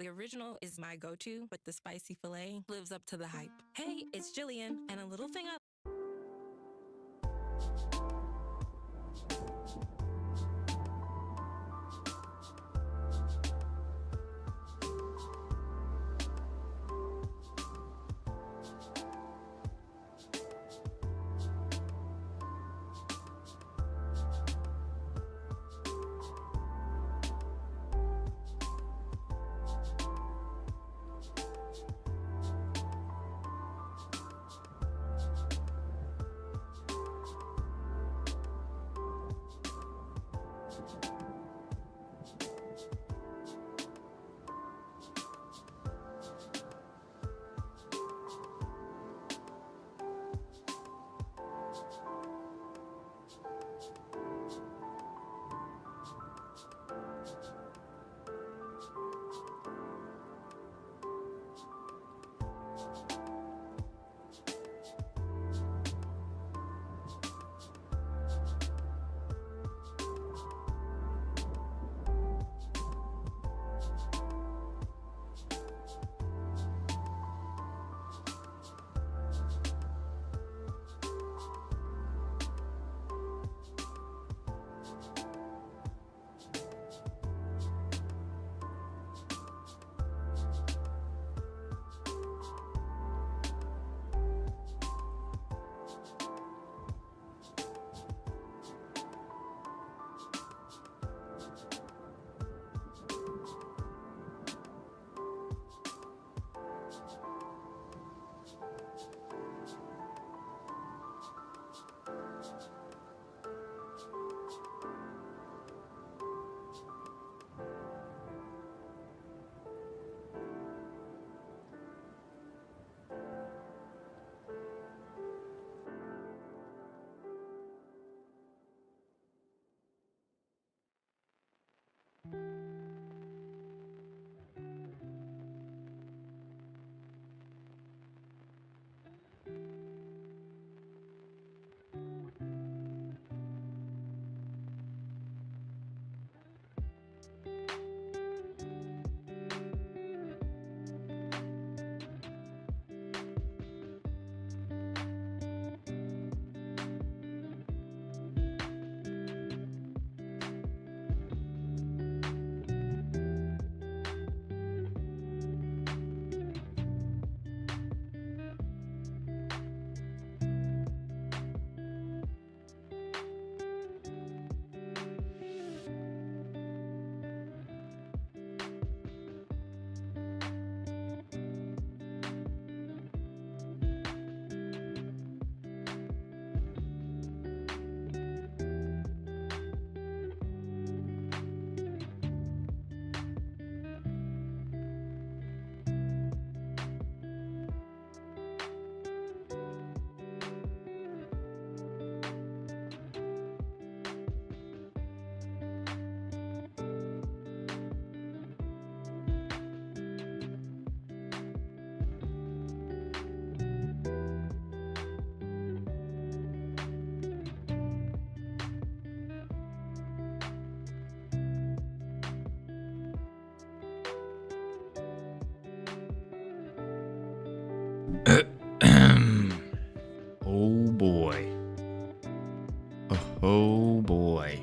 The original is my go-to, but the spicy filet lives up to the hype. Hey, it's Jillian, and a little thing I Oh boy. Oh boy.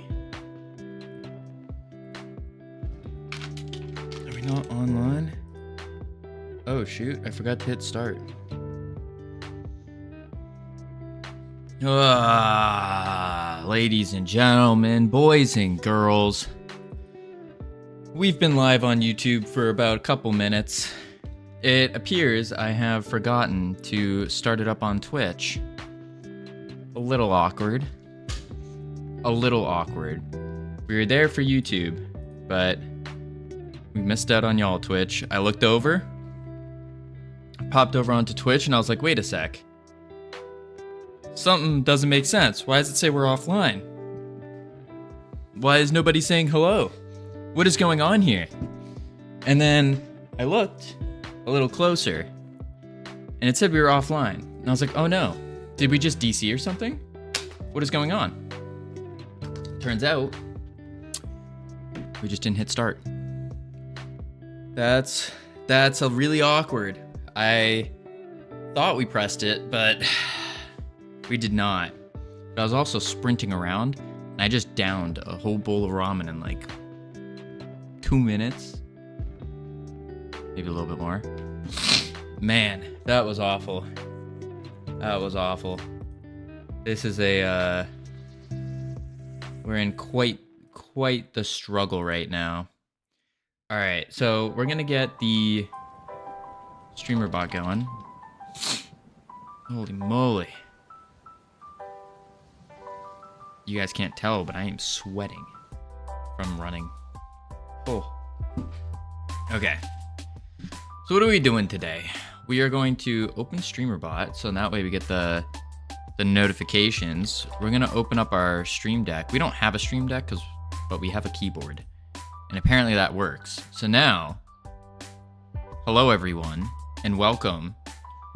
Are we not online? Oh shoot, I forgot to hit start. Ladies and gentlemen, boys and girls. We've been live on YouTube for about a couple minutes. It appears I have forgotten to start it up on Twitch. A little awkward. We were there for YouTube, but we missed out on y'all, Twitch. I looked over, popped over onto Twitch, and I was like, wait a sec. Something doesn't make sense. Why does it say we're offline? Why is nobody saying hello? What is going on here? And then I looked a little closer, and it said we were offline. And I was like, oh no, did we just DC or something? What is going on? Turns out, we just didn't hit start. That's a really awkward. I thought we pressed it, but we did not. But I was also sprinting around, and I just downed a whole bowl of ramen in like 2 minutes. Maybe a little bit more. Man, that was awful. That was awful. This is we're in quite the struggle right now. All right, so we're gonna get the streamer bot going. Holy moly. You guys can't tell, but I am sweating from running. Oh. Okay. So what are we doing today? We are going to open streamer bot, so that way we get the notifications. We're gonna open up our stream deck. We don't have a stream deck, but we have a keyboard. And apparently that works. So now, hello everyone, and welcome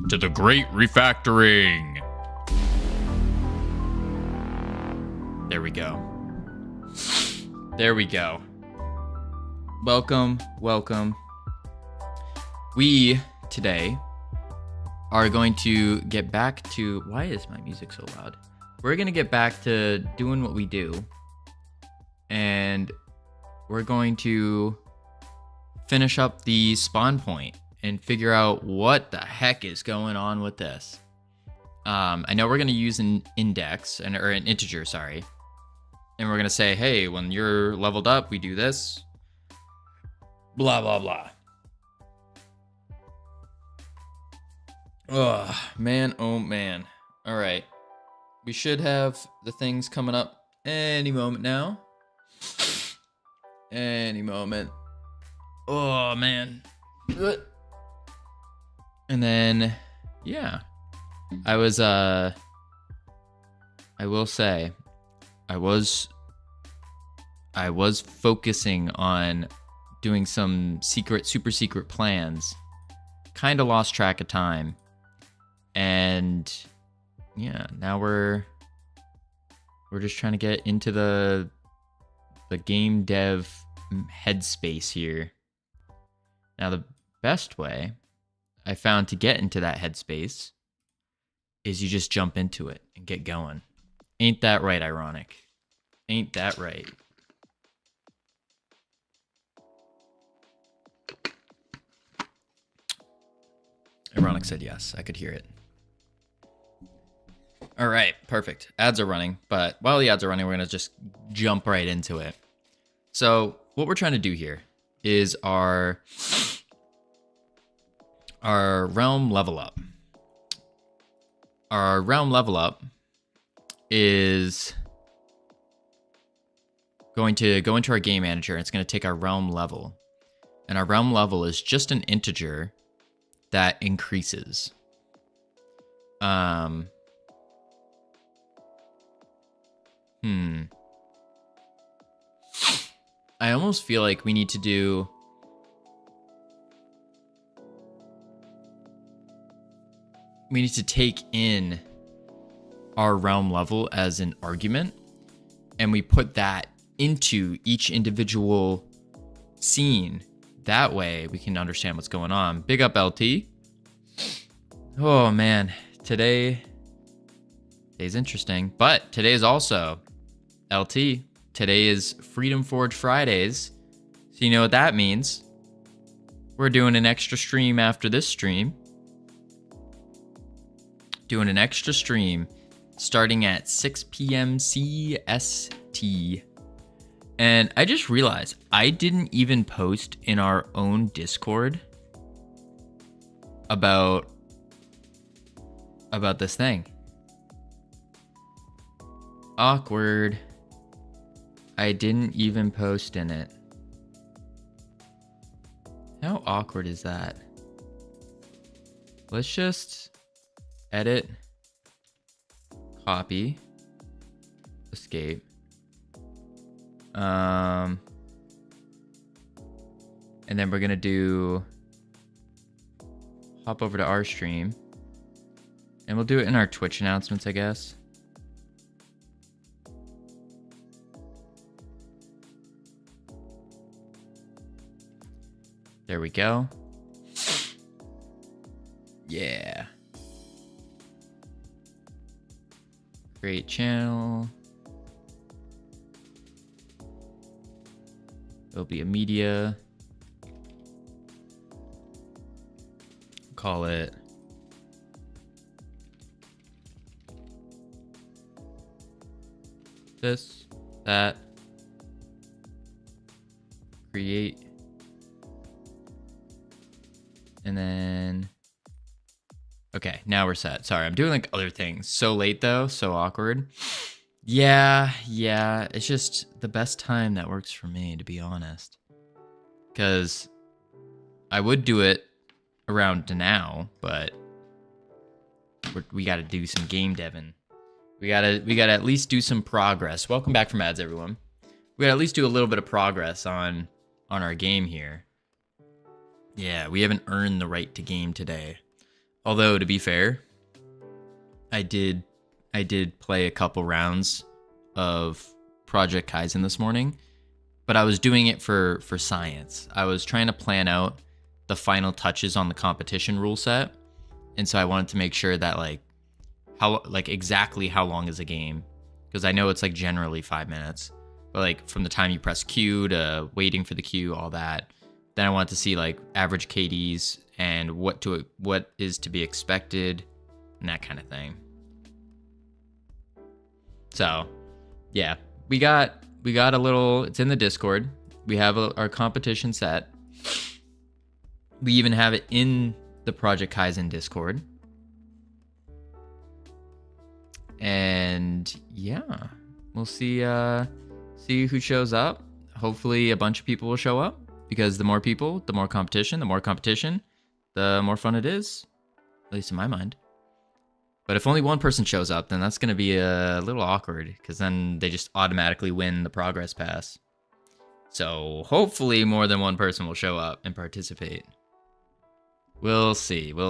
to the Great Refactoring. There we go. There we go. Welcome, welcome. We, today, are going to get back to... Why is my music so loud? We're going to get back to doing what we do. And we're going to finish up the spawn point and figure out what the heck is going on with this. I know we're going to use an index, or an integer, sorry. And we're going to say, hey, when you're leveled up, we do this. Blah, blah, blah. Oh, man. Oh, man. All right. We should have the things coming up any moment now. Any moment. Oh, man. And then, yeah. I will say, I was focusing on doing some super secret plans. Kind of lost track of time. And yeah, now we're just trying to get into the game dev headspace here. Now the best way I found to get into that headspace is you just jump into it and get going. Ain't that right, Ironic? Ain't that right? Ironic said yes. I could hear it. All right, perfect. Ads are running, but while the ads are running, we're going to just jump right into it. So what we're trying to do here is our realm level up. Our realm level up is going to go into our game manager, and it's going to take our realm level. And our realm level is just an integer that increases. I almost feel like we need to take in our realm level as an argument, and we put that into each individual scene. That way we can understand what's going on. Big up, LT. Oh man, today's interesting, but today is also LT. Today is Freedom Forge Fridays, so you know what that means. We're doing an extra stream after this stream. Doing an extra stream starting at 6 p.m. CST. And I just realized I didn't even post in our own Discord about this thing. Awkward. I didn't even post in it. How awkward is that? Let's just edit, copy, escape. And then we're gonna hop over to our stream, and we'll do it in our Twitch announcements, I guess. There we go. Yeah. Create channel. It'll be a media. Call it this, that, create, and then, okay, now we're set. Sorry, I'm doing like other things. So late though, so awkward. Yeah, it's just the best time that works for me, to be honest. Because I would do it around now, but we got to do some game deving. We gotta at least do some progress. Welcome back from ads, everyone. We gotta at least do a little bit of progress on our game here. Yeah, we haven't earned the right to game today. Although, to be fair, I did play a couple rounds of Project Kaizen this morning, but I was doing it for science. I was trying to plan out the final touches on the competition rule set, and so I wanted to make sure that exactly how long is a game, because I know it's like generally 5 minutes, but like from the time you press Q to waiting for the Q, all that. Then I wanted to see like average KDs and what is to be expected and that kind of thing. So yeah, we got a little, it's in the Discord. We have our competition set. We even have it in the Project Kaizen Discord. And yeah, we'll see who shows up. Hopefully a bunch of people will show up, because the more people, the more competition, the more fun it is, at least in my mind. But if only one person shows up, then that's going to be a little awkward, because then they just automatically win the progress pass. So hopefully more than one person will show up and participate. We'll see. All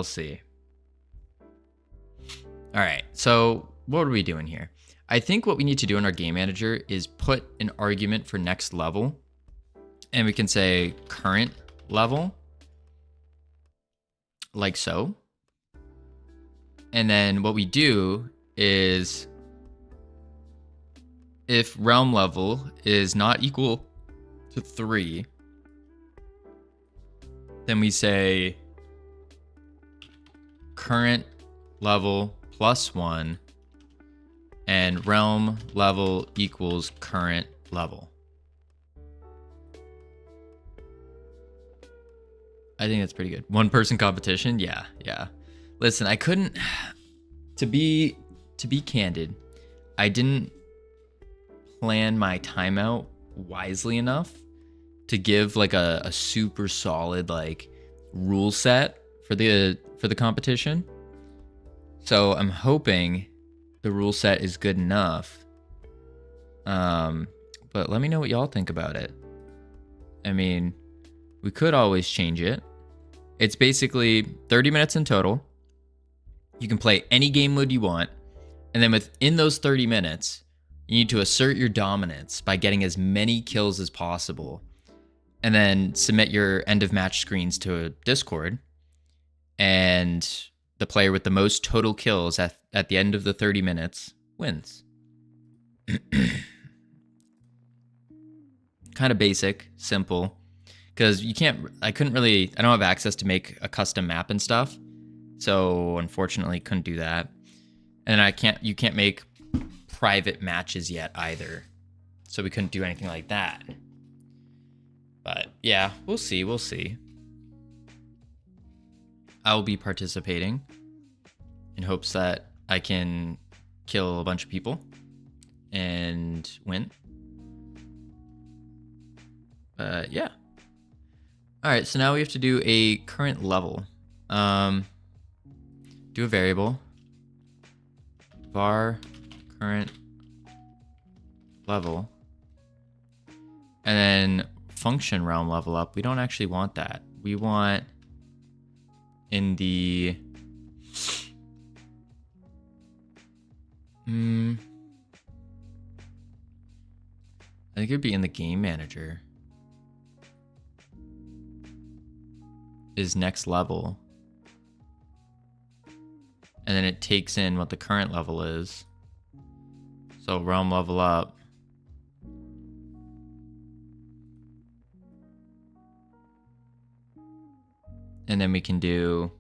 right, so what are we doing here? I think what we need to do in our game manager is put an argument for next level, and we can say current level, like so. And then what we do is, if realm level is not equal to 3, then we say current level plus 1, and realm level equals current level. I think that's pretty good. One person competition, yeah. Listen, I couldn't, to be candid, I didn't plan my timeout wisely enough to give like a super solid like rule set for the competition. So I'm hoping the rule set is good enough. But let me know what y'all think about it. I mean, we could always change it. It's basically 30 minutes in total. You can play any game mode you want. And then within those 30 minutes, you need to assert your dominance by getting as many kills as possible. And then submit your end of match screens to Discord. And the player with the most total kills at the end of the 30 minutes wins. Kind of basic, simple. Because I don't have access to make a custom map and stuff. So unfortunately couldn't do that. And you can't make private matches yet either. So we couldn't do anything like that. But yeah, we'll see. I'll be participating in hopes that I can kill a bunch of people and win. Yeah. All right, so now we have to do a current level. Do a variable. Var current level. And then function realm level up. We don't actually want that. We want in the I think it'd be in the game manager. is next level. And then it takes in what the current level is. So realm level up. And then we can do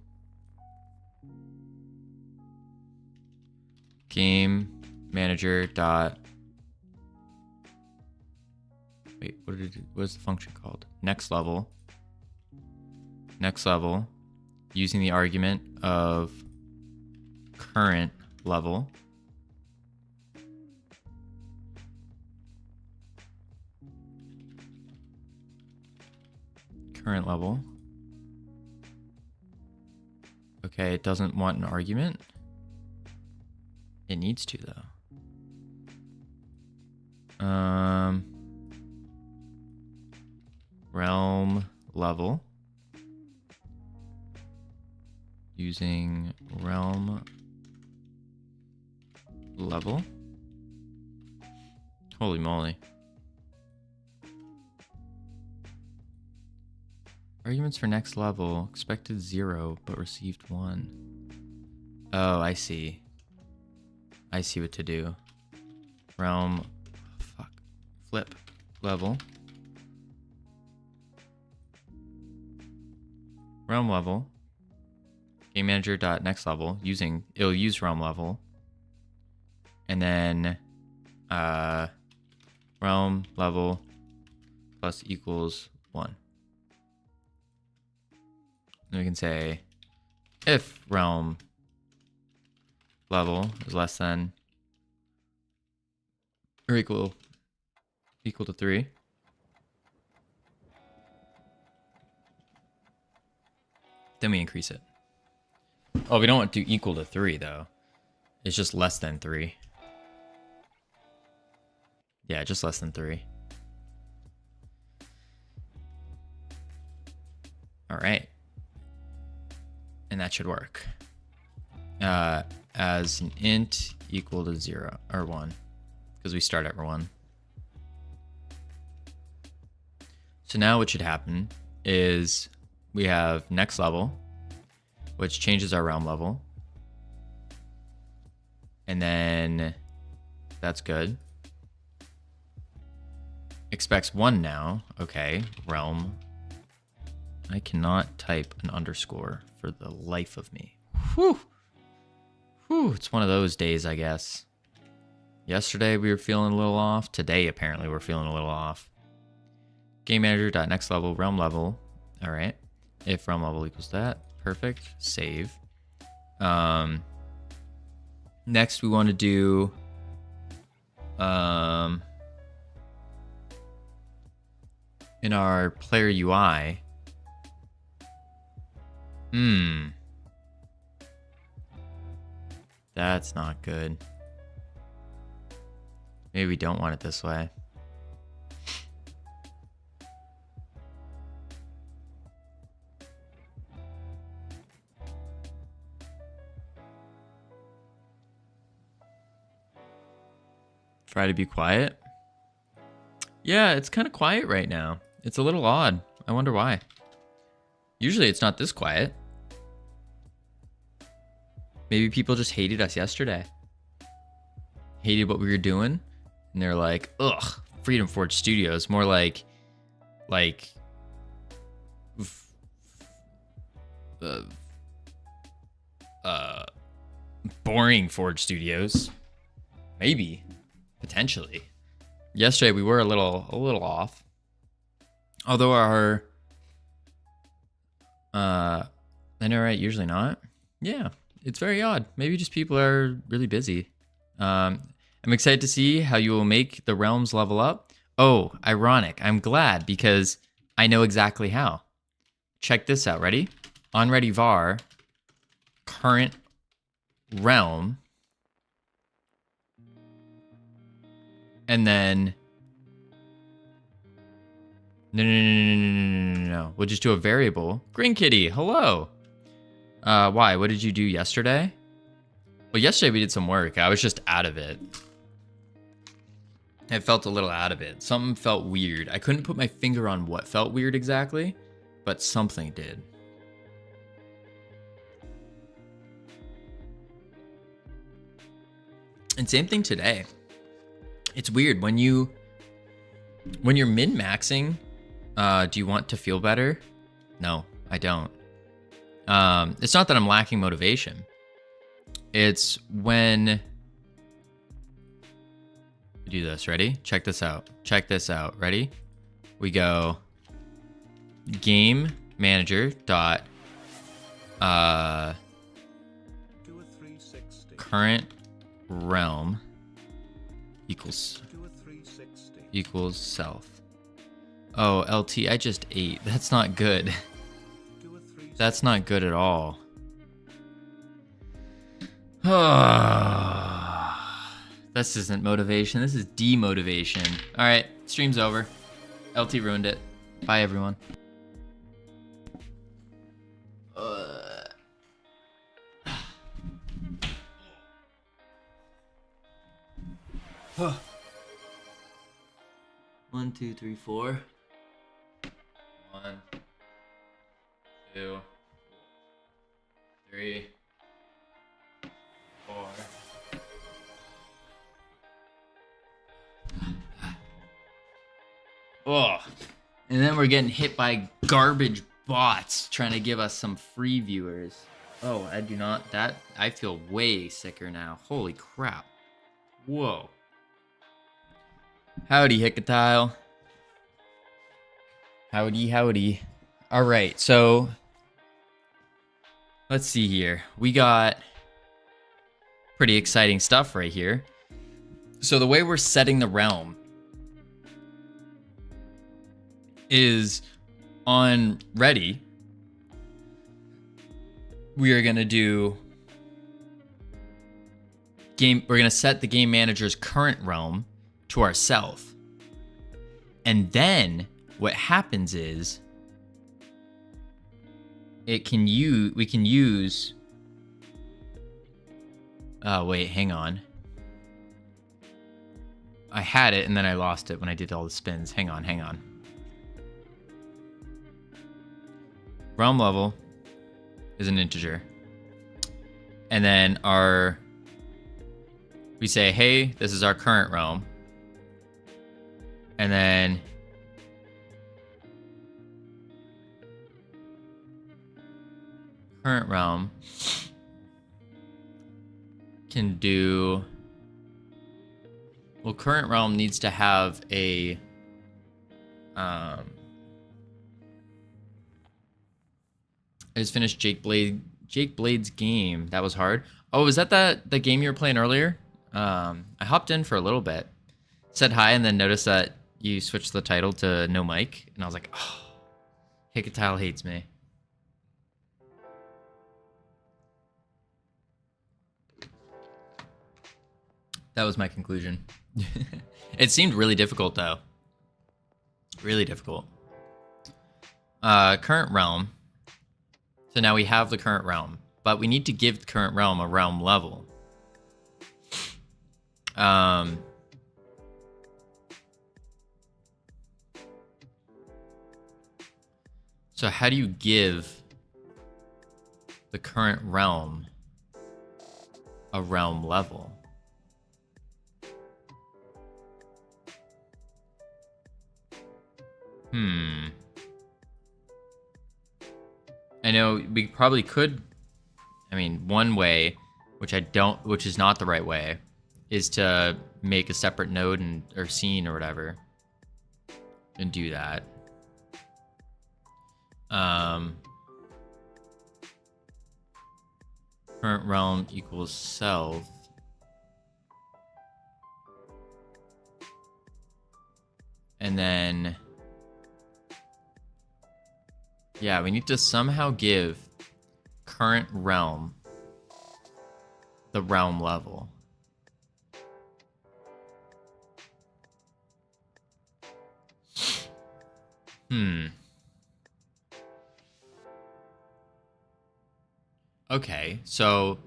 game manager dot. Wait, what is the function called? Next level. Next level. Using the argument of current level. Current level. Okay, it doesn't want an argument. It needs to though. Realm level. Using realm level. Holy moly. Arguments for next level. Expected 0, but received 1. Oh, I see. I see what to do. Realm. Fuck. Flip. Level. Realm level. Game manager dot next level. It'll use realm level. And then realm level plus equals 1. And we can say if realm level is less than or equal to 3. Then we increase it. Oh, we don't want to do equal to 3 though. It's just less than 3. Yeah, just less than 3. All right. And that should work. As an int equal to 0 or 1, because we start at 1. So now what should happen is we have next level, which changes our realm level. And then that's good. Expects 1 now. Okay, realm. I cannot type an underscore for the life of me. Whew. Whew, it's one of those days, I guess. Yesterday we were feeling a little off. Today, apparently, we're feeling a little off. Game manager next level, realm level. All right. If realm level equals that, perfect. Save. Next, we want to do in our player UI. That's not good. Maybe we don't want it this way. Try to be quiet. Yeah, it's kind of quiet right now. It's a little odd. I wonder why. Usually it's not this quiet. Maybe people just hated us yesterday. Hated what we were doing. And they're like, ugh, Freedom Forge Studios. More like boring Forge Studios. Maybe. Potentially. Yesterday we were a little off. Although our I know, right? Usually not. Yeah, it's very odd. Maybe just people are really busy. I'm excited to see how you will make the realms level up. Oh, ironic. I'm glad because I know exactly how. Check this out. Ready? OnReady var current realm. And then no. We'll just do a variable. Green Kitty, hello. Why? What did you do yesterday? Well, yesterday we did some work. I was just out of it. I felt a little out of it. Something felt weird. I couldn't put my finger on what felt weird exactly, but something did. And same thing today. It's weird when you're min-maxing, do you want to feel better? No, I don't. It's not that I'm lacking motivation. It's when we do this. Ready? Check this out. Check this out. Ready? We go game manager dot current realm equals self. Oh, LT, I just ate. That's not good. That's not good at all. This isn't motivation. This is demotivation. All right, stream's over. LT ruined it. Bye, everyone. One, two, three, four. 1, 2, 3, 4. Oh, and then we're getting hit by garbage bots trying to give us some free viewers. Oh, I do not. I feel way sicker now. Holy crap. Whoa. Howdy, Hickatile. Howdy, howdy. All right, so let's see here. We got pretty exciting stuff right here. So the way we're setting the realm is on ready. We are going to do game. We're going to set the game manager's current realm to ourself. And then what happens is we can use wait, hang on. I had it and then I lost it when I did all the spins. Hang on. Realm level is an integer. And then we say, hey, this is our current realm. And then current realm can do, well, current realm needs to have a I just finished Jake Blade's game. That was hard. Oh, is that the game you were playing earlier? I hopped in for a little bit, said hi, and then noticed that you switched the title to no mic, and I was like, oh, Hickatile hates me. That was my conclusion. It seemed really difficult, though. Really difficult. Current realm. So now we have the current realm, but we need to give the current realm a realm level. So how do you give the current realm a realm level? I know we probably could. I mean, one way, which is not the right way, is to make a separate node or scene or whatever, and do that. Current realm equals self. And then, yeah, we need to somehow give current realm the realm level. Okay, so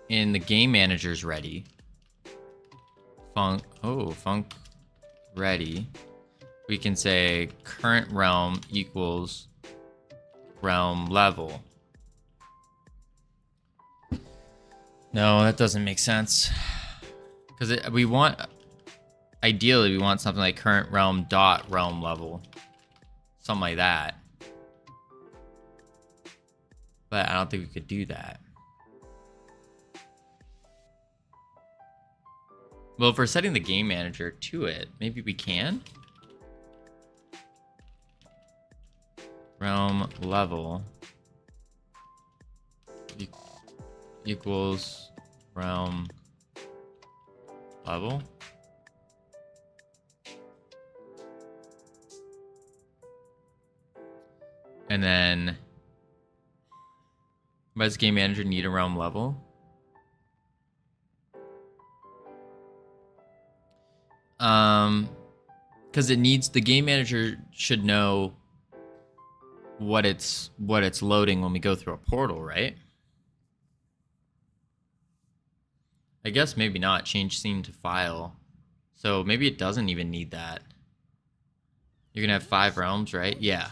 in the game manager's ready, func ready, we can say current realm equals realm level. No, that doesn't make sense. Because we want, ideally, we want something like current realm dot realm level. Something like that. But I don't think we could do that. Well, if we're setting the game manager to it, maybe we can. Realm level equals realm level. And then, why does game manager need a realm level? Because it needs, the game manager should know what it's loading when we go through a portal, right? I guess maybe not. Change scene to file. So maybe it doesn't even need that. You're gonna have 5 realms, right? Yeah.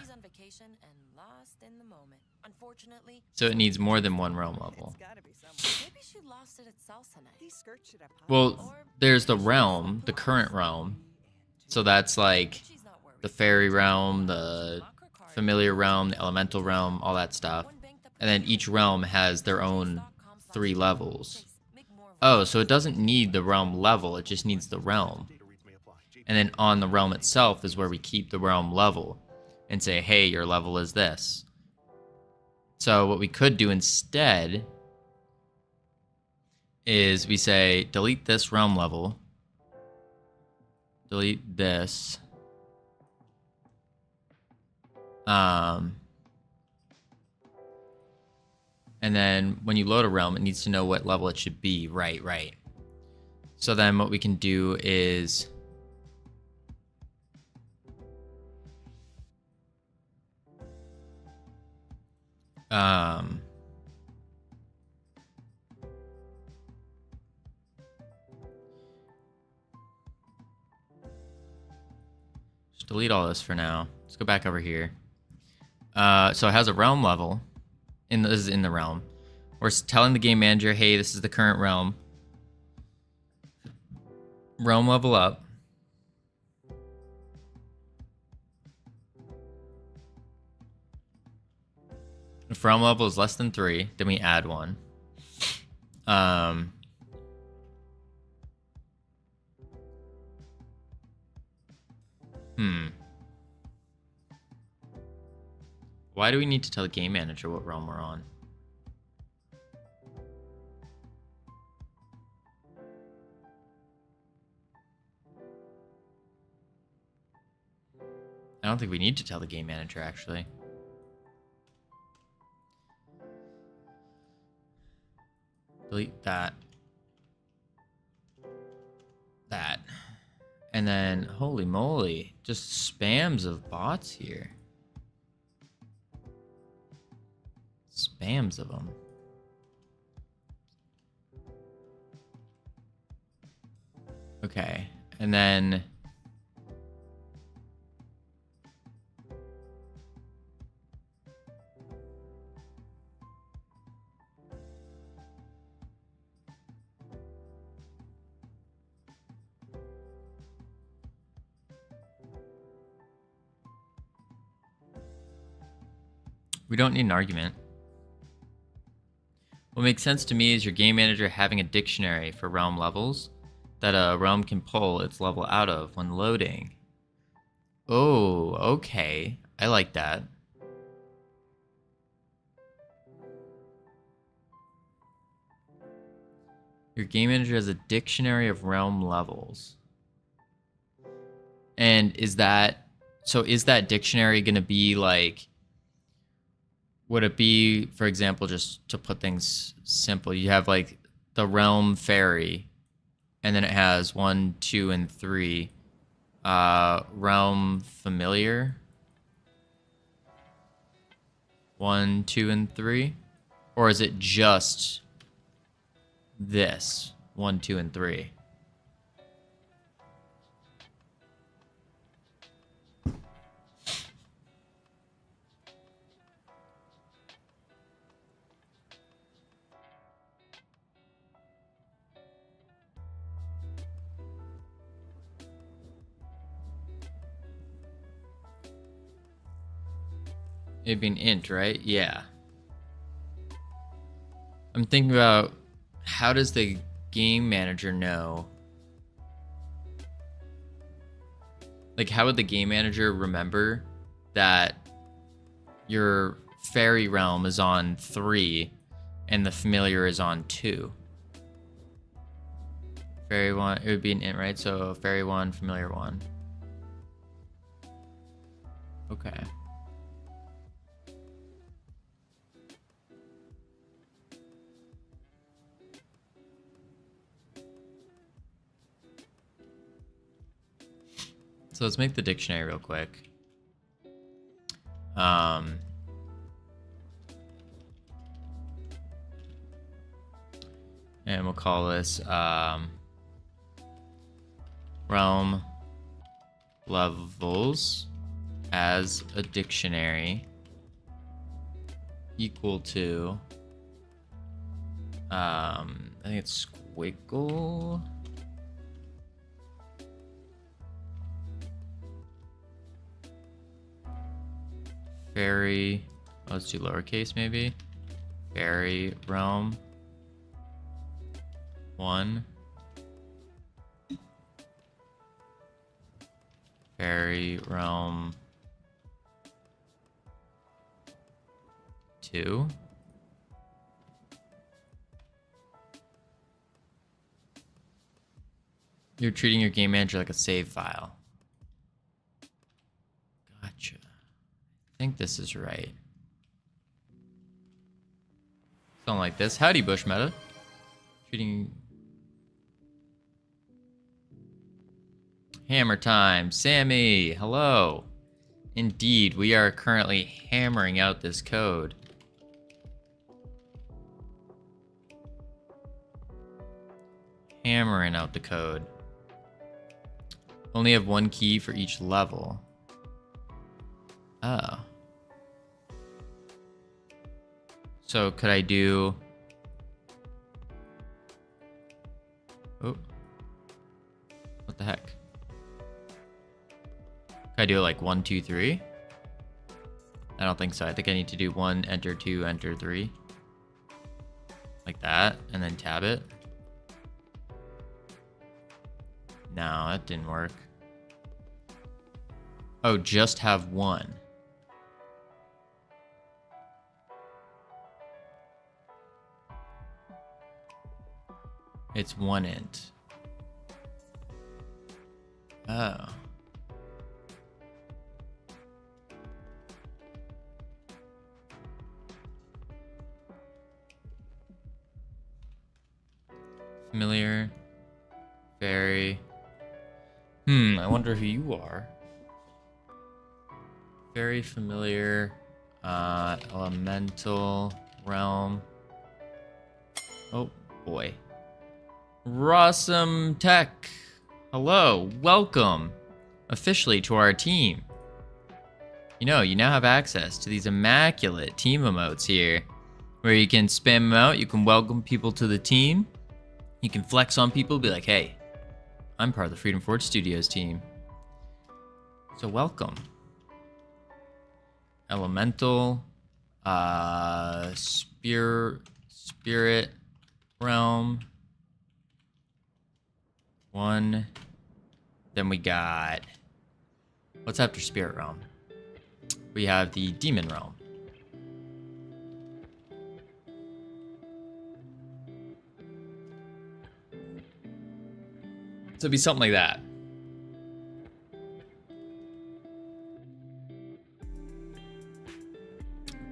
So it needs more than 1 realm level. Well, there's the realm, the current realm. So that's like the fairy realm, the familiar realm, the elemental realm, all that stuff. And then each realm has their own 3 levels. Oh, so it doesn't need the realm level, it just needs the realm. And then on the realm itself is where we keep the realm level and say, hey, your level is this. So what we could do instead is we say, delete this realm level, delete this, and then when you load a realm, it needs to know what level it should be. Right. So then what we can do is just delete all this for now. Let's go back over here. So it has a realm level. This is in the realm. We're telling the game manager, hey, this is the current realm. Realm level up. If realm level is less than 3, then we add 1. Why do we need to tell the game manager what realm we're on? I don't think we need to tell the game manager, actually. Delete that. That. And then, holy moly, just spams of bots here. Spams of them. Okay, and then we don't need an argument. What makes sense to me is your game manager having a dictionary for realm levels that a realm can pull its level out of when loading. Oh, okay. I like that. Your game manager has a dictionary of realm levels. And is that dictionary going to be like, would it be, for example, just to put things simple, you have like the realm fairy, and then it has 1, 2, and 3. Realm familiar. 1, 2, and 3? Or is it just this? 1, 2, and 3? It'd be an int, right? Yeah. I'm thinking about how does the game manager know? Like, how would the game manager remember that your fairy realm is on 3 and the familiar is on 2? Fairy 1, it would be an int, right? So fairy 1, familiar 1. Okay. So let's make the dictionary real quick. And we'll call this realm levels as a dictionary equal to I think it's squiggle. Fairy, let's do lowercase maybe. Fairy realm 1. Fairy realm 2. You're treating your game manager like a save file. Gotcha. I think this is right. Something like this. Howdy, Bush Meta. Treating... Hammer time. Sammy, hello. Indeed, we are currently hammering out this code. Hammering out the code. Only have 1 key for each level. Oh. So could I do... Oh. What the heck? Could I do it like 1, 2, 3? I don't think so. I think I need to do 1, enter 2, enter 3. Like that, and then tab it. No, that didn't work. Oh, just have 1. It's 1 int. Oh. Familiar. Fairy. I wonder who you are. Very familiar. Elemental realm. Oh boy. Rossum Tech. Hello, welcome officially to our team. You know, you now have access to these immaculate team emotes here, where you can spam them out, you can welcome people to the team, you can flex on people, be like, hey, I'm part of the Freedom Forge Studios team. So welcome. Elemental, spirit realm. 1. Then we got, what's after spirit realm? We have the demon realm. So it'd be something like that.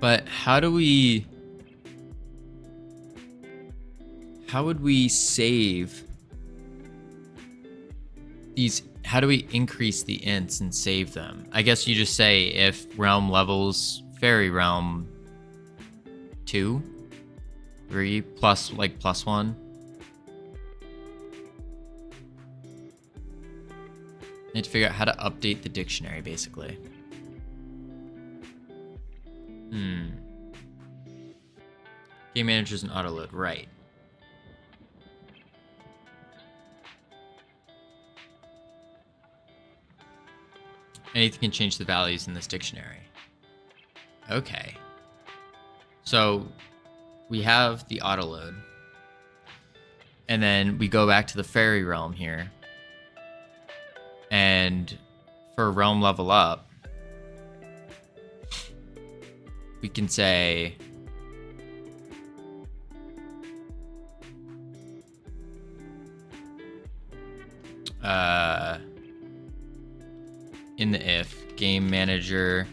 But how would we save these? How do we increase the ints and save them? I guess you just say if realm levels fairy realm 2, 3 plus like +1. Need to figure out how to update the dictionary, basically. Game managers and auto load, right? Anything can change the values in this dictionary. Okay. So we have the auto load. And then we go back to the fairy realm here. And for realm level up, we can say in the if game manager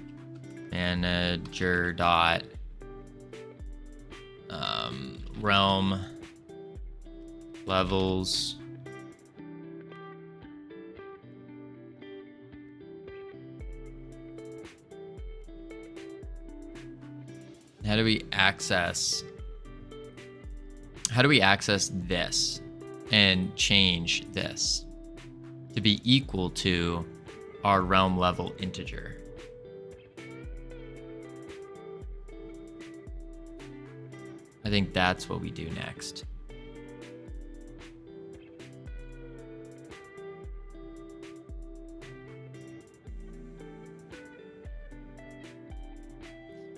dot realm levels how do we access this and change this to be equal to our realm level integer? I think that's what we do next.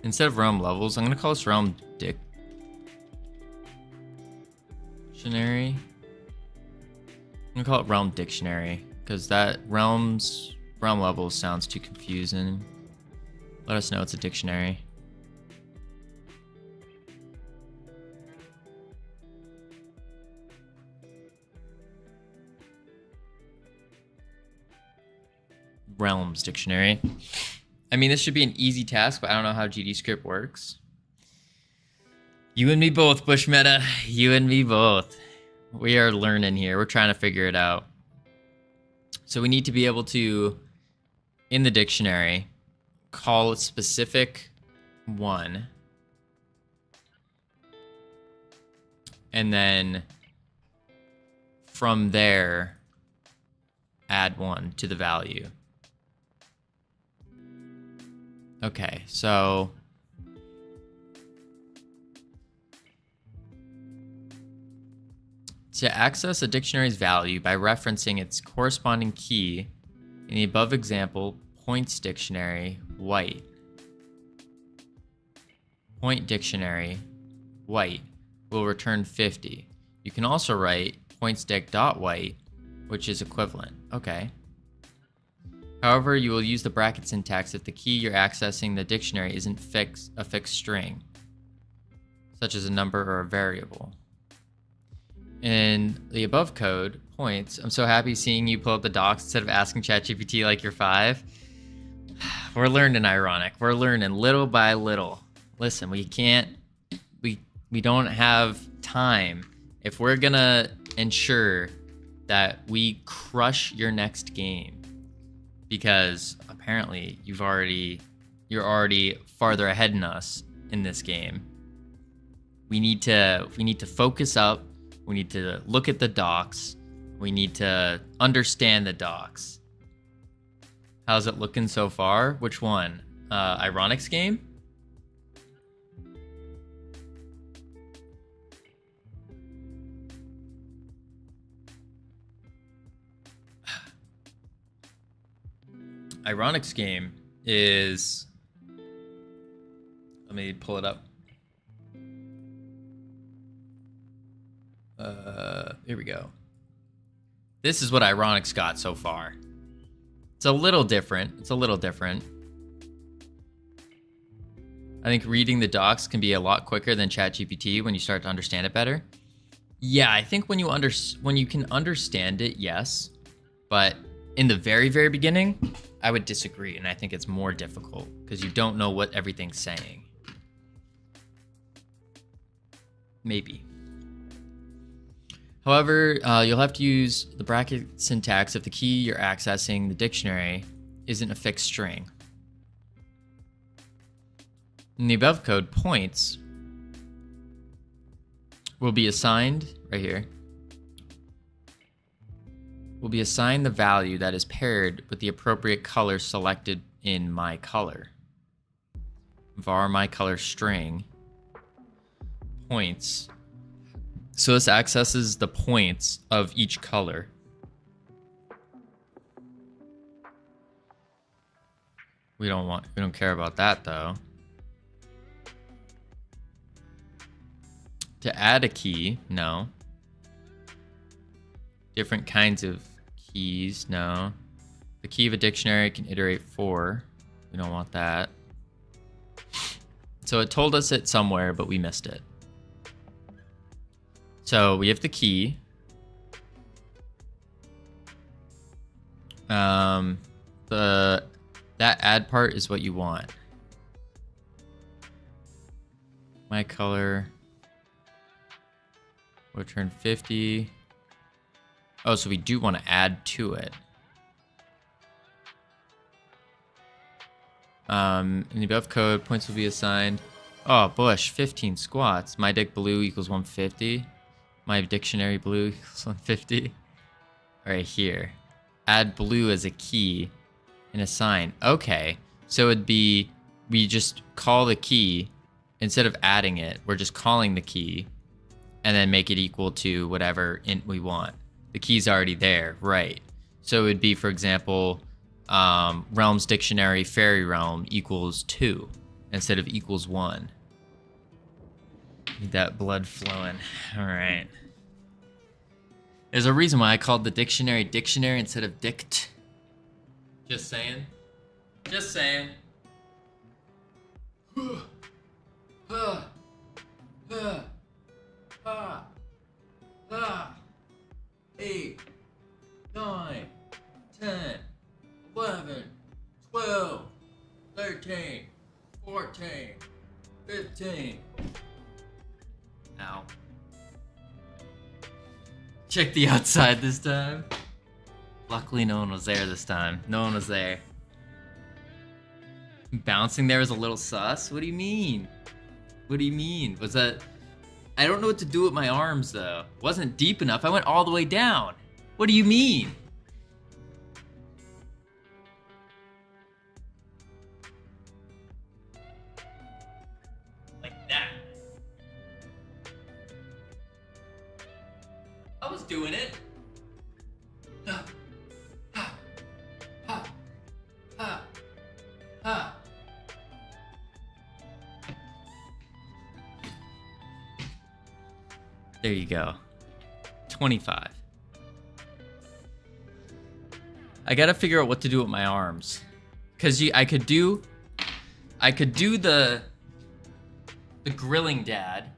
Instead of realm levels, I'm going to call this realm dictionary. I'm going to call it realm dictionary because that realm levels sounds too confusing. Let us know it's a dictionary. Realms dictionary. I mean, this should be an easy task, but I don't know how GDScript works. You and me both, Bush Meta. You and me both. We are learning here. We're trying to figure it out. So we need to be able to, in the dictionary, call a specific one. And then from there, add one to the value. Okay, so to access a dictionary's value by referencing its corresponding key, in the above example, points dictionary white. Point dictionary white will return 50. You can also write pointsdic.white, which is equivalent. Okay. However, you will use the bracket syntax if the key you're accessing the dictionary isn't a fixed string, such as a number or a variable. In the above code, points, I'm so happy seeing you pull up the docs instead of asking ChatGPT like you're 5. We're learning, Ironic. We're learning little by little. Listen, we don't have time. If we're gonna ensure that we crush your next game, because apparently you're already farther ahead than us in this game. We need to focus up. We need to look at the docs. We need to understand the docs. How's it looking so far? Which one? Ironic's game? Ironic's game is, let me pull it up. Here we go. This is what Ironic's got so far. It's a little different. I think reading the docs can be a lot quicker than ChatGPT when you start to understand it better. Yeah, I think when you can understand it, yes. But in the very, very beginning, I would disagree, and I think it's more difficult because you don't know what everything's saying. Maybe. However, you'll have to use the bracket syntax if the key you're accessing the dictionary isn't a fixed string. In the above code, points will be assigned, right here, will be assigned the value that is paired with the appropriate color selected in my color. var my color string points. So this accesses the points of each color. We don't care about that though. To add a key, no. Different kinds of keys, no. The key of a dictionary can iterate 4. We don't want that. So it told us it somewhere, but we missed it. So we have the key. That add part is what you want. My color. Return 50. Oh, so we do want to add to it. In the above code, points will be assigned. Oh, Bush, 15 squats. My dick blue equals 150. My dictionary blue equals 150. Right here. Add blue as a key and assign. Okay, so it'd be, we just call the key. Instead of adding it, we're just calling the key and then make it equal to whatever int we want. The key's already there, right? So it would be, for example, realms dictionary fairy realm equals 2 instead of equals 1. Need that blood flowing. All right. There's a reason why I called the dictionary dictionary instead of dict. Just saying. Just saying. 8, 9, 10, 11, 12, 13, 14, 15. Ow. Check the outside this time. Luckily no one was there this time. No one was there. Bouncing there was a little sus? What do you mean? What do you mean? Was that... I don't know what to do with my arms though. Wasn't deep enough. I went all the way down. What do you mean? Like that. I was doing it. Ha, ha, ha, ha, ha. There you go. 25. I gotta figure out what to do with my arms. Cause I could do the grilling dad,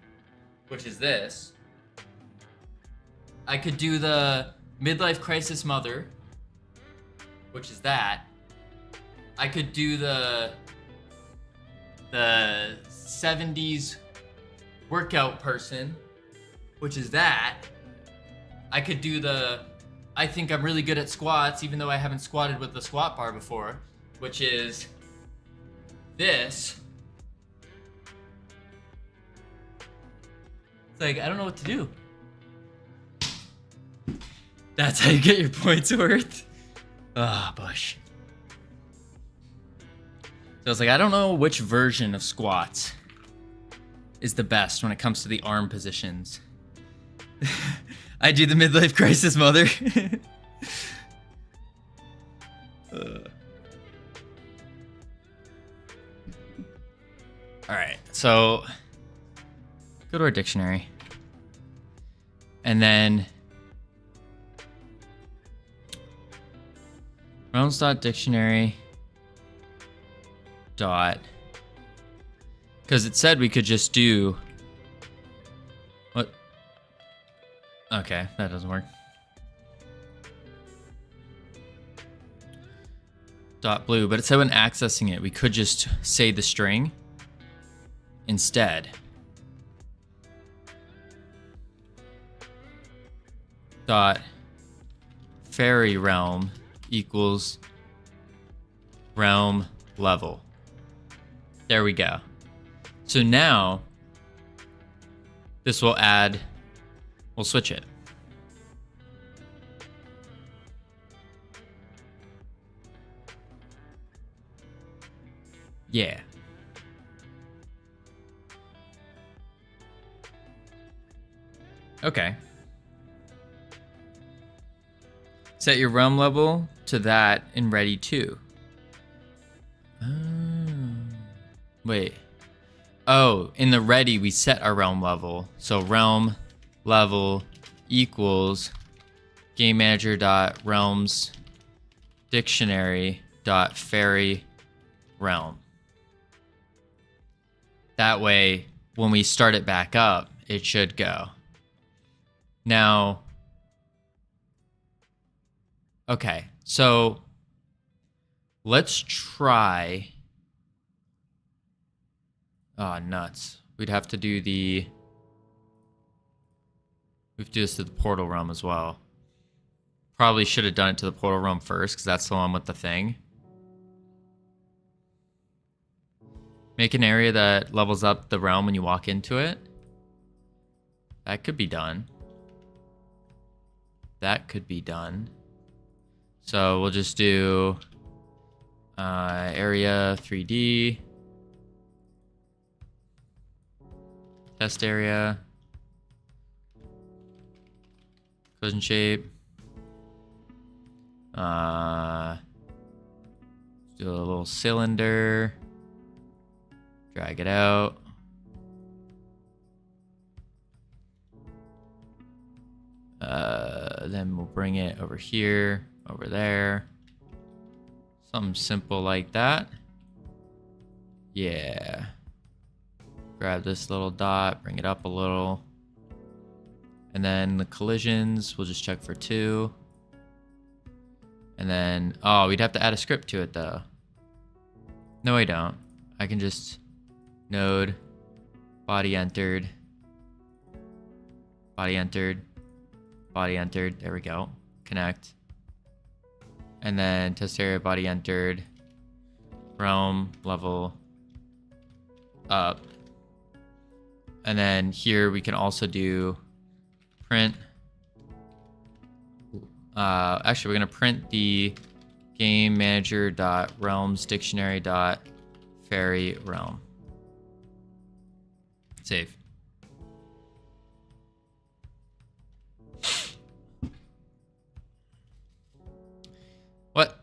which is this. I could do the midlife crisis mother, which is that. I could do the 70s workout person, which is that. I could do I think I'm really good at squats, even though I haven't squatted with the squat bar before, which is this. It's like, I don't know what to do. That's how you get your points worth? Ah, Bush. So I was like, I don't know which version of squats is the best when it comes to the arm positions. I do the midlife crisis mother. Alright, so go to our dictionary. And then realms.dictionary dot, because it said we could just do what? Okay, that doesn't work. Dot blue, but it said when accessing it, we could just say the string instead. Dot fairy realm equals realm level. There we go. So now this will add, we'll switch it. Yeah. Okay. Set your realm level to that in ready too. Wait. Oh, in the ready, we set our realm level. So realm level equals game manager dot realms dictionary dot fairy realm. That way, when we start it back up, it should go. Now, okay, so let's try. Oh, nuts. We'd have to do the... We have to do this to the portal realm as well. Probably should have done it to the portal realm first, because that's the one with the thing. Make an area that levels up the realm when you walk into it. That could be done. That could be done. So we'll just do area 3D. Test area. Collision shape. Do a little cylinder. Drag it out. Then we'll bring it over here, over there. Something simple like that. Yeah. Grab this little dot, bring it up a little. And then the collisions, we'll just check for 2. And then, oh, we'd have to add a script to it though. No, I don't. I can just node, body entered, body entered, body entered. There we go. Connect. And then test area, body entered, realm level up. And then here we can also do print. Actually, we're gonna print the game manager dot realms dictionary dot fairy realm. Save. What?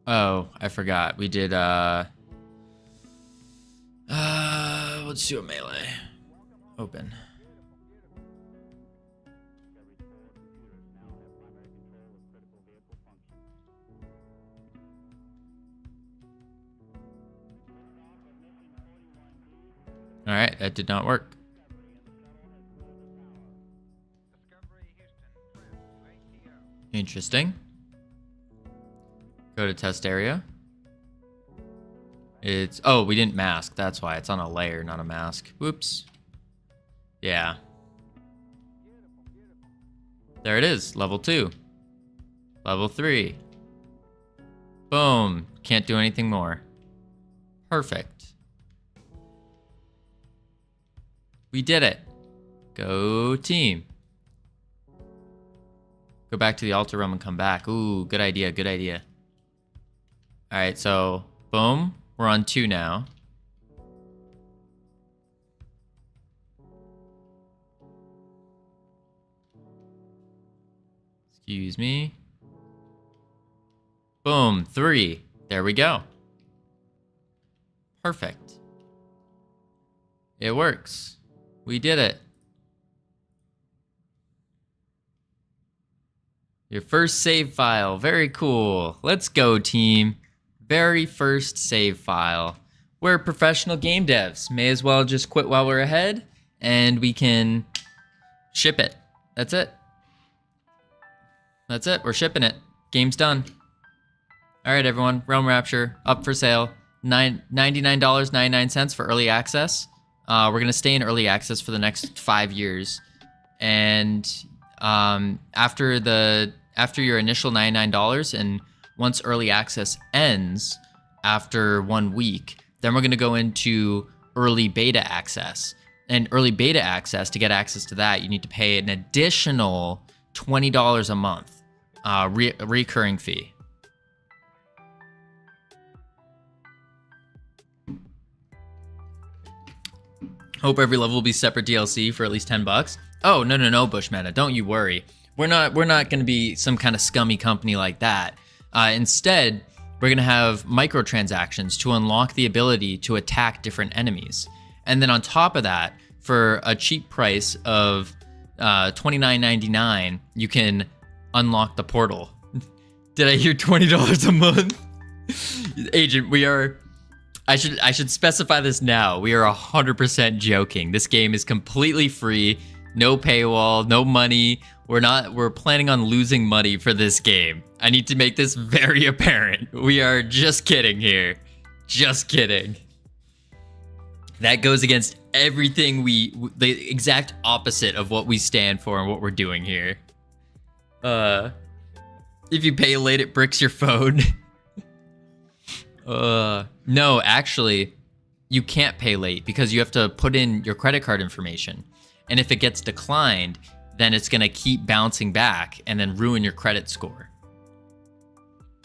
Oh, I forgot. We did, let's do a melee. Open. All right, that did not work. Interesting. Go to test area. It's, oh, we didn't mask. That's why it's on a layer, not a mask. Whoops. Yeah. There it is, level 2. Level 3. Boom. Can't do anything more. Perfect. We did it. Go team. Go back to the altar realm and come back. Ooh, good idea, good idea. All right, so boom, we're on 2 now. Excuse me. Boom, 3. There we go. Perfect. It works. We did it. Your first save file. Very cool. Let's go, team. Very first save file. We're professional game devs. May as well just quit while we're ahead and we can ship it. That's it. That's it. We're shipping it. Game's done. All right, everyone. Realm Rapture up for sale. $99.99 for early access. We're going to stay in early access for the next 5 years. And after your initial $99 and once early access ends after 1 week, then we're going to go into early beta access. And early beta access, to get access to that, you need to pay an additional $20 a month, recurring fee. Hope every level will be separate DLC for at least $10. Oh, no, Bushmeta, don't you worry. We're not going to be some kind of scummy company like that. Instead, we're going to have microtransactions to unlock the ability to attack different enemies. And then on top of that, for a cheap price of $29.99, you can unlock the portal. Did I hear $20 a month? Agent, we are... I should specify this now. We are 100% joking. This game is completely free, no paywall, no money. We're planning on losing money for this game. I need to make this very apparent. We are just kidding here. Just kidding. That goes against everything the exact opposite of what we stand for and what we're doing here. If you pay late, it bricks your phone. No, actually, you can't pay late because you have to put in your credit card information. And if it gets declined, then it's going to keep bouncing back and then ruin your credit score.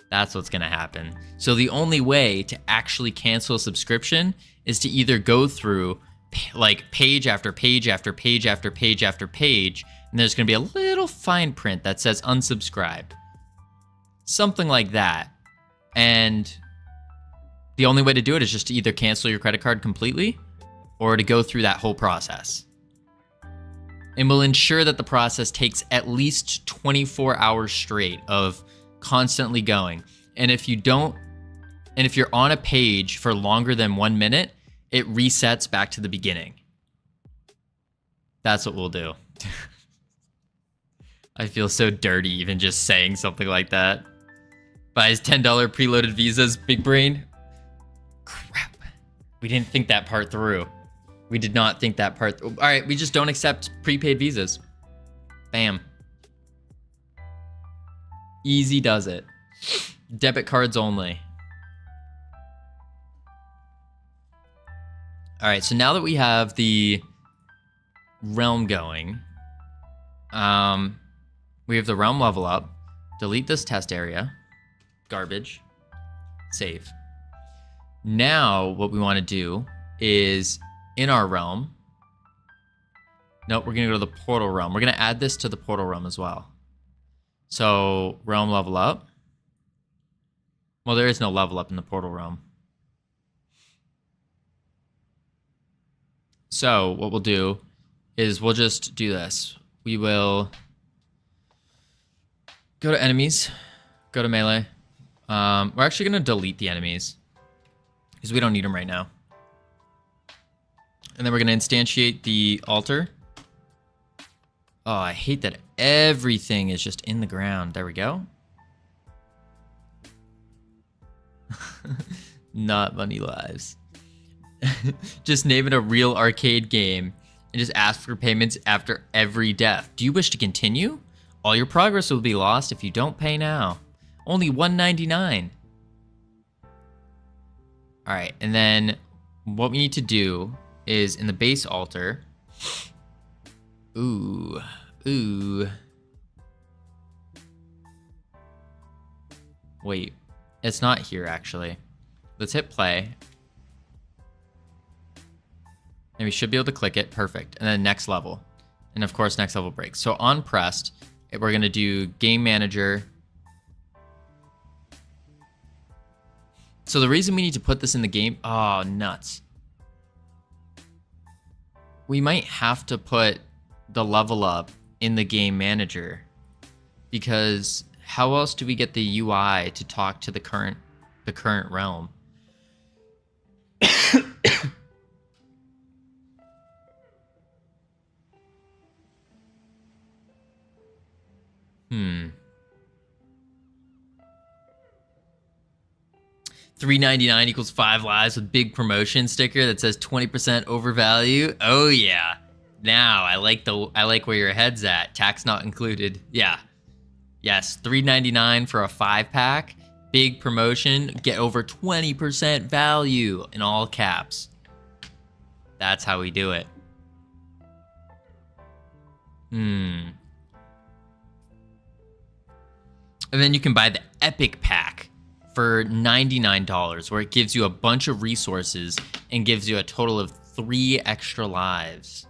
That's what's going to happen. So the only way to actually cancel a subscription is to either go through like page after page after page after page after page, and there's going to be a little fine print that says unsubscribe. Something like that. And the only way to do it is just to either cancel your credit card completely or to go through that whole process. And we'll ensure that the process takes at least 24 hours straight of constantly going. And if you're on a page for longer than 1 minute, it resets back to the beginning. That's what we'll do. I feel so dirty even just saying something like that. Buys $10 preloaded visas, big brain. Crap. We didn't think that part through. We did not think that part through. All right, we just don't accept prepaid visas. Bam. Easy does it. Debit cards only. All right, so now that we have the realm going, we have the realm level up. Delete this test area. Garbage. Save. Now, what we want to do is in our realm. Nope, we're going to go to the portal realm. We're going to add this to the portal realm as well. So, realm level up. Well, there is no level up in the portal realm. So, what we'll do is we'll just do this. We will go to enemies, go to melee. We're actually going to delete the enemies because we don't need them right now. And then we're going to instantiate the altar. Oh, I hate that everything is just in the ground. There we go. Not money lives. Just name it a real arcade game and just ask for payments after every death. Do you wish to continue? All your progress will be lost if you don't pay now. Only $1.99. All right, and then what we need to do is in the base altar. Ooh. Wait, it's not here actually. Let's hit play. And we should be able to click it. Perfect. And then next level. And of course, next level breaks. So on pressed, we're going to do game manager. So the reason we need to put this in the game, oh, nuts. We might have to put the level up in the game manager because how else do we get the UI to talk to the current realm? $3.99 equals 5 lives with big promotion sticker that says 20% overvalue. Oh yeah. Now I like where your head's at. Tax not included. Yeah. Yes, $3.99 for a 5-pack. Big promotion. Get over 20% value in all caps. That's how we do it. And then you can buy the Epic Pack for $99, where it gives you a bunch of resources and gives you a total of 3 extra lives.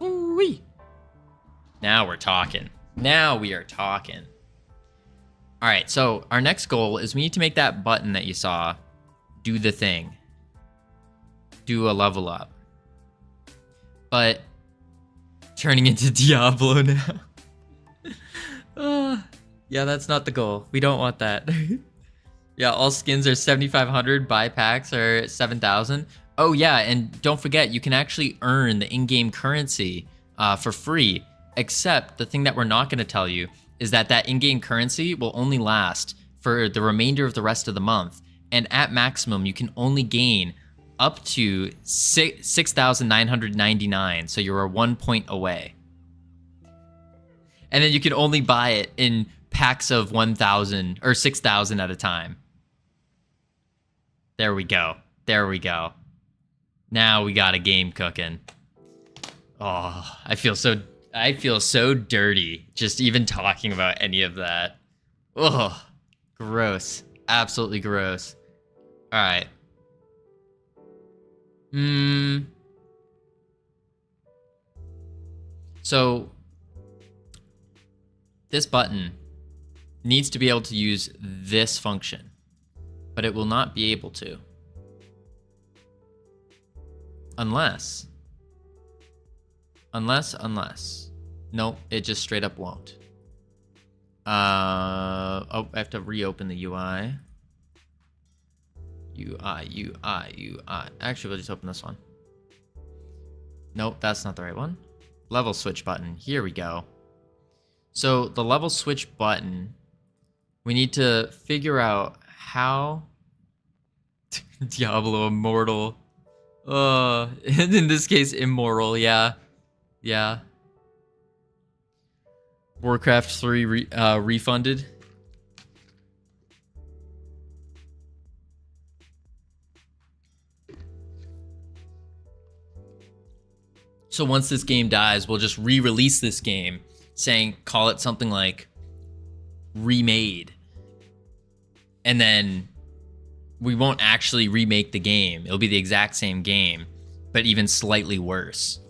Ooh-wee. Now we're talking. Now we are talking. All right, so our next goal is we need to make that button that you saw do the thing. Do a level up. But turning into Diablo now. Yeah, that's not the goal. We don't want that. Yeah, all skins are 7,500. Buy packs are 7,000. Oh yeah, and don't forget, you can actually earn the in-game currency for free. Except the thing that we're not going to tell you is that that in-game currency will only last for the remainder of the rest of the month. And at maximum, you can only gain up to 6,999. So you're 1 point away. And then you can only buy it in packs of 1,000 or 6,000 at a time. There we go. There we go. Now we got a game cooking. Oh, I feel so dirty just even talking about any of that. Ugh, gross. Absolutely gross. All right. So this button needs to be able to use this function, but it will not be able to unless. Nope, it just straight up won't. Oh, I have to reopen the UI. UI. Actually, we'll just open this one. Nope, that's not the right one. Level switch button. Here we go. So the level switch button, we need to figure out how Diablo Immortal. In this case, immoral. Yeah. Warcraft 3 refunded. So once this game dies, we'll just re-release this game, call it something like remade. And then we won't actually remake the game. It'll be the exact same game, but even slightly worse.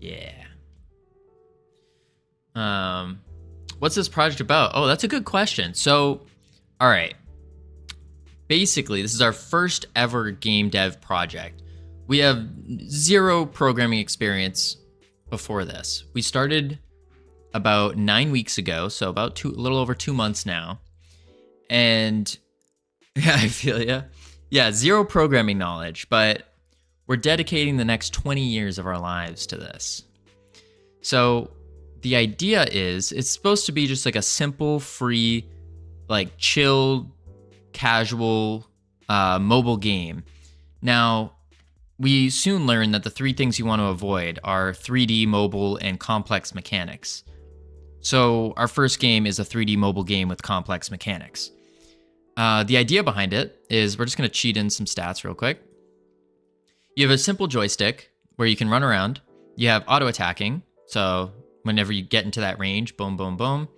Yeah. What's this project about? Oh, that's a good question. So, all right. Basically, this is our first ever game dev project. We have 0 programming experience before this. We started about 9 weeks ago, so about a little over 2 months now. And yeah, I feel ya. Yeah, 0 programming knowledge, but we're dedicating the next 20 years of our lives to this. So the idea is it's supposed to be just like a simple, free, like chill, casual, mobile game. Now, we soon learned that the 3 things you want to avoid are 3D, mobile, and complex mechanics. So our first game is a 3D mobile game with complex mechanics. The idea behind it is we're just going to cheat in some stats real quick. You have a simple joystick where you can run around. You have auto attacking. So whenever you get into that range, boom, boom, boom.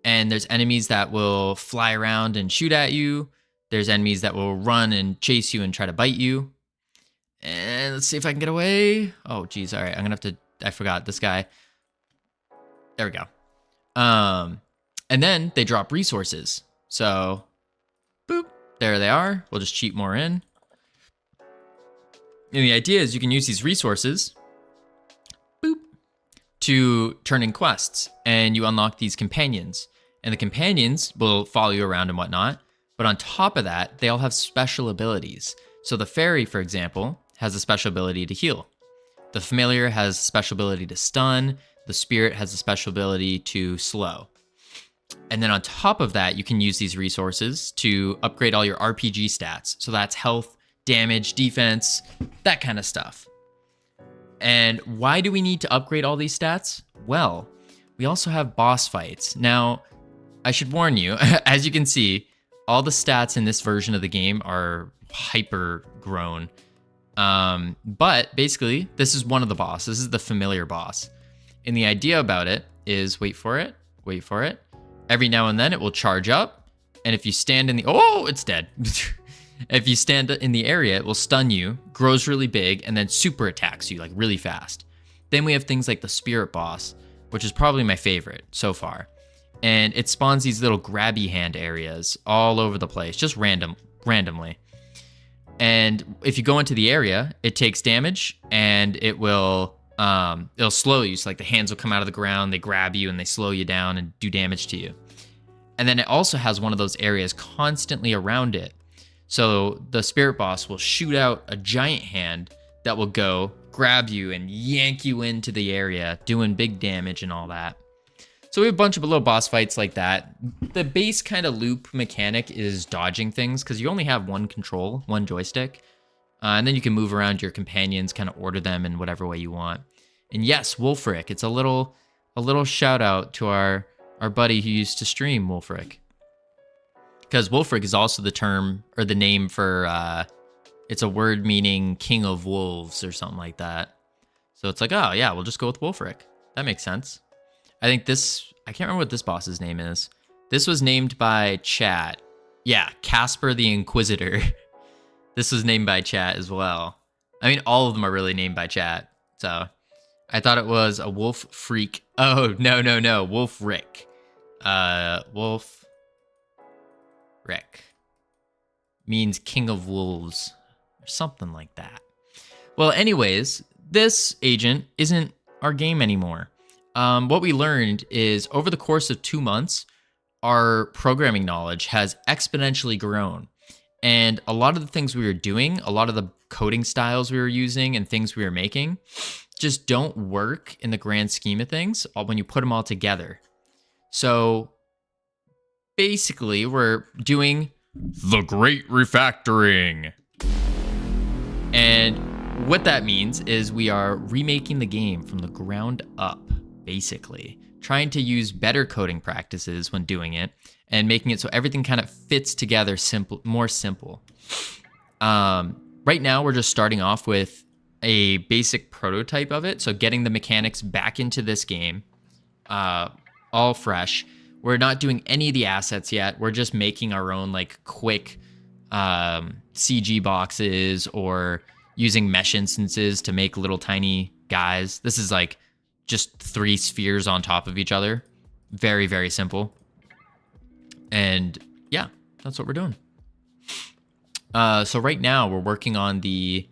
And there's enemies that will fly around and shoot at you. There's enemies that will run and chase you and try to bite you. And let's see if I can get away. Oh, geez. All right. I'm going to have to, I forgot this guy. There we go. And then they drop resources. So, boop, there they are. We'll just cheat more in. And the idea is you can use these resources, boop, to turn in quests. And you unlock these companions. And the companions will follow you around and whatnot. But on top of that, they all have special abilities. So the fairy, for example, has a special ability to heal. The familiar has a special ability to stun. The spirit has a special ability to slow. And then on top of that, you can use these resources to upgrade all your RPG stats. So that's health, damage, defense, that kind of stuff. And why do we need to upgrade all these stats? Well, we also have boss fights. Now, I should warn you, as you can see, all the stats in this version of the game are hyper grown. But basically, this is one of the bosses. This is the familiar boss. And the idea about it is, wait for it. Every now and then it will charge up. And if you stand in the, oh, it's dead. If you stand in the area, it will stun you, grows really big, and then super attacks you like really fast. Then we have things like the Spirit Boss, which is probably my favorite so far. And it spawns these little grabby hand areas all over the place, just randomly. And if you go into the area, it takes damage and it'll slow you. So like the hands will come out of the ground, they grab you and they slow you down and do damage to you. And then it also has one of those areas constantly around it. So the Spirit Boss will shoot out a giant hand that will go grab you and yank you into the area, doing big damage and all that. So we have a bunch of little boss fights like that. The base kind of loop mechanic is dodging things because you only have one joystick. And then you can move around your companions, kind of order them in whatever way you want. And yes, Wolfric. It's a little shout out to our buddy who used to stream Wolfric. Because Wolfric is also the term or the name for, it's a word meaning king of wolves or something like that. So it's like, oh yeah, we'll just go with Wolfric. That makes sense. I think I can't remember what this boss's name is. This was named by chat. Yeah, Casper the Inquisitor. This was named by chat as well. I mean, all of them are really named by chat. So I thought it was a wolf freak. Oh, no. Wolfric. Wolfric means king of wolves or something like that. Well, anyways, this agent isn't our game anymore. What we learned is over the course of 2 months, our programming knowledge has exponentially grown. And a lot of the things we were doing, a lot of the coding styles we were using and things we were making just don't work in the grand scheme of things when you put them all together. So basically, we're doing the great refactoring. And what that means is we are remaking the game from the ground up. Basically, trying to use better coding practices when doing it and making it so everything kind of fits together more simple. Right now, we're just starting off with a basic prototype of it. So getting the mechanics back into this game, all fresh. We're not doing any of the assets yet. We're just making our own like quick CG boxes or using mesh instances to make little tiny guys. This is like just 3 spheres on top of each other. Very, very simple. And yeah, that's what we're doing. So right now we're working on we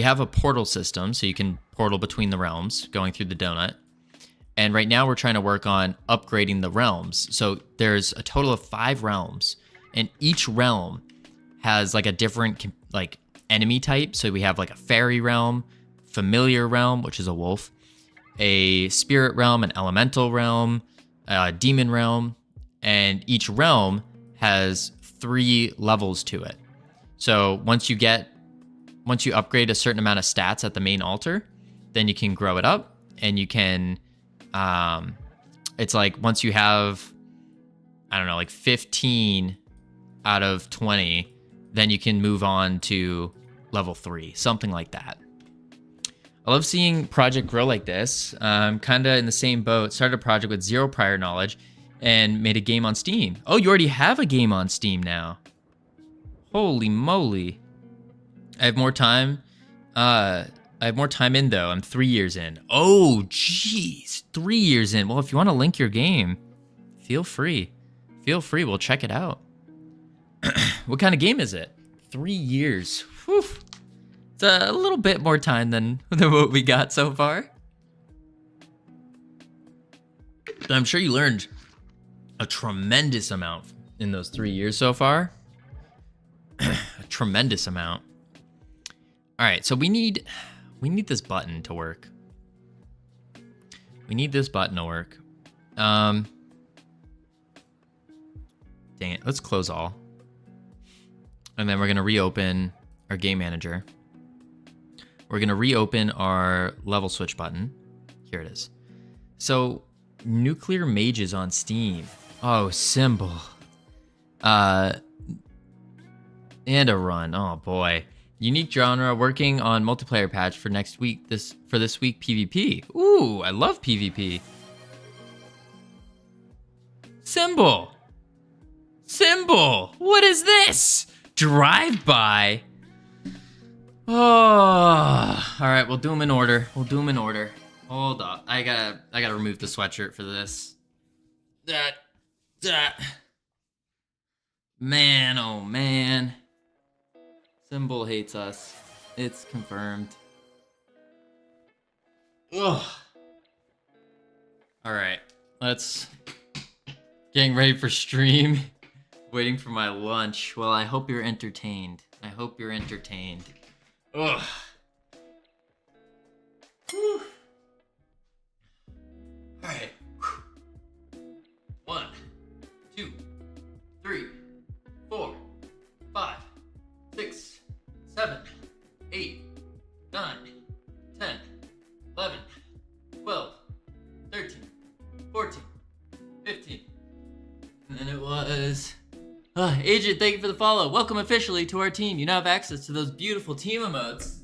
have a portal system, so you can portal between the realms going through the donut. And right now we're trying to work on upgrading the realms. So there's a total of 5 realms, and each realm has like a different like enemy type. So we have like a fairy realm, familiar realm, which is a wolf, a spirit realm, an elemental realm, a demon realm, and each realm has 3 levels to it. So once you upgrade a certain amount of stats at the main altar, then you can grow it up, and you can, it's like once you have, I don't know, like 15 out of 20, then you can move on to level 3, something like that. I love seeing project grow like this. I'm kind of in the same boat. Started a project with 0 prior knowledge and made a game on Steam. Oh, you already have a game on Steam now. Holy moly. I have more time. In though. I'm 3 years in. Oh, jeez. 3 years in. Well, if you want to link your game, feel free. We'll check it out. What kind of game is it? 3 years. Whew. It's a little bit more time than what we got so far. But I'm sure you learned a tremendous amount in those 3 years so far. A tremendous amount. All right, so we need this button to work. Dang it, let's close all. And then we're gonna reopen our game manager. We're going to reopen our level switch button. Here it is. So, Nuclear Mages on Steam. Oh, symbol. And a run. Oh, boy. Unique genre. Working on multiplayer patch for next week. This week PvP. Ooh, I love PvP. Symbol. What is this? Drive-by? Oh, all right. We'll do them in order. Hold on. I gotta remove the sweatshirt for this. That. Man, oh man. Symbol hates us. It's confirmed. Ugh. All right. Let's. Getting ready for stream. Waiting for my lunch. Well, I hope you're entertained. Ugh. Whew. Alright. 1, 2, 3, 4, 5, 6, 7, 8, 9, 10, 11, 12, 13, 14, 15. And then it was... Agent, thank you for the follow. Welcome officially to our team. You now have access to those beautiful team emotes.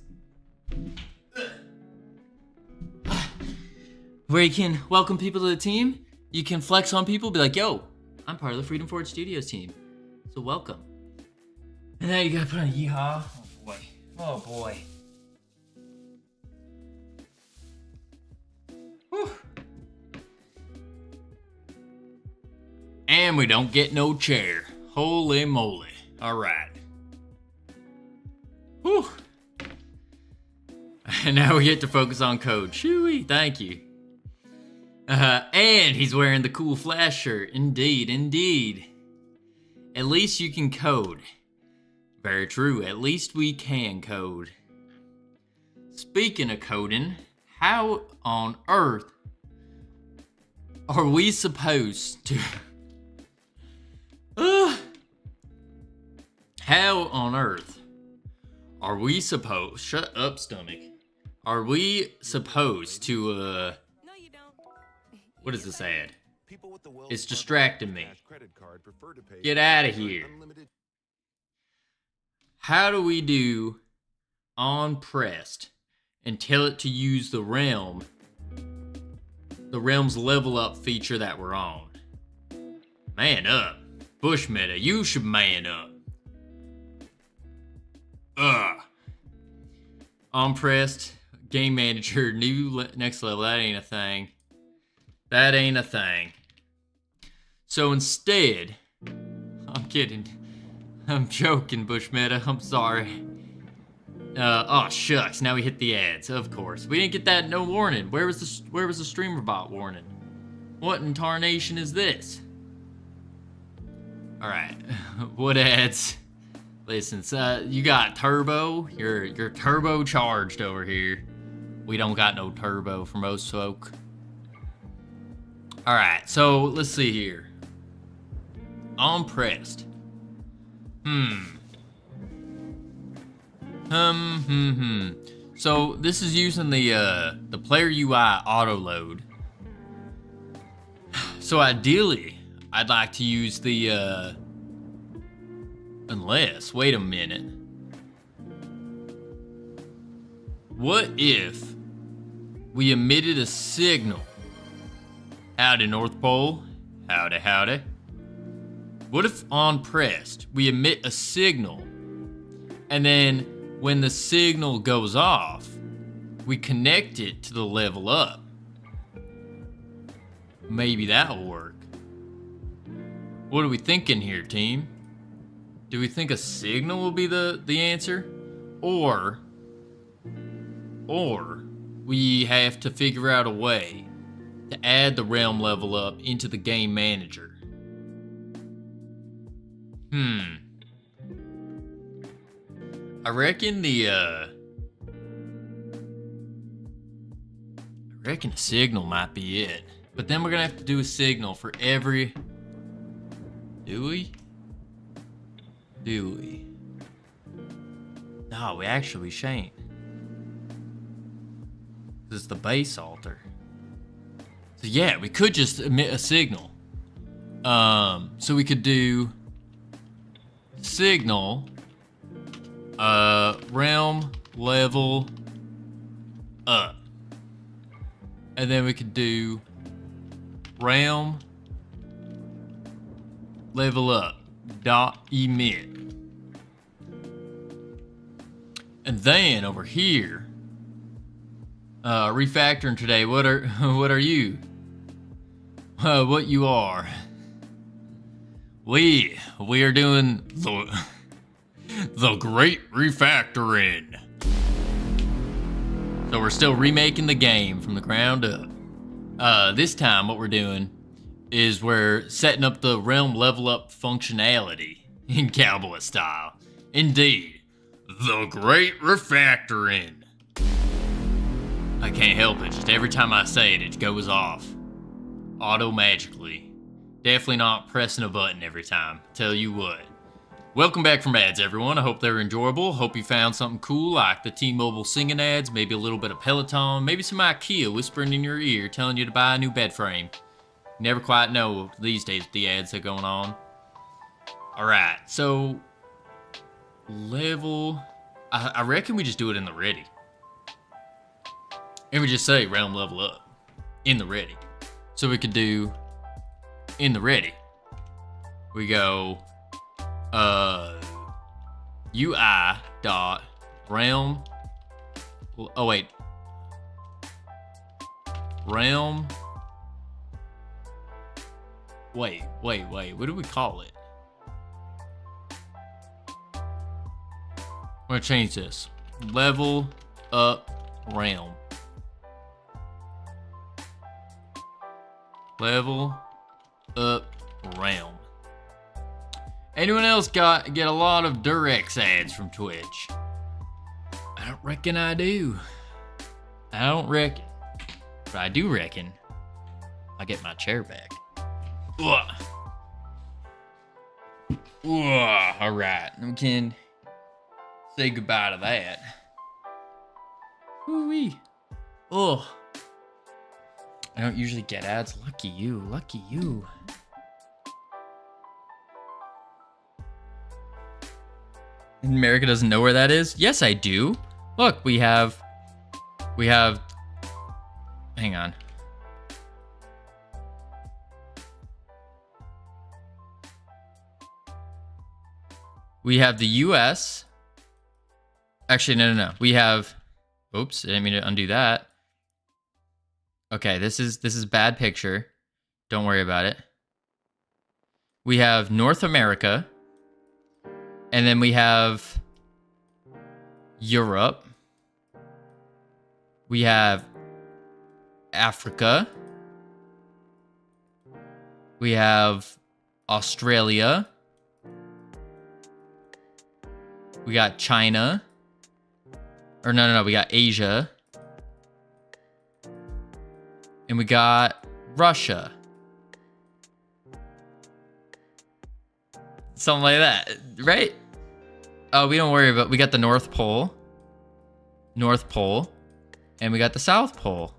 Where you can welcome people to the team. You can flex on people, be like, yo, I'm part of the Freedom Forge Studios team. So welcome. And now you gotta put on a yeehaw. Oh boy. Whew. And we don't get no chair. Holy moly. Alright. Whew. And now we get to focus on code. Shooey, thank you. And he's wearing the cool Flash shirt. Indeed. At least you can code. Very true. At least we can code. Speaking of coding, how on earth are we supposed to... How on earth are we supposed... Shut up, stomach. Are we supposed to, No, you don't. What is this ad? It's distracting me. Get out of here. How do we do on pressed and tell it to use the realm's level up feature that we're on? Man up. Bush meta, you should man up. On pressed, game manager, next level, that ain't a thing. So instead, I'm kidding. I'm joking, Bush meta, I'm sorry. Oh shucks, now we hit the ads, of course. We didn't get that no warning. Where was the streamer bot warning? What in tarnation is this? Alright, what ads? Listen, you got turbo. You're turbo charged over here. We don't got no turbo for most folk. Alright, so let's see here. On pressed. So this is using the player UI auto load. So ideally, I'd like to use the unless, wait a minute. What if we emitted a signal? Howdy, North Pole. Howdy. What if on pressed, we emit a signal, and then when the signal goes off, we connect it to the level up? Maybe that'll work. What are we thinking here, team? Do we think a signal will be the answer? Or we have to figure out a way to add the realm level up into the game manager? I reckon a signal might be it. But then we're gonna have to do a signal for every... Do we? No, we actually shan't. This is the base altar. So yeah, we could just emit a signal. So we could do signal realm level up. And then we could do realm level up dot emit. And then over here, refactoring today. What are you? What you are? We are doing the great refactoring. So we're still remaking the game from the ground up. This time what we're doing is we're setting up the realm level up functionality in cowboy style. Indeed, the great refactoring. I can't help it, just every time I say it, it goes off. Auto-magically. Definitely not pressing a button every time, tell you what. Welcome back from ads, everyone. I hope they're enjoyable. Hope you found something cool like the T-Mobile singing ads, maybe a little bit of Peloton, maybe some IKEA whispering in your ear telling you to buy a new bed frame. You never quite know these days with the ads that are going on. Alright, so level... I reckon we just do it in the ready. And we just say realm level up in the ready. So we could do in the ready. We go UI dot realm. Oh wait. Realm. Wait. What do we call it? I'm gonna change this. Level up realm. Level up realm. Anyone else get a lot of Durex ads from Twitch? I don't reckon I do. I don't reckon. But I do reckon I get my chair back. Ugh. Ugh. All right, we can say goodbye to that. Woo-wee. Oh. I don't usually get ads. Lucky you. Lucky you. America doesn't know where that is? Yes, I do. Look, we have... Hang on. We have the US. Actually, no. We have... Oops, I didn't mean to undo that. Okay, this is bad picture. Don't worry about it. We have North America. And then we have Europe. We have Africa. We have Australia. We got China. Or no, we got Asia. And we got Russia. Something like that, right? Oh, we don't worry about, we got the North Pole. And we got the South Pole.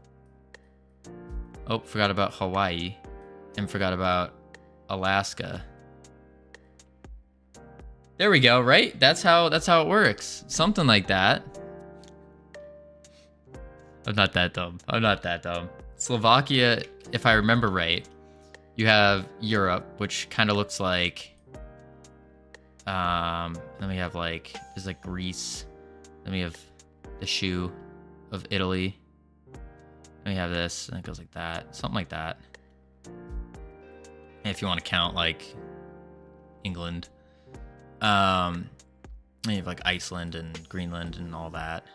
Oh, forgot about Hawaii. And forgot about Alaska. There we go, right? That's how it works. Something like that. I'm not that dumb. Slovakia, if I remember right, you have Europe, which kind of looks like... then we have there's Greece. Then we have the shoe of Italy. Then we have this, and it goes like that. Something like that. And if you want to count England. And you have Iceland and Greenland and all that.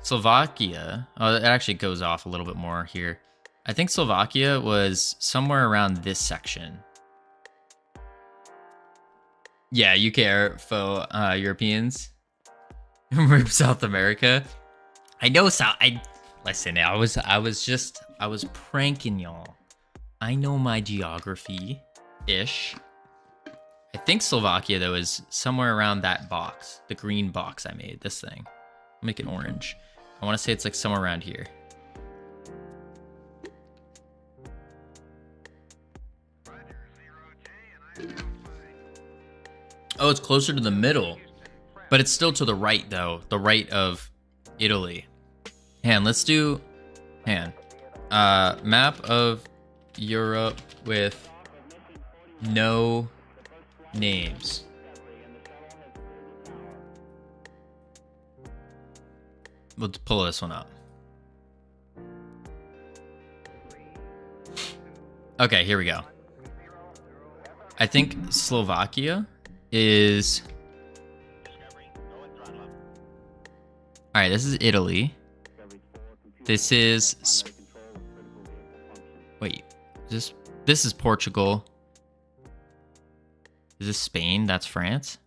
Slovakia, oh, it actually goes off a little bit more here. I think Slovakia was somewhere around this section. Yeah, UK are faux Europeans. South America. I know listen, I was pranking y'all. I know my geography-ish. I think Slovakia though is somewhere around that box. The green box I made, this thing. I'll make it orange. I want to say it's somewhere around here. Oh, it's closer to the middle. But it's still to the right, though. The right of Italy. Let's do... map of Europe with no names. We'll pull this one up. Okay, here we go. I think Slovakia is... Alright, this is Italy. This is... Wait, this is Portugal. Is this Spain? That's France.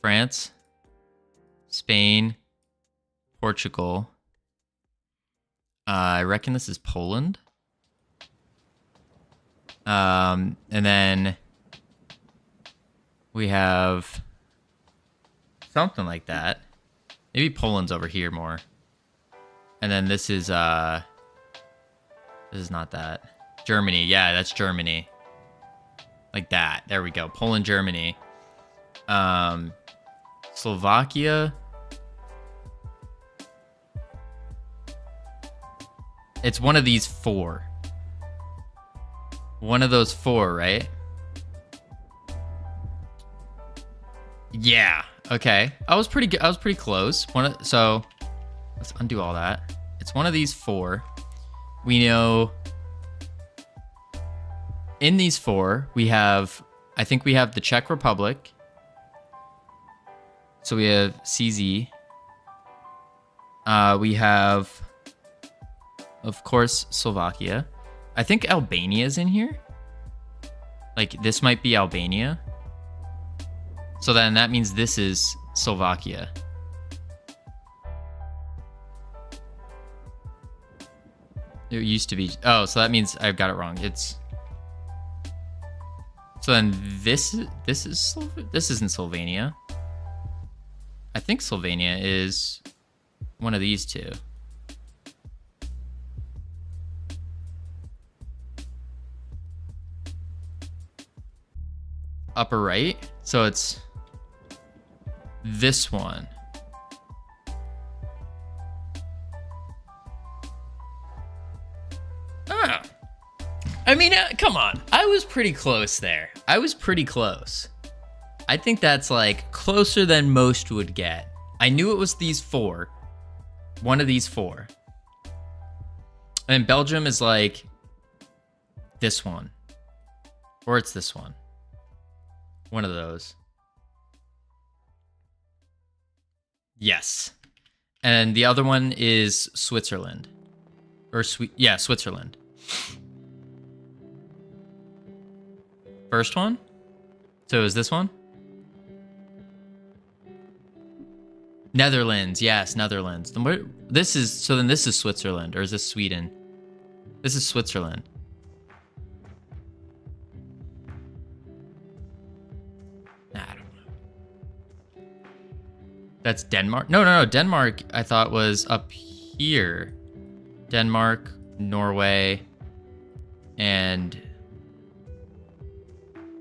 France, Spain, Portugal. I reckon this is Poland. And then we have something like that. Maybe Poland's over here more. And then this is not that. Germany. Yeah, that's Germany. Like that. There we go. Poland, Germany. Slovakia. It's one of these four. One of those four, right? Yeah. Okay. I was pretty close. So let's undo all that. It's one of these four. We know in these four, I think we have the Czech Republic. So we have CZ. We have, of course, Slovakia. I think Albania is in here. Like, this might be Albania. So then that means this is Slovakia. It used to be... Oh, so that means I've got it wrong. It's... So then this isn't Slovenia. I think Slovenia is one of these two. Upper right. So it's this one. Ah. I mean, come on. I was pretty close there. I was pretty close. I think that's like closer than most would get. I knew it was these four. One of these four. And Belgium is like this one. Or it's this one. One of those. Yes. And the other one is Switzerland. Or Switzerland. First one? So is this one? Netherlands. Yes, Netherlands. Then this is Switzerland, or is this Sweden? This is Switzerland. I don't know. That's Denmark? No. Denmark, I thought, was up here. Denmark, Norway, and...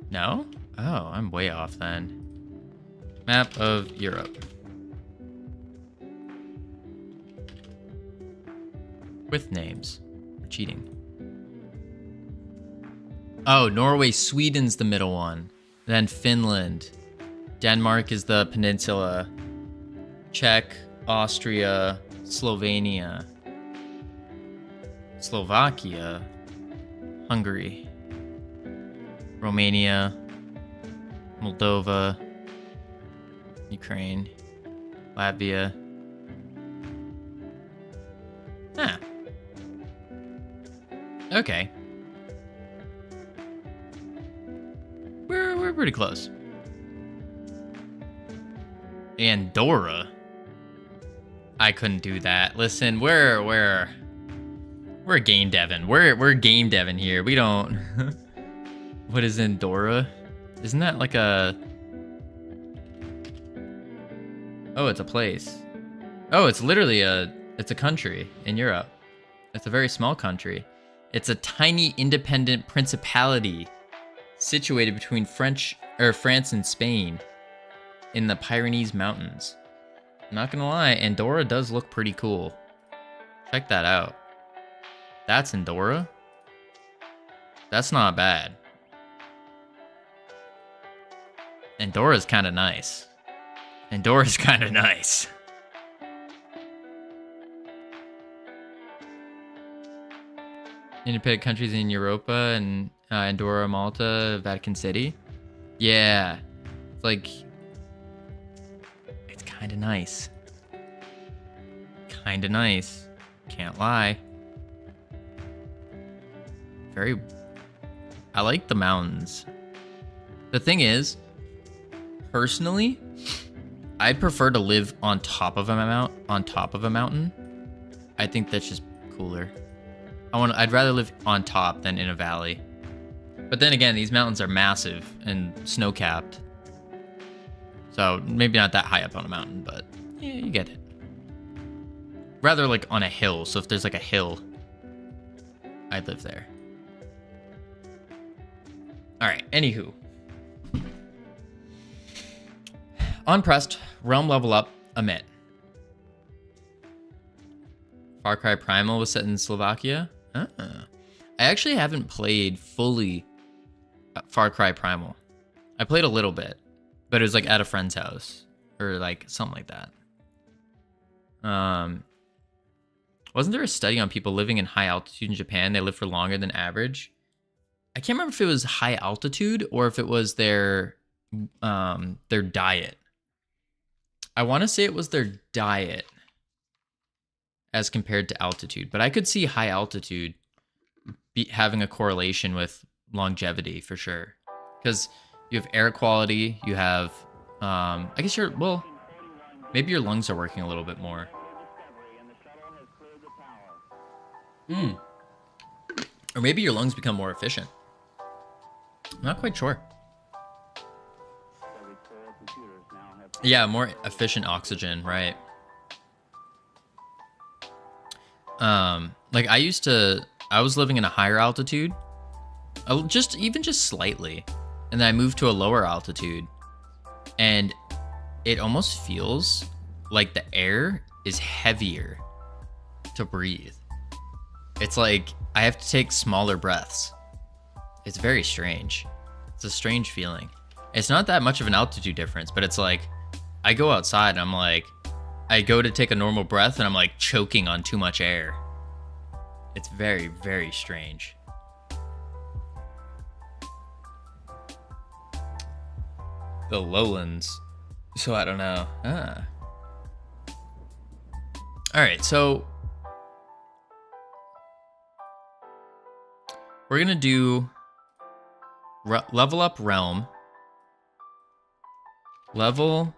No? Oh, I'm way off then. Map of Europe. With names. We're cheating. Oh, Norway, Sweden's the middle one. Then Finland. Denmark is the peninsula. Czech, Austria, Slovenia. Slovakia. Hungary. Romania. Moldova. Ukraine. Latvia. Huh. Okay. We're pretty close. Andorra. I couldn't do that. Listen, we're game devin. We're game devin here. We don't. What is Andorra? Isn't that like a? Oh, it's a place. Oh, it's literally it's a country in Europe. It's a very small country. It's a tiny independent principality situated between France and Spain in the Pyrenees Mountains. I'm not gonna lie, Andorra does look pretty cool. Check that out. That's Andorra. That's not bad. Andorra's kind of nice. Andorra's kind of nice. independent countries in Europa and Andorra, Malta, Vatican City. Yeah, it's like, it's kind of nice. Kind of nice. Can't lie. I like the mountains. The thing is, personally, I'd prefer to live on top of a mountain. I think that's just cooler. I'd rather live on top than in a valley. But then again, these mountains are massive and snow-capped. So maybe not that high up on a mountain, but yeah, you get it. Rather like on a hill. So if there's like a hill, I'd live there. All right, anywho. Unpressed, realm level up, emit. Far Cry Primal was set in Slovakia. I actually haven't played fully Far Cry Primal. I played a little bit, but it was like at a friend's house or like something like that. Wasn't there a study on people living in high altitude in Japan? They live for longer than average. I can't remember if it was high altitude or if it was their diet. I want to say it was their diet as compared to altitude, but I could see high altitude having a correlation with longevity for sure. Because you have air quality, you have, I guess maybe your lungs are working a little bit more. Or maybe your lungs become more efficient. I'm not quite sure. Yeah, more efficient oxygen, right? Like I was living in a higher altitude, just slightly, and then I moved to a lower altitude, and it almost feels like the air is heavier to breathe. It's like I have to take smaller breaths. It's very strange. It's a strange feeling. It's not that much of an altitude difference, but it's like I go outside and I'm like, I go to take a normal breath and I'm like choking on too much air. It's very, very strange. The lowlands. So I don't know. All right, so we're gonna do level up realm. Level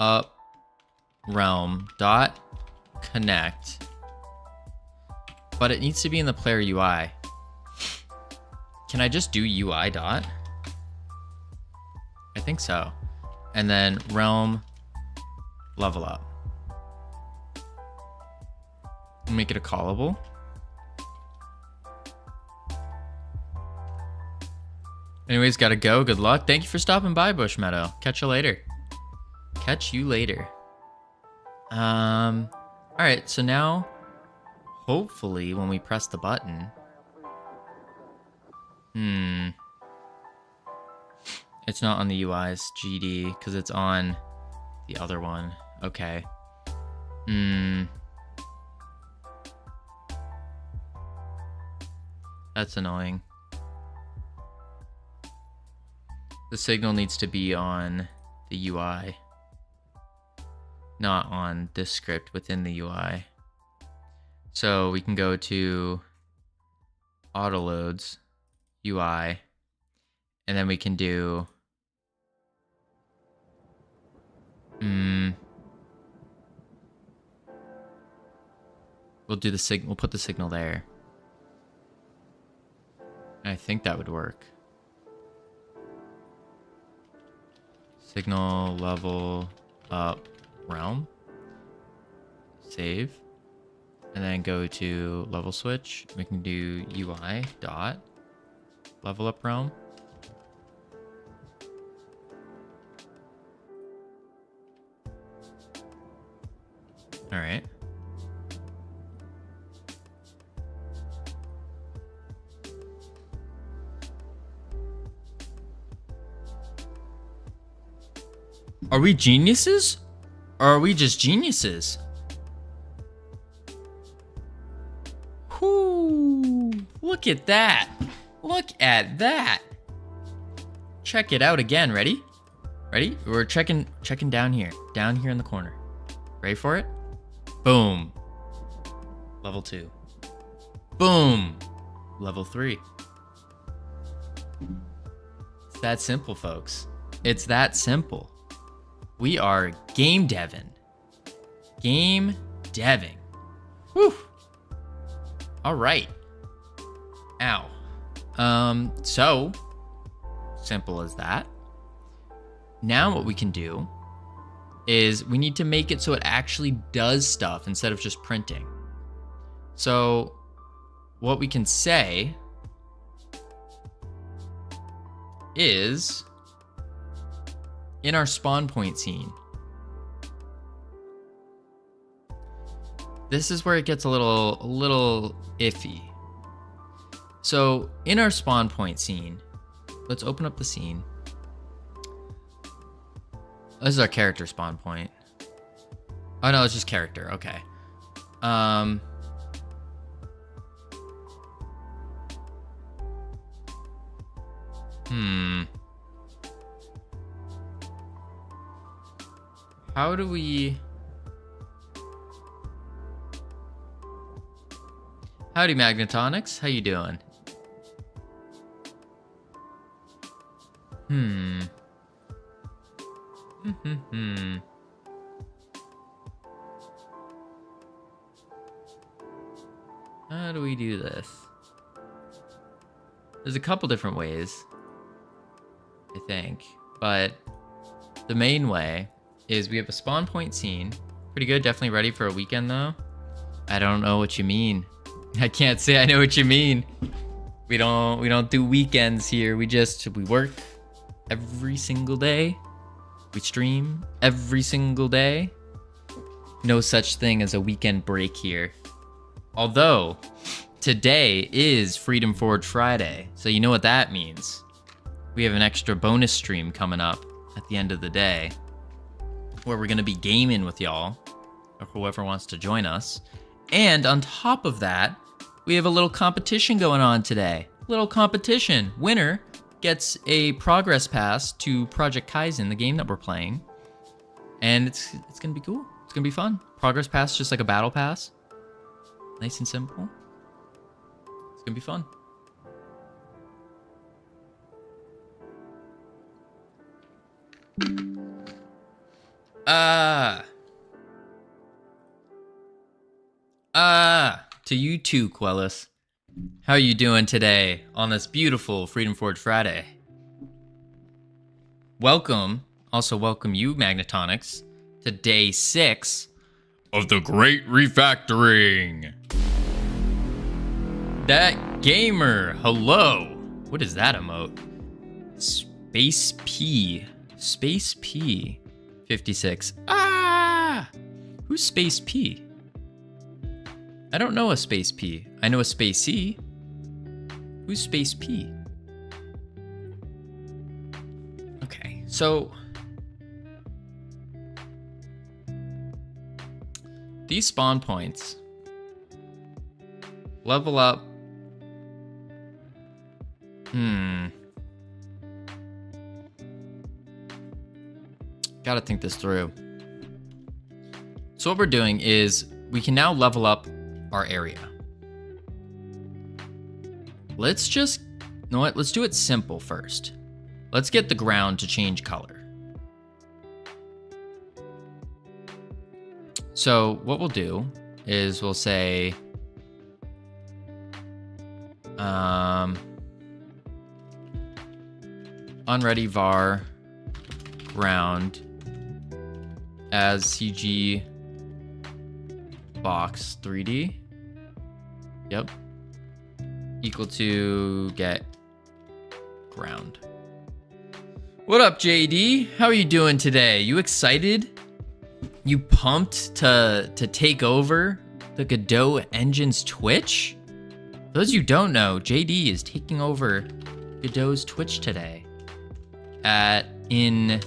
up realm dot connect, but it needs to be in the player UI. Can I just do UI dot? I think so. And then realm level up. Make it a callable. Anyways, gotta go. Good luck. Thank you for stopping by, Bush Meadow. Catch you later. Catch you later. All right, so now, hopefully, when we press the button, it's not on the UI's GD because it's on the other one. Okay. That's annoying. The signal needs to be on the UI, not on this script within the UI. So we can go to auto loads, UI, and then we can do we'll do the signal. We'll put the signal there. I think that would work. Signal level up realm. Save. And then go to level switch. We can do UI dot level up realm. All right. Are we geniuses? Or are we just geniuses? Whoo! Look Look at that. Look at that. Check it out again. Ready? Ready? We're checking down here in the corner. Ready for it? Boom. Level 2. Boom. Level 3. It's that simple, folks. It's that simple. We are game deving. Game deving. Whew. All right. Ow. So simple as that. Now what we can do is we need to make it so it actually does stuff instead of just printing. So what we can say is in our spawn point scene. This is where it gets a little iffy. So in our spawn point scene, let's open up the scene. This is our character spawn point. Oh no, it's just character. Okay. How do we... Howdy, Magnetonics. How you doing? How do we do this? There's a couple different ways, I think, but the main way is we have a spawn point scene. Pretty good, definitely ready for a weekend though. I don't know what you mean. I can't say I know what you mean. We don't do weekends here. We work every single day. We stream every single day. No such thing as a weekend break here. Although today is Freedom Forge Friday, so you know what that means. We have an extra bonus stream coming up at the end of the day where we're gonna be gaming with y'all, or whoever wants to join us. And on top of that, we have a little competition going on today. Little competition. Winner gets a progress pass to Project Kaizen, the game that we're playing. And it's gonna be cool. It's gonna be fun. Progress pass, just like a battle pass. Nice and simple. It's gonna be fun. To you too, Quellis. How you doing today on this beautiful Freedom Forge Friday? Welcome, also welcome you, Magnetonics, to day 6 of the Great Refactoring. That gamer, hello. What is that emote? Space P. Space P. 56. Ah! Who's Space P? I don't know a Space P. I know a Space C. Who's Space P? Okay, so these spawn points level up. Gotta think this through. So what we're doing is we can now level up our area. Let's just, you know what? Let's do it simple first. Let's get the ground to change color. So what we'll do is we'll say, unready var ground as CG box 3D. Yep. Equal to get ground. What up, JD? How are you doing today? You excited? You pumped to take over the Godot engine's Twitch? For those of you who don't know, JD is taking over Godot's Twitch today. In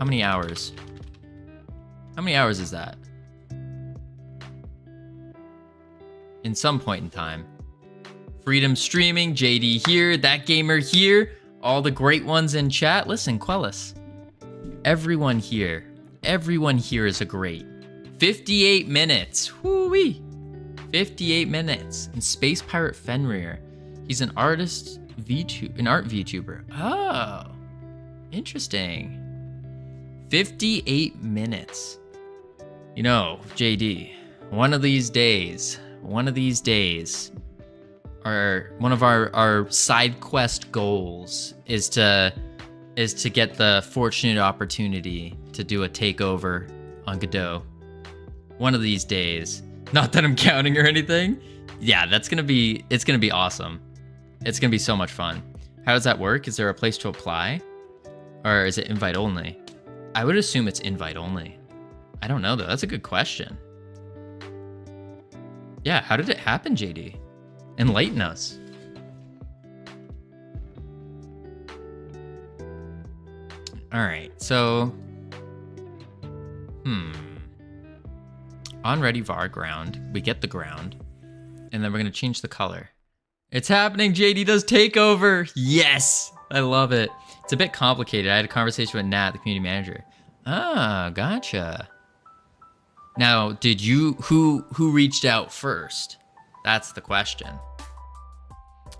how many hours? How many hours is that? In some point in time. Freedom Streaming, JD here, That Gamer here, all the great ones in chat. Listen, Quellis, everyone here is a great. 58 minutes, woo-wee. 58 minutes. And Space Pirate Fenrir, he's an art VTuber. Oh, interesting. 58 minutes. You know, JD, one of these days, one of our side quest goals is to get the fortunate opportunity to do a takeover on Godot. One of these days. Not that I'm counting or anything. Yeah, it's gonna be awesome. It's gonna be so much fun. How does that work? Is there a place to apply? Or is it invite only? I would assume it's invite only. I don't know though, that's a good question. Yeah, how did it happen, JD? Enlighten us. All right, so, on ready var ground, we get the ground, and then we're gonna change the color. It's happening, JD does takeover. Yes, I love it. It's a bit complicated. I had a conversation with Nat, the community manager. Ah, gotcha. Now, did you, who reached out first? That's the question.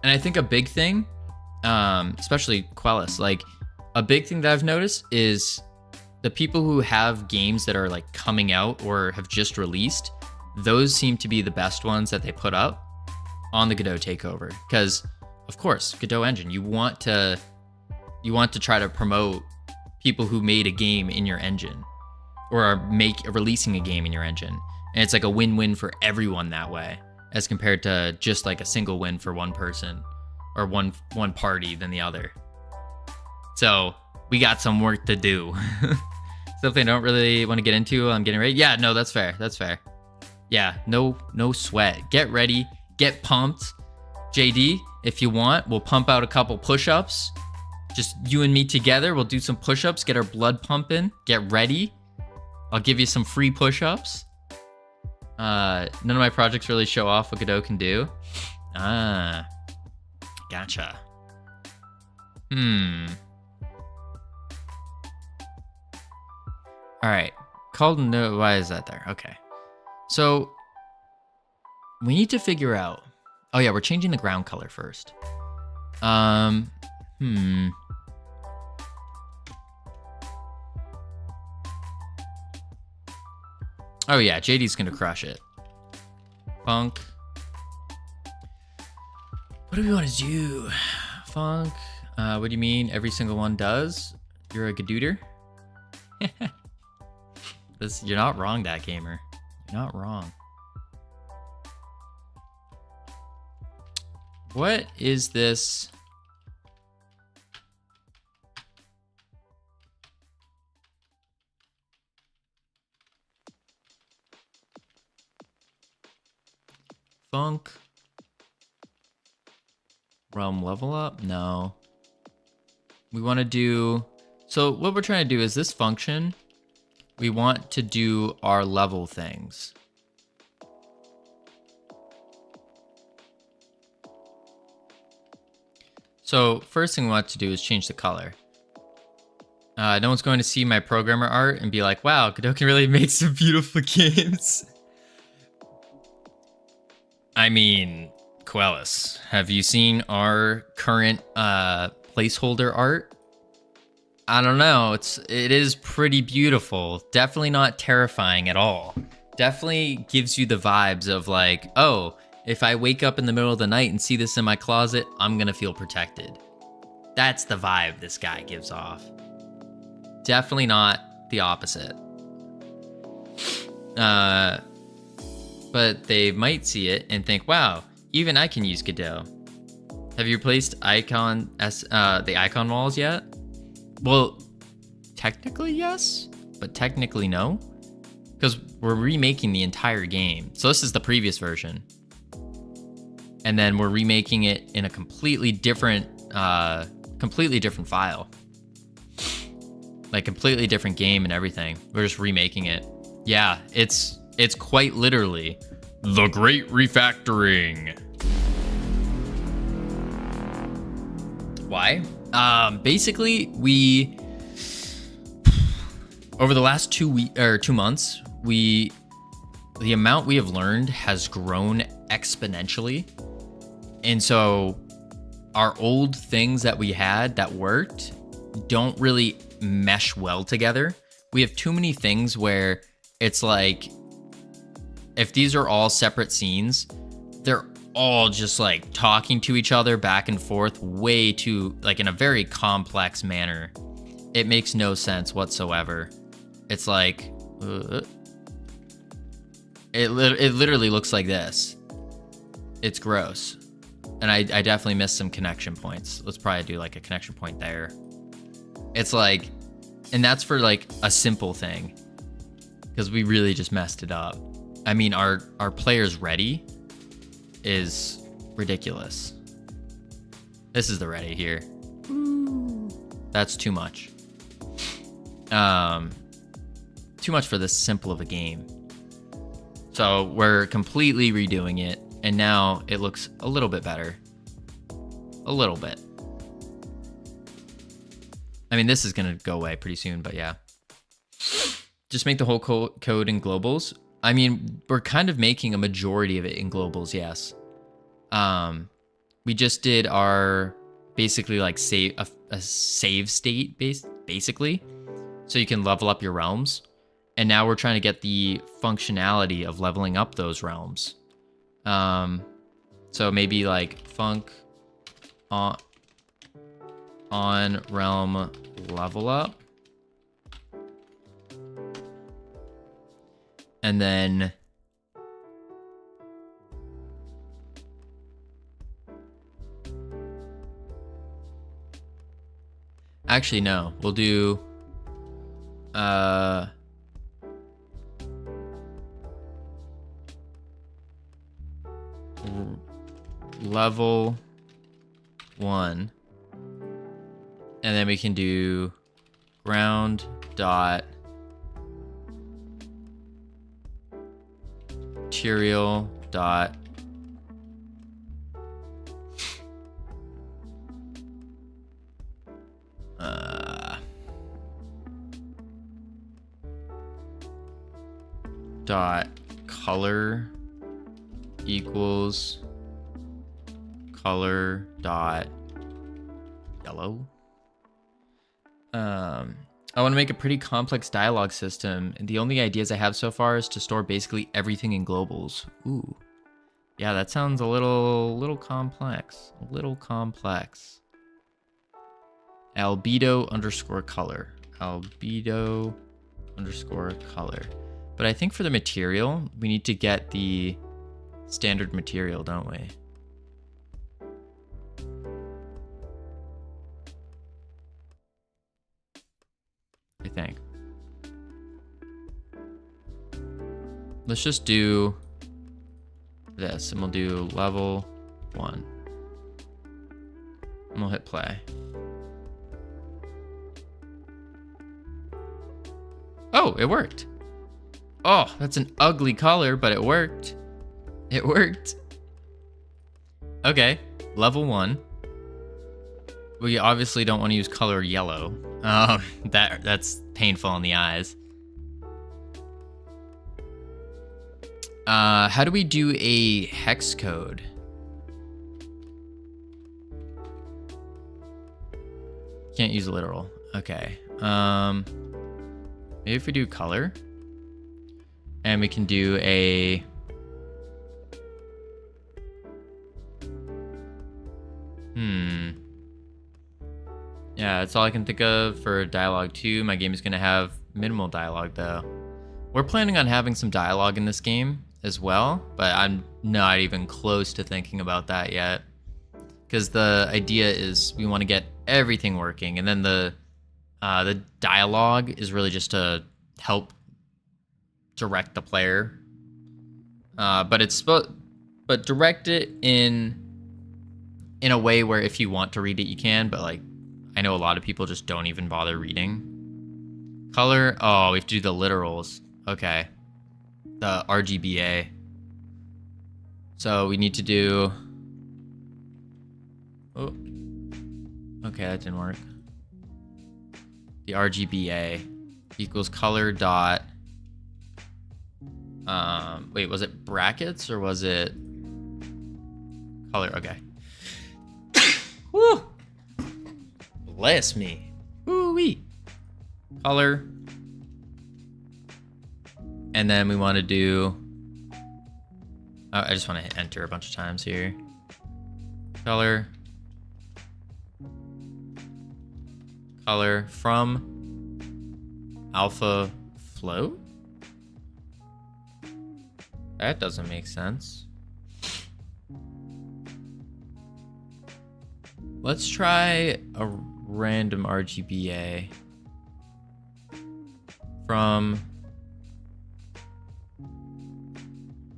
And I think a big thing, especially Quellis, like a big thing that I've noticed is the people who have games that are like coming out or have just released, those seem to be the best ones that they put up on the Godot takeover. Because of course, Godot engine, you want to try to promote people who made a game in your engine or are releasing a game in your engine. And it's like a win-win for everyone that way, as compared to just like a single win for one person or one party than the other. So we got some work to do. Something I don't really want to get into. I'm getting ready. Yeah, no, that's fair. That's fair. Yeah, no sweat. Get ready. Get pumped. JD, if you want, we'll pump out a couple push-ups. Just you and me together. We'll do some push-ups. Get our blood pumping. Get ready. I'll give you some free push-ups. None of my projects really show off what Godot can do. Ah, gotcha. All right, called no. Why is that there? Okay, so we need to figure out. Oh yeah, we're changing the ground color first. Oh yeah, JD's gonna crush it. Funk. What do we want to do? Funk. What do you mean? Every single one does? You're a Godooter? You're not wrong, that gamer. You're not wrong. What is this? Funk. Realm level up? No. We want to do... So what we're trying to do is this function. We want to do our level things. So first thing we want to do is change the color. No one's going to see my programmer art and be like, wow, Godot can really make some beautiful games. I mean, Quellis, have you seen our current placeholder art? I don't know. It is pretty beautiful. Definitely not terrifying at all. Definitely gives you the vibes of like, oh, if I wake up in the middle of the night and see this in my closet, I'm gonna feel protected. That's the vibe this guy gives off. Definitely not the opposite. But they might see it and think, wow, even I can use Godot. Have you replaced the icon walls yet? Well, technically yes, but technically no, because we're remaking the entire game. So this is the previous version, and then we're remaking it in a completely different file, like completely different game and everything. We're just remaking it. Yeah, it's quite literally the great refactoring. Why? Basically, we over the last 2 months, the amount we have learned has grown exponentially, and so our old things that we had that worked don't really mesh well together. We have too many things where it's like, if these are all separate scenes, they're all just like talking to each other back and forth way too, like in a very complex manner. It makes no sense whatsoever. It's like, it literally looks like this. It's gross. And I definitely missed some connection points. Let's probably do like a connection point there. It's like, and that's for like a simple thing, because we really just messed it up. I mean, our players ready is ridiculous. This is the ready here. That's too much. Too much for this simple of a game. So we're completely redoing it, and now it looks a little bit better. A little bit. I mean, this is gonna go away pretty soon, but yeah. Just make the whole code in globals. I mean, we're kind of making a majority of it in globals, yes. We just did our basically like a save state basically, so you can level up your realms. And now we're trying to get the functionality of leveling up those realms. So maybe like func on realm level up. And then actually no, we'll do level 1, and then we can do ground dot material dot dot color equals color dot yellow. I want to make a pretty complex dialogue system, and the only ideas I have so far is to store basically everything in globals. Ooh, yeah, that sounds a little complex. A little complex. Albedo underscore color. Albedo underscore color. But I think for the material, we need to get the standard material, don't we? I think. Let's just do this, and we'll do level 1. And we'll hit play. Oh, it worked. Oh, that's an ugly color, but it worked. It worked. Okay, level 1. We obviously don't want to use color yellow. That's painful in the eyes. How do we do a hex code? Can't use literal. Okay. Maybe if we do color, and we can do a yeah, that's all I can think of for dialogue 2. My game is going to have minimal dialogue, though. We're planning on having some dialogue in this game as well, but I'm not even close to thinking about that yet. Because the idea is we want to get everything working, and then the dialogue is really just to help direct the player. But direct it in a way where if you want to read it, you can, but like, I know a lot of people just don't even bother reading. Color, oh, we have to do the literals. Okay. The RGBA. So we need to do... Oh. Okay, that didn't work. The RGBA equals color dot. Wait, was it brackets or was it color? Okay. Woo! Bless me. Woo-wee. Color. And then we want to do... Oh, I just want to hit enter a bunch of times here. Color. Color from alpha float? That doesn't make sense. Let's try a random RGBA from...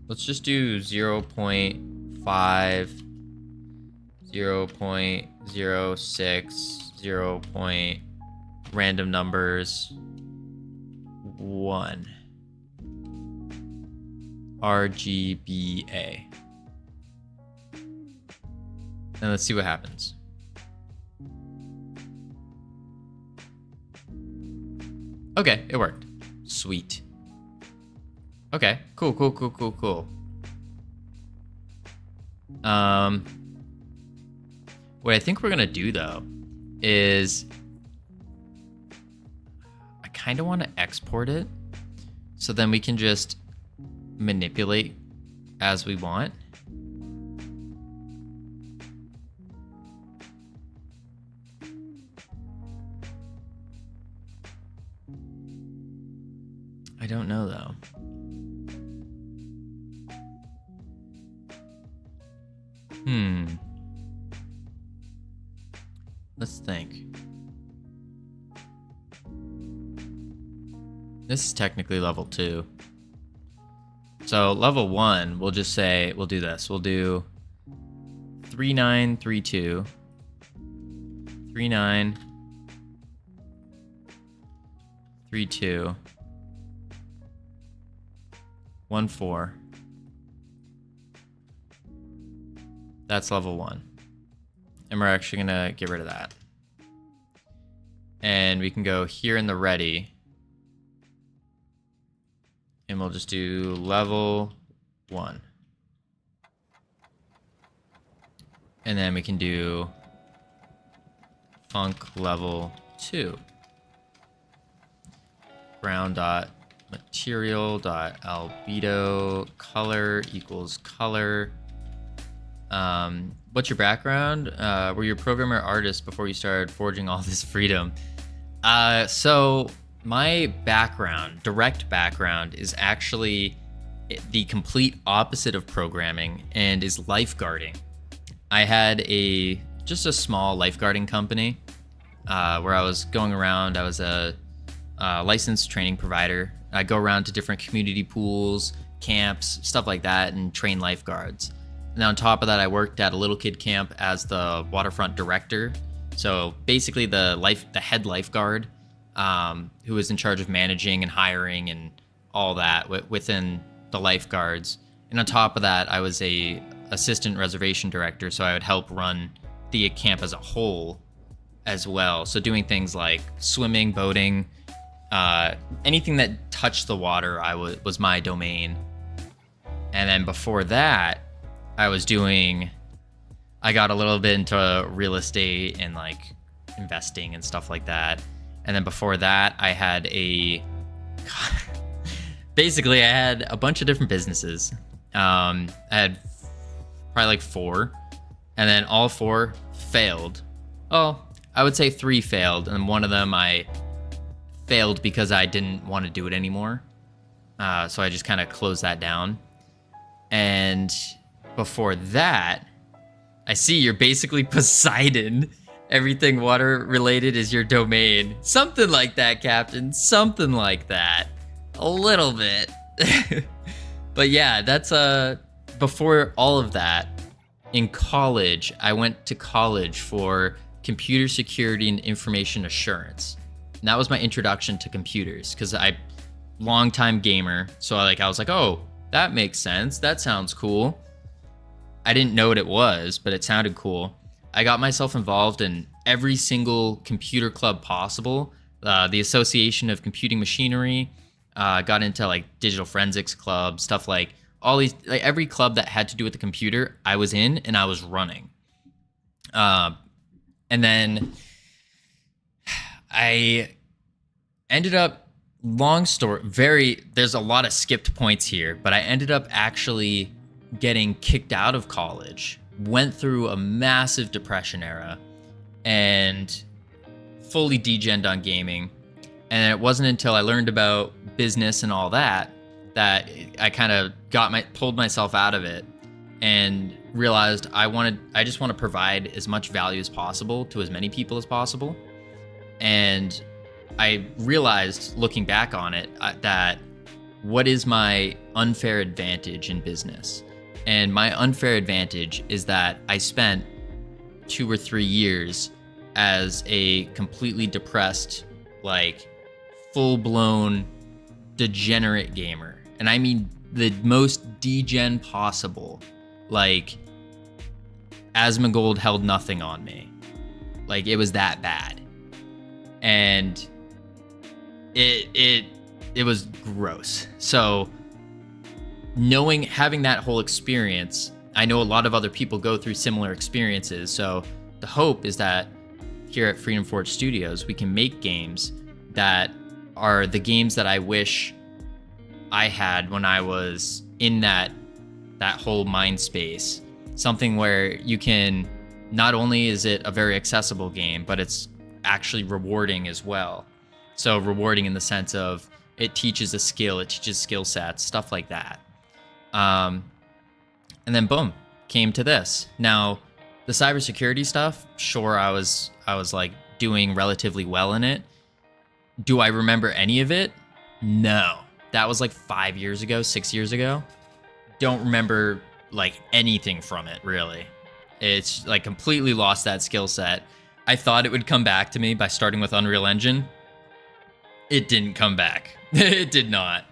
Let's just do 0.5, 0.06, 0. Random numbers 1. RGBA. And let's see what happens. Okay, it worked. Sweet. Okay, cool. What I think we're gonna do though is I kind of want to export it so then we can just manipulate as we want. I don't know though. Let's think. This is technically level 2. So level 1, we'll just say, we'll do this. We'll do 3932, 3932, 14. That's level 1. And we're actually gonna get rid of that. And we can go here in the ready. And we'll just do level 1. And then we can do func level 2. Ground dot material dot albedo color equals color. What's your background? Were you a programmer or artist before you started forging all this freedom? So my background, direct background, is actually the complete opposite of programming and is lifeguarding. I had just a small lifeguarding company where I was going around. I was a licensed training provider. I go around to different community pools, camps, stuff like that, and train lifeguards. And on top of that, I worked at a little kid camp as the waterfront director. So basically the head lifeguard who was in charge of managing and hiring and all that within the lifeguards. And on top of that, I was a assistant reservation director, so I would help run the camp as a whole as well. So doing things like swimming, boating, anything that touched the water was my domain. And then before that, I got a little bit into real estate and like investing and stuff like that. And then before that, I had basically I had a bunch of different businesses. I had probably like 4, and then all 4 failed. Oh, I would say 3 failed, and one of them I failed because I didn't want to do it anymore. So I just kind of closed that down. And before that, I see you're basically Poseidon. Everything water related is your domain. Something like that, Captain. Something like that. A little bit. But yeah, that's before all of that, in college, I went to college for computer security and information assurance. And that was my introduction to computers, because longtime gamer. So I was like, oh, that makes sense. That sounds cool. I didn't know what it was, but it sounded cool. I got myself involved in every single computer club possible. The Association of Computing Machinery, got into like digital forensics club, stuff like all these, like every club that had to do with the computer, I was in and I was running. And then I ended up, long story, there's a lot of skipped points here, but I ended up actually getting kicked out of college, went through a massive depression era, and fully degened on gaming. And it wasn't until I learned about business and all that I kind of pulled myself out of it and realized I just want to provide as much value as possible to as many people as possible. And I realized, looking back on it, that what is my unfair advantage in business? And my unfair advantage is that I spent 2 or 3 years as a completely depressed, like full-blown degenerate gamer. And I mean the most degen possible. Like, Asmongold held nothing on me. Like, it was that bad. And it was gross. So having that whole experience, I know a lot of other people go through similar experiences. So the hope is that here at Freedom Forge Studios, we can make games that are the games that I wish I had when I was in that whole mind space. Something where you can, not only is it a very accessible game, but it's actually rewarding as well. So rewarding in the sense of it teaches a skill, it teaches skill sets, stuff like that. And then boom, came to this. Now, the cybersecurity stuff, sure, I was like doing relatively well in it. Do I remember any of it? No. That was like 5 years ago, 6 years ago. Don't remember like anything from it, really. It's like completely lost that skill set. I thought it would come back to me by starting with Unreal Engine. It didn't come back. It did not.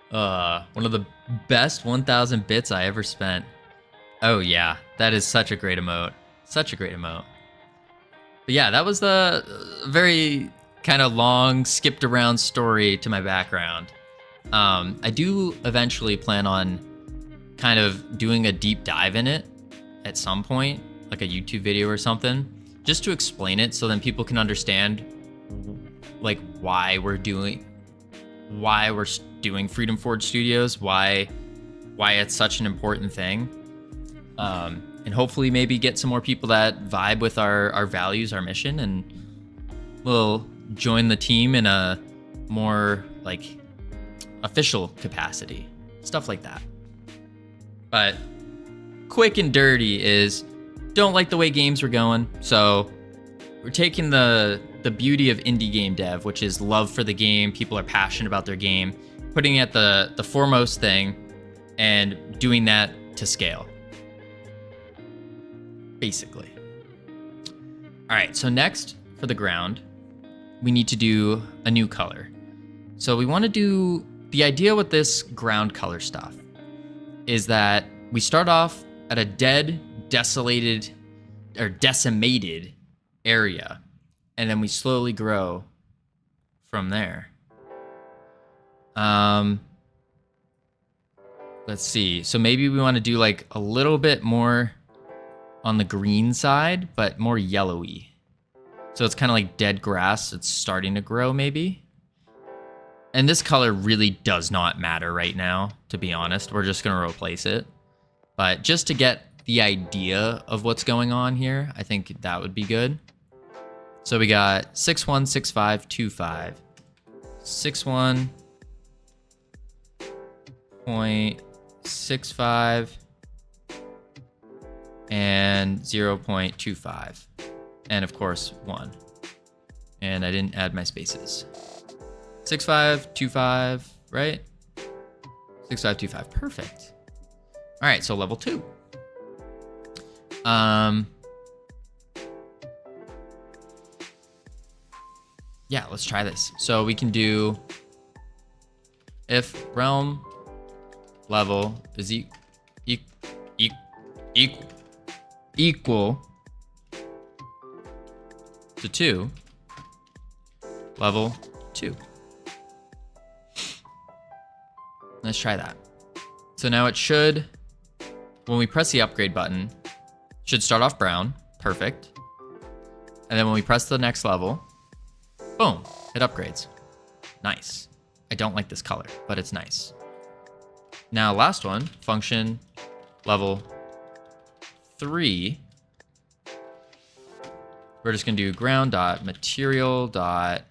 One of the best 1,000 bits I ever spent. Oh yeah, that is such a great emote. Such a great emote. But yeah, that was the very kind of long, skipped around story to my background. I do eventually plan on kind of doing a deep dive in it at some point, like a YouTube video or something, just to explain it so then people can understand like why we're doing Freedom Forge Studios, why it's such an important thing. And hopefully maybe get some more people that vibe with our values, our mission, and will join the team in a more like official capacity, stuff like that. But quick and dirty is, don't like the way games were going. So we're taking the beauty of indie game dev, which is love for the game, people are passionate about their game, putting it at the foremost thing and doing that to scale, basically. All right, so next for the ground, we need to do a new color. So we want to do, the idea with this ground color stuff is that we start off at a dead, desolated, or decimated area, and then we slowly grow from there. Let's see. So maybe we want to do like a little bit more on the green side, but more yellowy. So it's kind of like dead grass. It's starting to grow maybe. And this color really does not matter right now, to be honest. We're just going to replace it. But just to get the idea of what's going on here, I think that would be good. So we got 6'1", 6'5", 2'5". 6'1.65 and 0.25. And of course, 1. And I didn't add my spaces. 6'5", 2'5", right? 6'5", 2'5", perfect. All right, so level 2. Yeah, let's try this. So we can do if realm level is equal to 2. Level 2. Let's try that. So now it should, when we press the upgrade button, should start off brown. Perfect. And then when we press the next level, boom, it upgrades. Nice. I don't like this color, but it's nice. Now last one, function level 3. We're just gonna do ground dot material dot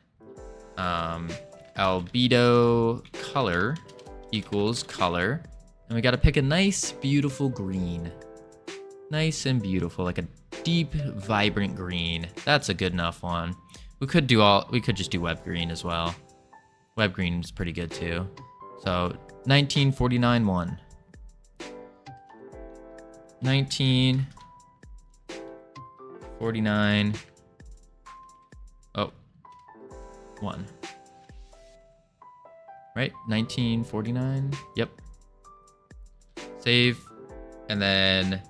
albedo color equals color. And we gotta pick a nice, beautiful green. Nice and beautiful, like a deep, vibrant green. That's a good enough one. We could just do web green as well. Web green is pretty good too. So 1949 1. 1949. Oh, 1. Right? 1949. Yep. Save. And then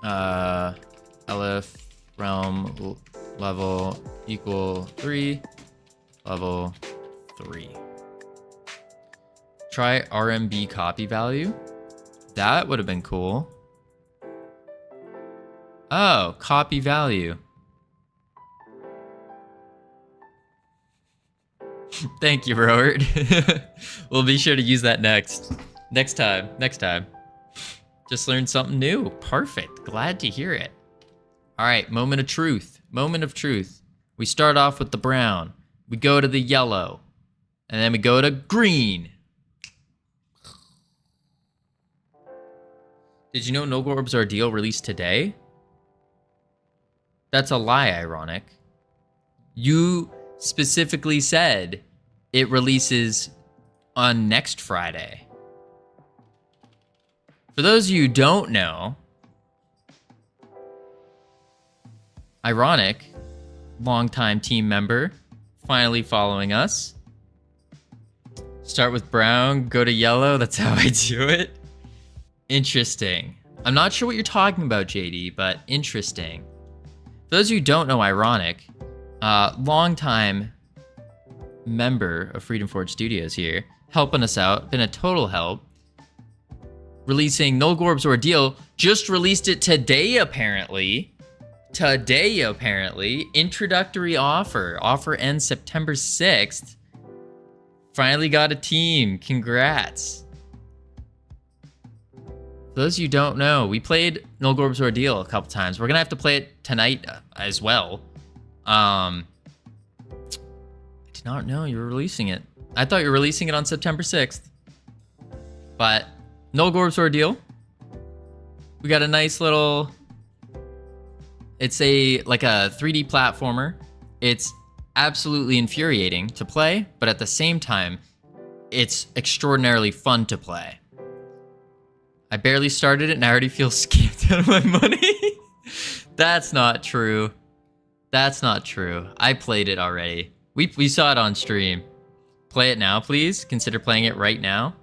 elif realm level equal 3. Level 3. Try RMB copy value. That would have been cool. Oh, copy value. Thank you, Robert. We'll be sure to use that next time. Just learned something new. Perfect. Glad to hear it. All right, moment of truth. Moment of truth. We start off with the brown. We go to the yellow. And then we go to green. Did you know No Gorb's Ordeal released today? That's a lie, Ironic. You specifically said it releases on next Friday. For those of you who don't know, Ironic, longtime team member, finally following us. Start with brown, go to yellow. That's how I do it. Interesting. I'm not sure what you're talking about, JD, but interesting. For those of you who don't know Ironic, longtime member of Freedom Forge Studios here, helping us out, been a total help. Releasing No Gorb's Ordeal, just released it today apparently. Introductory offer. Offer ends September 6th. Finally got a team. Congrats. For those of you who don't know, we played No Gorb's Ordeal a couple times. We're gonna have to play it tonight as well. I did not know you were releasing it. I thought you were releasing it on September 6th. But No Gorb's Ordeal. We got a nice little... It's like a 3D platformer. It's absolutely infuriating to play, but at the same time, it's extraordinarily fun to play. I barely started it and I already feel scammed out of my money. That's not true. That's not true. I played it already. We saw it on stream. Play it now, please. Consider playing it right now.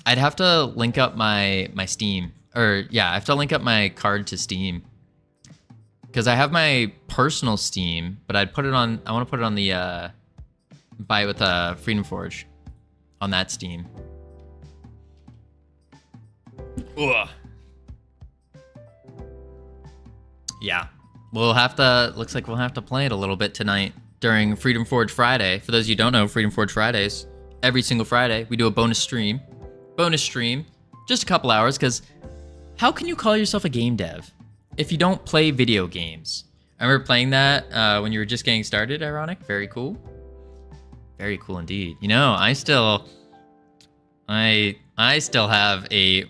I'd have to link up my Steam. Or yeah, I have to link up my card to Steam. Because I have my personal Steam, but I want to put it on the buy it with Freedom Forge on that Steam. Ugh. Yeah, looks like we'll have to play it a little bit tonight during Freedom Forge Friday. For those of you who don't know, Freedom Forge Fridays, every single Friday, we do a bonus stream. Just a couple hours, because how can you call yourself a game dev if you don't play video games? I remember playing that when you were just getting started, Ironic. Very cool. Very cool indeed. You know, I still have a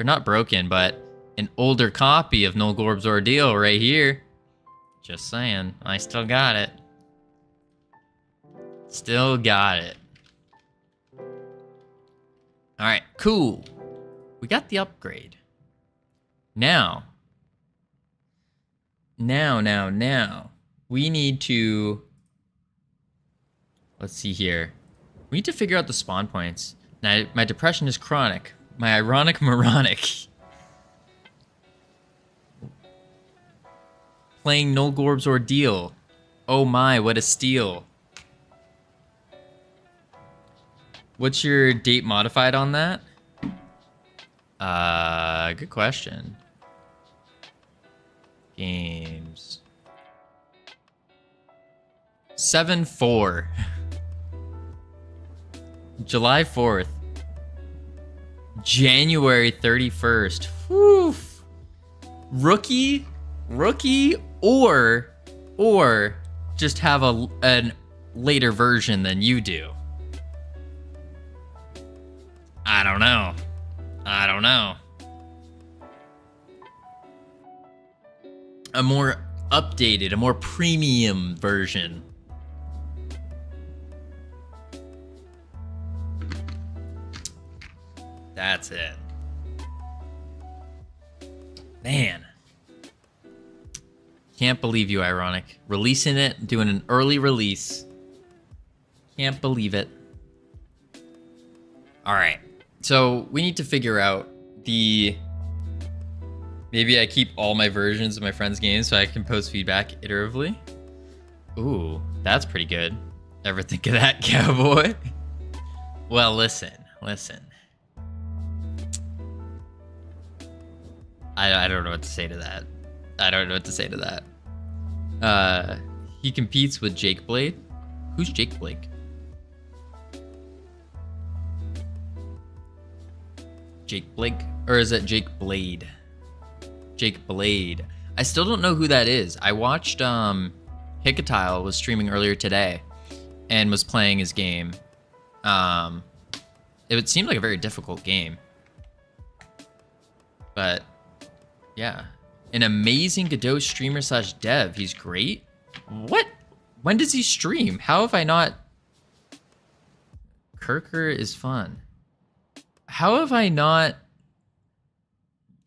not broken, but an older copy of No Gorb's Ordeal right here. Just saying, I still got it. Still got it. All right, cool. We got the upgrade. Now, we need to, let's see here. We need to figure out the spawn points. Now, my depression is chronic. My ironic moronic. playing Nulgorb's Ordeal. Oh my, what a steal. What's your date modified on that? Good question. Games. 7/4. July 4th. January 31st. Whew. Rookie, or just have a later version than you do. I don't know. A more updated, a more premium version. That's it. Man. Can't believe you, Ironic. Releasing it, doing an early release. Can't believe it. Alright. So, we need to figure out the... Maybe I keep all my versions of my friends' games so I can post feedback iteratively. Ooh, that's pretty good. Ever think of that, cowboy? Well, listen. I don't know what to say to that. He competes with Jake Blade. Who's Jake Blake? Jake Blake? Or is that Jake Blade? Jake Blade. I still don't know who that is. I watched Hicatile was streaming earlier today and was playing his game. It seemed like a very difficult game. But yeah. An amazing Godot streamer / dev. He's great. What? When does he stream? How have I not... Kirker is fun. How have I not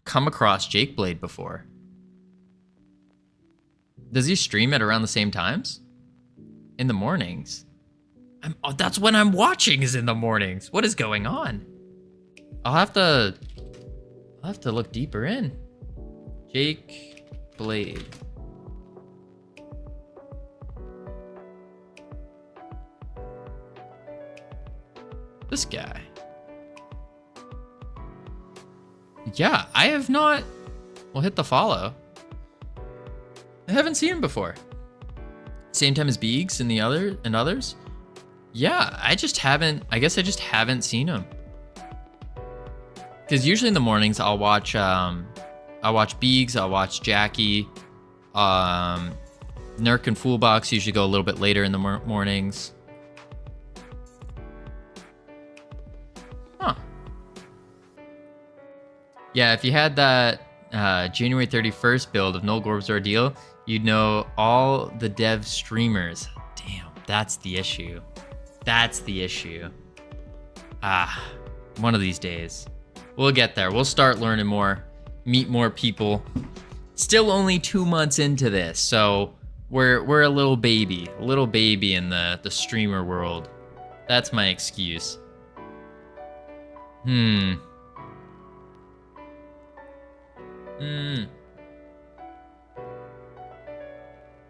come across Jake Blade before? Does he stream at around the same times? In the mornings? That's when I'm watching, is in the mornings. What is going on? I'll have to look deeper in. Jake Blade. This guy. Yeah, I have not... We'll hit the follow. I haven't seen him before. Same time as Beegs and others. Yeah, I guess I just haven't seen him. Because usually in the mornings I'll watch Beegs, I'll watch Jackie. Nerk and Foolbox usually go a little bit later in the mornings. Huh. Yeah, if you had that January 31st build of Nulgorb's Ordeal, you'd know all the dev streamers. Damn, that's the issue. One of these days. We'll get there. We'll start learning more, meet more people. Still only 2 months into this, so we're a little baby in the streamer world. That's my excuse.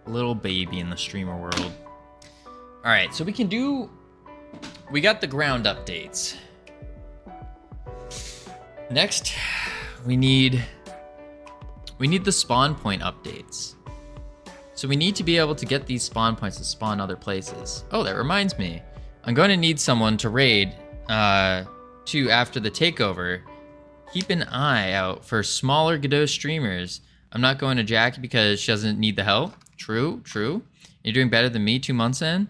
Little baby in the streamer world. All right, so we got the ground updates. Next, we need the spawn point updates. So we need to be able to get these spawn points to spawn other places. Oh, that reminds me. I'm going to need someone to raid to after the takeover. Keep an eye out for smaller Godot streamers. I'm not going to Jackie because she doesn't need the help. True. You're doing better than me 2 months in?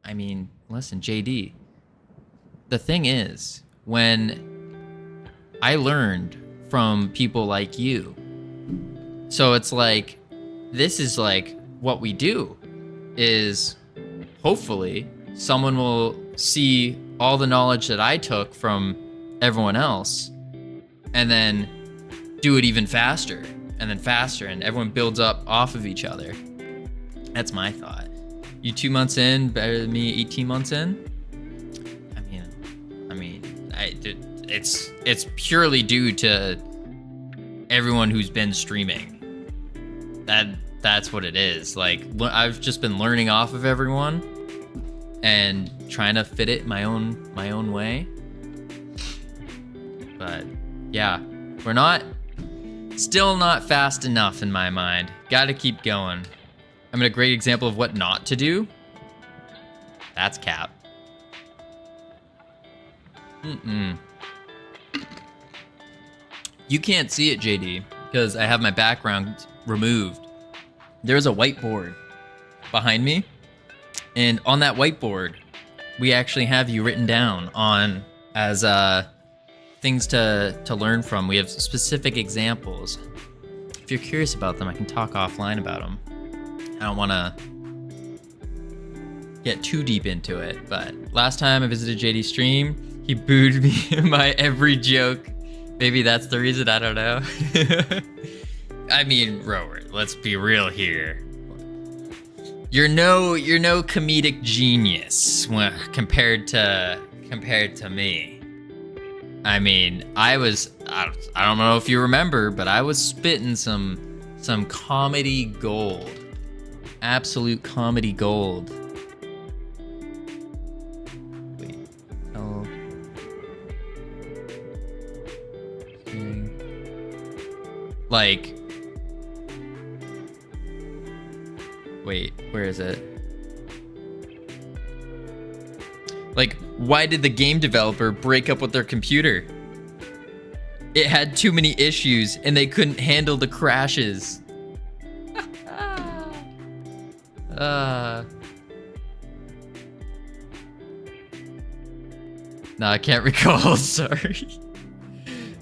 I mean, listen, JD. The thing is, when I learned from people like you, so it's like, this is like what we do, is hopefully someone will see all the knowledge that I took from everyone else and then do it even faster and then faster, and everyone builds up off of each other. That's my thought. You 2 months in, better than me 18 months in? It's purely due to everyone who's been streaming. that's what it is. Like, I've just been learning off of everyone and trying to fit it my own way. But yeah, still not fast enough in my mind. Gotta keep going. I mean, a great example of what not to do. That's cap. You can't see it, JD, because I have my background removed. There's a whiteboard behind me, and on that whiteboard, we actually have you written down on as things to learn from. We have specific examples. If you're curious about them, I can talk offline about them. I don't want to get too deep into it, but last time I visited JD's stream, he booed me in my every joke. Maybe that's the reason, I don't know. I mean, Rower, let's be real here. You're no comedic genius compared to me. I mean, I don't know if you remember, but I was spitting some comedy gold. Absolute comedy gold. Wait. Oh. Like, wait, where is it? Like, why did the game developer break up with their computer? It had too many issues and they couldn't handle the crashes. No, I can't recall, sorry.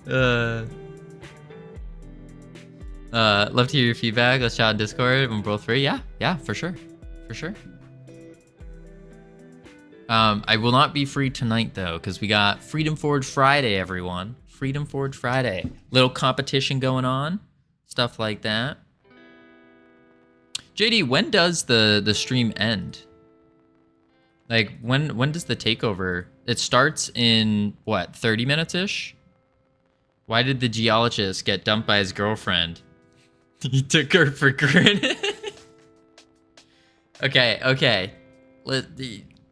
Love to hear your feedback. Let's chat on Discord when we're both free. Yeah, for sure. I will not be free tonight though, because we got Freedom Forge Friday, everyone. Freedom Forge Friday. Little competition going on. Stuff like that. JD, when does the stream end? Like, when does the takeover? It starts in, what, 30 minutes-ish? Why did the geologist get dumped by his girlfriend? He took her for granted. Okay.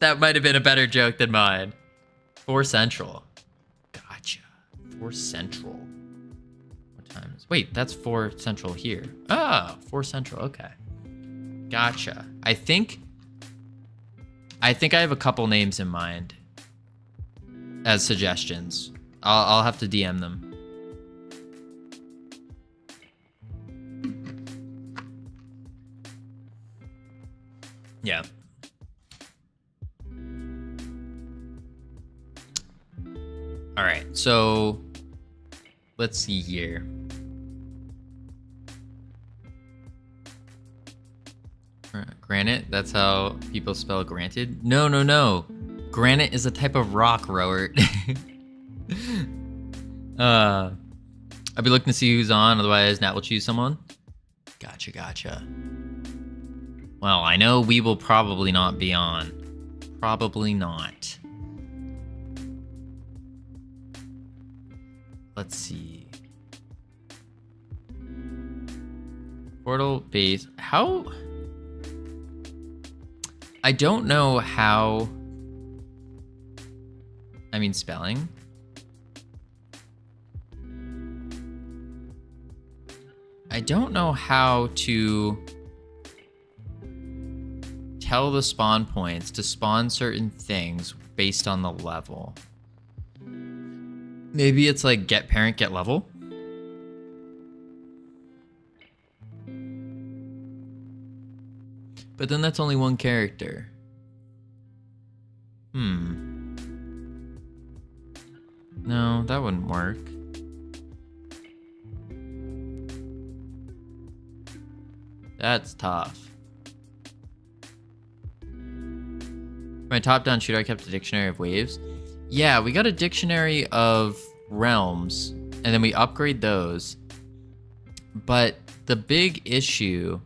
That might have been a better joke than mine. 4 Central. Gotcha. 4 Central. What time is... Wait, that's 4 Central here. Ah, 4 Central. Okay. Gotcha. I think I have a couple names in mind as suggestions. I'll have to DM them. Yeah. All right, so let's see here. Granite, that's how people spell granted. No. Granite is a type of rock, Rower. I'll be looking to see who's on, otherwise Nat will choose someone. Gotcha. Well, I know we will probably not be on. Probably not. Let's see. Portal base. How? I don't know how. I mean, spelling. I don't know how to tell the spawn points to spawn certain things based on the level. Maybe it's like get parent, get level. But then that's only one character. No, that wouldn't work. That's tough. For my top-down shooter, I kept a dictionary of waves. Yeah, we got a dictionary of realms, and then we upgrade those. But the big issue...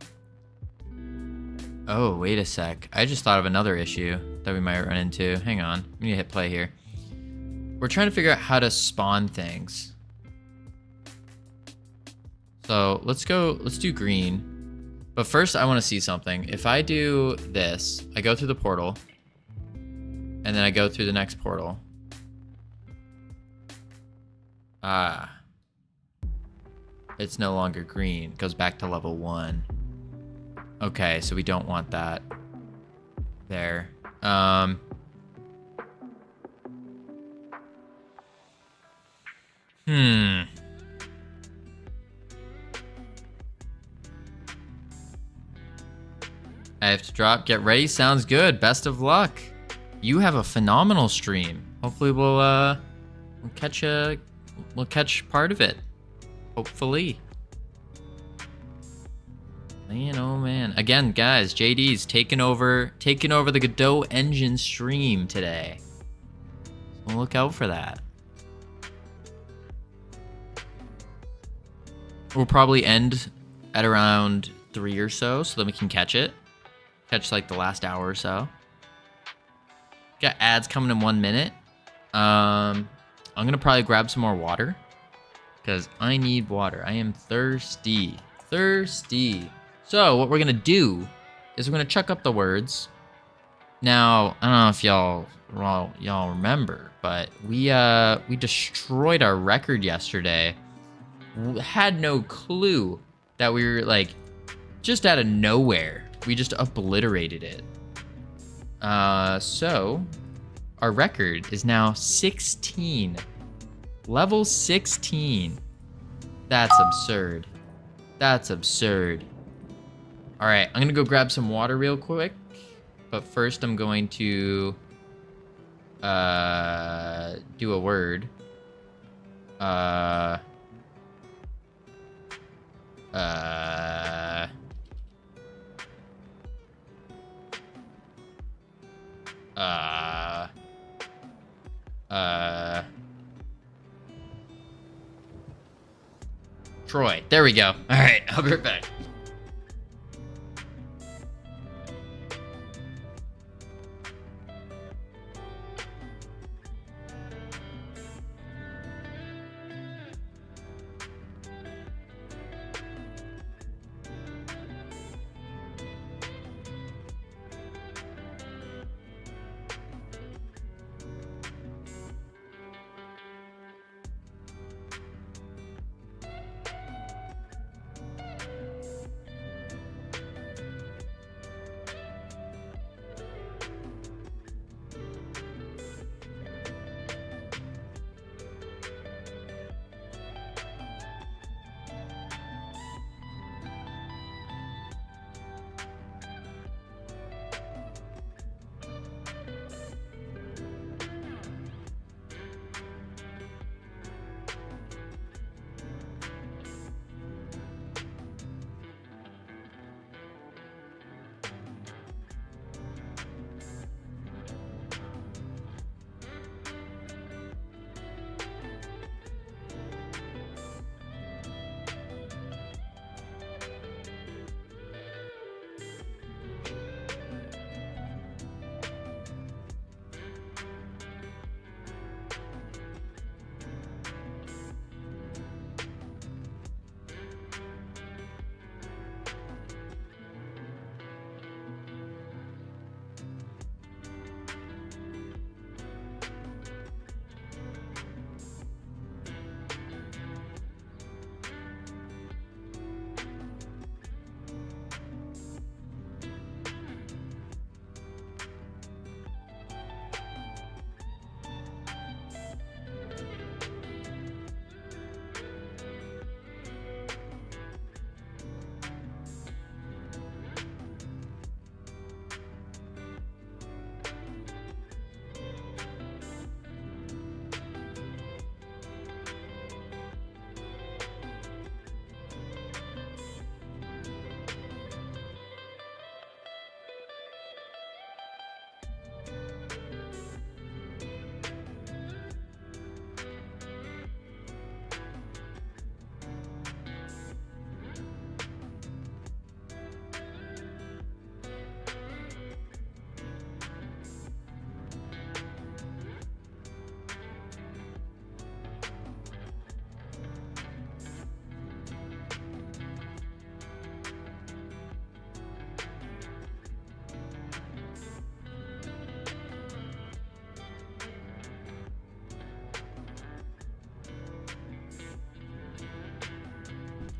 Oh, wait a sec. I just thought of another issue that we might run into. Hang on. We need to hit play here. We're trying to figure out how to spawn things. So let's do green. But first, I want to see something. If I do this, I go through the portal, and then I go through the next portal. Ah. It's no longer green. It goes back to level 1. Okay, so we don't want that. There. I have to drop. Get ready. Sounds good. Best of luck. You have a phenomenal stream. Hopefully we'll catch part of it. Hopefully. Man, oh man. Again, guys, JD's taking over the Godot engine stream today. So look out for that. We'll probably end at around 3 or so that we can catch it. Catch like the last hour or so. Got ads coming in 1 minute. I'm gonna probably grab some more water because I need water. I am thirsty. So what we're gonna do is we're gonna chuck up the words. Now, I don't know if y'all remember, but we destroyed our record yesterday. Had no clue that we were like just out of nowhere. We just obliterated it. So our record is now 16. Level 16. That's absurd. All right, I'm gonna go grab some water real quick. But first I'm going to do a word. Troy. There we go. All right, I'll be right back.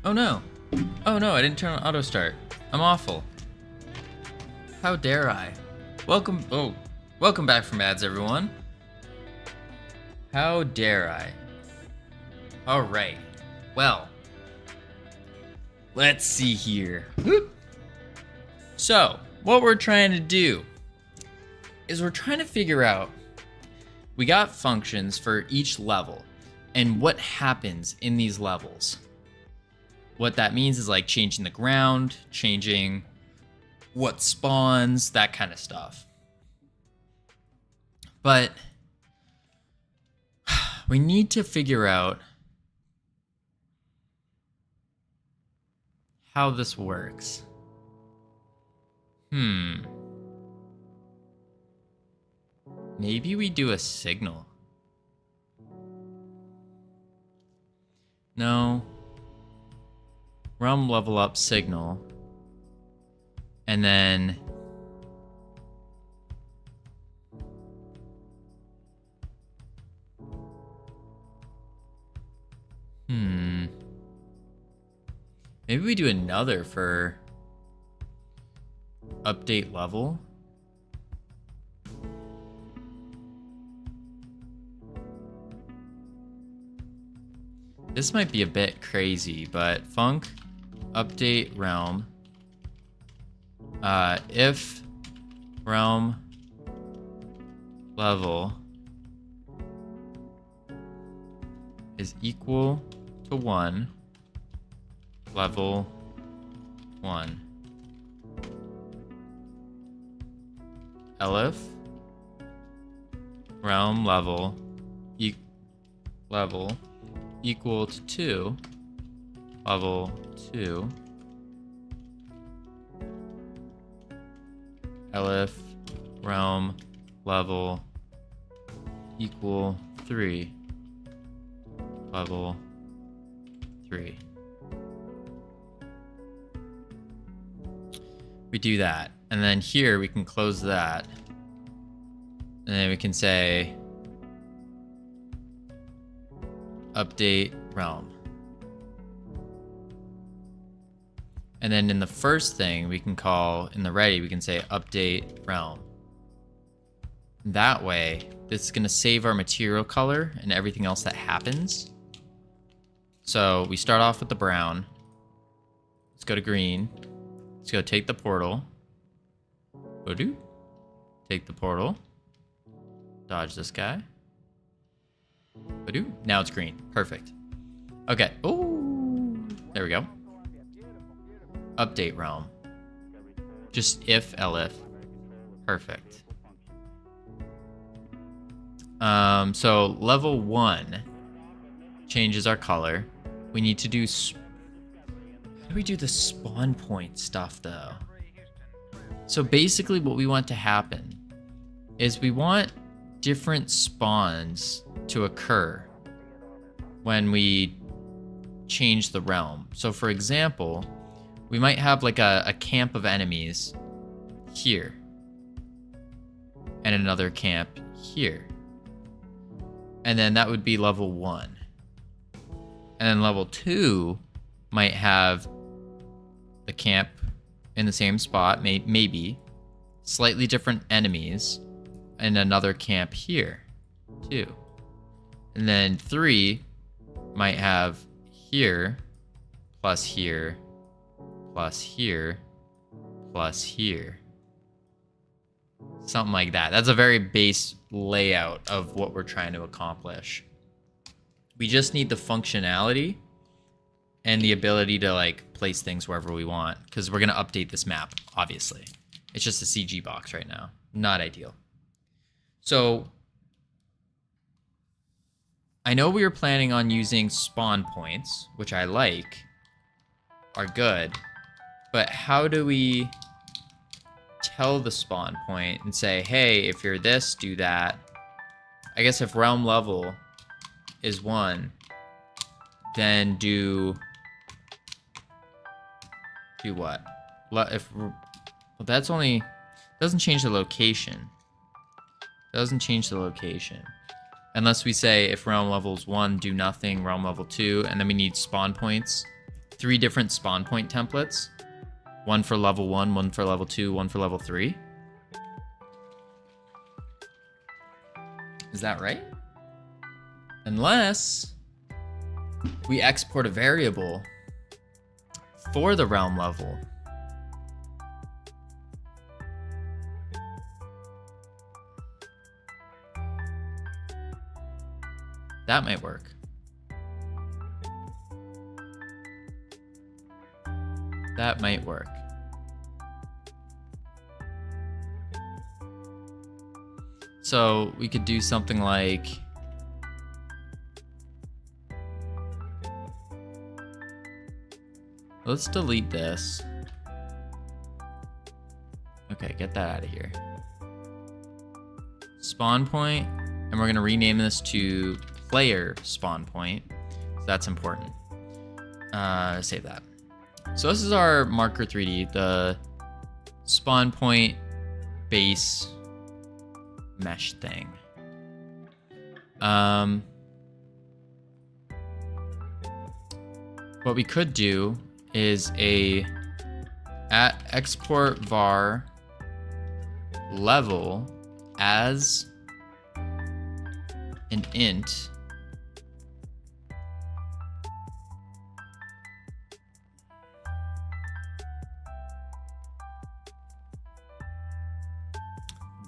Oh no. Oh no, I didn't turn on auto start. I'm awful. How dare I? Welcome back from ads, everyone. How dare I? Alright. Well, let's see here. So, what we're trying to do is we're trying to figure out, we got functions for each level and what happens in these levels. What that means is like changing the ground, changing what spawns, that kind of stuff. But we need to figure out how this works. Maybe we do a signal. No. Realm level up signal. And then maybe we do another for update level. This might be a bit crazy, but func update realm. If realm level is equal to 1, level 1. Elif realm level equal to 2, level 2. Elif realm level equal 3, level 3. We do that, and then here we can close that, and then we can say update realm. And then in the first thing we can call, in the ready, we can say update realm. That way, this is gonna save our material color and everything else that happens. So we start off with the brown. Let's go to green. Let's go take the portal. Godot. Take the portal. Dodge this guy. Godot. Now it's green. Perfect. Okay. Oh, there we go. Update realm. Just if elif. Perfect. So level 1 changes our color. We need to do how do we do the spawn point stuff though? So basically what we want to happen is we want different spawns to occur when we change the realm. So for example, we might have like a camp of enemies here and another camp here. And then that would be level 1. And then level 2 might have the camp in the same spot, maybe slightly different enemies, and another camp here too. And then 3 might have here plus here plus here plus here. Something like that. That's a very base layout of what we're trying to accomplish. We just need the functionality and the ability to like place things wherever we want, because we're going to update this map, obviously. It's just a CG box right now. Not ideal. So I know we were planning on using spawn points, which I like, are good, but how do we tell the spawn point and say, hey, if you're this, do that? I guess if realm level is 1, then do what? Well, that's only, doesn't change the location. Doesn't change the location. Unless we say if realm level is 1, do nothing, realm level 2, and then we need spawn points 3 different spawn point templates. One for level 1, one for level 2, one for level 3. Is that right? Unless we export a variable for the realm level. That might work. That might work. So we could do something like let's delete this. Okay, get that out of here. Spawn point, and we're gonna rename this to player spawn point. So that's important. Save that. So this is our marker 3D, the spawn point base mesh thing. What we could do is a at export var level as an int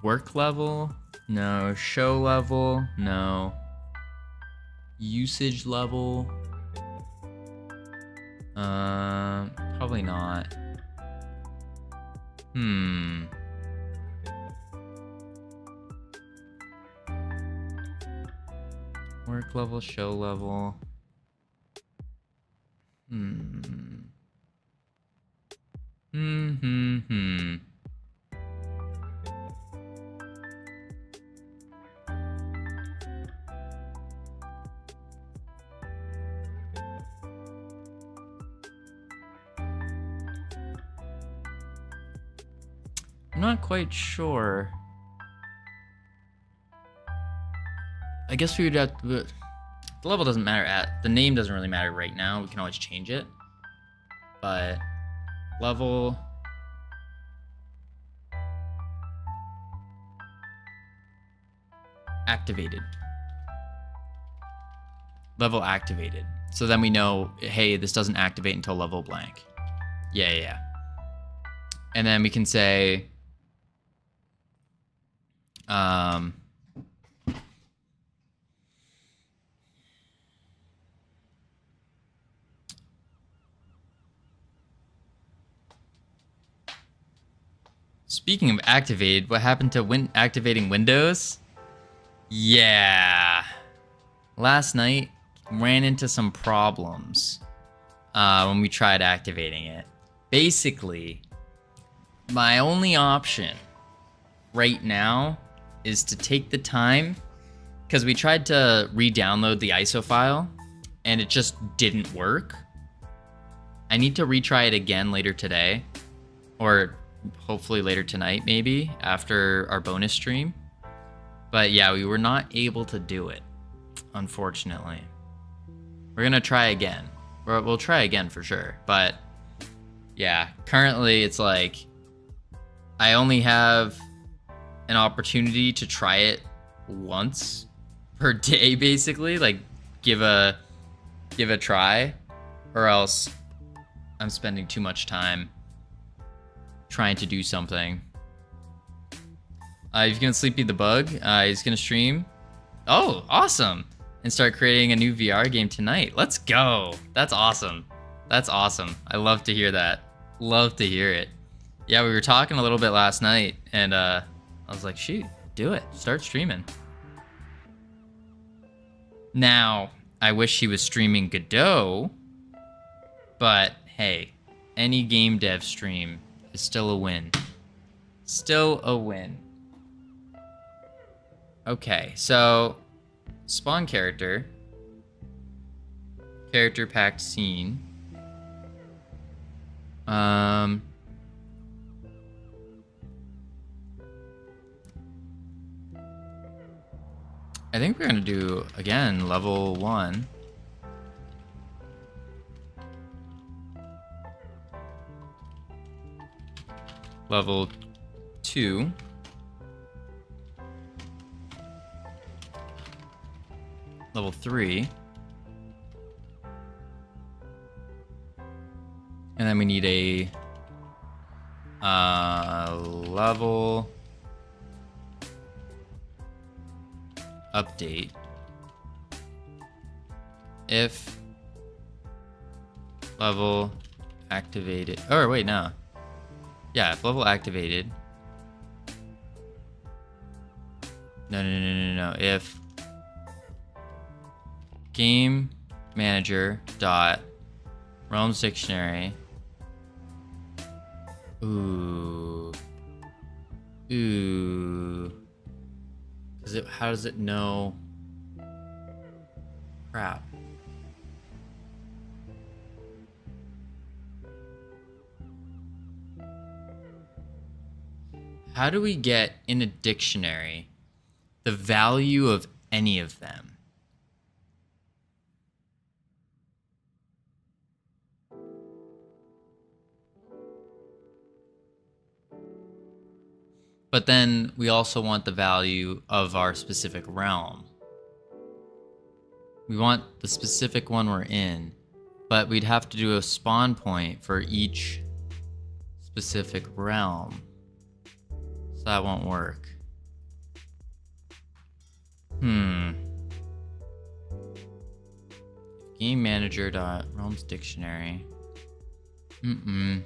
work level, no. Show level, no. Usage level, probably not. Work level, show level. I'm not quite sure. I guess we would have to, the level doesn't matter the name doesn't really matter right now. We can always change it. But level activated. Level activated. So then we know, hey, this doesn't activate until level blank. Yeah. And then we can say speaking of activated, what happened to activating Windows? Yeah. Last night, ran into some problems when we tried activating it. Basically, my only option right now is to take the time, because we tried to re-download the ISO file and it just didn't work. I need to retry it again later today, or hopefully later tonight, maybe after our bonus stream. But yeah, we were not able to do it, unfortunately. We're gonna try again. We'll try again for sure. But yeah, currently it's like I only have an opportunity to try it once per day, basically. Like give a try, or else I'm spending too much time trying to do something. He's gonna Sleepy the Bug. He's gonna stream. Oh, awesome. And start creating a new VR game tonight. Let's go. That's awesome. That's awesome. I love to hear that. Love to hear it. Yeah, we were talking a little bit last night, and I was like, shoot, do it. Start streaming. Now, I wish he was streaming Godot, but hey, any game dev stream is still a win. Still a win. Okay, so spawn character packed scene. I think we're gonna do again level 1. level 2. Level 3. And then we need a level update if level activated. Oh, wait, no. Yeah, if level activated. No. If game manager dot realms dictionary. Ooh. How does it know? Crap. How do we get in a dictionary the value of any of them? But then we also want the value of our specific realm. We want the specific one we're in, but we'd have to do a spawn point for each specific realm. So that won't work. Game manager dot realms dictionary. We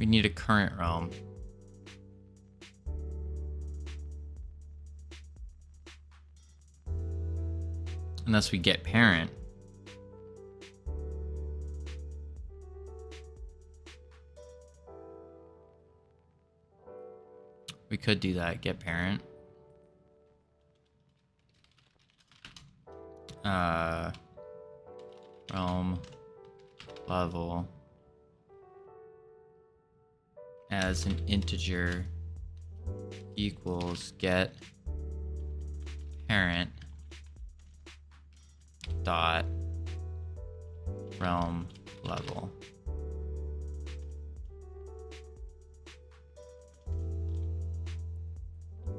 need a current realm. Unless we get parent. We could do that, get parent. Realm level as an integer equals get parent dot realm level.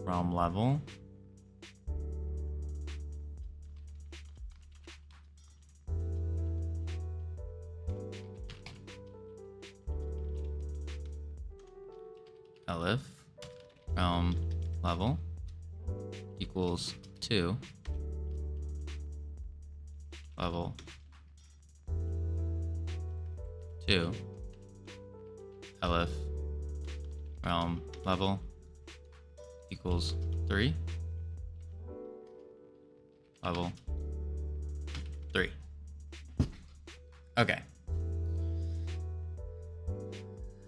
Realm level. Elif realm level equals 2 level 2 Elif realm level equals 3 level 3. Okay.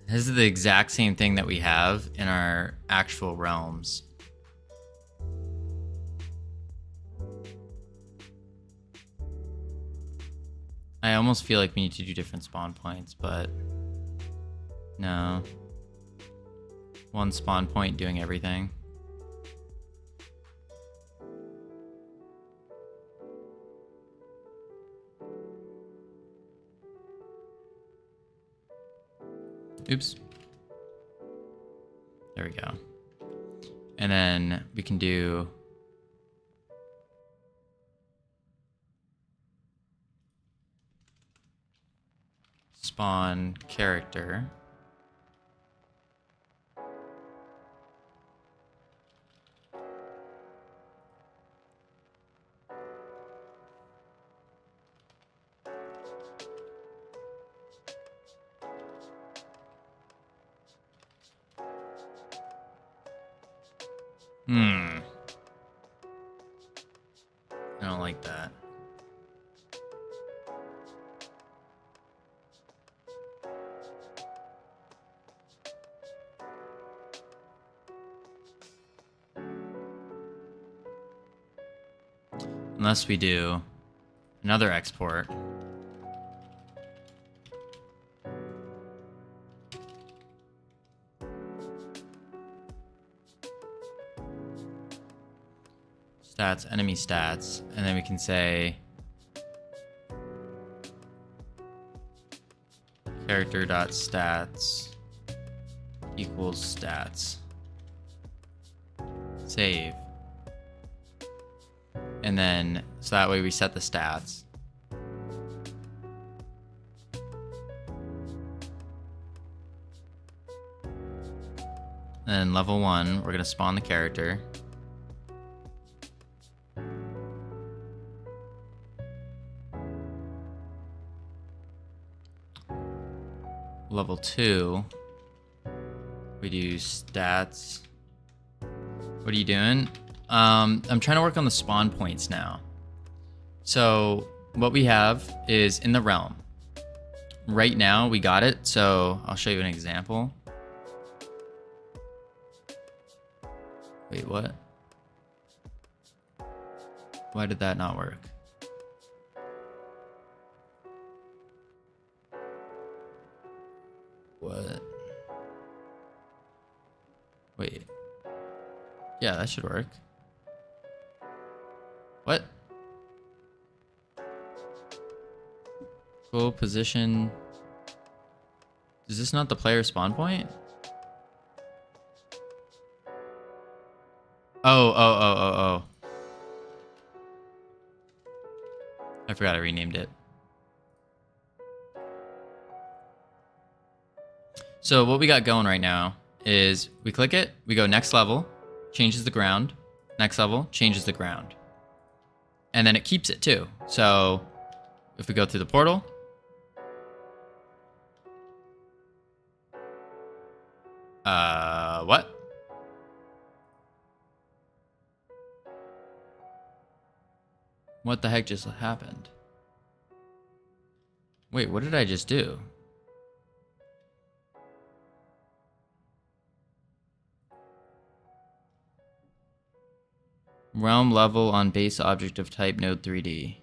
This is the exact same thing that we have in our actual realms. I almost feel like we need to do different spawn points, but no. One spawn point doing everything. Oops. There we go. And then we can do spawn character. I don't like that. Unless we do another export. Stats, enemy stats, and then we can say character.stats equals stats. Save. And then, so that way we set the stats. And level 1, we're gonna spawn the character. Level 2, we do stats. What are you doing? I'm trying to work on the spawn points now. So what we have is in the realm. Right now we got it, so I'll show you an example. Wait, what? Why did that not work? What? Wait. Yeah, that should work. What? Goal position. Is this not the player spawn point? Oh. I forgot I renamed it. So what we got going right now is we click it, we go next level, changes the ground, next level, changes the ground. And then it keeps it too. So if we go through the portal, what? What the heck just happened? Wait, what did I just do? Realm level on base object of type node 3D.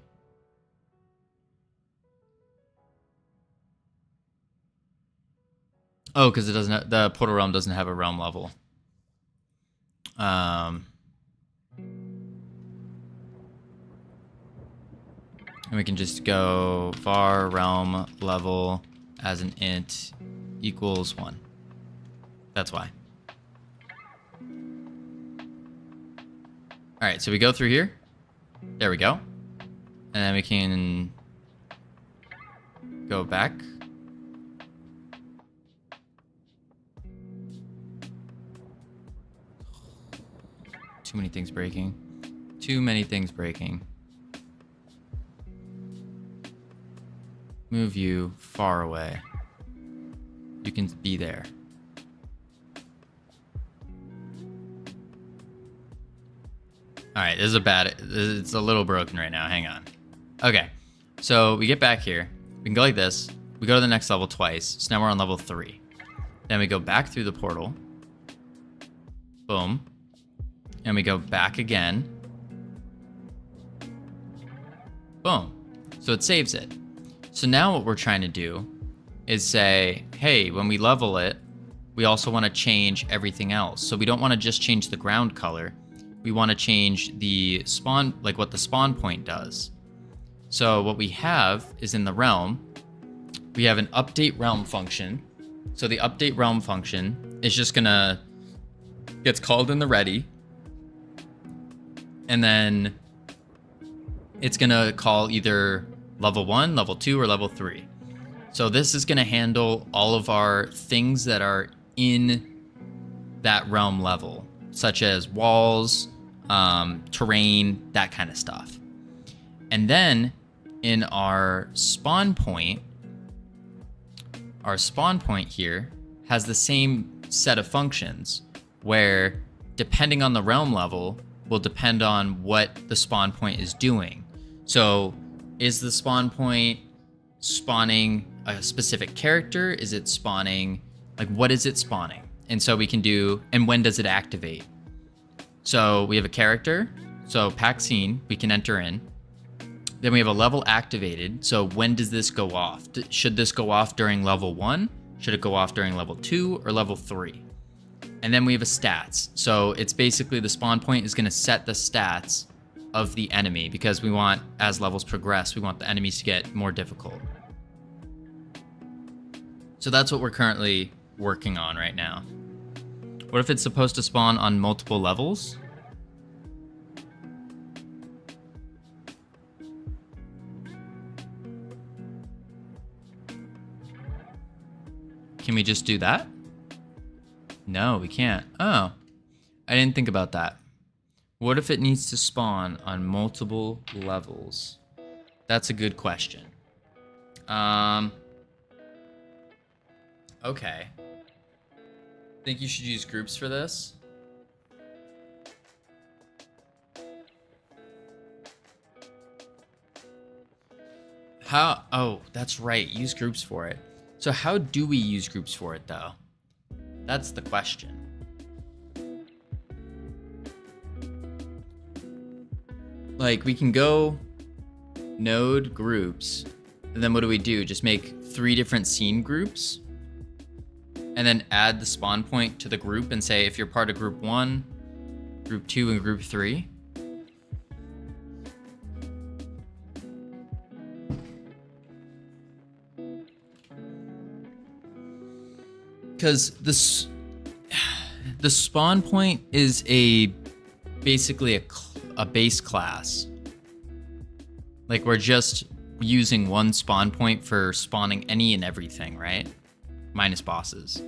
Oh, because it doesn't. The portal realm doesn't have a realm level. And we can just go var realm level as an int equals 1. That's why. All right, so we go through here. There we go. And then we can go back. Too many things breaking. Too many things breaking. Move you far away. You can be there. All right, this is it's a little broken right now. Hang on. Okay, so we get back here. We can go like this. We go to the next level twice. So now we're on level 3. Then we go back through the portal. Boom. And we go back again. Boom. So it saves it. So now what we're trying to do is say, hey, when we level it, we also want to change everything else. So we don't want to just change the ground color. We want to change the spawn, like what the spawn point does. So what we have is in the realm, we have an update realm function. So the update realm function is just gonna, gets called in the ready. And then it's gonna call either level 1, level 2, or level 3. So this is gonna handle all of our things that are in that realm level, such as walls, terrain, that kind of stuff. And then in our spawn point here has the same set of functions where depending on the realm level will depend on what the spawn point is doing. So is the spawn point spawning a specific character? Is it spawning, like what is it spawning? And so we can do, and when does it activate? So we have a character, so pack scene, we can enter in. Then we have a level activated, so when does this go off? Should this go off during level 1? Should it go off during level 2 or level 3? And then we have a stats. So it's basically the spawn point is gonna set the stats of the enemy because we want, as levels progress, we want the enemies to get more difficult. So that's what we're currently working on right now. What if it's supposed to spawn on multiple levels? Can we just do that? No, we can't. Oh, I didn't think about that. What if it needs to spawn on multiple levels? That's a good question. Okay. Think you should use groups for this? How? Oh, that's right. Use groups for it. So how do we use groups for it, though? That's the question. Like, we can go node groups, and then what do? Just make 3 different scene groups, and then add the spawn point to the group and say if you're part of group 1, group 2, and group 3. Because the spawn point is basically a base class. Like, we're just using one spawn point for spawning any and everything, right? Minus bosses.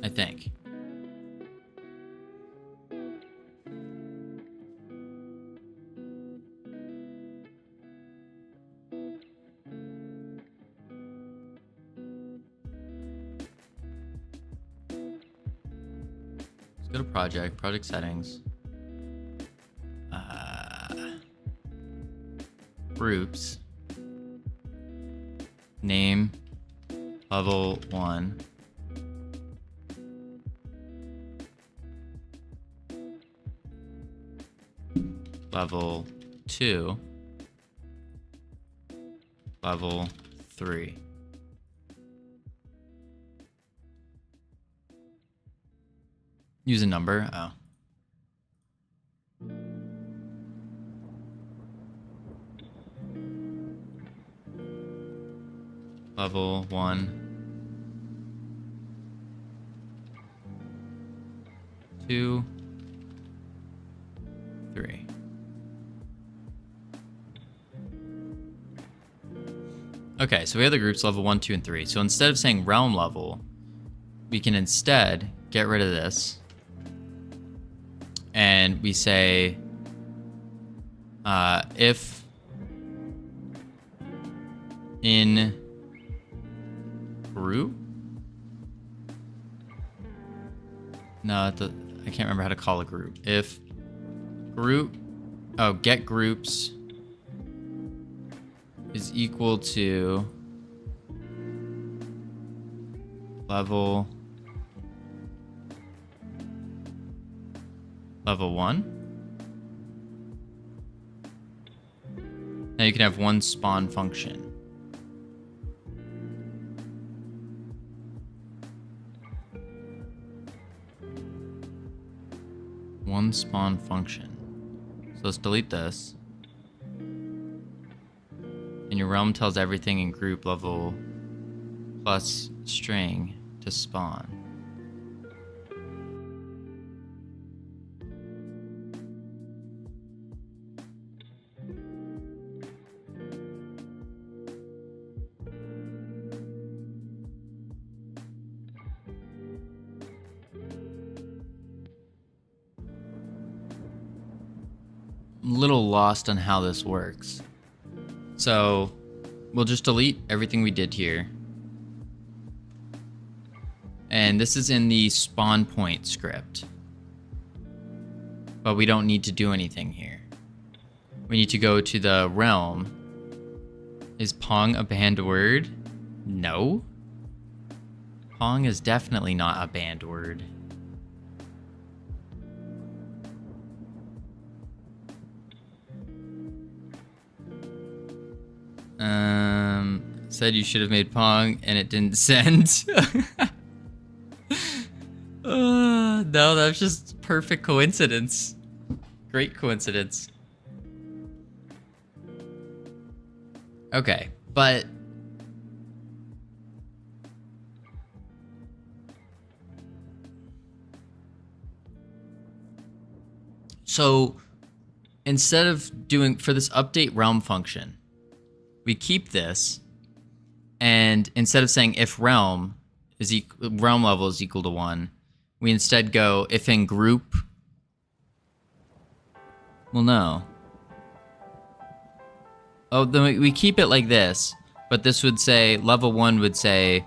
I think. Let's go to project settings. Groups. Name, level 1. Level 2, level 3. Use a number. Oh. Level 1, 2, 3. Okay, so we have the groups level 1, 2, and 3. So instead of saying realm level, we can instead get rid of this. And we say, if in group? No, I can't remember how to call a group. If group, get groups is equal to level 1. Now you can have one spawn function. One spawn function. So let's delete this. And your realm tells everything in group level plus string to spawn. I'm a little lost on how this works. So we'll just delete everything we did here. And this is in the spawn point script. But we don't need to do anything here. We need to go to the realm. Is Pong a banned word? No. Pong is definitely not a banned word. Said you should have made Pong and it didn't send. No, that's just perfect coincidence. Great coincidence. Okay, but so instead of doing for this update realm function, we keep this, and instead of saying if realm level is equal to 1, we instead go if in group. Well, no. Oh, then we keep it like this, but this would say level 1 would say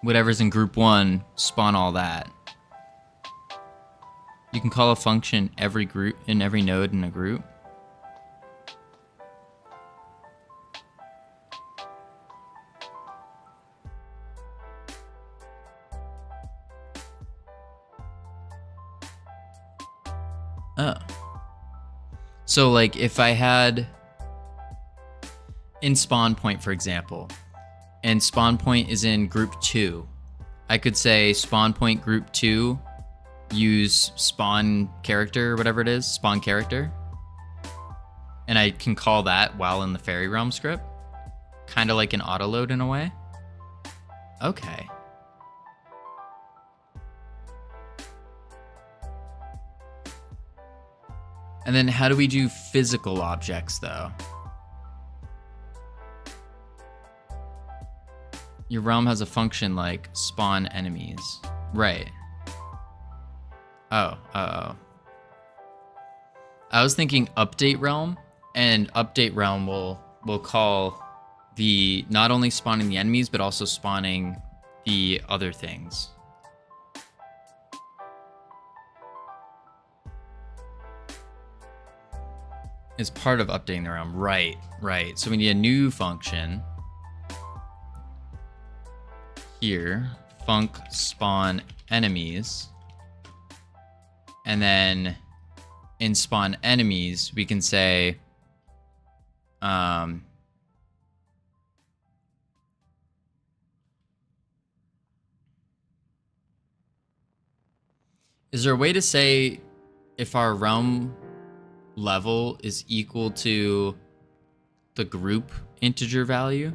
whatever's in group 1 spawn all that. You can call a function every group in every node in a group. Oh. So like if I had in spawn point, for example, and spawn point is in group 2, I could say spawn point group 2 use spawn character or whatever it is, spawn character. And I can call that while in the fairy realm script. Kind of like an autoload in a way. Okay. And then how do we do physical objects though? Your realm has a function like spawn enemies. Right. Oh. I was thinking update realm, and update realm will call the not only spawning the enemies but also spawning the other things. Is part of updating the realm. Right. So we need a new function here, func spawn enemies. And then in spawn enemies, we can say is there a way to say if our realm level is equal to the group integer value?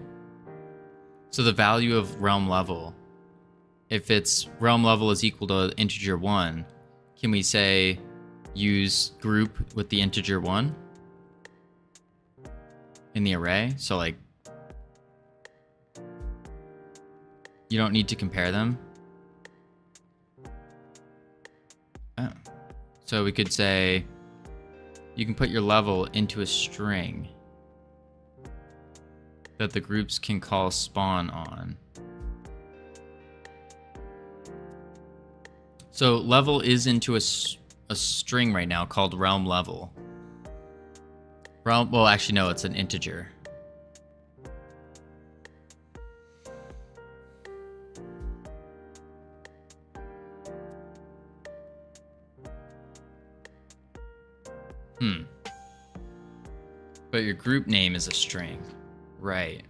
So the value of realm level, if its realm level is equal to integer 1, can we say use group with the integer 1 in the array? So like you don't need to compare them. Oh. So we could say you can put your level into a string that the groups can call spawn on. So level is into a string right now called realm level. Well, actually, no, it's an integer. But your group name is a string. Right.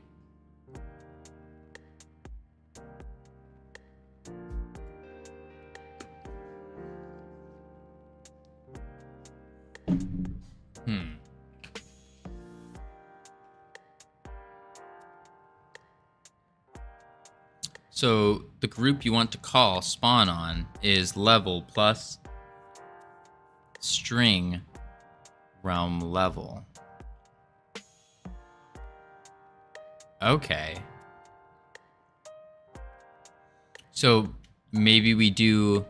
So the group you want to call spawn on is level plus string realm level. Okay. So maybe we do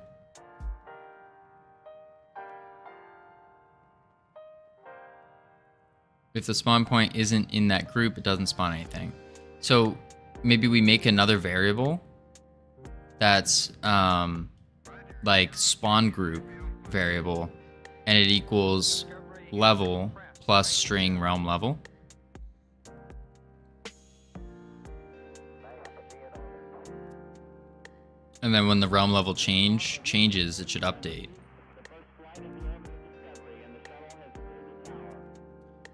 if the spawn point isn't in that group, it doesn't spawn anything. So maybe we make another variable that's like spawn group variable, and it equals level plus string realm level. And then when the realm level changes, it should update.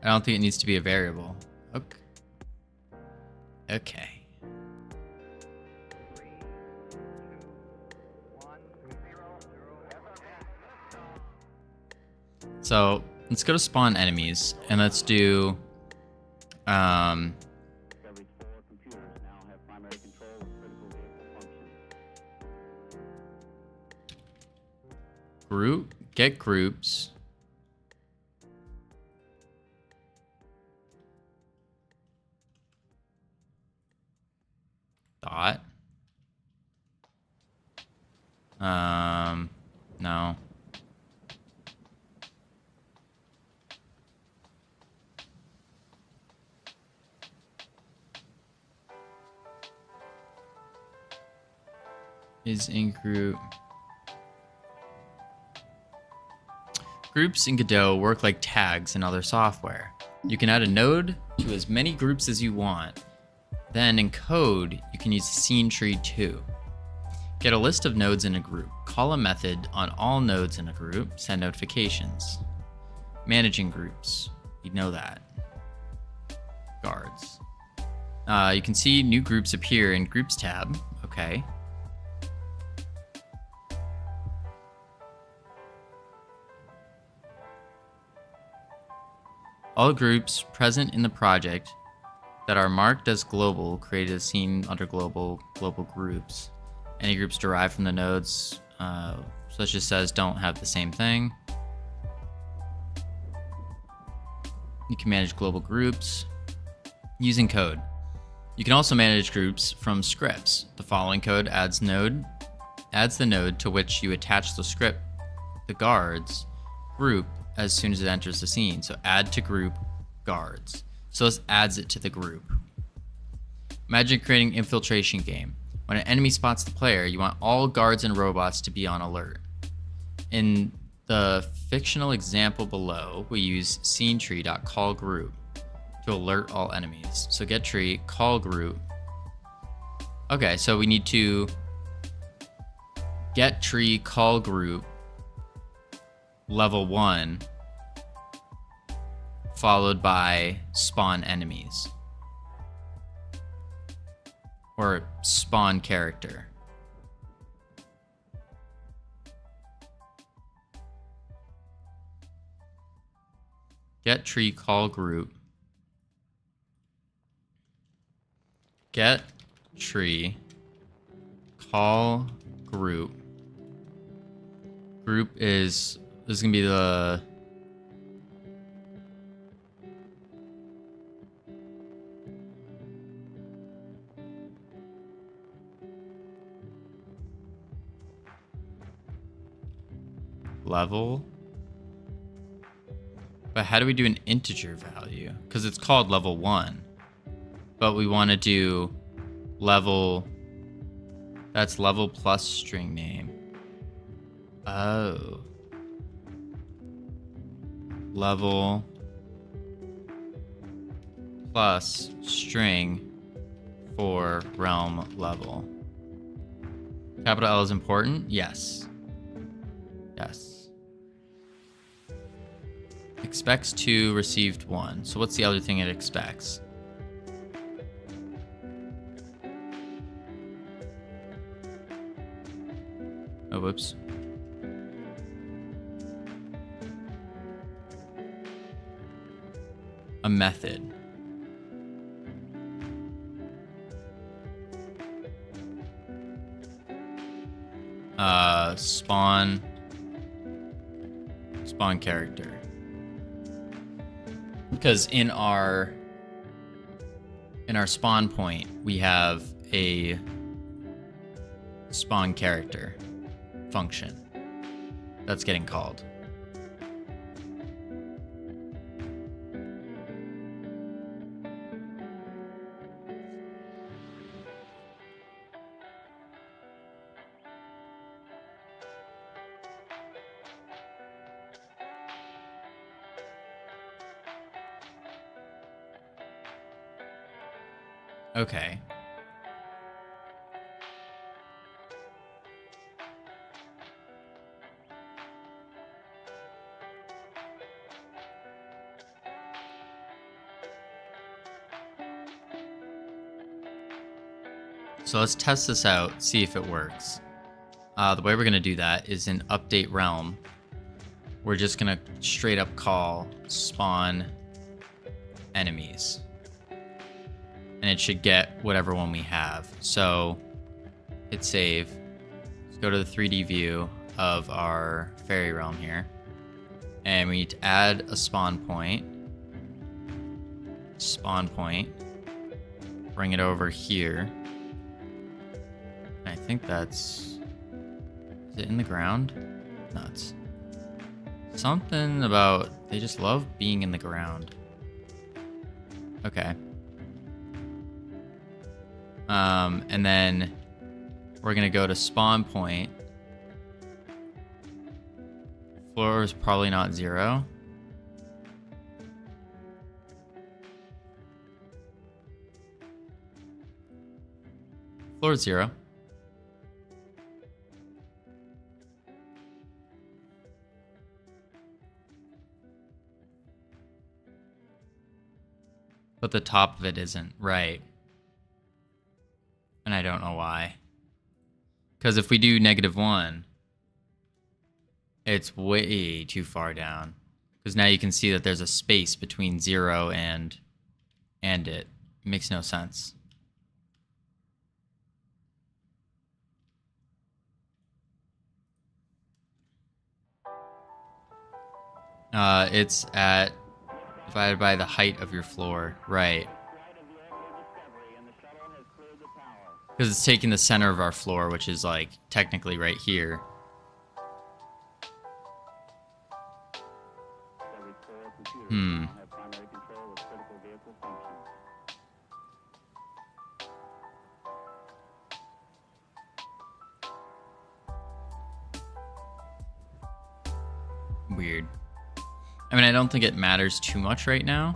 I don't think it needs to be a variable. Okay. So let's go to spawn enemies and let's do get groups. Dot. No. Is in group. Groups in Godot work like tags in other software. You can add a node to as many groups as you want. Then in code, you can use the scene tree too. Get a list of nodes in a group. Call a method on all nodes in a group. Send notifications. Managing groups. You know that. Guards. You can see new groups appear in Groups tab. Okay. All groups present in the project that are marked as global create a scene under global groups. Any groups derived from the nodes, such as says, don't have the same thing. You can manage global groups using code. You can also manage groups from scripts. The following code adds the node to which you attach the script, the guards group, as soon as it enters the scene. So add to group guards. So this adds it to the group. Imagine creating an infiltration game. When an enemy spots the player, you want all guards and robots to be on alert. In the fictional example below, we use scenetree.callGroup to alert all enemies. So get tree, call group. Okay, so we need to get tree, call group, level 1, followed by spawn enemies. Or spawn character. Get tree, call group. Get tree, call group. Group is, this is gonna be the level. But how do we do an integer value? Because it's called level 1. But we want to do level, that's level plus string name. Oh. Level plus string for realm level. Capital L is important? Yes. Yes. Expects 2, received 1. So what's the other thing it expects? Oh, whoops. A method. Spawn character. Because in our spawn point, we have a spawn character function that's getting called. Okay. So let's test this out, see if it works. The way we're going to do that is in update realm. we're just gonna straight up call spawn enemies. And it should get whatever one we have. So hit save. Let's go to the 3D view of our fairy realm here. And we need to add a spawn point. Spawn point. Bring it over here. I think that's... Is it in the ground? Nuts. Something about... They just love being in the ground. Okay. And then we're gonna go to spawn point. Floor is probably not 0. Floor is 0. But the top of it isn't, right. And I don't know why. Because if we do -1, it's way too far down. Because now you can see that there's a space between 0 and it. It makes no sense. It's at divided by the height of your floor, right? Because it's taking the center of our floor, which is like technically right here. Weird. I mean, I don't think it matters too much right now.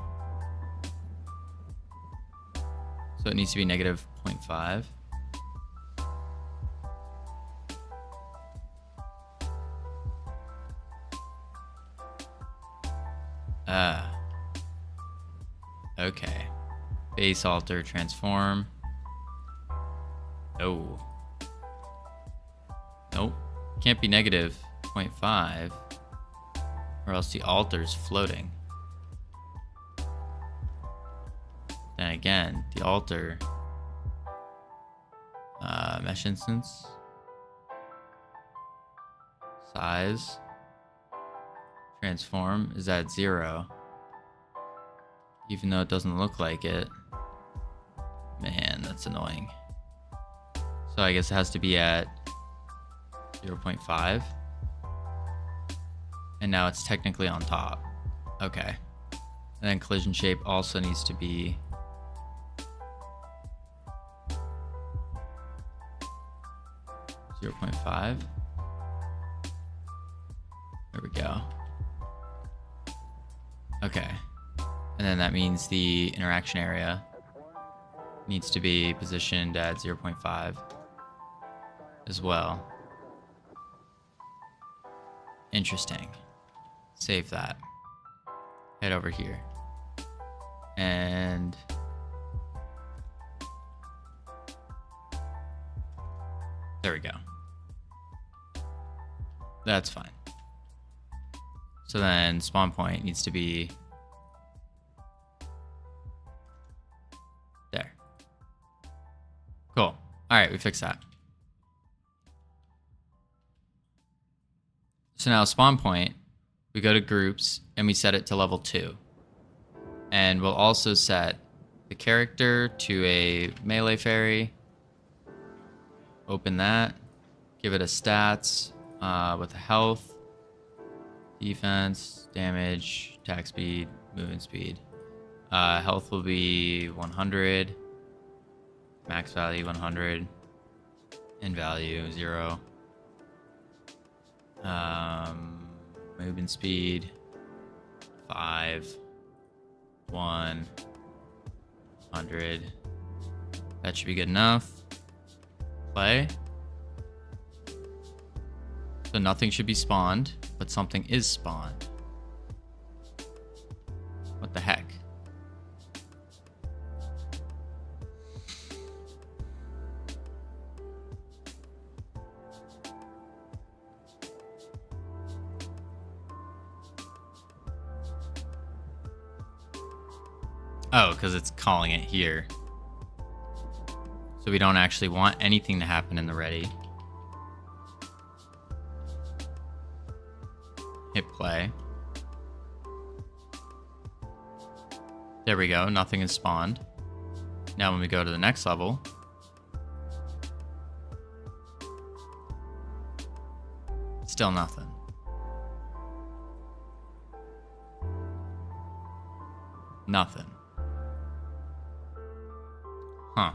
So it needs to be -0.5. Okay. Base alter transform. Oh. Nope. Can't be -0.5. Or else the alter's floating. Then again, the alter mesh instance size transform is at 0, even though it doesn't look like it. Man, that's annoying. So I guess it has to be at 0.5. And now it's technically on top. Okay. And then collision shape also needs to be 0.5. There we go. Okay. And then that means the interaction area needs to be positioned at 0.5 as well. Interesting. Save that. Head over here. And there we go. That's fine. So then spawn point needs to be there. Cool. All right, we fixed that. So now spawn point, we go to groups and we set it to level 2. And we'll also set the character to a melee fairy. Open that. Give it a stats with a health, defense, damage, attack speed, movement speed. Health will be 100. Max value 100. In value 0. Movement speed 5. 100. That should be good enough. Play. So nothing should be spawned, but something is spawned. What the heck? Oh, because it's calling it here. So we don't actually want anything to happen in the ready. Hit play. There we go, nothing is spawned. Now when we go to the next level, still nothing. Nothing. Huh.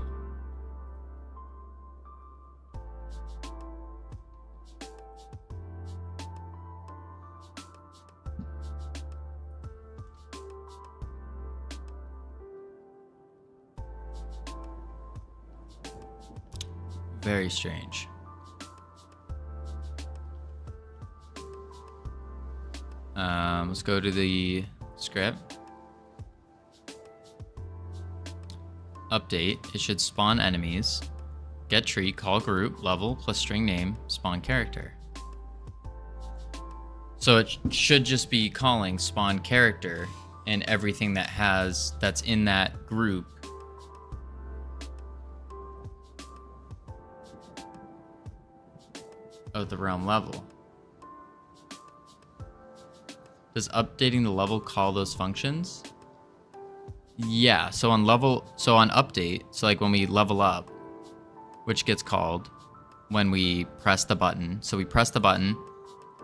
Very strange. Let's go to the script. Update. It should spawn enemies. Get tree, call group, level, plus string name, spawn character. So it should just be calling spawn character and everything that's in that group of the realm level. Does updating the level call those functions? Yeah, so on update, so like when we level up, which gets called when we press the button. So we press the button,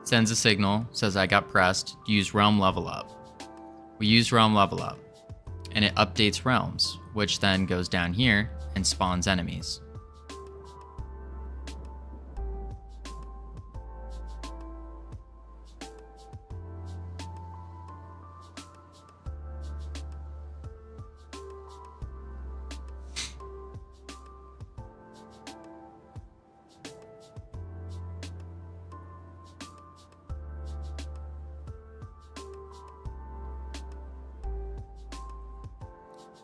sends a signal, says I got pressed, use realm level up. We use realm level up, and it updates realms, which then goes down here and spawns enemies.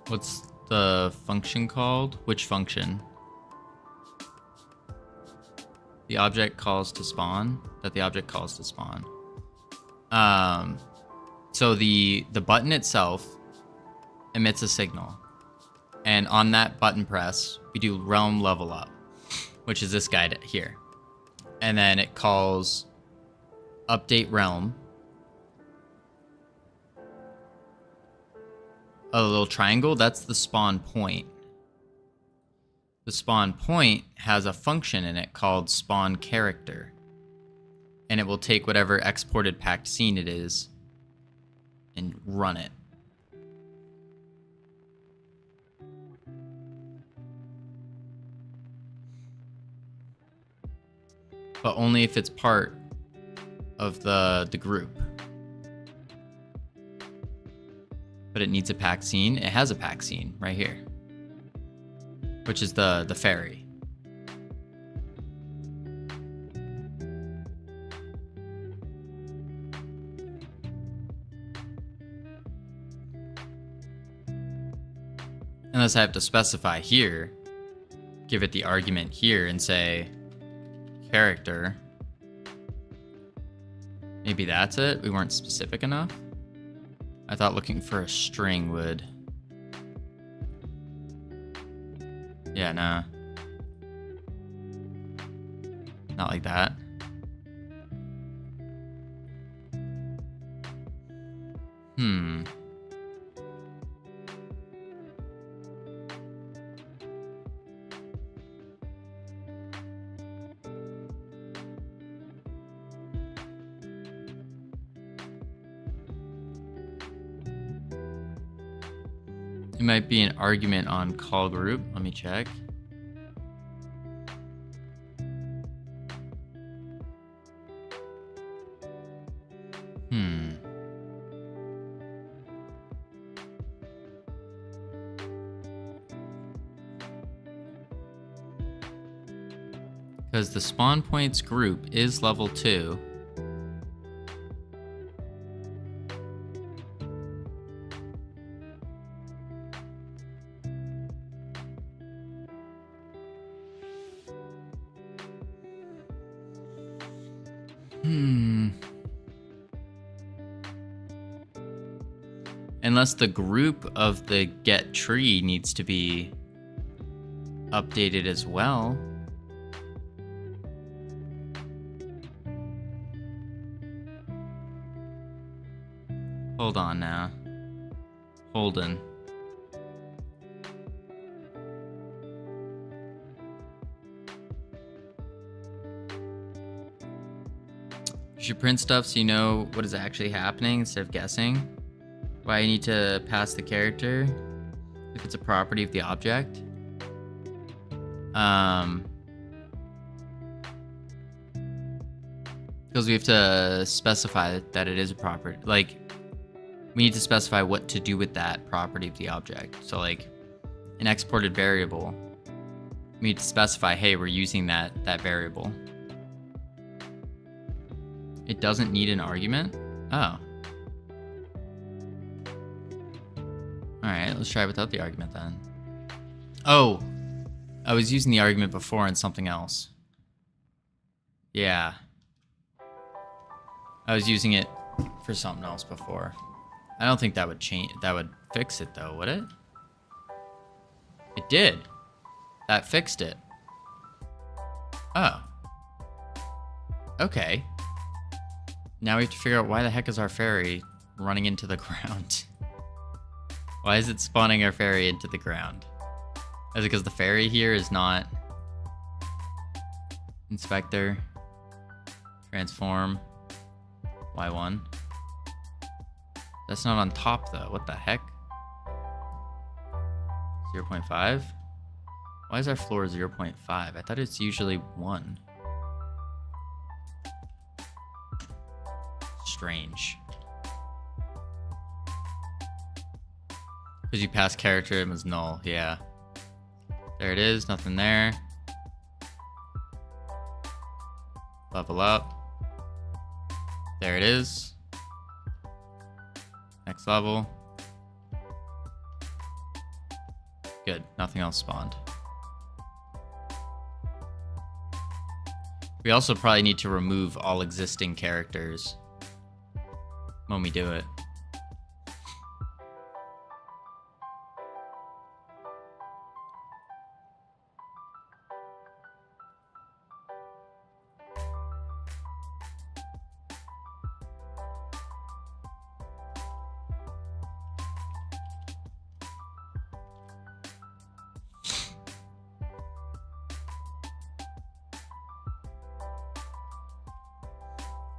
What's the function called? Which function? The object calls to spawn? That the object calls to spawn. So the button itself emits a signal. And on that button press, we do realm level up, which is this guy here. And then it calls update realm. A little triangle, that's the spawn point. The spawn point has a function in it called spawn character. And it will take whatever exported packed scene it is and run it. But only if it's part of the group. But it needs a pack scene. It has a pack scene right here, which is the ferry. Unless I have to specify here, give it the argument here and say character. Maybe that's it. We weren't specific enough. I thought looking for a string would... Yeah, nah. Not like that. It might be an argument on call group. Let me check. Because the spawn points group is level 2. Unless the group of the get tree needs to be updated as well. Hold on now. Holden. You should print stuff so you know what is actually happening instead of guessing. Why you need to pass the character if it's a property of the object. Because we have to specify that it is a property. Like, we need to specify what to do with that property of the object. So like an exported variable, we need to specify, hey, we're using that variable. It doesn't need an argument? Oh. Alright, let's try without the argument then. Oh, I was using the argument before in something else. Yeah. I was using it for something else before. I don't think that would change. That would fix it though, would it? It did. That fixed it. Oh. Okay. Now we have to figure out why the heck is our fairy running into the ground? Why is it spawning our fairy into the ground? Is it because the fairy here is not inspector, transform, Y1? That's not on top though. What the heck? 0.5? Why is our floor 0.5? I thought it's usually 1. Strange. Because you pass character, it was null. Yeah. There it is. Nothing there. Level up. There it is. Next level. Good. Nothing else spawned. We also probably need to remove all existing characters when we do it.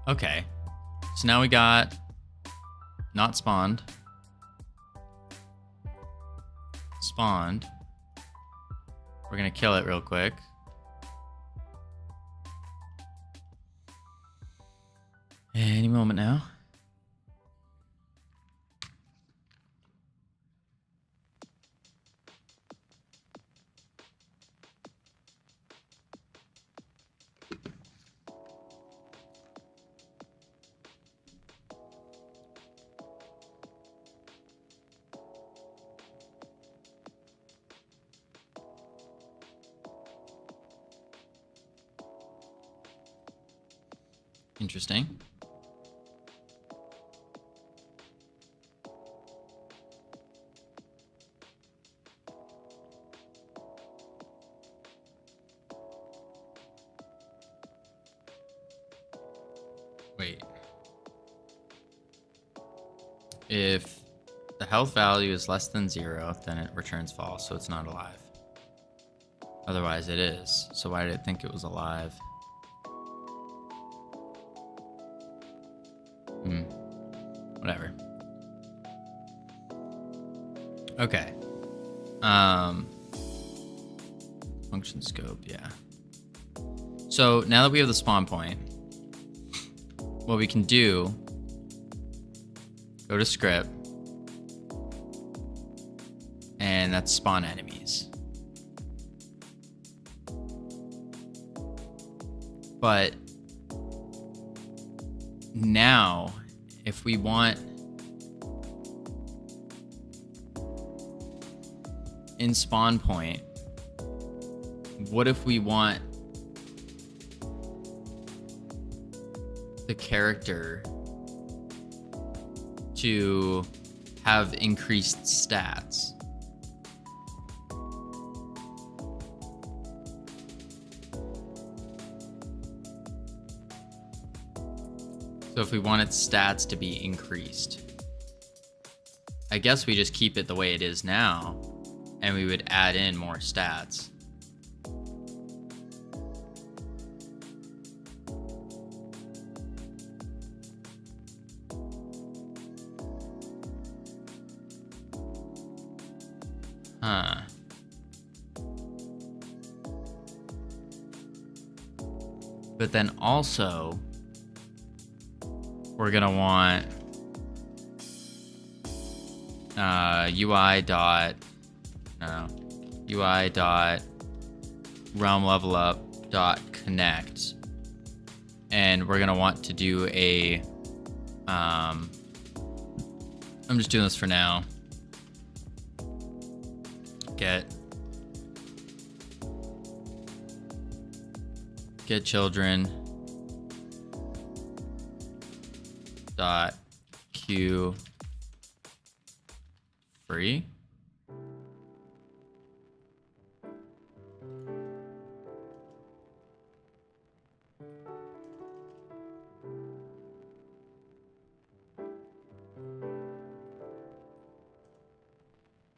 Okay, so now we got not spawned, spawned. We're gonna kill it real quick. Any moment now. Interesting. Wait. If the health value is less than 0, then it returns false, so it's not alive. Otherwise it is. So why did it think it was alive? Whatever. Okay. Function scope, yeah. So now that we have the spawn point, what we can do, go to script, and that's spawn enemies. But now, if we want in spawn point, what if we want the character to have increased stats. So if we want its stats to be increased, I guess we just keep it the way it is now, and we would add in more stats. Huh. But then also, we're gonna want UI dot realm level up dot connect, and we're gonna want to do a I'm just doing this for now. Get children dot q free.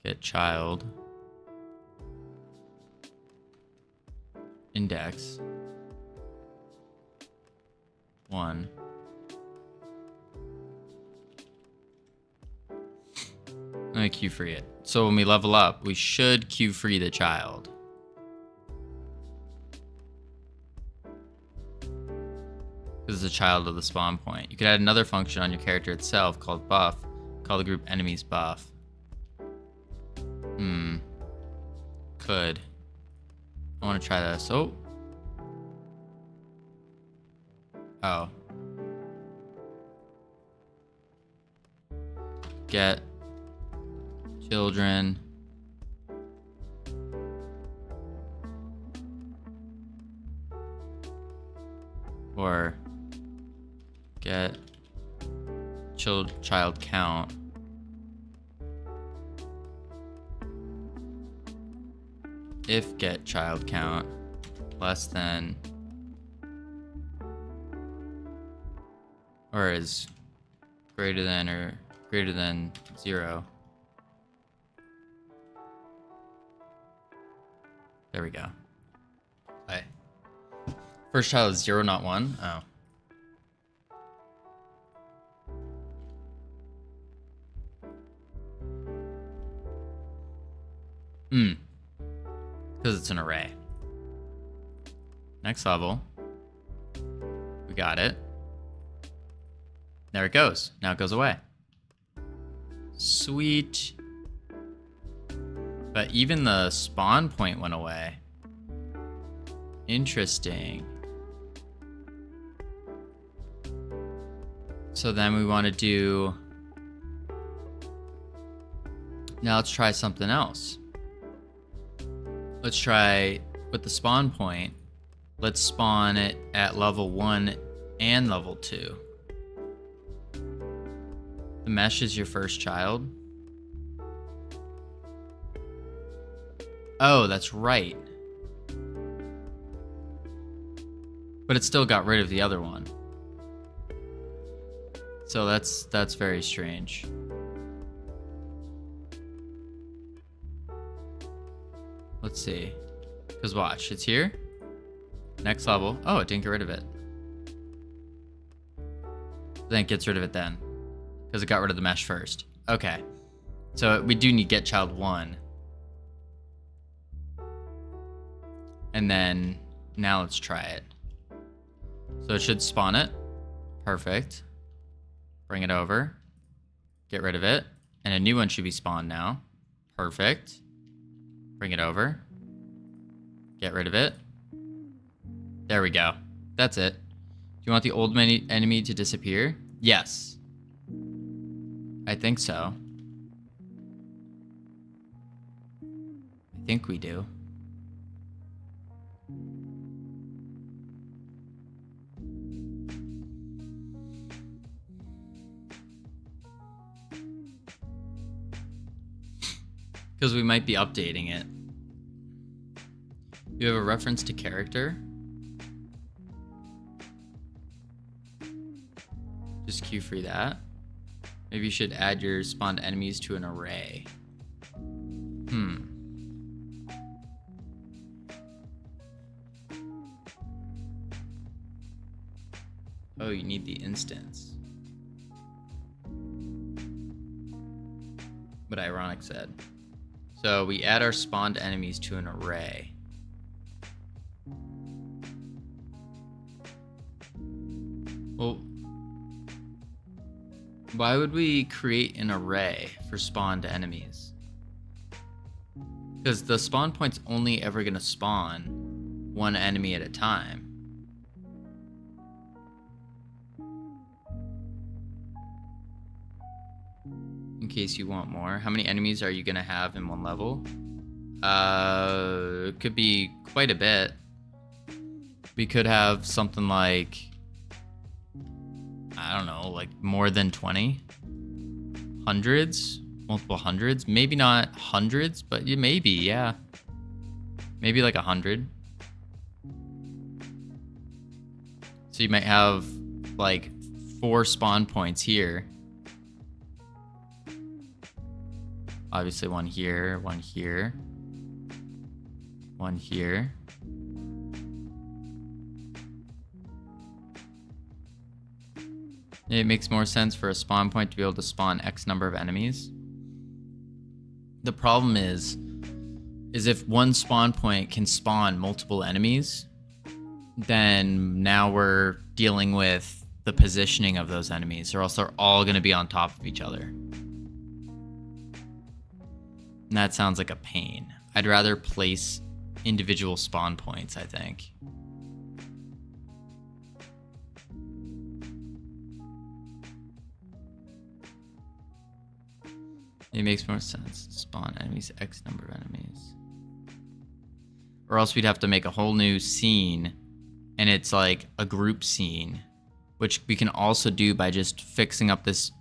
Get child index 1. Let me queue free it. So when we level up, we should queue free the child. This is a child of the spawn point. You could add another function on your character itself called buff. Call the group enemies buff. Could. I want to try this. Oh. Get children or get child count if get child count less than or is greater than 0. There we go. Play. First child is 0, not 1. Oh. Because it's an array. Next level. We got it. There it goes. Now it goes away. Sweet. But even the spawn point went away. Interesting. So then we want to do... Now let's try something else. Let's try with the spawn point. Let's spawn it at level 1 and level 2. The mesh is your first child. Oh, that's right. But it still got rid of the other one. So that's very strange. Let's see. Because watch, it's here. Next level. Oh, it didn't get rid of it. Then it gets rid of it then. Because it got rid of the mesh first. Okay. So we do need get child 1. And then now let's try it. So it should spawn it. Perfect. Bring it over. Get rid of it. And a new one should be spawned now. Perfect. Bring it over. Get rid of it. There we go. That's it. Do you want the old enemy to disappear? Yes. I think so. I think we do. Because we might be updating it. You have a reference to character? Just queue free that. Maybe you should add your spawned enemies to an array. Oh, you need the instance. What Ironic said. So we add our spawned enemies to an array. Well, why would we create an array for spawned enemies? Because the spawn point's only ever going to spawn one enemy at a time. In case you want more. How many enemies are you going to have in one level? It could be quite a bit. We could have something like, I don't know, like more than 20? Hundreds? Multiple hundreds? Maybe not hundreds, but maybe, yeah. Maybe like 100. So you might have like 4 spawn points here. Obviously one here, one here, one here. It makes more sense for a spawn point to be able to spawn X number of enemies. The problem is if one spawn point can spawn multiple enemies, then now we're dealing with the positioning of those enemies, or else they're all going to be on top of each other. And that sounds like a pain. I'd rather place individual spawn points, I think. It makes more sense. Spawn enemies, X number of enemies. Or else we'd have to make a whole new scene, and it's like a group scene, which we can also do by just fixing up this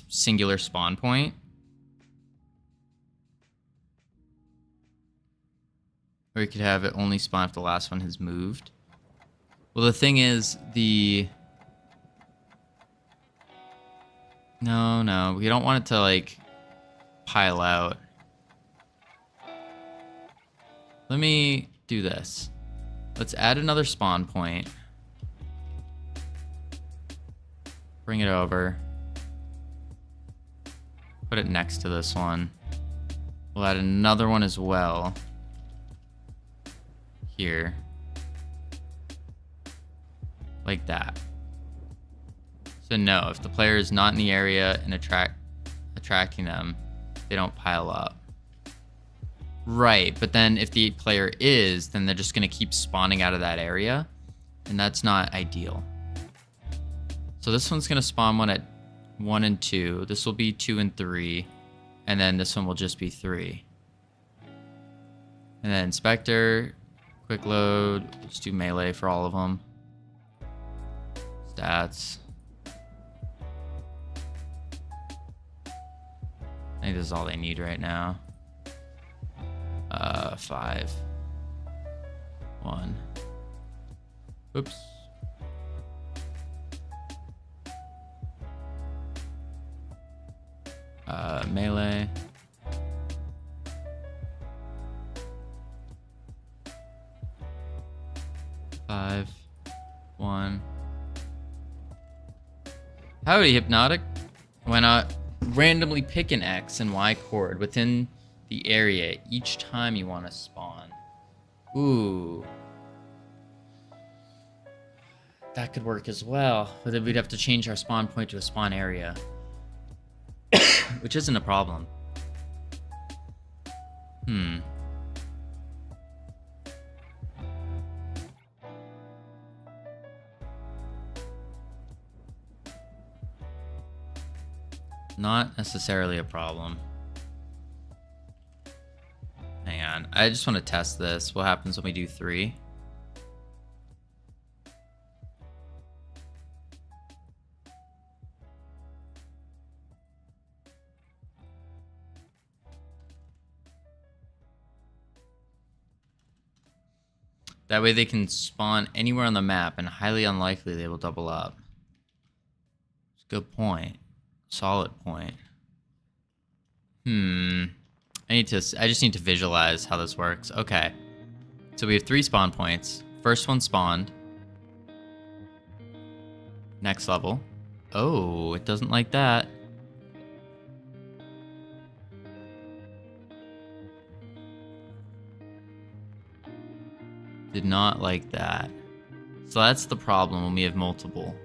singular spawn point. Or you could have it only spawn if the last one has moved. Well, the thing is, No, we don't want it to, like, pile out. Let me do this. Let's add another spawn point. Bring it over. Put it next to this one. We'll add another one as well. Here. Like that. So no, if the player is not in the area and attracting them, they don't pile up. Right, but then if the player is, then they're just going to keep spawning out of that area, and that's not ideal. So this one's going to spawn one at 1 and 2. This will be 2 and 3, and then this one will just be 3. And then Inspector, quick load, just do melee for all of them. Stats. I think this is all they need right now. 5. 1. Oops. Melee. Five. 1. Howdy, Hypnotic. Why not randomly pick an X and Y chord within the area each time you want to spawn? Ooh. That could work as well, but then we'd have to change our spawn point to a spawn area. Which isn't a problem. Not necessarily a problem. Hang on, I just want to test this. What happens when we do 3? That way they can spawn anywhere on the map, and highly unlikely they will double up. Good point. Solid point. I just need to visualize how this works. Okay. So we have 3 spawn points. First one spawned. Next level. Oh, it doesn't like that. Did not like that. So that's the problem when we have multiple.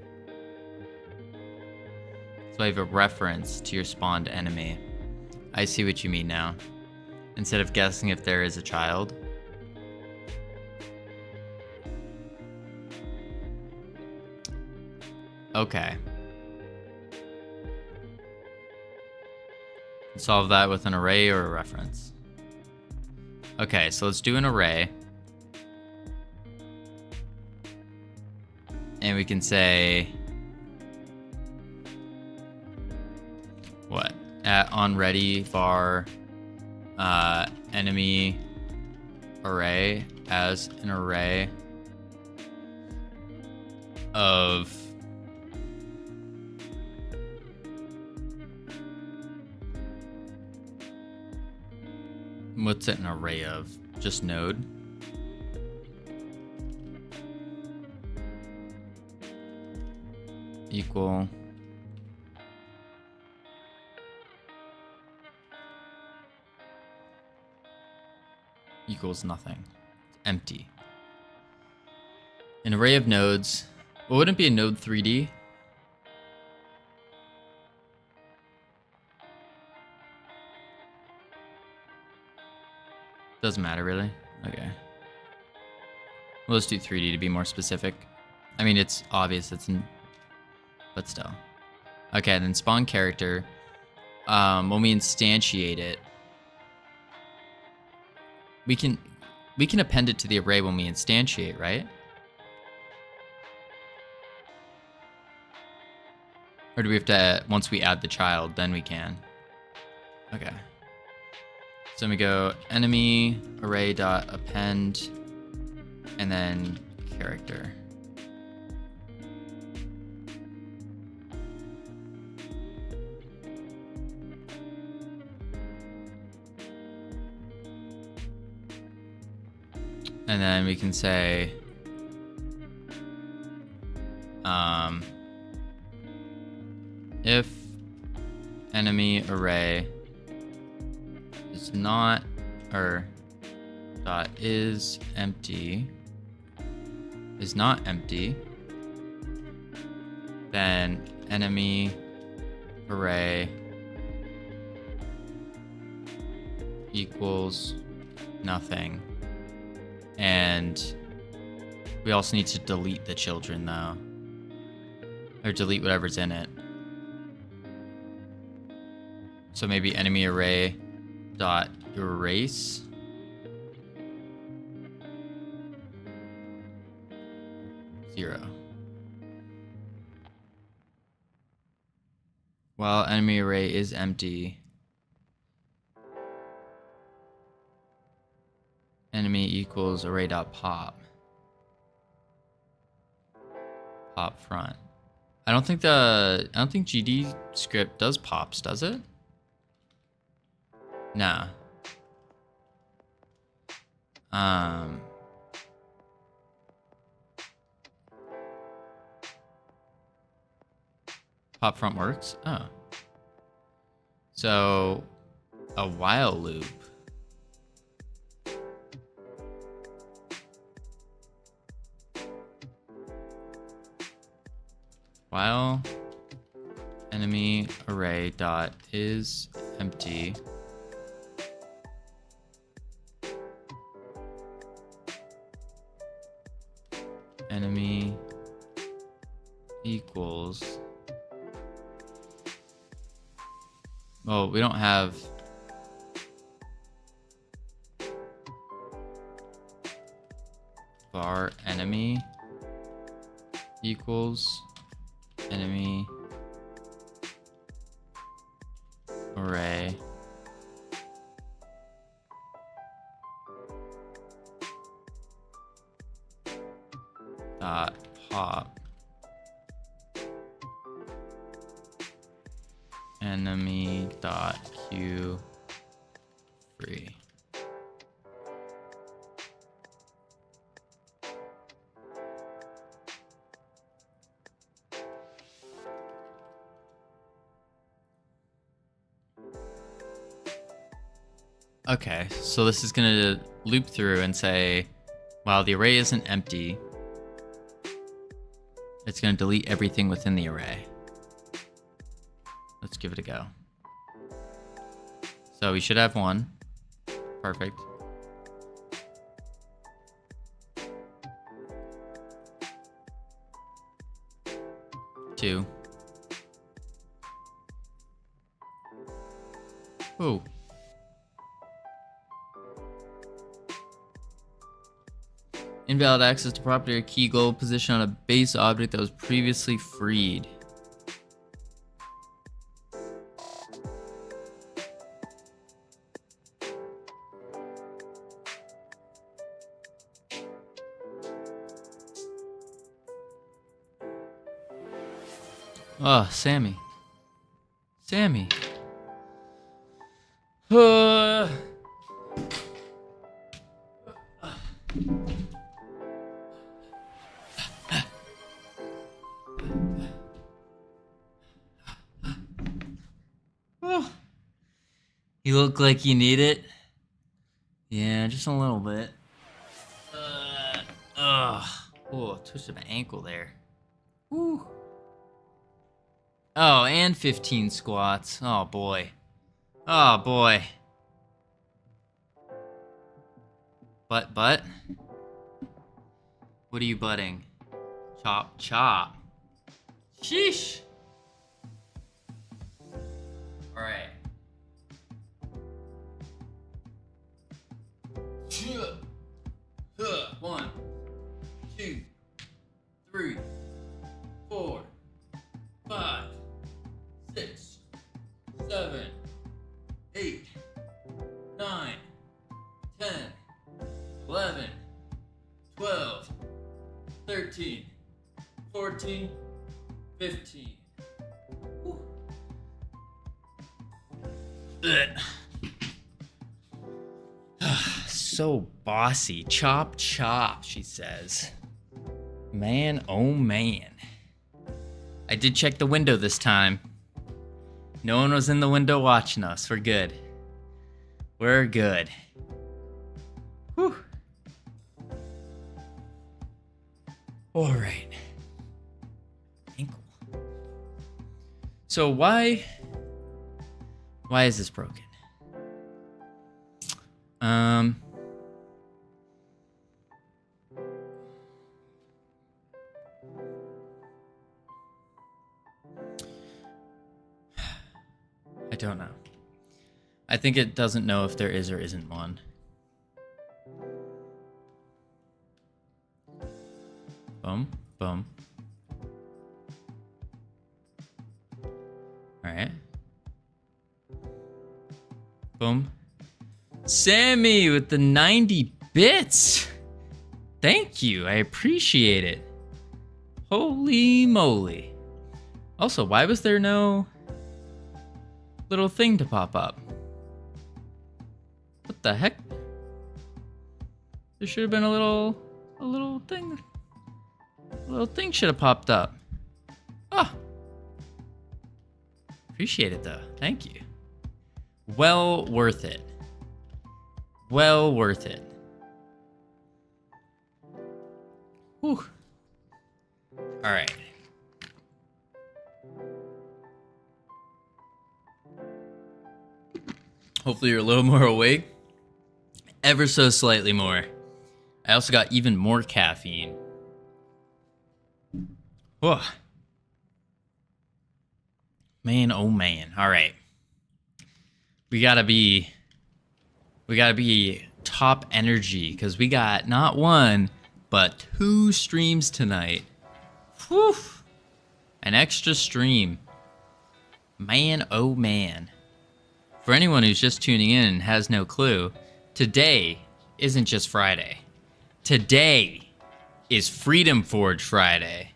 So I have a reference to your spawned enemy. I see what you mean now. Instead of guessing if there is a child. Okay. Solve that with an array or a reference. Okay, so let's do an array. And we can say what? At onReady var enemy array as an array of what's it an array of? Just node. Equal equals nothing. It's empty. An array of nodes. Well, wouldn't it be a node 3D? Doesn't matter really. Okay. Well, let's do 3D to be more specific. I mean, it's obvious it's in, but still. Okay, then spawn character. When we instantiate it, we can append it to the array when we instantiate, right? Or do we have to, once we add the child, then we can? Okay. So we go enemy array dot append and then character. And then we can say if enemy array is not or dot is not empty, then enemy array equals nothing. And we also need to delete the children though, or delete whatever's in it. So maybe enemy array dot erase zero. While enemy array is empty, enemy equals array dot pop. Pop front. I don't think GD script does pops, does it? Nah. Pop front works? Oh. So a while loop. While enemy array dot is empty, enemy equals, well, we don't have var enemy equals enemy array enemy dot q free. Okay, so this is gonna loop through and say, while the array isn't empty, it's gonna delete everything within the array. Let's give it a go. So we should have 1. Perfect. Two. Ooh. Invalid access to property or key goal position on a base object that was previously freed. Oh, Sammy. Sammy. You look like you need it. Yeah, just a little bit. Oh, twisted my ankle there. Woo. Oh, and 15 squats. Oh boy. Oh boy. Butt? What are you butting? Chop, chop. Sheesh. Alright. 1, 2, 3, 4, 5, 6, 7, 8, 9, 10, 11, 12, 13, 14, 15. Whew. So bossy. Chop, chop, she says. Man, oh man. I did check the window this time. No one was in the window watching us. We're good. We're good. Whew. All right. Ankle. So why is this broken? I don't know. I think it doesn't know if there is or isn't one. Boom, boom. Alright. Boom. Sammy with the 90 bits! Thank you, I appreciate it. Holy moly. Also, why was there no little thing to pop up? What the heck? There should have been a little thing. A little thing should have popped up. Ah. Appreciate it though. Thank you. Well worth it. Well worth it. Whew. All right. Hopefully you're a little more awake. Ever so slightly more. I also got even more caffeine. Whoa. Man, oh man. All right. We gotta be top energy because we got not one, but 2 streams tonight. Whew. An extra stream. Man, oh man. For anyone who's just tuning in and has no clue, today isn't just Friday. Today is Freedom Forge Friday.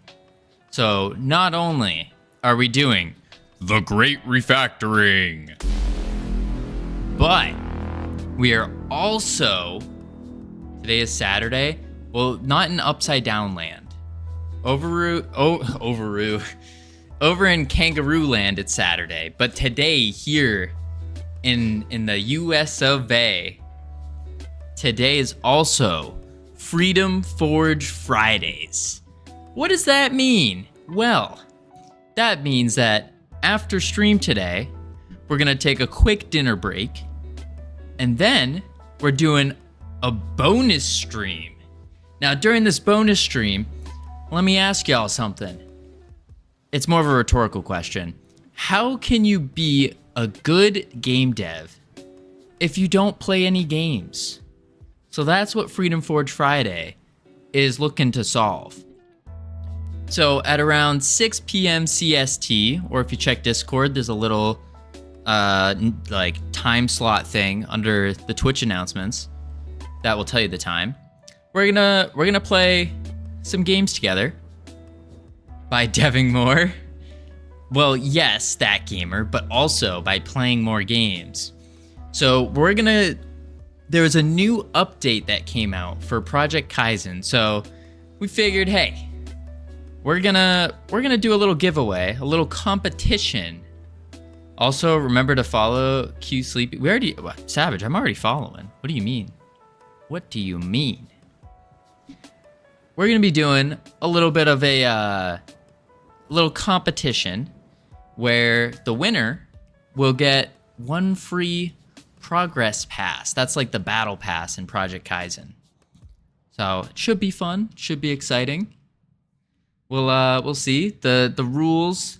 So not only are we doing the Great Refactoring. But we are also, today is Saturday. Well, not in Upside Down Land. Over in Kangaroo Land, it's Saturday. But today, here in the US of A, today is also Freedom Forge Fridays. What does that mean? Well, that means that after stream today, we're gonna take a quick dinner break, and then we're doing a bonus stream. Now, during this bonus stream, let me ask y'all something. It's more of a rhetorical question. How can you be a good game dev if you don't play any games? So that's what Freedom Forge Friday is looking to solve. So at around 6 p.m. CST, or if you check Discord, there's a little like time slot thing under the Twitch announcements that will tell you the time. We're gonna play some games together by deving more. Well, yes, that gamer, but also by playing more games. So there was a new update that came out for Project Kaizen. So we figured, hey, we're gonna do a little giveaway, a little competition. Also, remember to follow Q Sleepy. Savage, I'm already following. What do you mean? What do you mean? We're gonna be doing a little bit of a little competition where the winner will get one free progress pass. That's like the battle pass in Project Kaizen. So it should be fun, should be exciting. We'll see. The rules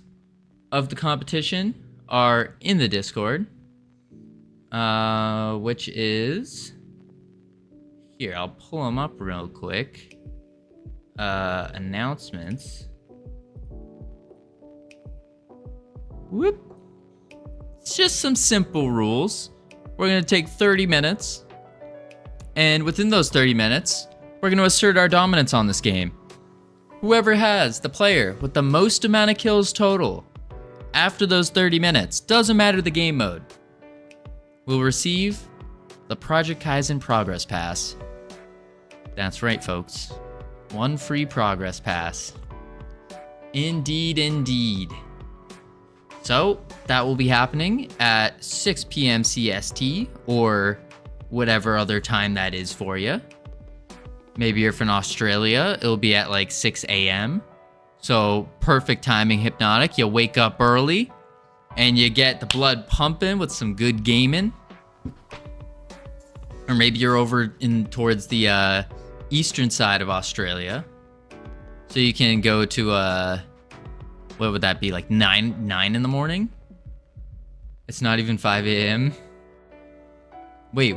of the competition are in the Discord, which is here. I'll pull them up real quick. Announcements. Whoop. It's just some simple rules. We're gonna take 30 minutes, and within those 30 minutes, we're gonna assert our dominance on this game. Whoever has the player with the most amount of kills total after those 30 minutes, doesn't matter the game mode, will receive the Project Kaizen Progress Pass. That's right, folks. One free Progress Pass. Indeed, indeed. So that will be happening at 6 p.m. CST, or whatever other time that is for you. Maybe you're from Australia, it'll be at like 6 a.m. So perfect timing, Hypnotic. You wake up early and you get the blood pumping with some good gaming. Or maybe you're over towards the eastern side of Australia. So you can go to what would that be, like 9 in the morning? It's not even 5 a.m. Wait.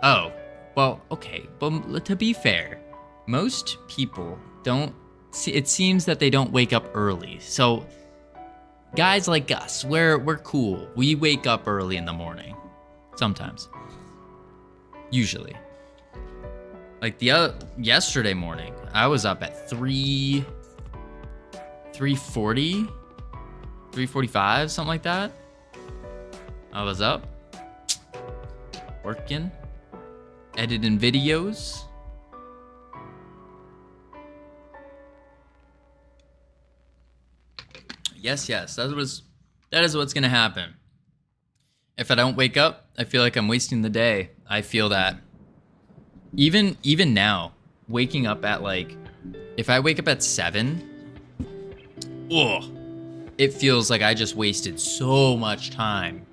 Oh. Well, okay. But to be fair, most people don't. It seems that they don't wake up early. So guys like us, we're cool. We wake up early in the morning. Sometimes. Usually. Like yesterday morning, I was up at 3:40, 3:45, something like that. I was up, working, editing videos. Yes, that is what's gonna happen. If I don't wake up, I feel like I'm wasting the day. I feel that. Even now, waking up at like, if I wake up at 7, it feels like I just wasted so much time.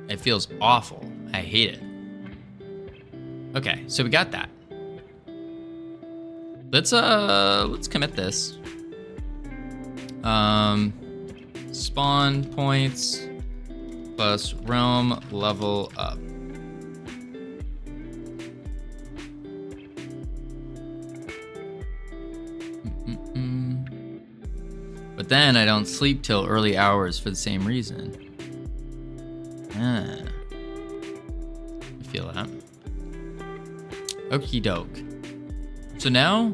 It feels awful. I hate it. Okay, so we got that. Let's commit this. Spawn points plus realm level up. But then I don't sleep till early hours for the same reason. I feel that. Okie doke. So now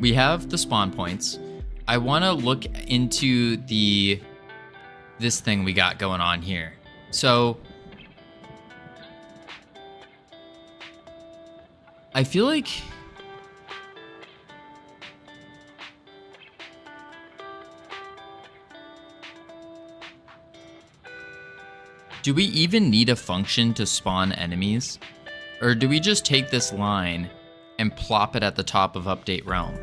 we have the spawn points. I want to look into the this thing we got going on here. So I feel like do we even need a function to spawn enemies? Or do we just take this line and plop it at the top of update realm?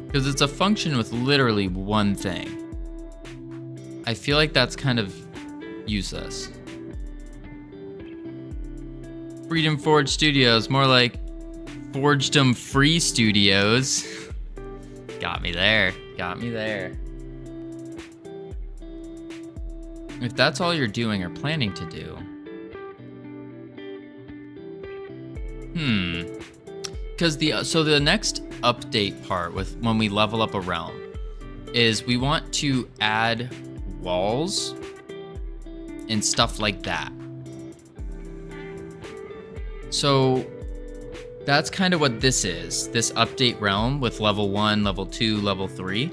Because it's a function with literally one thing. I feel like that's kind of useless. Freedom Forge Studios, more like Forgedom Free Studios. Got me there, got me there. If that's all you're doing or planning to do. Because the next update part with when we level up a realm is we want to add walls and stuff like that. So that's kind of what this is, this update realm with level 1, level 2, level 3.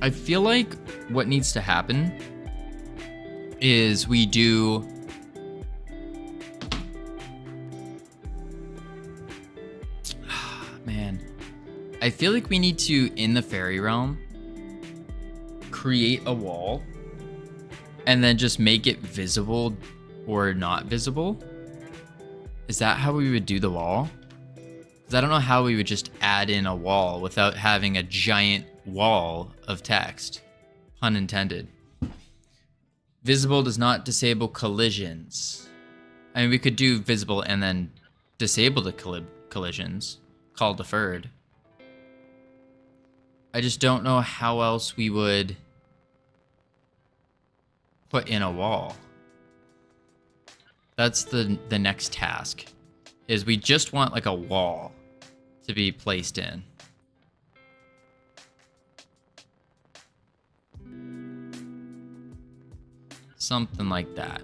I feel like what needs to happen is we do man, I feel like we need to, in the fairy realm, create a wall and then just make it visible or not visible. Is that how we would do the wall? Because I don't know how we would just add in a wall without having a giant wall of text. Pun intended. Visible does not disable collisions. I mean, we could do visible and then disable the collisions. Call deferred. I just don't know how else we would put in a wall. That's the next task. Is we just want like a wall to be placed in. Something like that.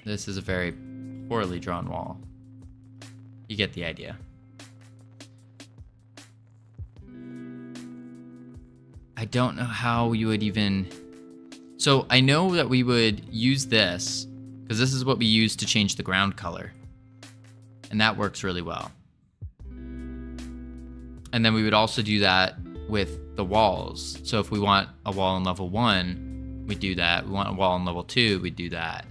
This is a very poorly drawn wall. You get the idea. I don't know how you would even... So I know that we would use this, because this is what we use to change the ground color. And that works really well. And then we would also do that with the walls. So if we want a wall in level 1, we do that. We want a wall in level 2, we do that.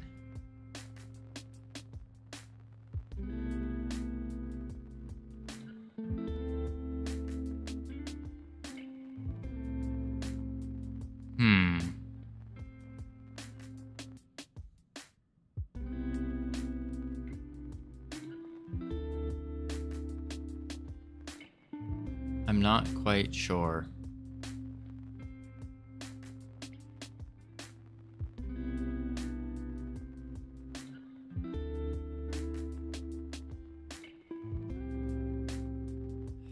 I'm not quite sure.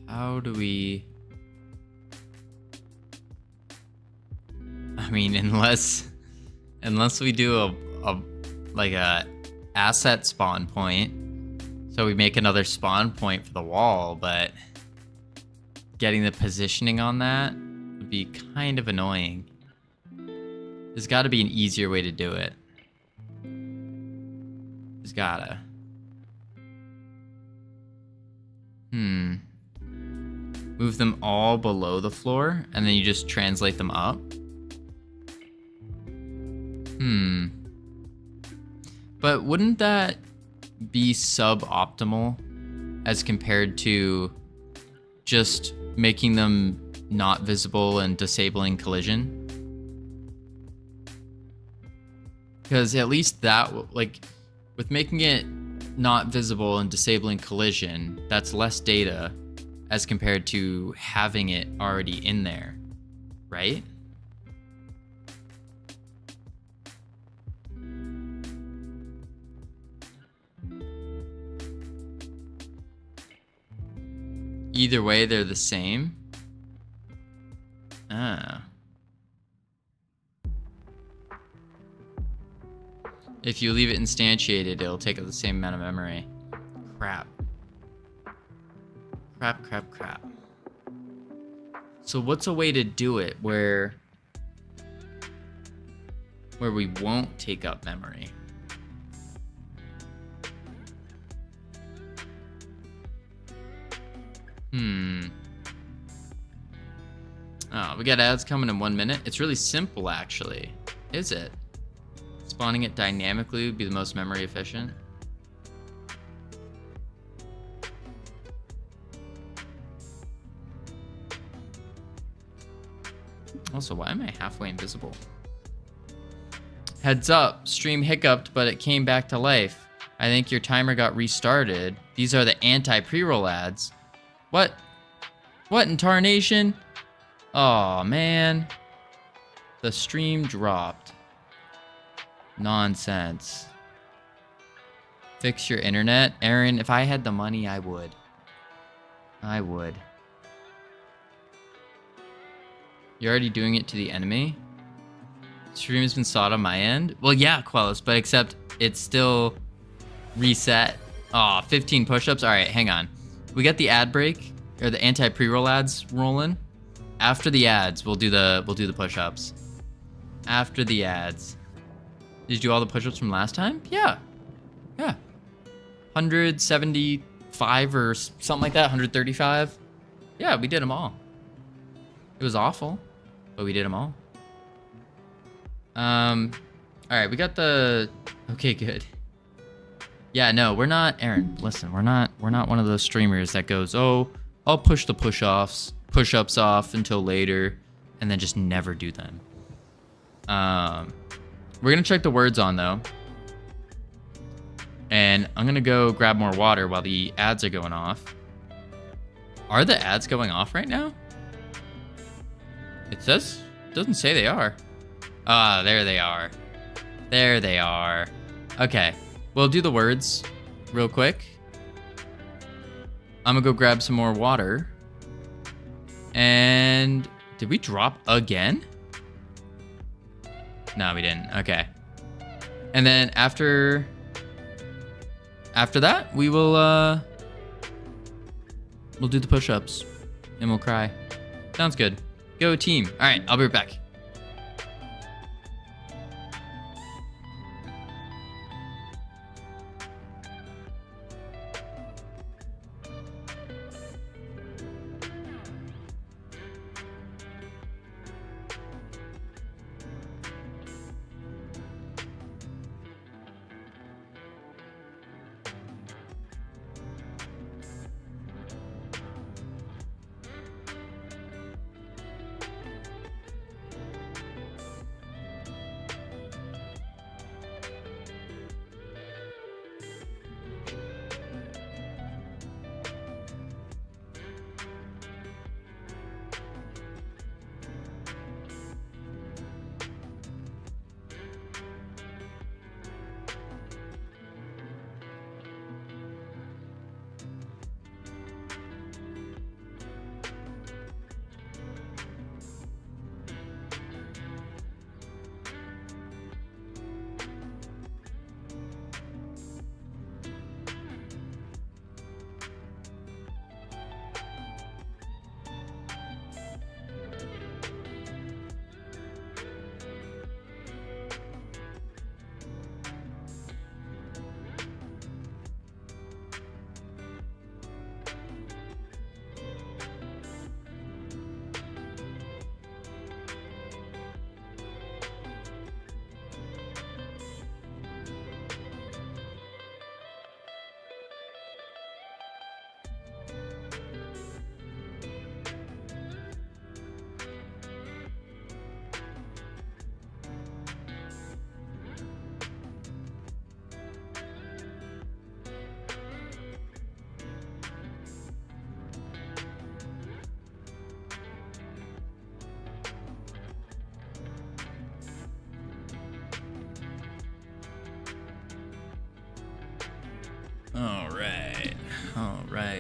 How do we... I mean, unless we do a asset spawn point, so we make another spawn point for the wall, but getting the positioning on that would be kind of annoying. There's got to be an easier way to do it. There's gotta. Move them all below the floor, and then you just translate them up. But wouldn't that be suboptimal as compared to just making them not visible and disabling collision? Because at least that, like, with making it not visible and disabling collision, that's less data as compared to having it already in there, right? Either way, they're the same. If you leave it instantiated, it'll take up the same amount of memory. Crap. Crap. So what's a way to do it where we won't take up memory? Oh, we got ads coming in 1 minute. It's really simple, actually. Is it? Spawning it dynamically would be the most memory efficient. Also, why am I halfway invisible? Heads up, stream hiccuped, but it came back to life. I think your timer got restarted. These are the anti-pre-roll ads. What? What in tarnation? Oh man. The stream dropped. Nonsense. Fix your internet. Aaron, if I had the money, I would. I would. You're already doing it to the enemy? Stream has been sought on my end? Well, yeah, Quellis, but except it's still reset. Aw, 15 push-ups? Alright, hang on. We got the ad break, or the anti-pre-roll ads rolling. After the ads, we'll do the push-ups. After the ads. Did you do all the push-ups from last time? Yeah. Yeah. 175 or something like that, 135. Yeah, we did them all. It was awful, but we did them all. All right, we got the, okay, good. Yeah, no, we're not, Aaron, listen, we're not one of those streamers that goes, oh, I'll push the push-ups off until later, and then just never do them. We're gonna check the words on though. And I'm gonna go grab more water while the ads are going off. Are the ads going off right now? It doesn't say they are. Ah, there they are. There they are. Okay, we'll do the words real quick. I'm gonna go grab some more water. And did we drop again? No, we didn't. Okay. And then after that, we will we'll do the push-ups and we'll cry. Sounds good. Go team. All right, I'll be right back.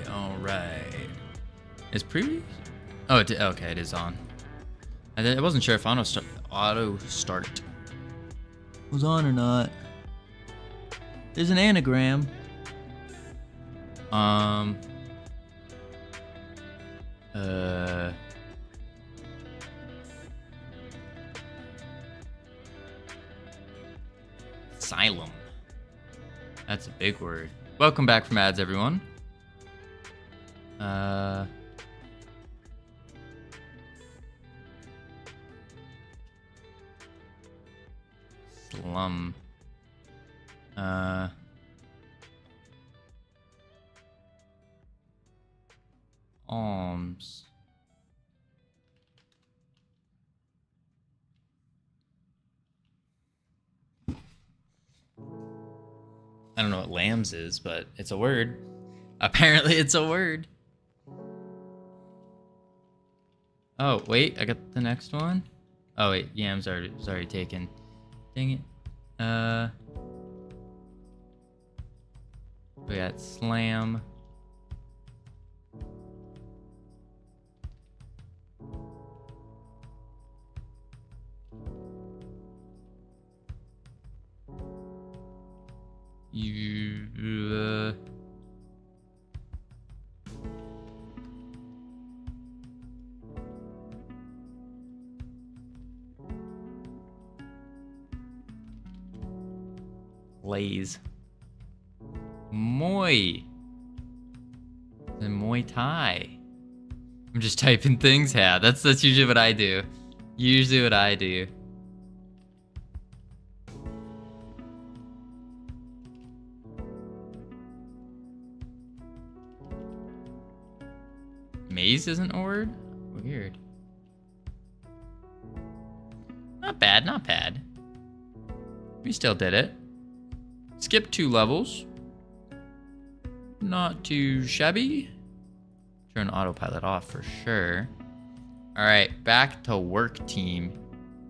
All right. Is pre? Oh, okay, it is on. I wasn't sure if auto start was on or not. There's an anagram. Asylum. That's a big word. Welcome back from ads, everyone. Slum. Alms. I don't know what lambs is, but it's a word. Apparently it's a word. Oh, wait, I got the next one. Oh, wait, yam's already taken. Dang it. We got slam. Lays. Muay. And Muay Thai. I'm just typing things. Yeah, that's usually what I do. Usually what I do. Maze isn't a word? Weird. Not bad, not bad. We still did it. Skip 2 levels. Not too shabby. Turn autopilot off for sure. Alright, back to work, team.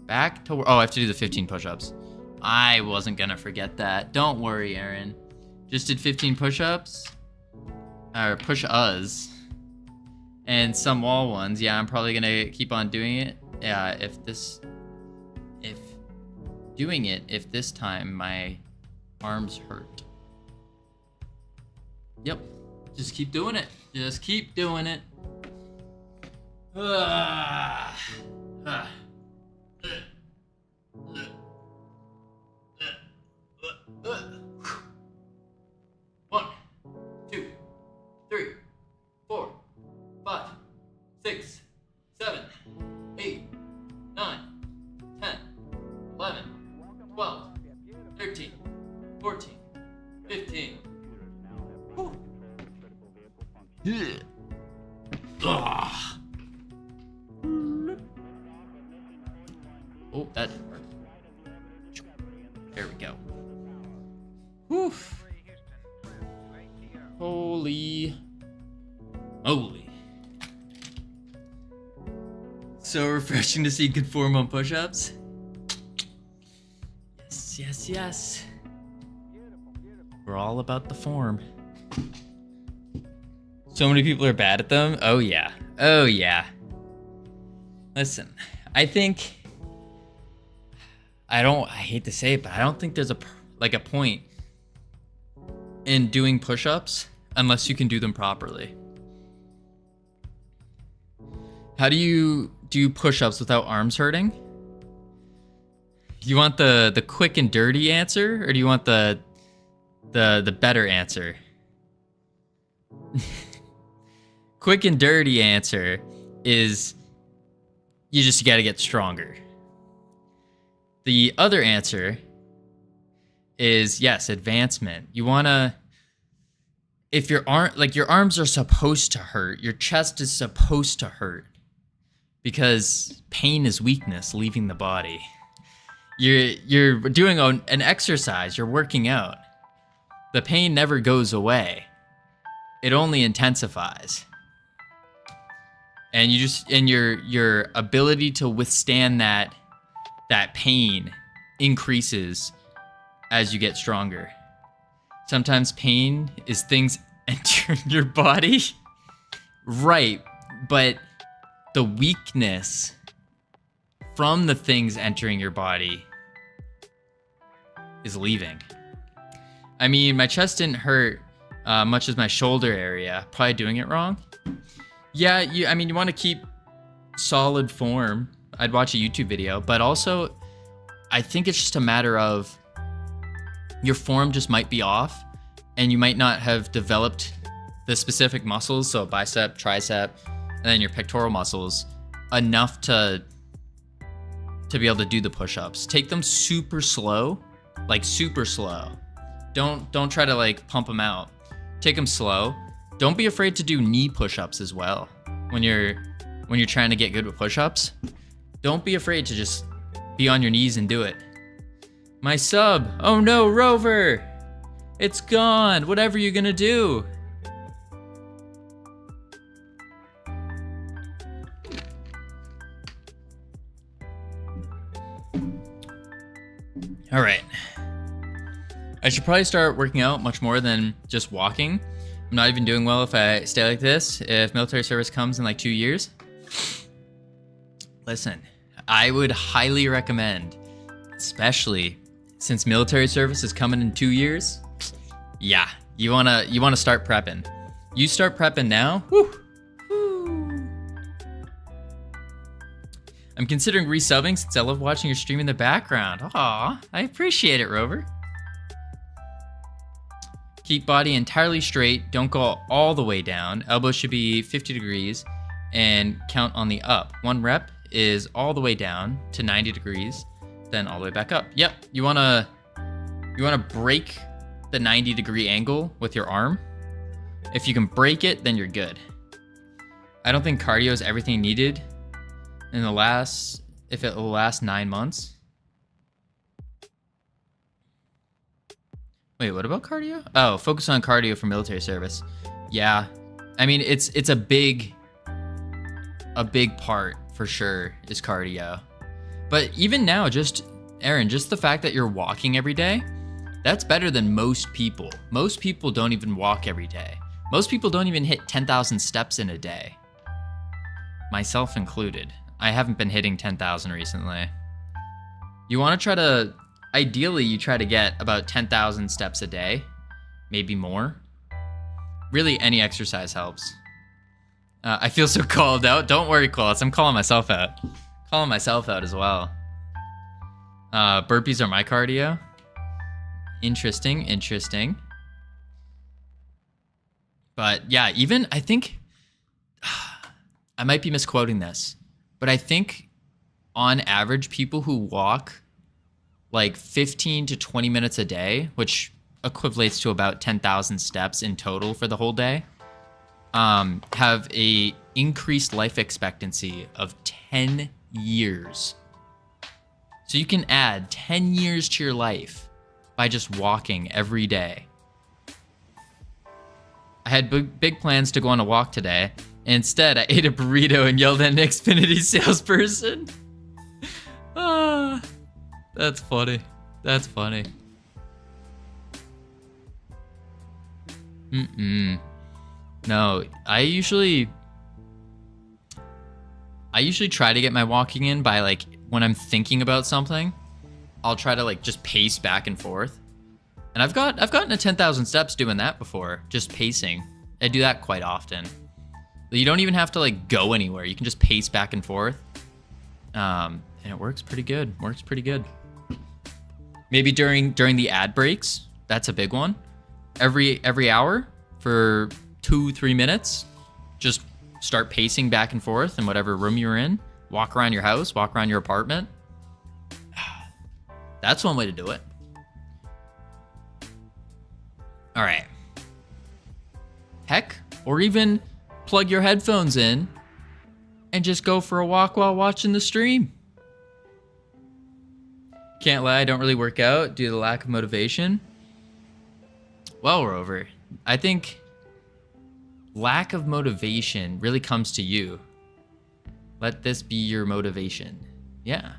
Back to work. Oh, I have to do the 15 push-ups. I wasn't gonna forget that. Don't worry, Aaron. Just did 15 push-ups. Or push-us. And some wall ones. Yeah, I'm probably gonna keep on doing it. Yeah, if this time my arms hurt. Yep. Just keep doing it. Just keep doing it. One, 2, 3, 4, 5, 6, 7, 8, 9, 10, 11, 12, 13, 14, 15. Whew. Oh, that didn't work. There we go. Whew. Holy moly. So refreshing to see good form on push-ups. Yes, yes, yes. We're all about the form. So many people are bad at them. Oh yeah. Oh yeah. Listen, I hate to say it, but I don't think there's a point in doing push-ups unless you can do them properly. How do you do push-ups without arms hurting? You want the quick and dirty answer, or do you want the better answer? Quick and dirty answer is you gotta get stronger. The other answer is yes, advancement. You wanna, if your arms are supposed to hurt, your chest is supposed to hurt, because pain is weakness leaving the body. You're doing an exercise, you're working out. The pain never goes away. It only intensifies. And your ability to withstand that pain increases as you get stronger. Sometimes pain is things entering your body. Right, but the weakness from the things entering your body is leaving. I mean, my chest didn't hurt much as my shoulder area. Probably doing it wrong. Yeah, I mean, you want to keep solid form. I'd watch a YouTube video, but also I think it's just a matter of your form just might be off and you might not have developed the specific muscles, so bicep, tricep, and then your pectoral muscles enough to be able to do the push-ups. Take them super slow, like super slow. Don't try to like pump them out. Take them slow. Don't be afraid to do knee push-ups as well. When you're trying to get good with push-ups, don't be afraid to just be on your knees and do it. My sub. Oh no, Rover. It's gone. Whatever you gonna do? All right. I should probably start working out much more than just walking. I'm not even doing well if I stay like this. If military service comes in like 2 years, listen, I would highly recommend, especially since military service is coming in 2 years. Yeah, you wanna start prepping. You start prepping now. Woo. I'm considering resubbing since I love watching your stream in the background. Aw, I appreciate it, Rover. Keep body entirely straight. Don't go all the way down. Elbows should be 50 degrees and count on the up. 1 rep is all the way down to 90 degrees, then all the way back up. Yep, you wanna break the 90-degree angle with your arm. If you can break it, then you're good. I don't think cardio is everything needed in the last, if it will last 9 months. Wait, what about cardio? Oh, focus on cardio for military service. Yeah, I mean, it's a big part for sure is cardio. But even now, Aaron, just the fact that you're walking every day, that's better than most people. Most people don't even walk every day. Most people don't even hit 10,000 steps in a day. Myself included. I haven't been hitting 10,000 recently. You want to try to, ideally you try to get about 10,000 steps a day, maybe more. Really, any exercise helps. I feel so called out. Don't worry, Qualls. I'm calling myself out. Calling myself out as well. Burpees are my cardio. Interesting. But yeah, even, I think, I might be misquoting this, but I think on average, people who walk like 15 to 20 minutes a day, which equivalates to about 10,000 steps in total for the whole day, have a increased life expectancy of 10 years. So you can add 10 years to your life by just walking every day. I had big plans to go on a walk today. Instead, I ate a burrito and yelled at an Xfinity salesperson. Ah, that's funny. That's funny. No, I usually try to get my walking in by like when I'm thinking about something, I'll try to like just pace back and forth. And I've gotten to 10,000 steps doing that before, just pacing. I do that quite often. You don't even have to like go anywhere. You can just pace back and forth. And it works pretty good. Maybe during the ad breaks, that's a big one. Every hour for 2-3 minutes, just start pacing back and forth in whatever room you're in. Walk around your house, walk around your apartment. That's one way to do it. All right. Heck, or even plug your headphones in and just go for a walk while watching the stream. Can't lie, I don't really work out due to the lack of motivation. Well, Rover, I think lack of motivation really comes to you. Let this be your motivation. Yeah.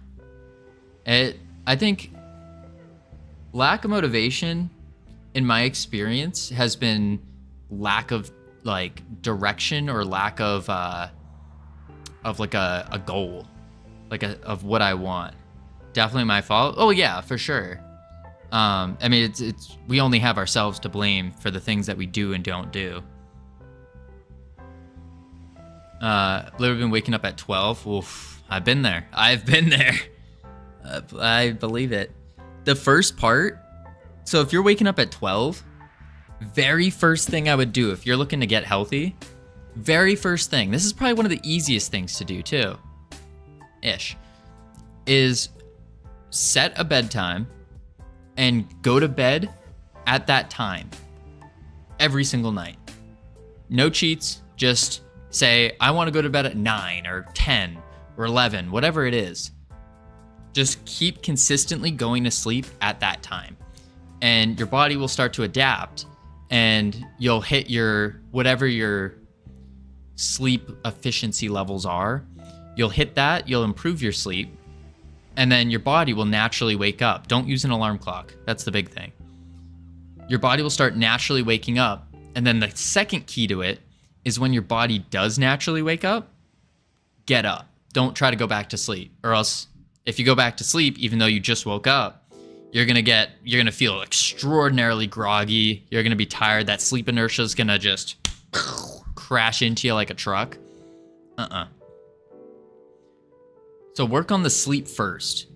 I think lack of motivation, in my experience, has been lack of like direction or lack of like a goal, like of what I want. Definitely my fault. Oh yeah, for sure. I mean, it's we only have ourselves to blame for the things that we do and don't do. Literally been waking up at 12. Oof, I've been there. I've been there. I believe it. The first part, so if you're waking up at 12, very first thing I would do if you're looking to get healthy, very first thing, this is probably one of the easiest things to do too, is set a bedtime and go to bed at that time every single night. No cheats, just say, I want to go to bed at 9 or 10 or 11, whatever it is. Just keep consistently going to sleep at that time. And your body will start to adapt and you'll hit whatever your sleep efficiency levels are. You'll hit that, you'll improve your sleep, and then your body will naturally wake up. Don't use an alarm clock. That's the big thing. Your body will start naturally waking up. And then the second key to it is when your body does naturally wake up, get up. Don't try to go back to sleep, or else if you go back to sleep, even though you just woke up, you're gonna feel extraordinarily groggy. You're gonna be tired. That sleep inertia is gonna just crash into you like a truck. So work on the sleep first.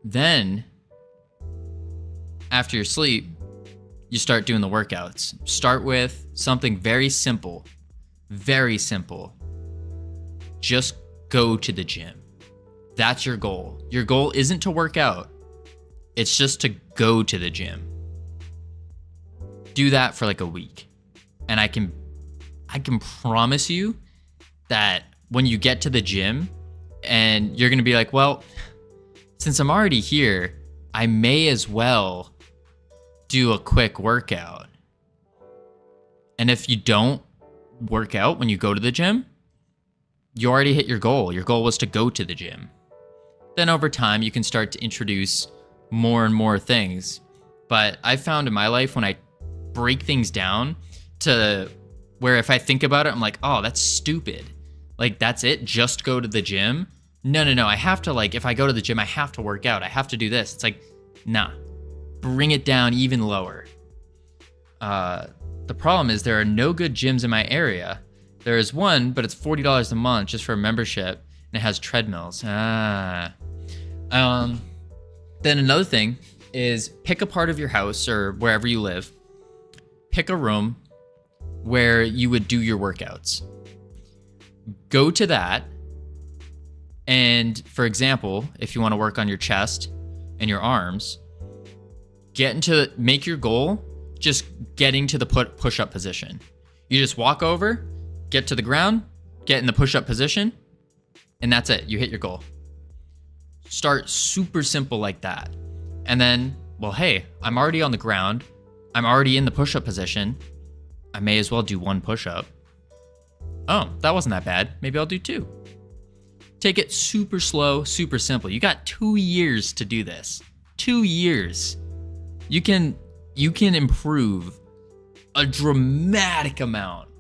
Then, after your sleep, you start doing the workouts. Start with something very simple. Very simple. Just go to the gym. That's your goal. Your goal isn't to work out. It's just to go to the gym. Do that for like a week. And I can promise you that when you get to the gym and you're going to be like, well, since I'm already here, I may as well do a quick workout. And if you don't work out when you go to the gym, you already hit your goal. Your goal was to go to the gym. Then over time, you can start to introduce more and more things. But I found in my life when I break things down to where if I think about it, I'm like, oh, that's stupid. Like, that's it? Just go to the gym? No. I have to, like, if I go to the gym, I have to work out. I have to do this. It's like, nah. Bring it down even lower. The problem is there are no good gyms in my area. There is one, but it's $40 a month just for a membership, and it has treadmills. Then another thing is pick a part of your house or wherever you live. Pick a room where you would do your workouts. Go to that. And for example, if you want to work on your chest and your arms, make your goal just getting to the push-up position. You just walk over, get to the ground, get in the push-up position, and that's it. You hit your goal. Start super simple like that. And then, well, hey, I'm already on the ground. I'm already in the push-up position. I may as well do one push-up. Oh, that wasn't that bad. Maybe I'll do 2. Take it super slow, super simple. You got 2 years to do this. 2 years. You can improve a dramatic amount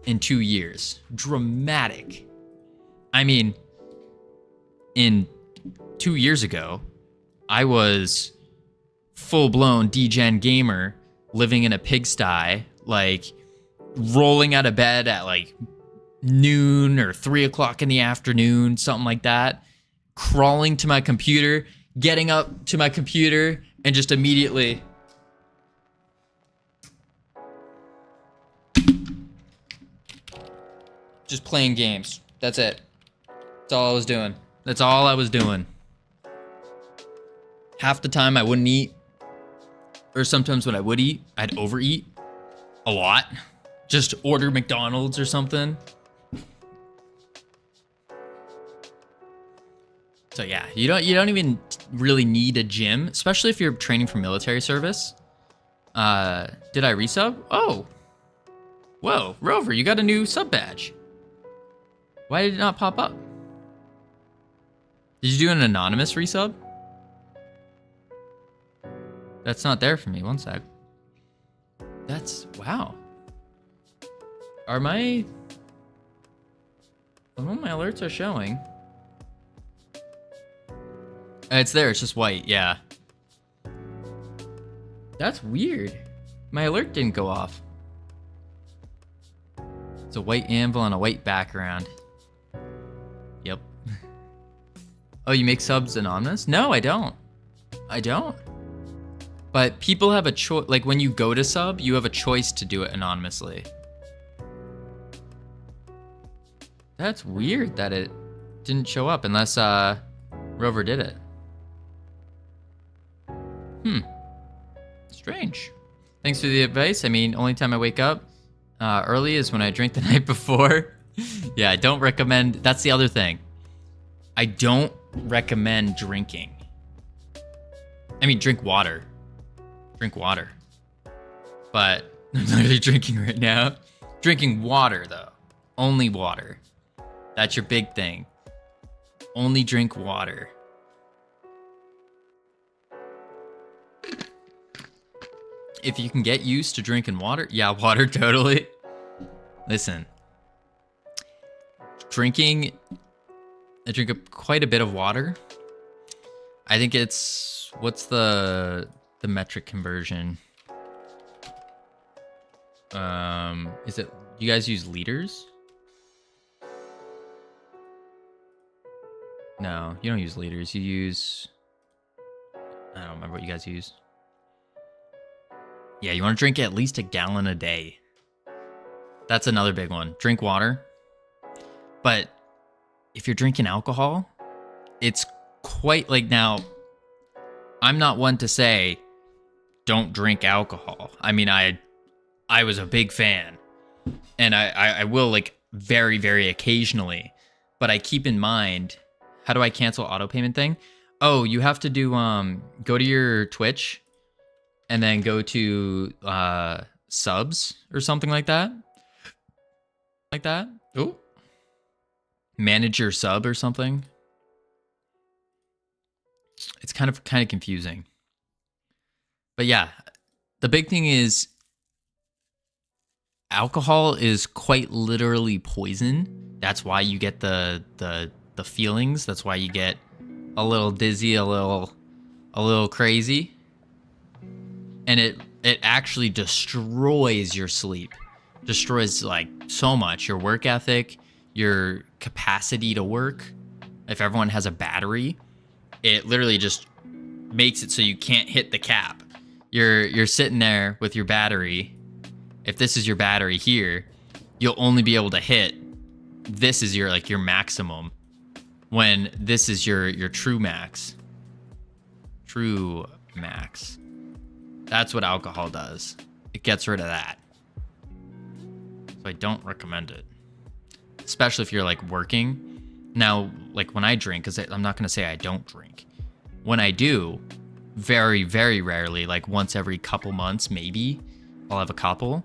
in 2 years. Dramatic. I mean, in 2 years ago, I was full-blown degen gamer, living in a pigsty, like rolling out of bed at like noon or 3 o'clock in the afternoon, something like that, crawling to my computer, getting up to my computer, and just immediately just playing games. That's it. That's all I was doing. That's all I was doing. Half the time I wouldn't eat, or sometimes when I would eat, I'd overeat a lot. Just order McDonald's or something. So yeah, you don't even really need a gym, especially if you're training for military service. Did I resub? Oh, whoa, Rover, you got a new sub badge. Why did it not pop up? Did you do an anonymous resub? That's not there for me. One sec. That's, wow. Are my... Some of my alerts are showing. It's there. It's just white. Yeah. That's weird. My alert didn't go off. It's a white anvil on a white background. Yep. Oh, you make subs anonymous? No, I don't. I don't. But people have a choice. Like when you go to sub, you have a choice to do it anonymously. That's weird that it didn't show up unless Rover did it. Strange. Thanks for the advice. I mean, only time I wake up early is when I drink the night before. Yeah, I don't recommend. That's the other thing. I don't recommend drinking. I mean, drink water. Drink water. But I'm literally drinking right now. Drinking water, though. Only water. That's your big thing. Only drink water. If you can get used to drinking water, yeah, water, totally. Listen, I drink quite a bit of water. I think it's, what's the metric conversion? Is it, you guys use liters? No, you don't use liters. You use, I don't remember what you guys use. Yeah, you want to drink at least a gallon a day. That's another big one. Drink water. But if you're drinking alcohol, it's quite like, now, I'm not one to say don't drink alcohol. I mean, I was a big fan. And I will, like, very, very occasionally. But I keep in mind, how do I cancel auto payment thing? Oh, you have to do, go to your Twitch and then go to subs or something like that. Like that. Oh. Manage your sub or something. It's kind of confusing. But yeah, the big thing is alcohol is quite literally poison. That's why you get the feelings. That's why you get a little dizzy, a little crazy. And it actually destroys your sleep. Destroys like so much. Your work ethic, your capacity to work. If everyone has a battery, it literally just makes it so you can't hit the cap. You're sitting there with your battery. If this is your battery here, you'll only be able to hit, this is your like your maximum, when this is your true max. True max. That's what alcohol does. It gets rid of that. So I don't recommend it. Especially if you're like working. Now, like when I drink, because I'm not going to say I don't drink. When I do, very, very rarely, like once every couple months, maybe, I'll have a couple.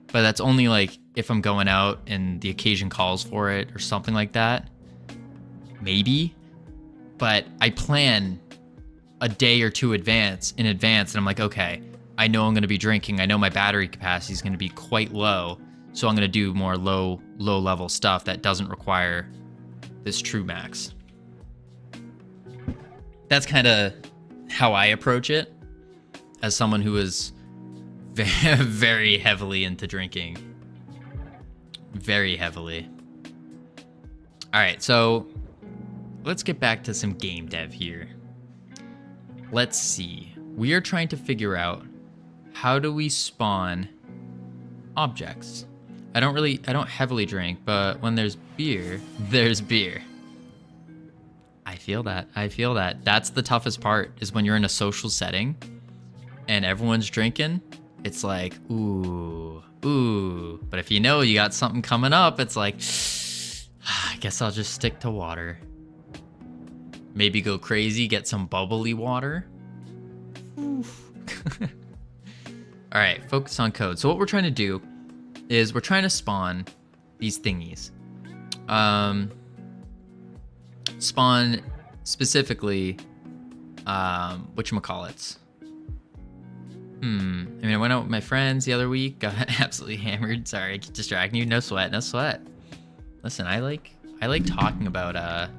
But that's only like if I'm going out and the occasion calls for it or something like that. Maybe. But I plan a day or two in advance, and I'm like, okay, I know I'm going to be drinking. I know my battery capacity is going to be quite low. So I'm going to do more low level stuff that doesn't require this true max. That's kind of how I approach it as someone who is very heavily into drinking. Very heavily. All right, so let's get back to some game dev here. Let's see. We are trying to figure out how do we spawn objects. I don't heavily drink, but when there's beer, there's beer. I feel that. That's the toughest part, is when you're in a social setting and everyone's drinking. It's like, ooh. But if you know you got something coming up, it's like, I guess I'll just stick to water. Maybe go crazy, get some bubbly water. All right, focus on code. So what we're trying to do is we're trying to spawn these thingies. Spawn specifically, whatchamacallits. I mean, I went out with my friends the other week, got absolutely hammered. Sorry, I keep distracting you. No sweat. Listen, I like talking about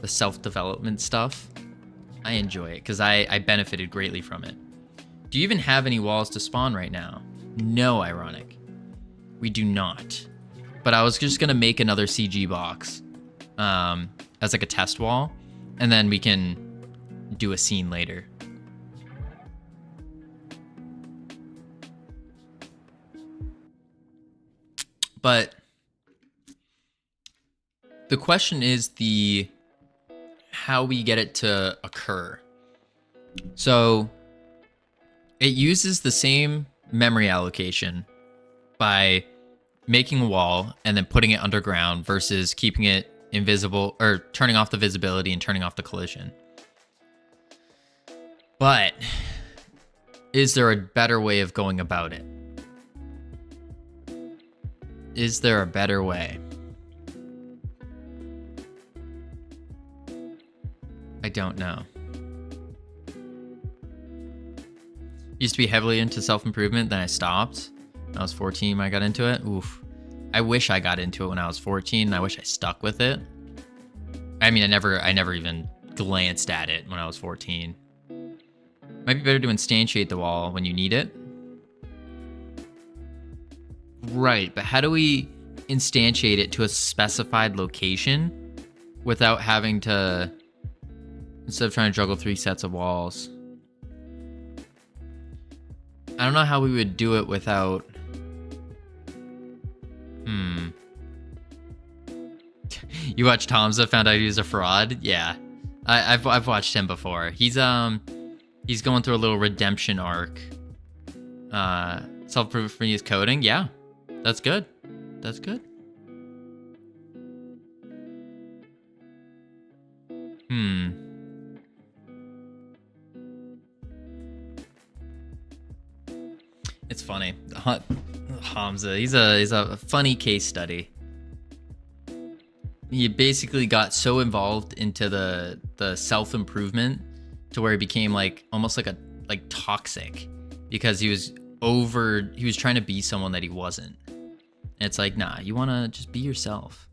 the self-development stuff. I enjoy it because I benefited greatly from it. Do you even have any walls to spawn right now? No, ironic. We do not. But I was just gonna make another CG box as like a test wall, and then we can do a scene later. But the question is how we get it to occur. So it uses the same memory allocation by making a wall and then putting it underground versus keeping it invisible, or turning off the visibility and turning off the collision. But is there a better way of going about it? Is there a better way? I don't know. Used to be heavily into self-improvement, then I stopped. When I was 14 when I got into it. Oof. I wish I got into it when I was 14, and I wish I stuck with it. I mean, I never even glanced at it when I was 14. Might be better to instantiate the wall when you need it. Right, but how do we instantiate it to a specified location without having to, instead of trying to juggle 3 sets of walls? I don't know how we would do it without... You watched Hamza, found out he was a fraud? Yeah. I've watched him before. He's going through a little redemption arc. Self-proof for his coding? Yeah. That's good. That's good. It's funny. Hamza, he's a funny case study. He basically got so involved into the self-improvement to where he became like almost like toxic, because he was trying to be someone that he wasn't. And it's like, nah, you want to just be yourself.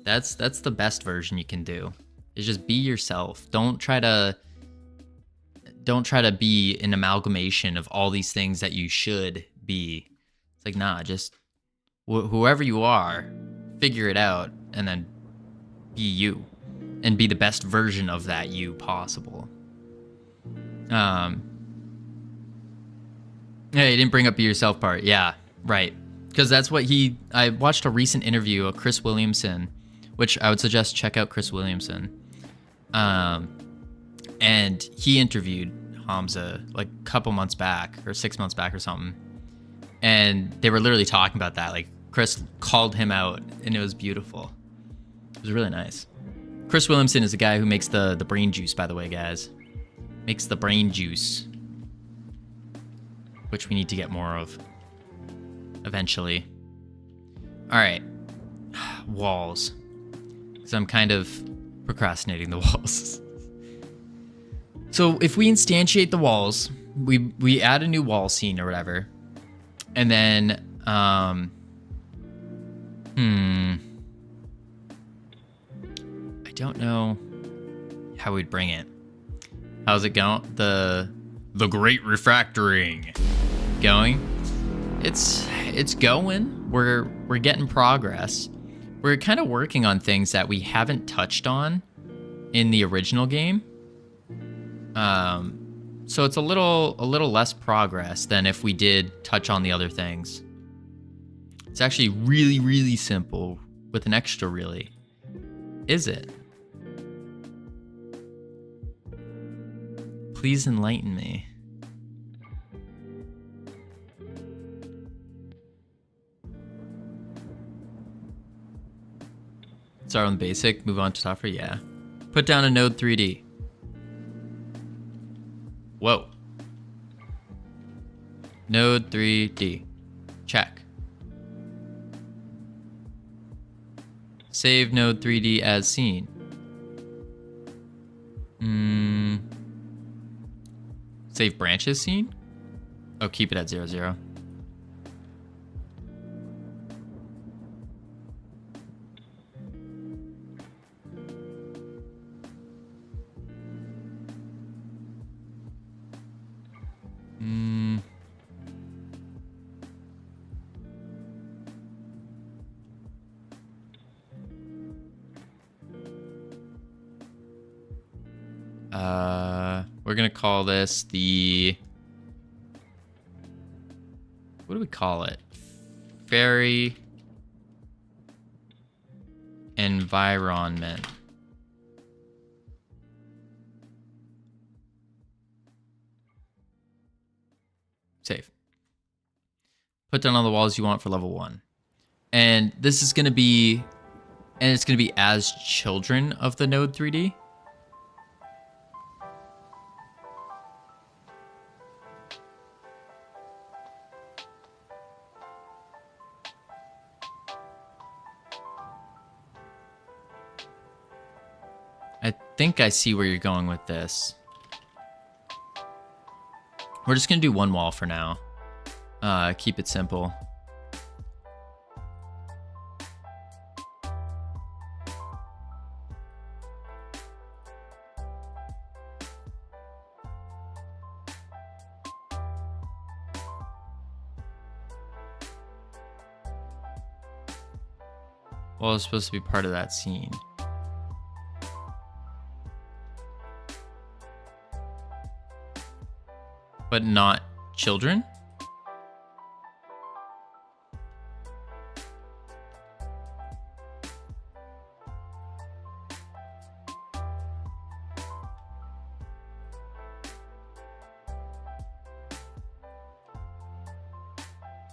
That's the best version you can do. Is just be yourself. Don't try to be an amalgamation of all these things that you should be. It's like, nah, just whoever you are, figure it out, and then be you, and be the best version of that you possible. Yeah, you didn't bring up be yourself part. Yeah, right. Because that's what I watched a recent interview of Chris Williamson, which I would suggest check out Chris Williamson. And he interviewed Hamza like a couple months back, or 6 months back or something. And they were literally talking about that. Like, Chris called him out, and it was beautiful. It was really nice. Chris Williamson is the guy who makes the brain juice, by the way, guys. Makes the brain juice, which we need to get more of eventually. All right. Walls. Because I'm kind of procrastinating the walls. So if we instantiate the walls, we add a new wall scene or whatever, and then I don't know how we'd bring it. How's it going? The great refactoring going? It's going. We're getting progress. We're kind of working on things that we haven't touched on in the original game. So it's a little less progress than if we did touch on the other things. It's actually really, really simple with an extra really. Is it? Please enlighten me. Start on basic, move on to software, yeah. Put down a node 3D. Whoa. Node 3D. Check. Save node 3D as seen. Save branches scene? Oh, keep it at 0, 0. We're gonna call this the... What do we call it? Fairy environment. Save. Put down all the walls you want for level 1. And this is going to be... And it's going to be as children of the node 3D. I think I see where you're going with this. We're just going to do one wall for now. Keep it simple. Well, it's supposed to be part of that scene. But not children?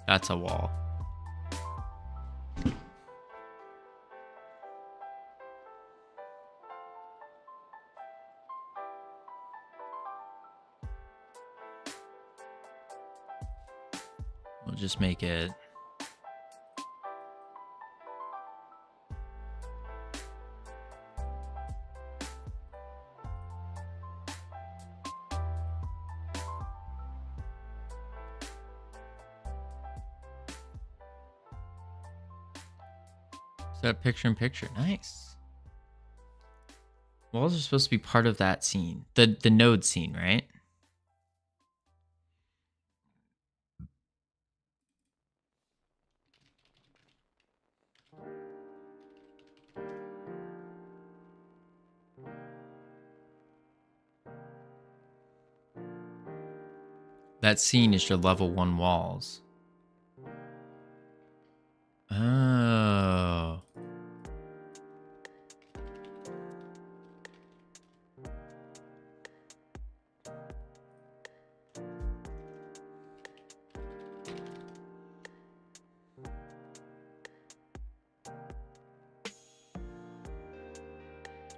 That's a wall. We'll just make it... Is that picture-in-picture? Nice. Walls are supposed to be part of that scene. The node scene, right? That scene is your level 1 walls. Oh.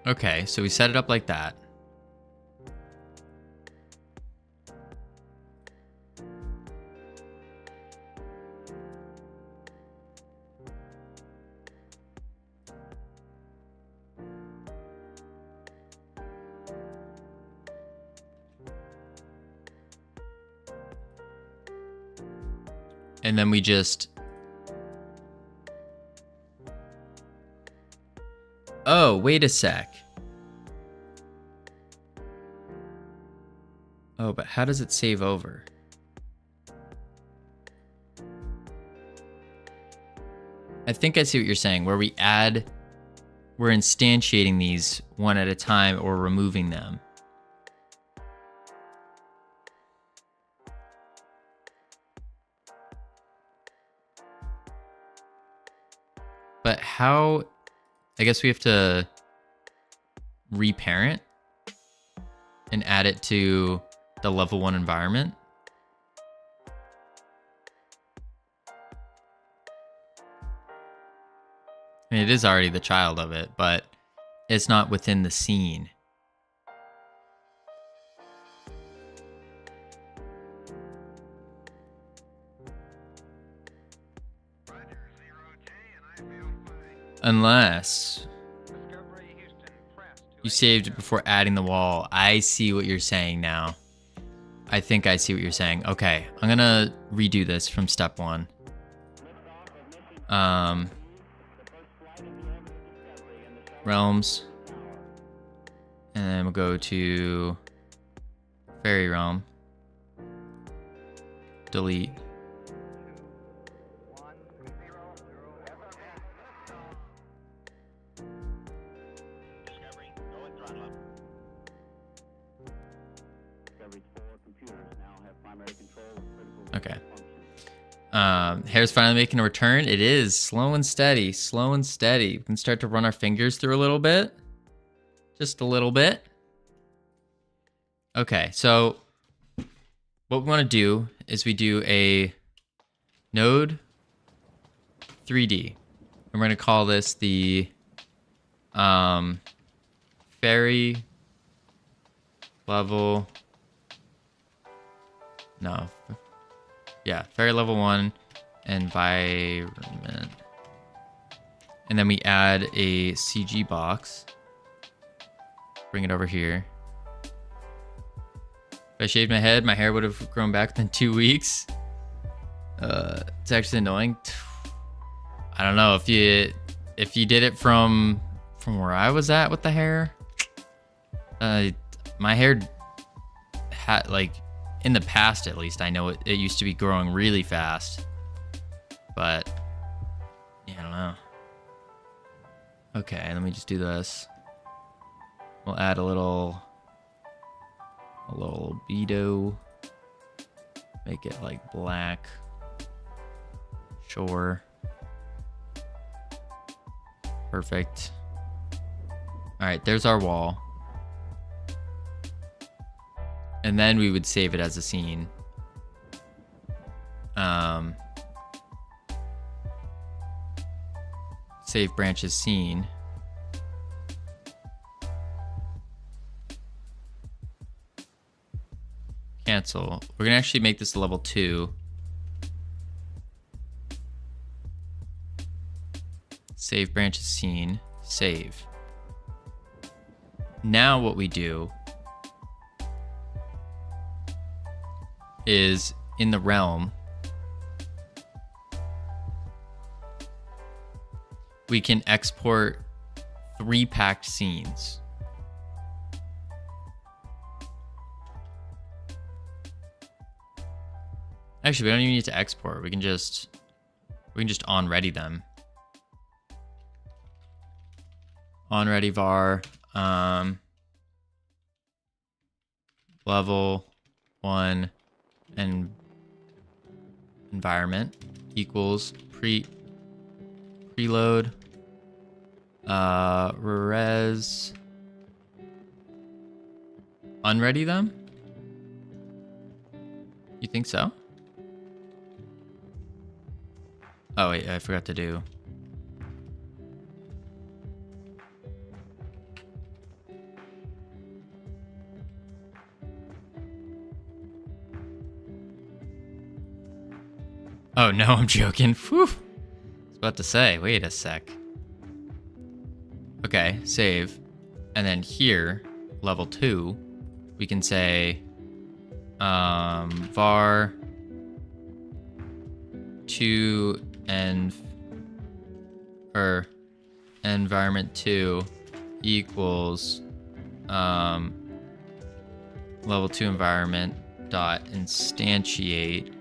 Okay, so we set it up like that. And then we just... Oh, wait a sec. Oh, but how does it save over? I think I see what you're saying, where we add... We're instantiating these one at a time or removing them. But how... I guess we have to reparent and add it to the level 1 environment. I mean, it is already the child of it, but it's not within the scene. Unless you saved it before adding the wall. I see what you're saying now. I think I see what you're saying. Okay, I'm gonna redo this from step 1. Realms. And then we'll go to Fairy Realm. Delete. Okay. Hair's finally making a return. It is slow and steady, slow and steady. We can start to run our fingers through a little bit. Just a little bit. Okay, so what we want to do is we do a node 3D. And we're going to call this the fairy level. No. Yeah, fairy level 1 environment. And then we add a CG box. Bring it over here. If I shaved my head, my hair would have grown back within 2 weeks. It's actually annoying. I don't know if you did it from where I was at with the hair. My hair had, like, in the past at least, I know it used to be growing really fast. But yeah, I don't know. Okay, let me just do this. We'll add a little albedo. Make it like black. Sure. Perfect. All right, there's our wall. And then we would save it as a scene. Save branches scene. Cancel. We're gonna actually make this a level 2. Save branches scene. Save. Now what we do is in the realm, we can export 3 packed scenes. Actually, we don't even need to export. We can just on ready them. On ready var level 1 and environment equals preload res unready them. You think so? Oh wait, I forgot to do. Oh no, I'm joking. Whew. I was about to say, wait a sec. Okay, save. And then here, level 2, we can say var 2 and environment 2 equals level 2 environment dot instantiate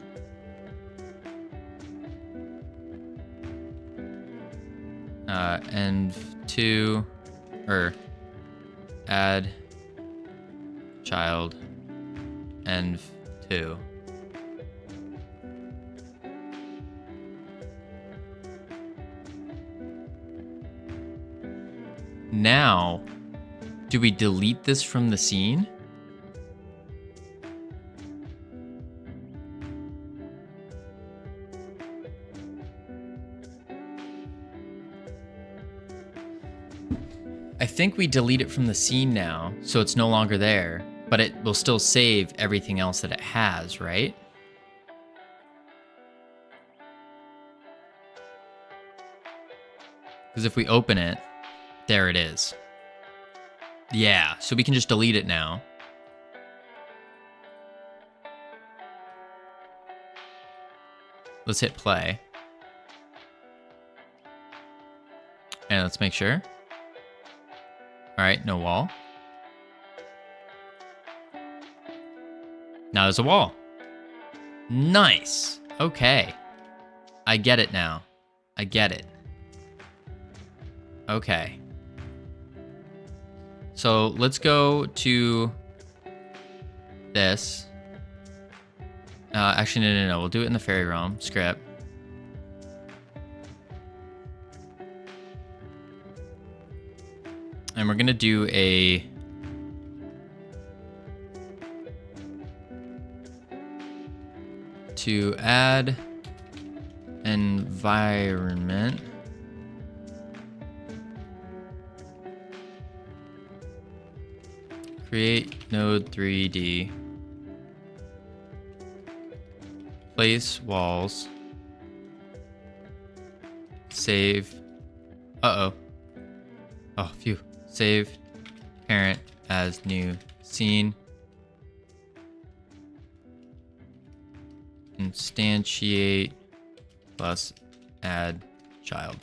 env2 or add child env2. Now, do we delete this from the scene? I think we delete it from the scene now, so it's no longer there, but it will still save everything else that it has, right? Because if we open it, there it is. Yeah, so we can just delete it now. Let's hit play. And let's make sure. All right, no wall. Now there's a wall. Nice. Okay. I get it now. I get it. Okay. So let's go to this Actually, no. We'll do it in the fairy realm script. And we're gonna do to add environment. Create node 3D. Place walls. Save. Uh-oh. Oh, phew. Save parent as new scene. Instantiate plus add child.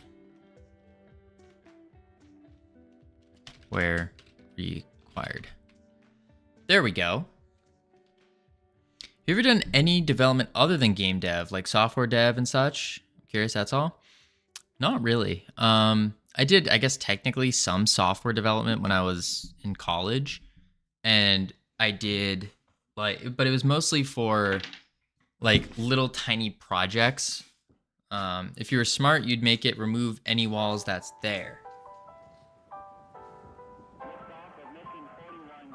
Where required. There we go. Have you ever done any development other than game dev, like software dev and such? I'm curious, that's all? Not really. I did, I guess, technically some software development when I was in college. And I did, like, but it was mostly for, like, little tiny projects. If you were smart, you'd make it remove any walls that's there.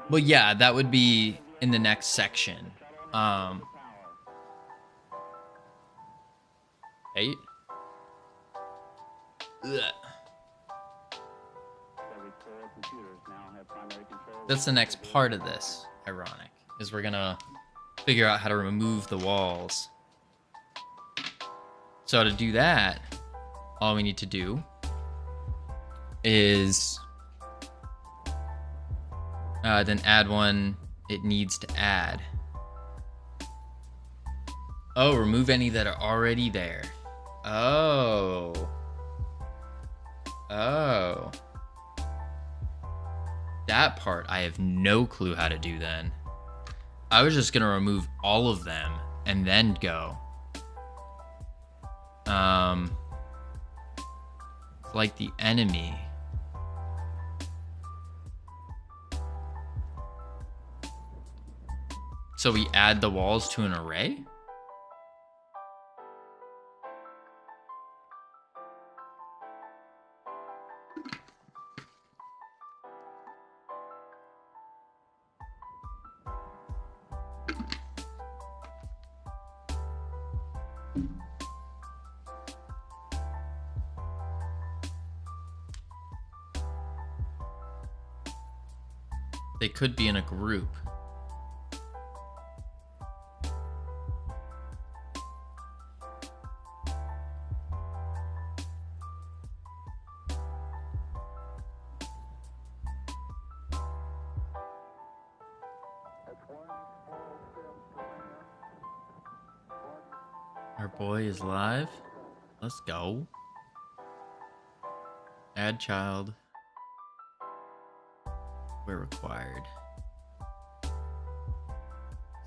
Well, yeah, that would be in the next section. 8. Ugh. That's the next part of this, ironic, is we're gonna figure out how to remove the walls. So to do that, all we need to do is then add one it needs to add. Oh, remove any that are already there. Oh. Oh. That part I have no clue how to do then. I was just gonna remove all of them and then go. Like the enemy. So we add the walls to an array? They could be in a group. Our boy is live. Let's go. Add child. Where required.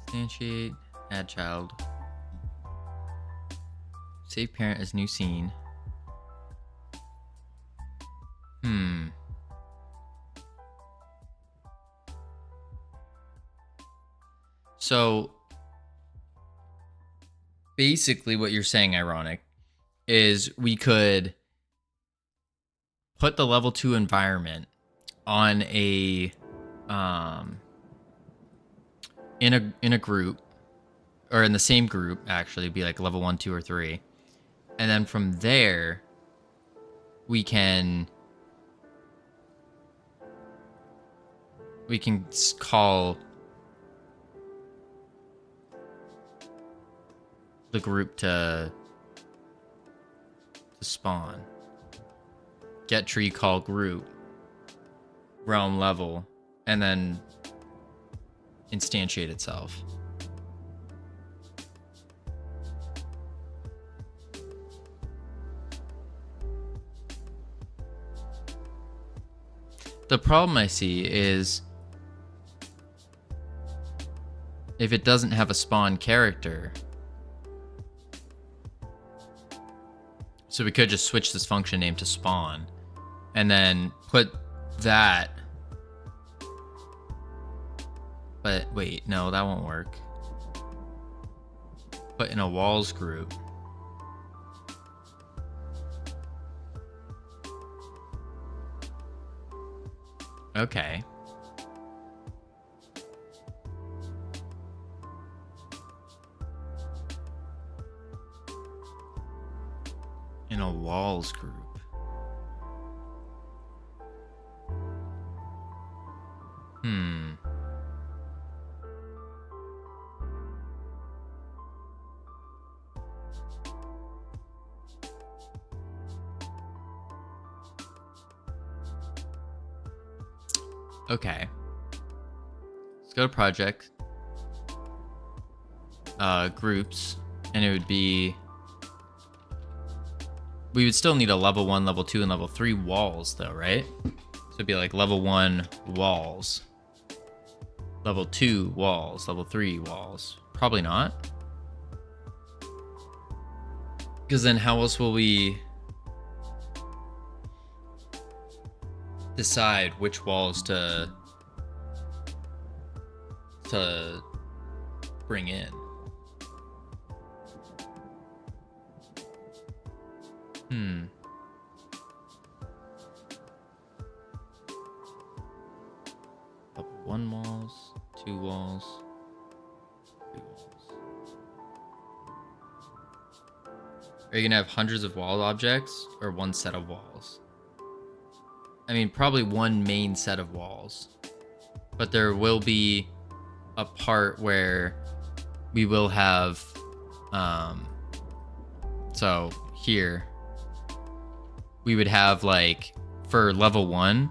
Instantiate. Add child. Save parent as new scene. So basically what you're saying, ironic, is we could put the level 2 environment on a in a group, or in the same group, actually, be like level 1, 2, or 3, and then from there we can call the group to spawn. Get tree, call group, realm level, and then instantiate itself. The problem I see is if it doesn't have a spawn character. So we could just switch this function name to spawn and then put that. But wait, no, that won't work. put in a walls group. Okay. In a walls group. Okay. Let's go to project. Groups. And it would be... We would still need a level 1, level 2, and level 3 walls though, right? So it'd be like level 1 walls. Level 2 walls. Level 3 walls. Probably not. Because then how else will we decide which walls to bring in? Level 1 walls, 2 walls, 3 walls. Are you gonna have hundreds of wall objects or one set of walls? I mean, probably one main set of walls, but there will be a part where we will have, so here, we would have like, for level 1,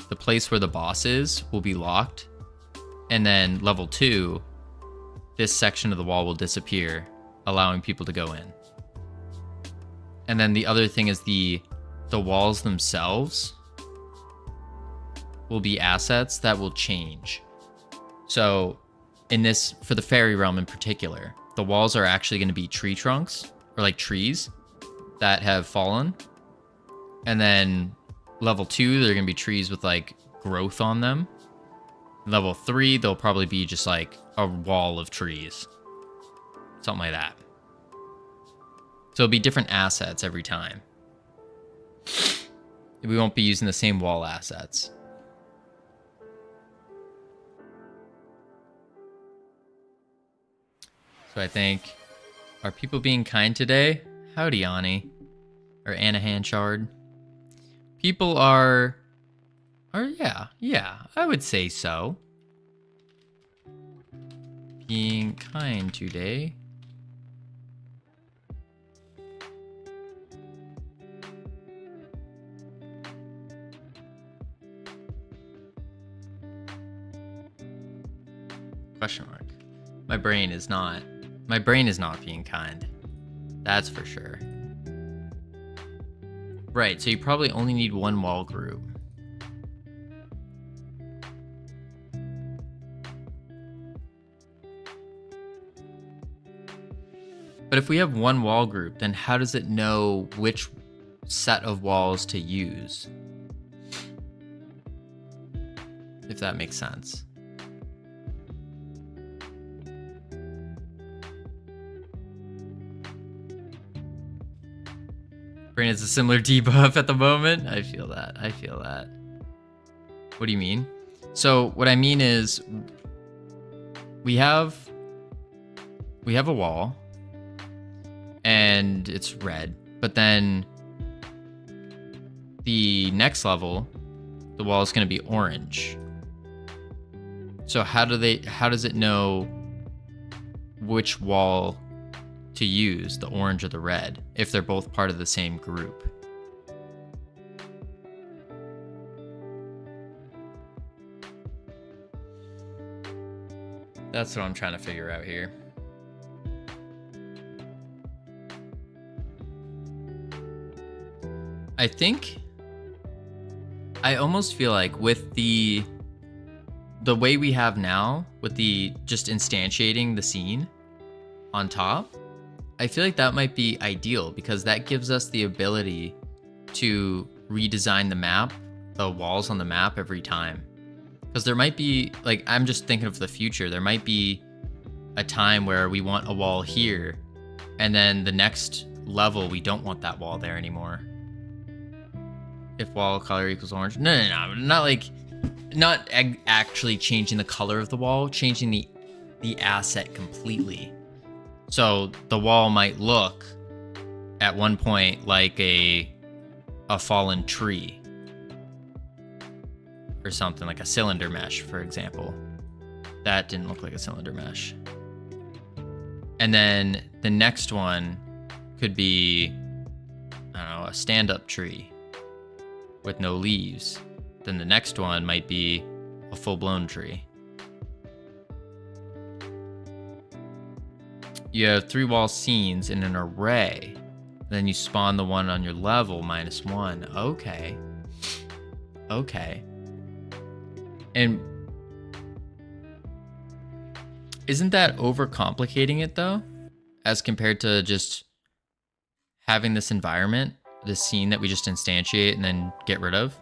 the place where the boss is will be locked. And then level 2, this section of the wall will disappear, allowing people to go in. And then the other thing is the walls themselves will be assets that will change. So in this, for the fairy realm in particular, the walls are actually going to be tree trunks, or like trees that have fallen. And then level 2, they're going to be trees with like growth on them. Level 3, they'll probably be just like a wall of trees. Something like that. So it'll be different assets every time. We won't be using the same wall assets. So I think, are people being kind today? Howdy, Ani. Or Anna Hanchard. People are yeah, I would say so. Being kind today. Question mark. My brain is not being kind. That's for sure. Right, so you probably only need one wall group. But if we have one wall group, then how does it know which set of walls to use? If that makes sense. Brain is a similar debuff at the moment. I feel that. What do you mean? So what I mean is we have a wall and it's red, but then the next level, the wall is going to be orange. So how does it know which wall to use, the orange or the red, if they're both part of the same group? That's what I'm trying to figure out here. I almost feel like with the way we have now, with the just instantiating the scene on top, I feel like that might be ideal because that gives us the ability to redesign the map, the walls on the map every time. Because there might be, like, I'm just thinking of the future, there might be a time where we want a wall here, and then the next level we don't want that wall there anymore. If wall color equals orange. No. Not actually changing the color of the wall, changing the asset completely. So the wall might look at one point like a fallen tree or something, like a cylinder mesh, for example. That didn't look like a cylinder mesh. And then the next one could be, I don't know, a stand-up tree with no leaves. Then the next one might be a full-blown tree. You have 3 wall scenes in an array. Then you spawn the one on your level -1. Okay. And isn't that overcomplicating it though? As compared to just having this environment, this scene that we just instantiate and then get rid of?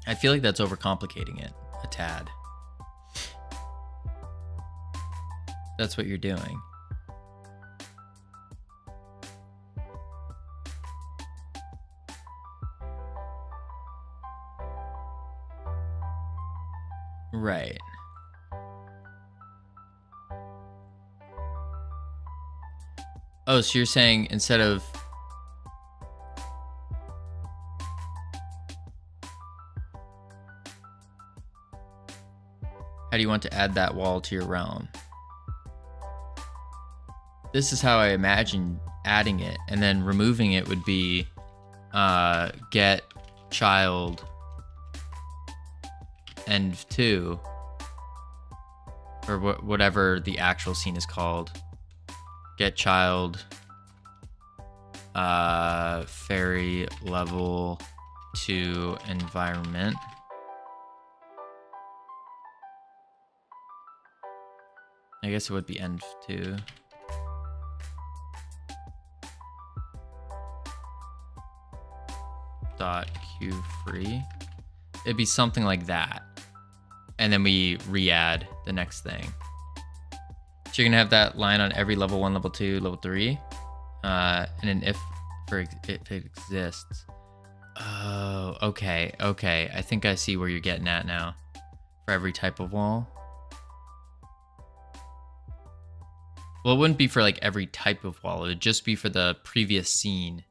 I feel like that's overcomplicating it a tad. That's what you're doing. Right. Oh, so you're saying instead of... How do you want to add that wall to your realm? This is how I imagine adding it, and then removing it would be get child end2, or whatever the actual scene is called. Get child fairy level 2 environment. I guess it would be end2. .q_free. It'd be something like that. And then we re-add the next thing. So you're gonna have that line on every level 1, level 2, level 3. And then if it exists. Oh, okay. I think I see where you're getting at now. For every type of wall. Well, it wouldn't be for like every type of wall. It would just be for the previous scene.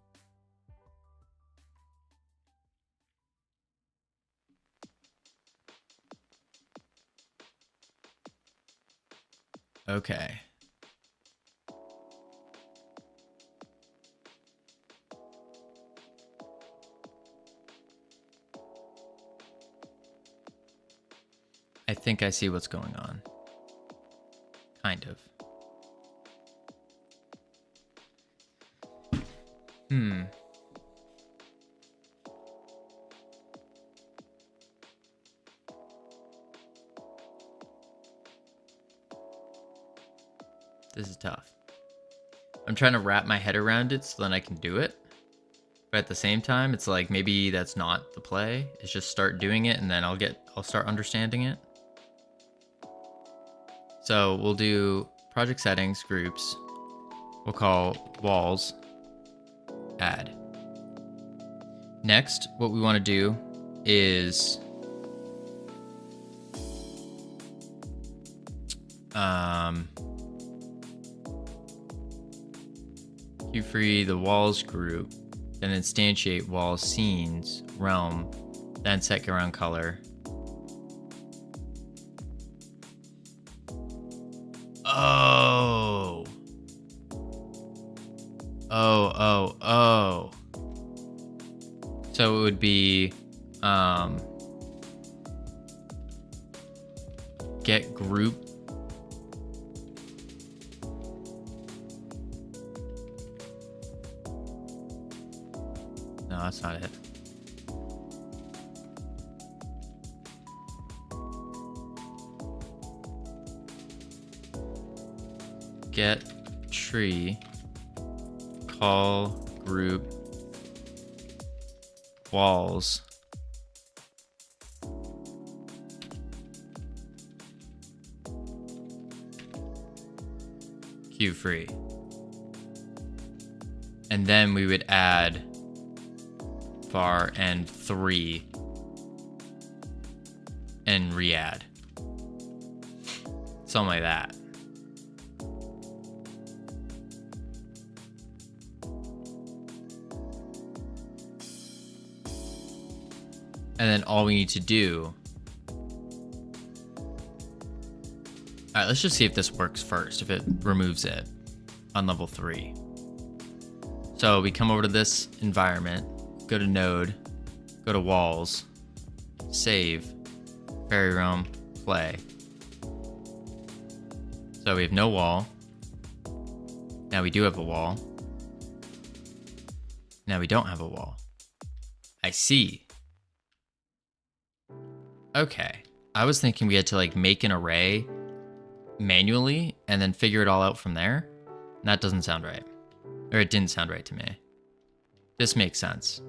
Okay. I think I see what's going on. Kind of. This is tough. I'm trying to wrap my head around it so then I can do it. But at the same time, it's like maybe that's not the play. It's just start doing it and then I'll start understanding it. So we'll do project settings, groups. We'll call walls, add. Next, what we want to do is free the walls group, then instantiate walls scenes realm, then set ground color. Oh. So it would be get group. No, that's not it. get tree, call group walls queue free. And then we would add var and 3 and re-add. Something like that. And then all we need to do... Alright, let's just see if this works first, if it removes it on level 3. So we come over to this environment, go to node, go to walls, save, fairy realm, play. So we have no wall. Now we do have a wall. Now we don't have a wall. I see. Okay. I was thinking we had to like make an array manually and then figure it all out from there. That doesn't sound right. Or it didn't sound right to me. This makes sense.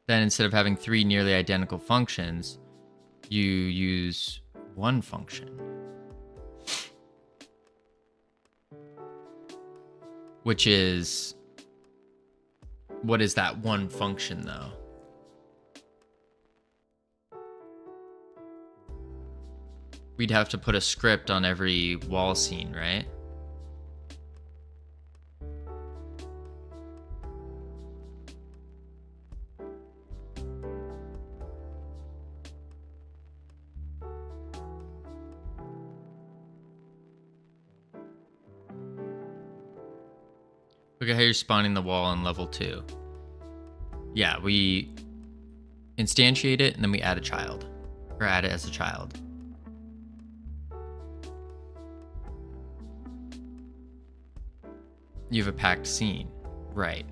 Then instead of having 3 nearly identical functions, you use one function. Which is... What is that one function though? We'd have to put a script on every wall scene, right? Look at how you're spawning the wall on level 2. Yeah, we instantiate it and then we add a child. Or add it as a child. You have a packed scene. Right.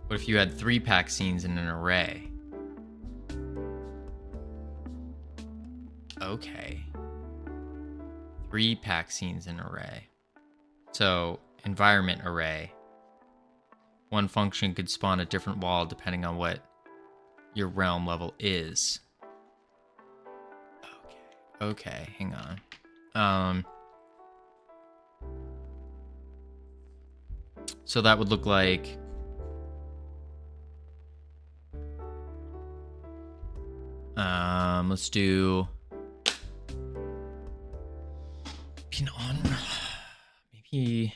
What if you had 3 packed scenes in an array? Okay. 3 packed scenes in an array. So, environment array. One function could spawn a different wall depending on what your realm level is. Okay, hang on. So that would look like... let's do... Maybe...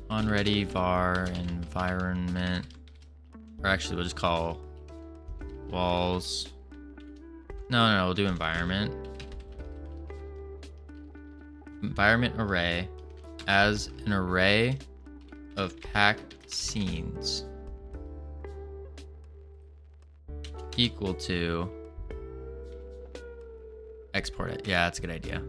onReady var environment, or actually we'll just call walls. No, we'll do environment. Environment array as an array of packed scenes equal to export it. Yeah, that's a good idea.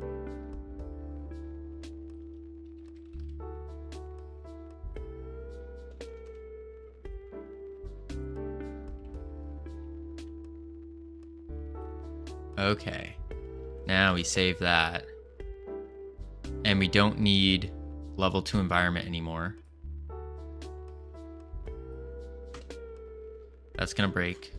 Okay, now we save that. And we don't need level 2 environment anymore. That's gonna break.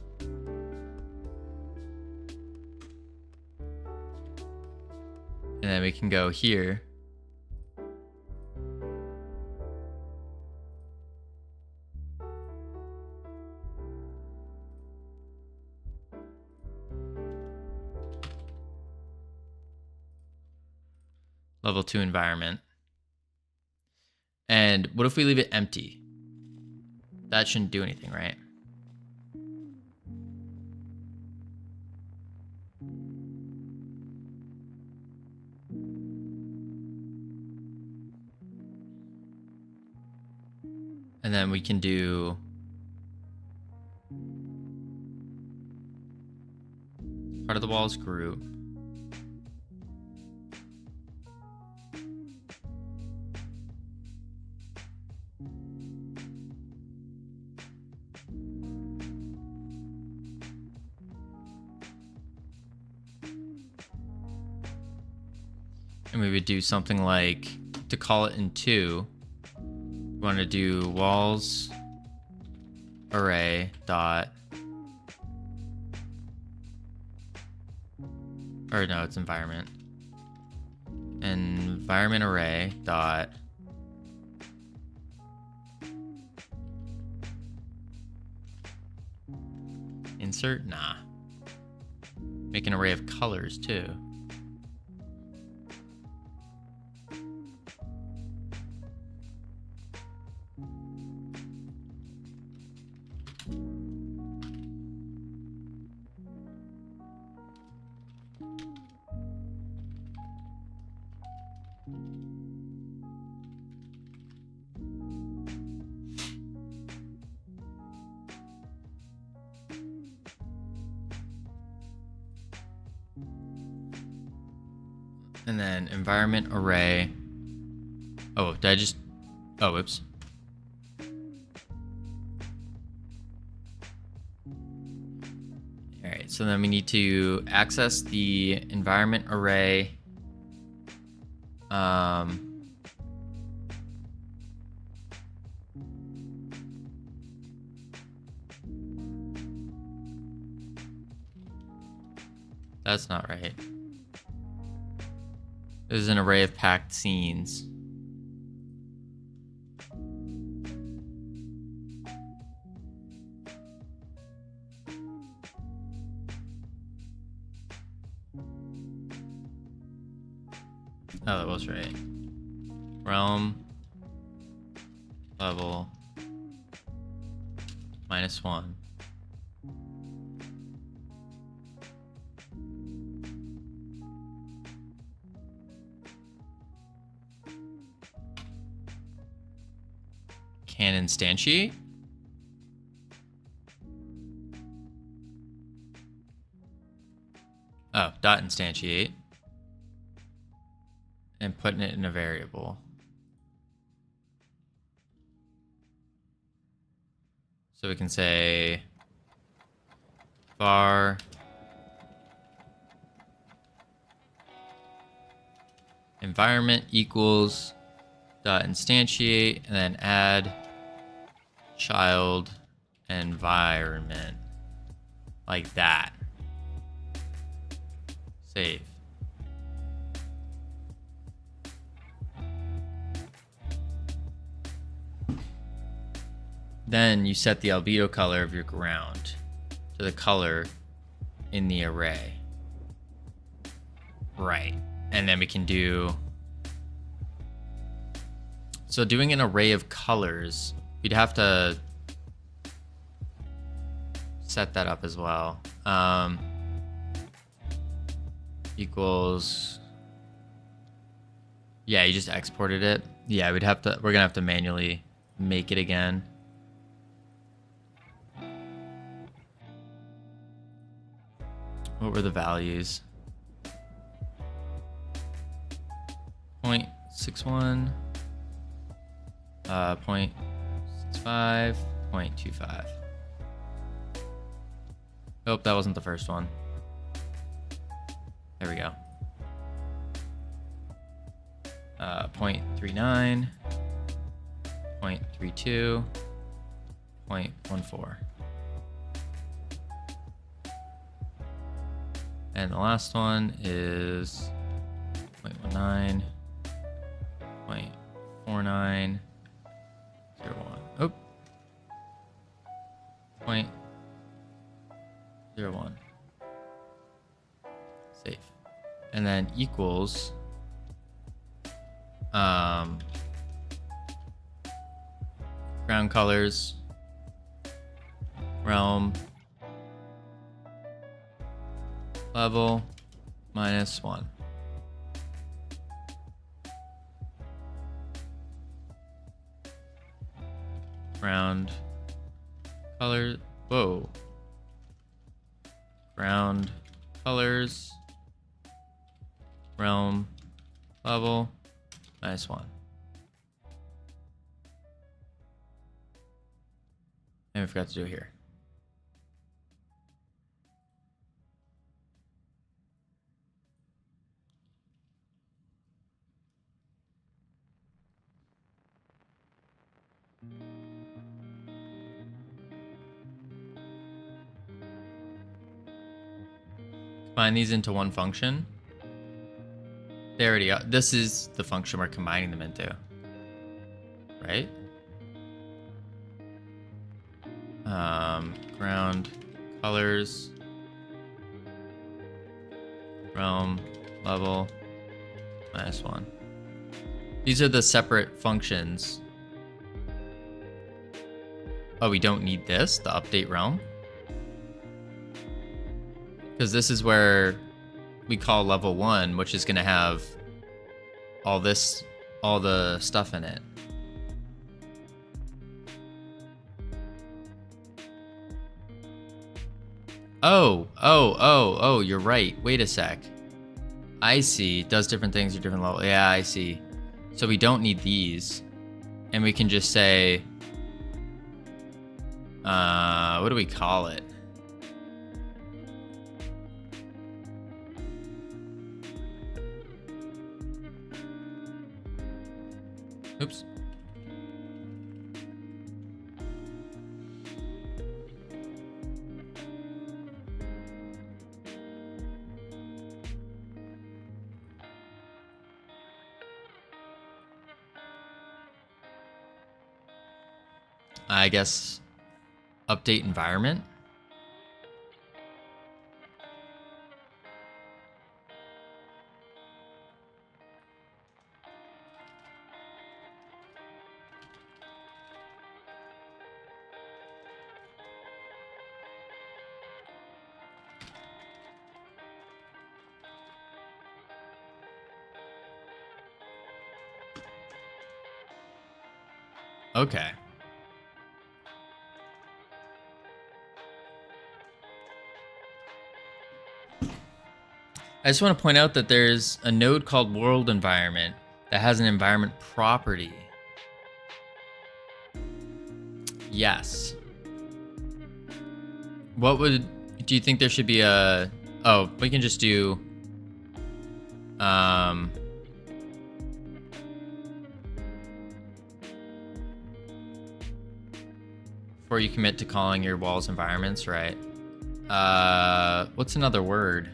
And then we can go here. Level 2 environment. And what if we leave it empty? That shouldn't do anything, right? And then we can do part of the walls group. And we would do something like, to call it in 2, we want to do walls array dot, or no, it's environment. Environment array dot insert, nah. Make an array of colors too. And then environment array. Oh, did I just... Oh, whoops. All right, so then we need to access the environment array. That's not right. This is an array of packed scenes. Oh, that was right. Realm level -1. Can instantiate? Oh, dot instantiate. And putting it in a variable. So we can say var environment equals dot instantiate, and then add child environment, like that. Save. Then you set the albedo color of your ground to the color in the array. Right. And then we can do... So doing an array of colors, we'd have to set that up as well. Equals... Yeah, you just exported it. Yeah, we're gonna have to manually make it again. What were the values? 0.61, 0.65, 0.25. Oh, that wasn't the first one. There we go. 0.39, 0.32, 0.14. And the last one is 0.19, 0.49, 0.01. Oh, 0.01. Save. And then equals ground colors, realm level -1. Ground color, whoa. Ground colors, realm level -1. And we forgot to do it here. Combine these into one function. They already are. This is the function we're combining them into. Right? Ground, colors, realm, level, -1. These are the separate functions. Oh, we don't need this, the update realm? Because this is where we call level 1, which is going to have all this, all the stuff in it. Oh, you're right. Wait a sec. I see. Does different things at different levels. Yeah, I see. So we don't need these. And we can just say, what do we call it? Oops. I guess update environment. Okay. I just want to point out that there's a node called world environment that has an environment property. Yes. What do you think there should be a, oh, we can just do, before you commit to calling your walls environments, right? What's another word?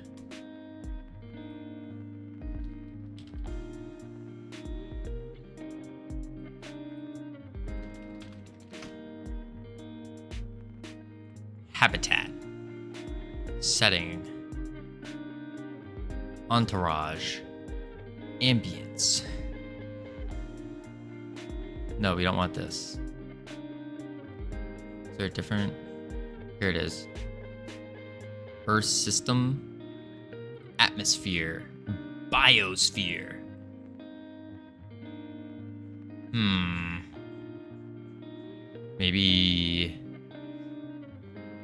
Habitat, setting, entourage, ambience. No, we don't want this. Is there a different? Here it is. Earth system, atmosphere, biosphere. Maybe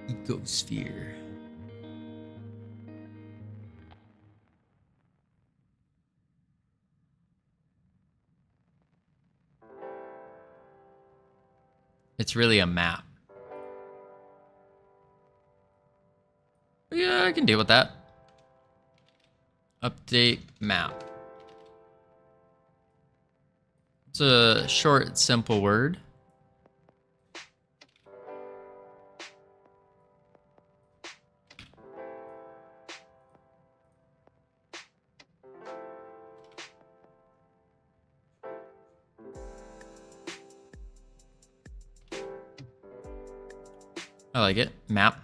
ecosphere. It's really a map. Yeah, I can deal with that. Update map. It's a short, simple word. I like it. Map.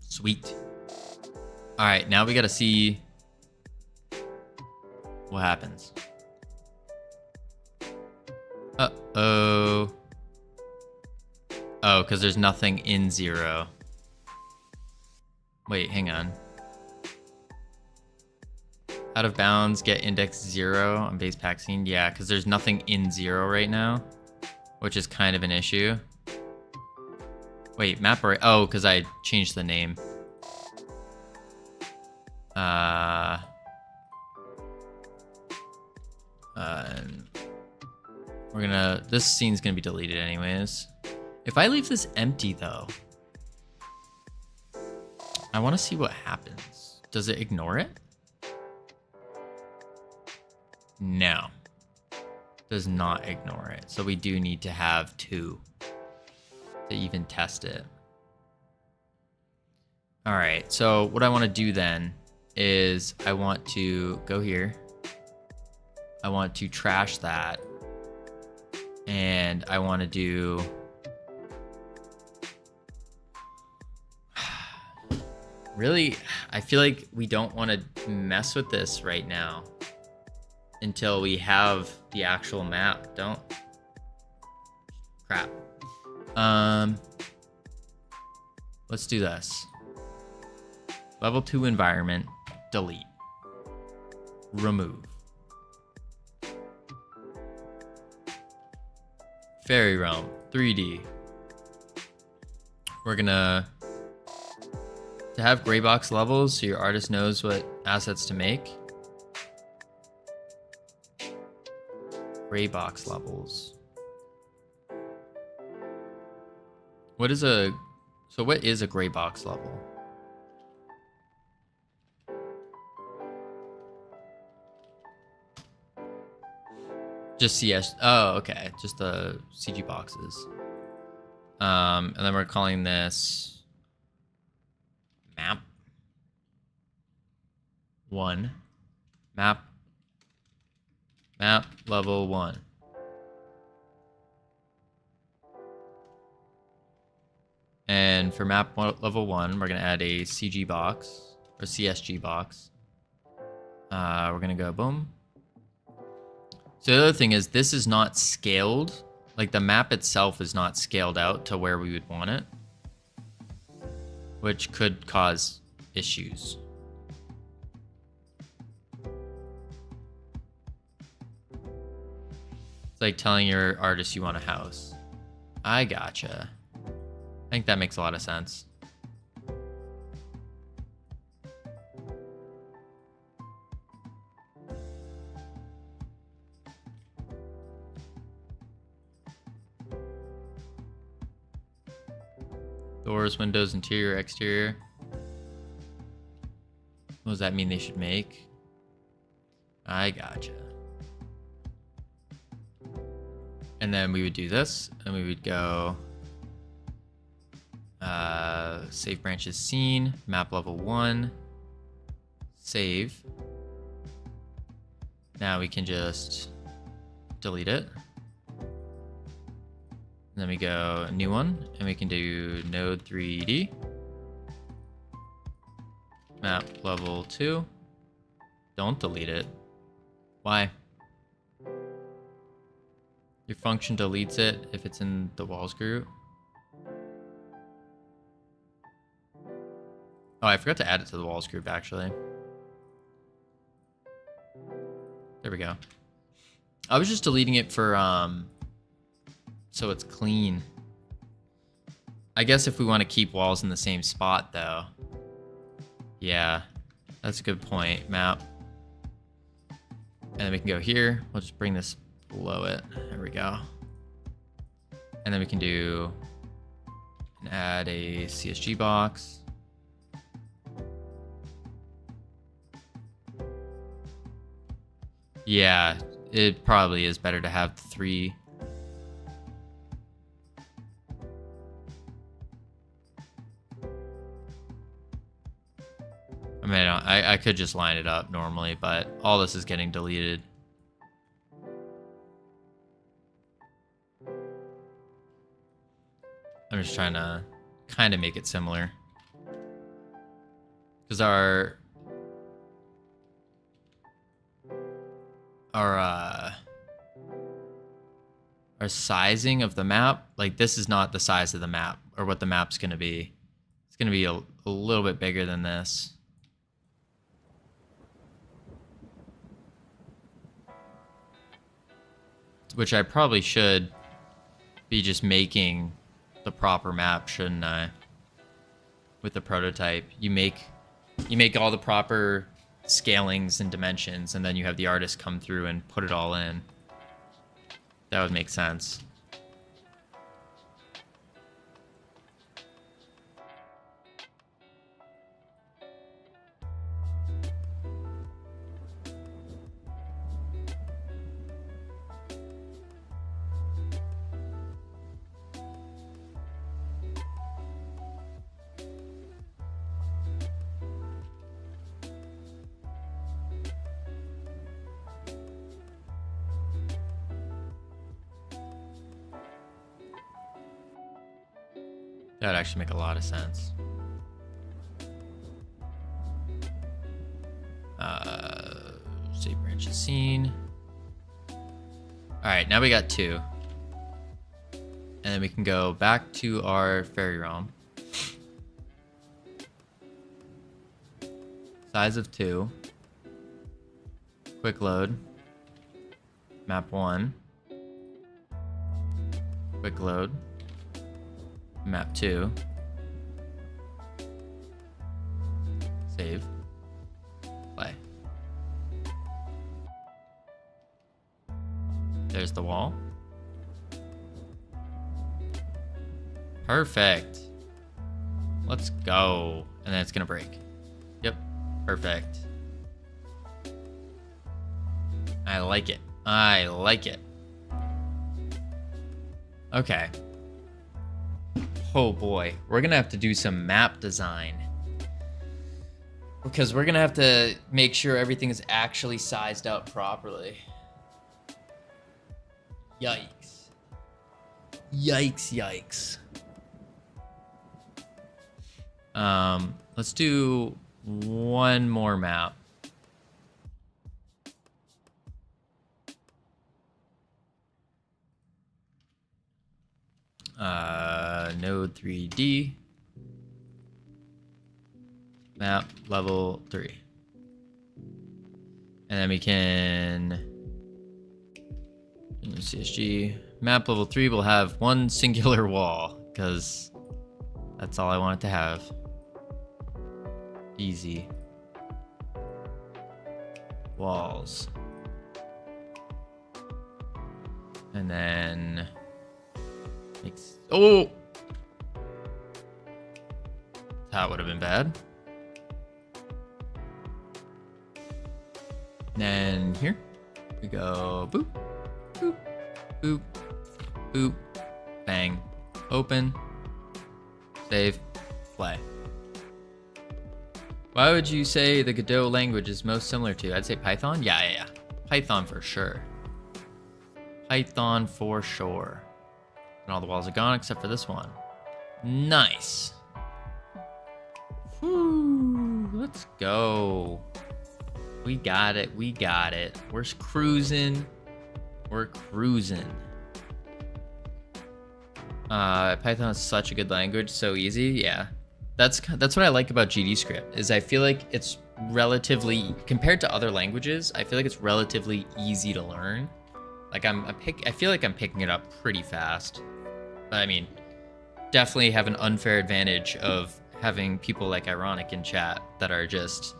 Sweet. All right, now we gotta see what happens. Uh-oh. Oh, because there's nothing in 0. Wait, hang on. Out of bounds, get index 0 on base pack scene. Yeah, because there's nothing in 0 right now, which is kind of an issue. Wait, map array. Oh, because I changed the name. We're gonna, this scene's gonna be deleted anyways. If I leave this empty though, I want to see what happens. Does it ignore it? No. does not ignore it. So we do need to have 2 to even test it. All right, so what I want to do then is I want to go here. I want to trash that. And I want to do... Really, I feel like we don't want to mess with this right now until we have the actual map. Don't. Crap. Let's do this. Level 2 environment, delete. Remove. Fairy Realm, 3D. We're gonna... To have gray box levels so your artist knows what assets to make. Gray box levels. What is a... So what is a gray box level? Just CS. Oh, okay. Just the CG boxes. And then we're calling this map 1. Map level 1. And for map level 1, we're gonna add a CG box or CSG box. We're gonna go boom. So the other thing is this is not scaled. Like the map itself is not scaled out to where we would want it, which could cause issues. It's like telling your artist you want a house. I gotcha. I think that makes a lot of sense. Doors, windows, interior, exterior. What does that mean they should make? I gotcha. And then we would do this, and we would go save branches scene, map level 1, save. Now we can just delete it. And then we go a new one, and we can do node 3D. Map level 2. Don't delete it. Why? Your function deletes it if it's in the walls group. Oh, I forgot to add it to the walls group, actually. There we go. I was just deleting it for, so it's clean. I guess if we want to keep walls in the same spot, though. Yeah, that's a good point. Map. And then we can go here. We'll just bring this below it. There we go. And then we can do and add a CSG box. Yeah, it probably is better to have 3. I mean, I could just line it up normally, but all this is getting deleted. I'm just trying to kind of make it similar. Because our sizing of the map, like this is not the size of the map or what the map's going to be. It's going to be a little bit bigger than this. Which I probably should be just making the proper map, shouldn't I? With the prototype, you make all the proper scalings and dimensions, and then you have the artist come through and put it all in. That would make sense. That would actually make a lot of sense. Say branches seen. Alright, now we got 2. And then we can go back to our fairy realm. Size of 2. Quick load. Map 1. Quick load. Map 2. Save. Play. There's the wall. Perfect. Let's go. And then it's gonna break. Yep. Perfect. I like it. I like it. Okay. Oh boy. We're gonna have to do some map design. Because we're gonna have to make sure everything is actually sized up properly. Yikes. Yikes, yikes. Let's do one more map. Node 3D. Map level 3. And then we can CSG. Map level 3 will have one singular wall, because that's all I want it to have. Easy. Walls. And then makes, oh! That would have been bad. And then here we go. Boop, boop, boop, boop, bang. Open. Save. Play. Why would you say the Godot language is most similar to? I'd say Python. Yeah. Python for sure. Python for sure. And all the walls are gone except for this one. Nice. Whew, let's go. We got it. We got it. We're cruising. We're cruising. Python is such a good language. So easy. Yeah. That's what I like about GDScript, is I feel like it's relatively, compared to other languages, I feel like it's relatively easy to learn. Like I feel like I'm picking it up pretty fast. But I mean, definitely have an unfair advantage of having people like Ironic in chat that are just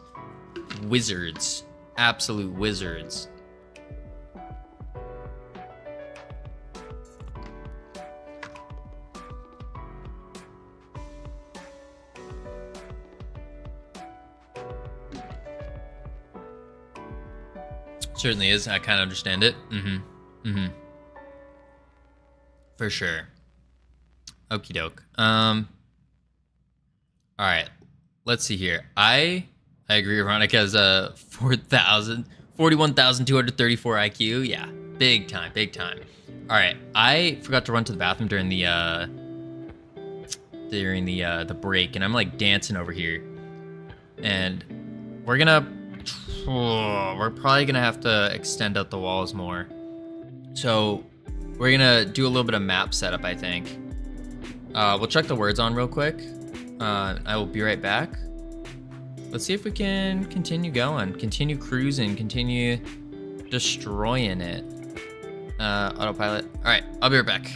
wizards, absolute wizards. Certainly is. I kind of understand it. For sure. Okie doke. All right. Let's see here. I agree. Ironic has a 41,234 IQ. Yeah, big time, big time. All right. I forgot to run to the bathroom during the break, and I'm like dancing over here, and we're probably gonna have to extend out the walls more. So we're gonna do a little bit of map setup, I think. We'll check the words on real quick. I will be right back. Let's see if we can continue going, continue cruising, continue destroying it. Autopilot. All right, I'll be right back.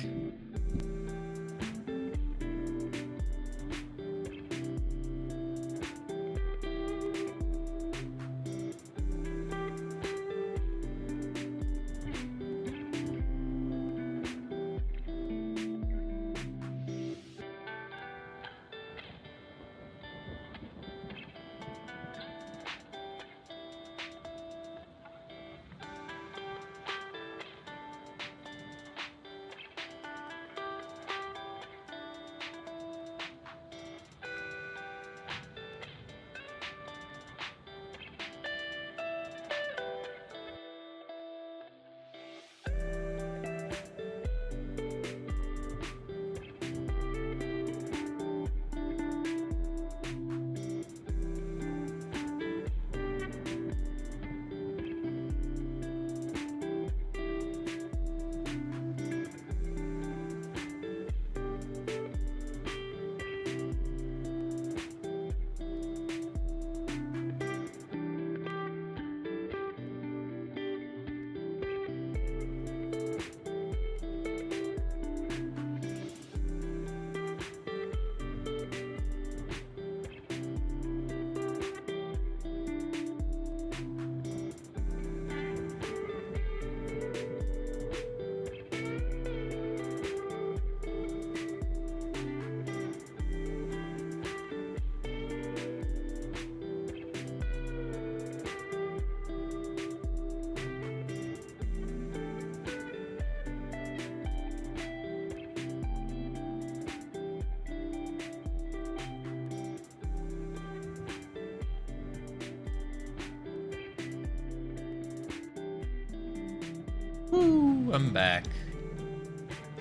Woo, I'm back.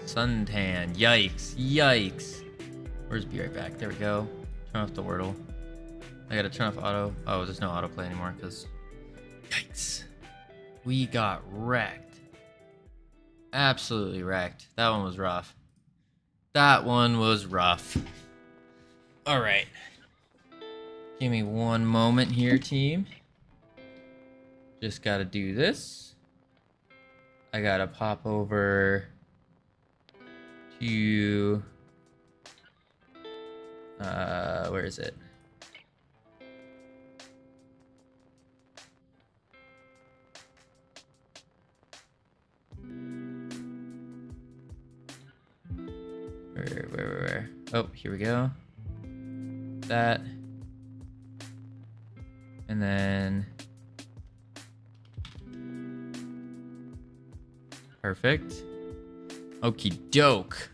Suntan. Yikes. Yikes. Where's Be Right Back? There we go. Turn off the Wordle. I gotta turn off auto. Oh, there's no autoplay anymore because... Yikes. We got wrecked. Absolutely wrecked. That one was rough. That one was rough. Alright. Give me one moment here, team. Just gotta do this. I gotta pop over to... where is it? Where? Oh, here we go. That. And then... Perfect. Okie doke.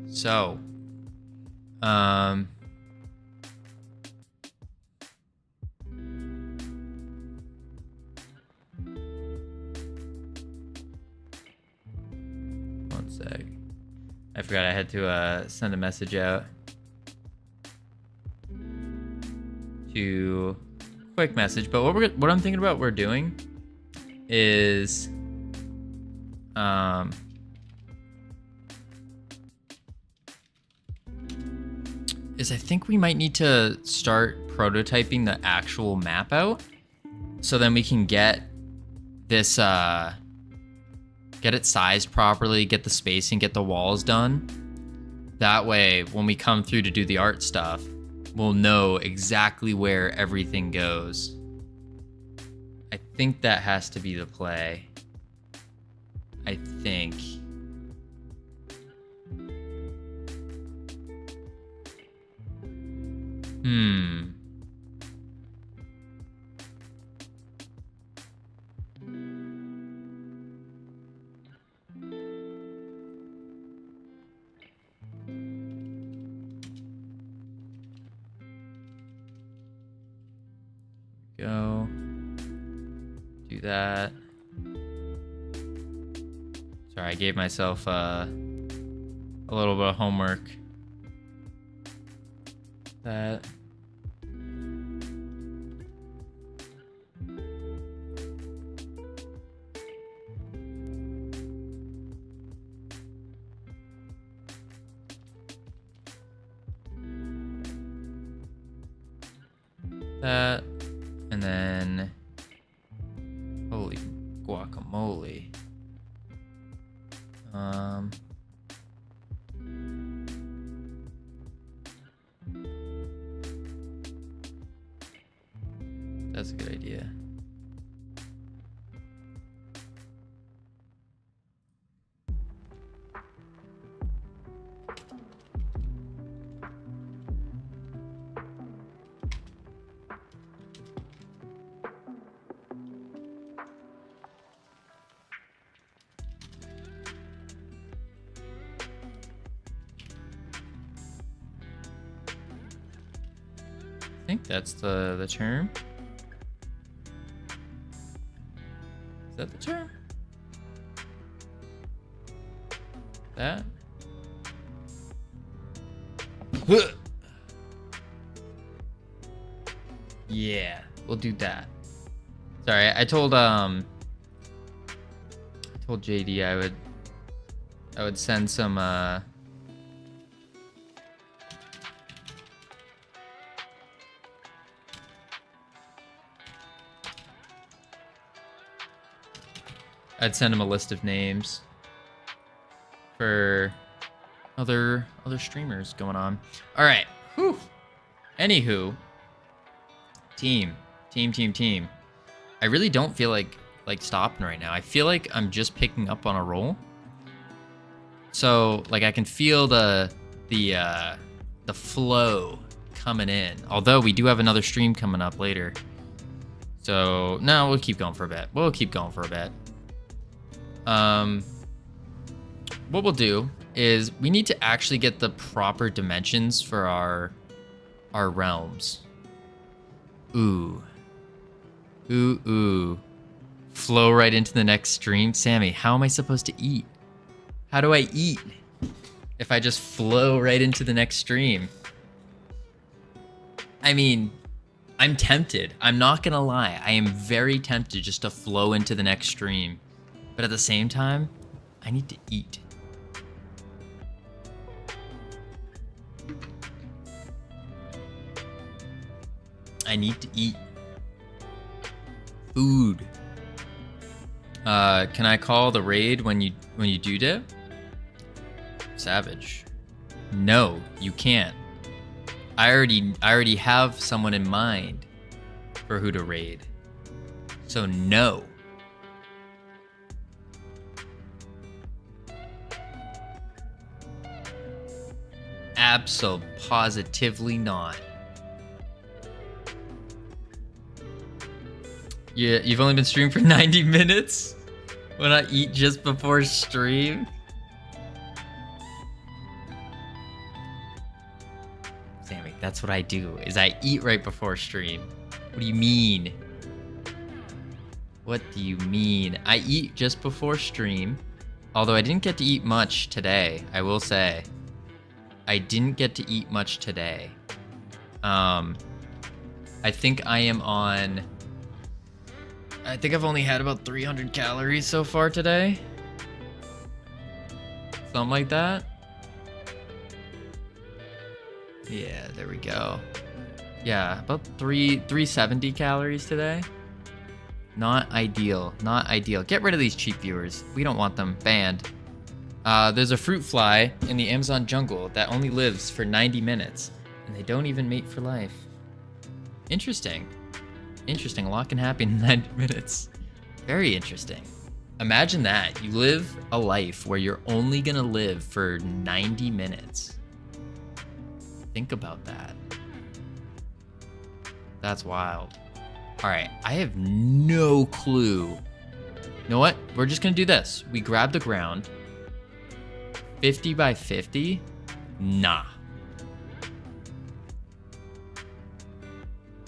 So, one sec. I forgot I had to send a message out to quick message. But what I'm thinking about we're doing is I think we might need to start prototyping the actual map out, so then we can get this get it sized properly, get the spacing, get the walls done. That way, when we come through to do the art stuff, we'll know exactly where everything goes. I think that has to be the play. I think. Go. Do that. Sorry, I gave myself a little bit of homework. That. That. And then, holy guacamole. That's a good idea. I think that's the term. Is that the term? That? Yeah, we'll do that. Sorry, I told JD I would send some I'd send him a list of names for other streamers going on. All right. Whew. Anywho, team. I really don't feel like stopping right now. I feel like I'm just picking up on a roll. So like I can feel the flow coming in. Although we do have another stream coming up later. So no, we'll keep going for a bit. What we'll do is we need to actually get the proper dimensions for our realms. Ooh. Flow right into the next stream. Sammy, how am I supposed to eat? How do I eat if I just flow right into the next stream? I mean, I'm tempted. I'm not gonna lie. I am very tempted just to flow into the next stream. But at the same time, I need to eat. I need to eat. Food. Can I call the raid when you do dip? Savage. No, you can't. I already have someone in mind for who to raid. So no. Absolutely not. Yeah, you've only been streaming for 90 minutes? When I eat just before stream? Sammy, that's what I do, is I eat right before stream. What do you mean? What do you mean? I eat just before stream. Although I didn't get to eat much today, I will say. I didn't get to eat much today. I think I am on... I think I've only had about 300 calories so far today. Something like that. Yeah, there we go. Yeah, about 370 calories today. Not ideal, not ideal. Get rid of these cheap viewers. We don't want them. Banned. There's a fruit fly in the Amazon jungle that only lives for 90 minutes. And they don't even mate for life. Interesting. Interesting. A lot can happen in 90 minutes. Very interesting. Imagine that. You live a life where you're only gonna live for 90 minutes. Think about that. That's wild. All right, I have no clue. You know what? We're just gonna do this. We grab the ground. 50 by 50? Nah.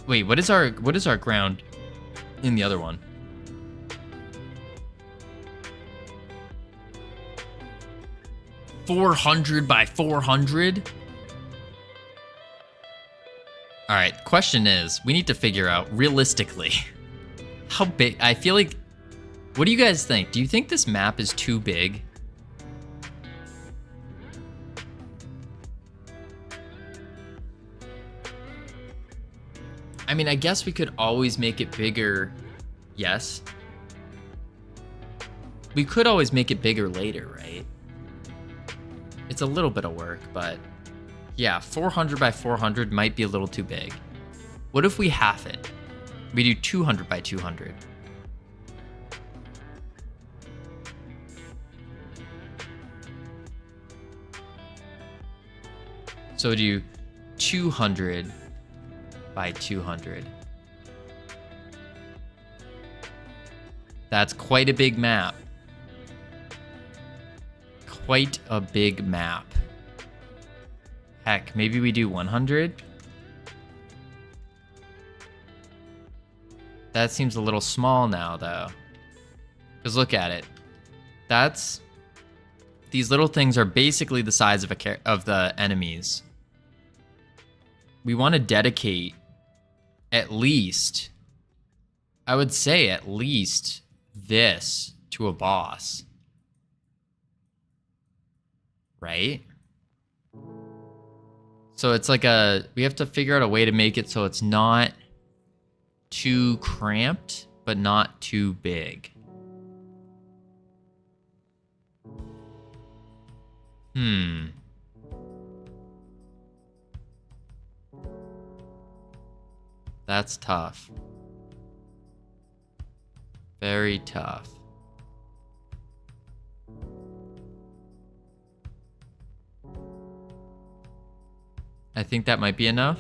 Wait, what is our ground in the other one? $400 by 400? All right, question is, we need to figure out realistically how big. I feel like, what do you guys think? Do you think this map is too big? I mean, I guess we could always make it bigger. Yes. We could always make it bigger later, right? It's a little bit of work, but yeah, 400 by 400 might be a little too big. What if we half it? We do 200 by 200. So do 200 by 200. That's quite a big map. Quite a big map. Heck, maybe we do 100? That seems a little small now, though. Because look at it. That's... These little things are basically the size of the enemies. We want to dedicate at least... I would say at least this to a boss. Right? So it's like we have to figure out a way to make it so it's not too cramped, but not too big. That's tough. Very tough. I think that might be enough.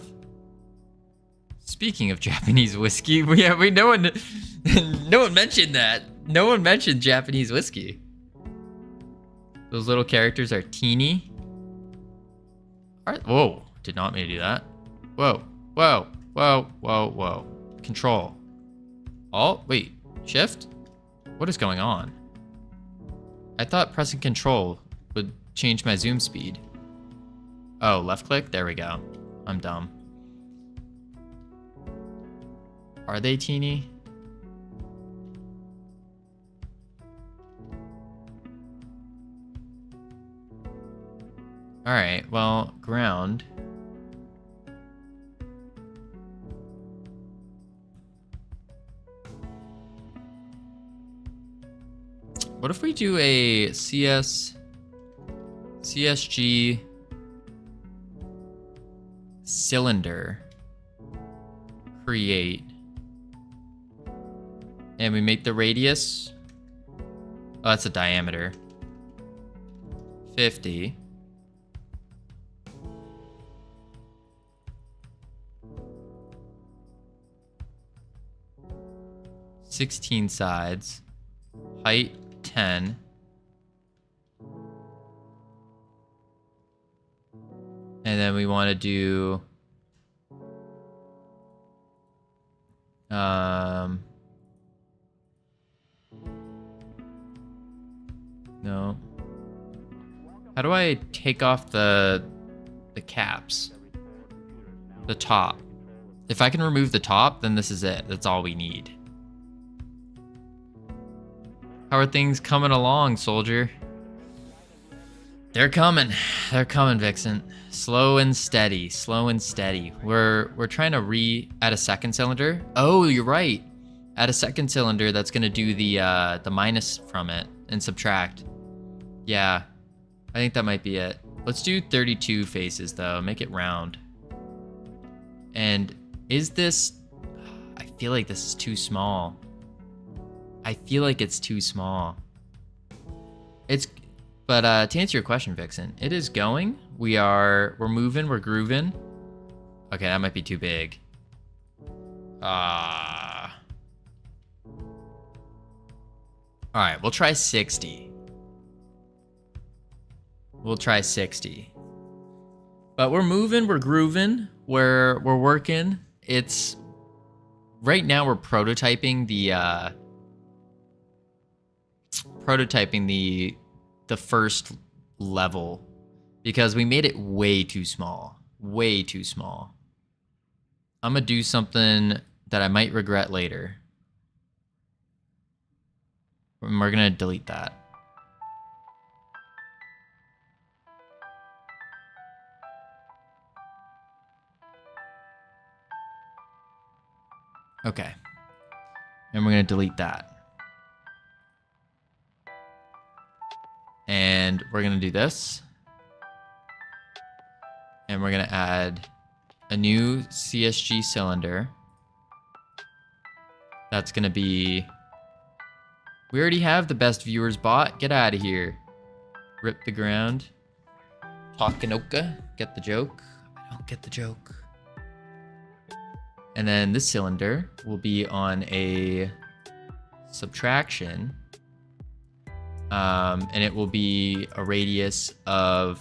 Speaking of Japanese whiskey, no one mentioned that. No one mentioned Japanese whiskey. Those little characters are teeny. All right. Whoa, did not mean to do that. Whoa, whoa, whoa, whoa, whoa. Control. Alt, wait, shift? What is going on? I thought pressing control would change my zoom speed. Oh, left click? There we go. I'm dumb. Are they teeny? Alright, well, ground. What if we do a CSG cylinder create, and we make the radius, oh, that's a diameter, 50. Sixteen sides, height 10. And then we want to do no. How do I take off the caps? The top. If I can remove the top, then this is it. That's all we need. How are things coming along, soldier? They're coming. They're coming, Vixen. Slow and steady. Slow and steady. We're trying to add a second cylinder. Oh, you're right. Add a second cylinder that's gonna do the minus from it and subtract. Yeah, I think that might be it. Let's do 32 faces though. Make it round. And is this? I feel like this is too small. I feel like it's too small. But to answer your question, Vixen, it is going. We're moving, we're grooving. Okay, that might be too big. All right, we'll try 60. We'll try 60. But we're moving, we're grooving, we're working. It's right now we're prototyping the first level because we made it way too small. Way too small. I'm gonna do something that I might regret later. And we're gonna delete that. Okay. And we're gonna delete that. And we're gonna do this. And we're gonna add a new CSG cylinder. That's gonna be... We already have the best viewers bot. Get out of here. Rip the ground. Takanoka. Get the joke? I don't get the joke. And then this cylinder will be on a subtraction. And it will be a radius of...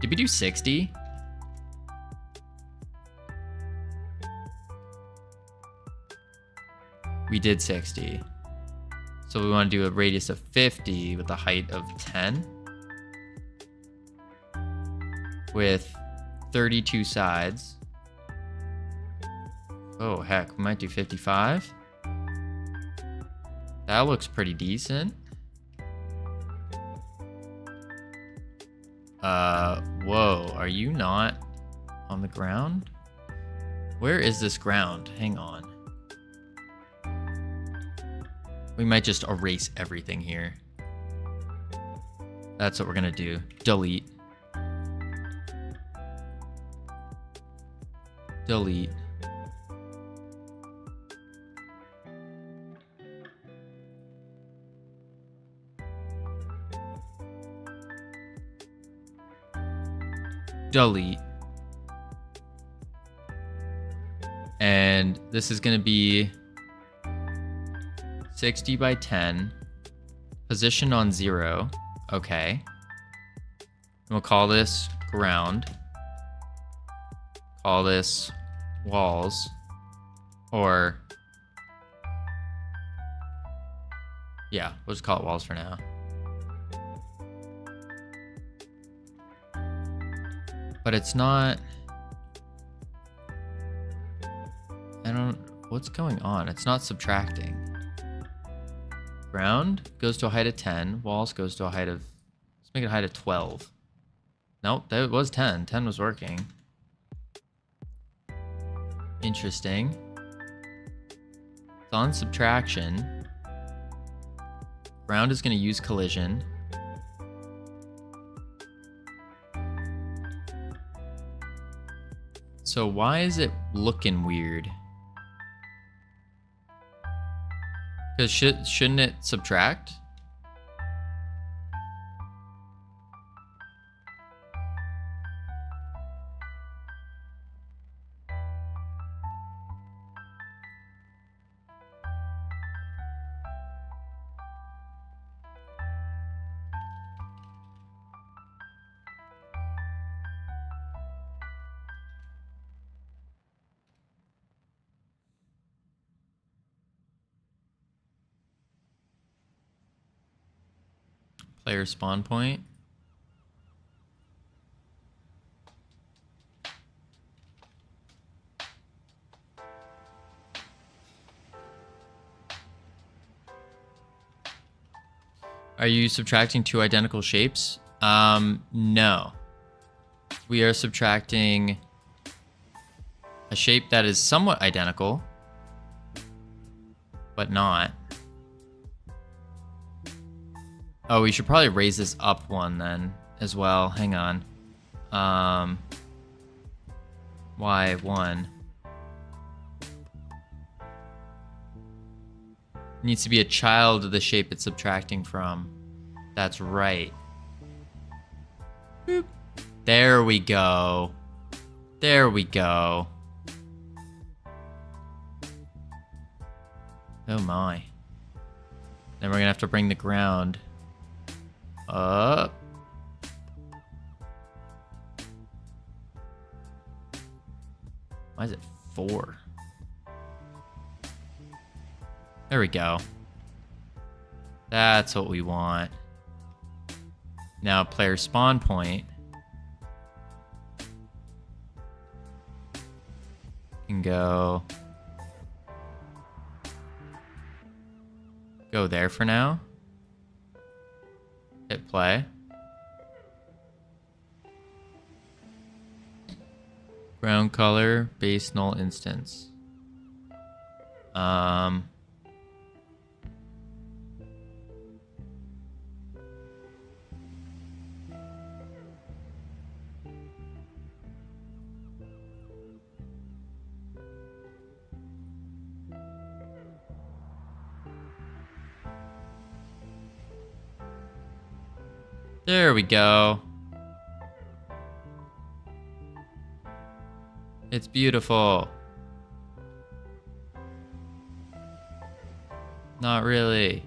Did we do 60? We did 60. So we want to do a radius of 50 with a height of 10. With 32 sides. Oh, heck, we might do 55. That looks pretty decent. Whoa, are you not on the ground? Where is this ground? Hang on. We might just erase everything here. That's what we're gonna do. Delete. Delete. Delete. And this is going to be 60 by 10. Position on 0. Okay. And we'll call this ground. Call this walls. Or Yeah, we'll just call it walls for now. But it's not... What's going on? It's not subtracting. Ground goes to a height of 10. Walls goes to a height of... Let's make it a height of 12. Nope, that was 10. 10 was working. Interesting. It's on subtraction. Ground is going to use collision. So why is it looking weird? Because shouldn't it subtract? Player spawn point. Are you subtracting two identical shapes? No. We are subtracting a shape that is somewhat identical, but not. Oh, we should probably raise this up one then as well. Hang on. Y1. Needs to be a child of the shape it's subtracting from. That's right. Boop. There we go. There we go. Oh my. Then we're gonna have to bring the ground up. Why is it 4? There we go. That's what we want. Now player spawn point can go there for now. Hit play. Ground color, base null instance. There we go. It's beautiful. Not really.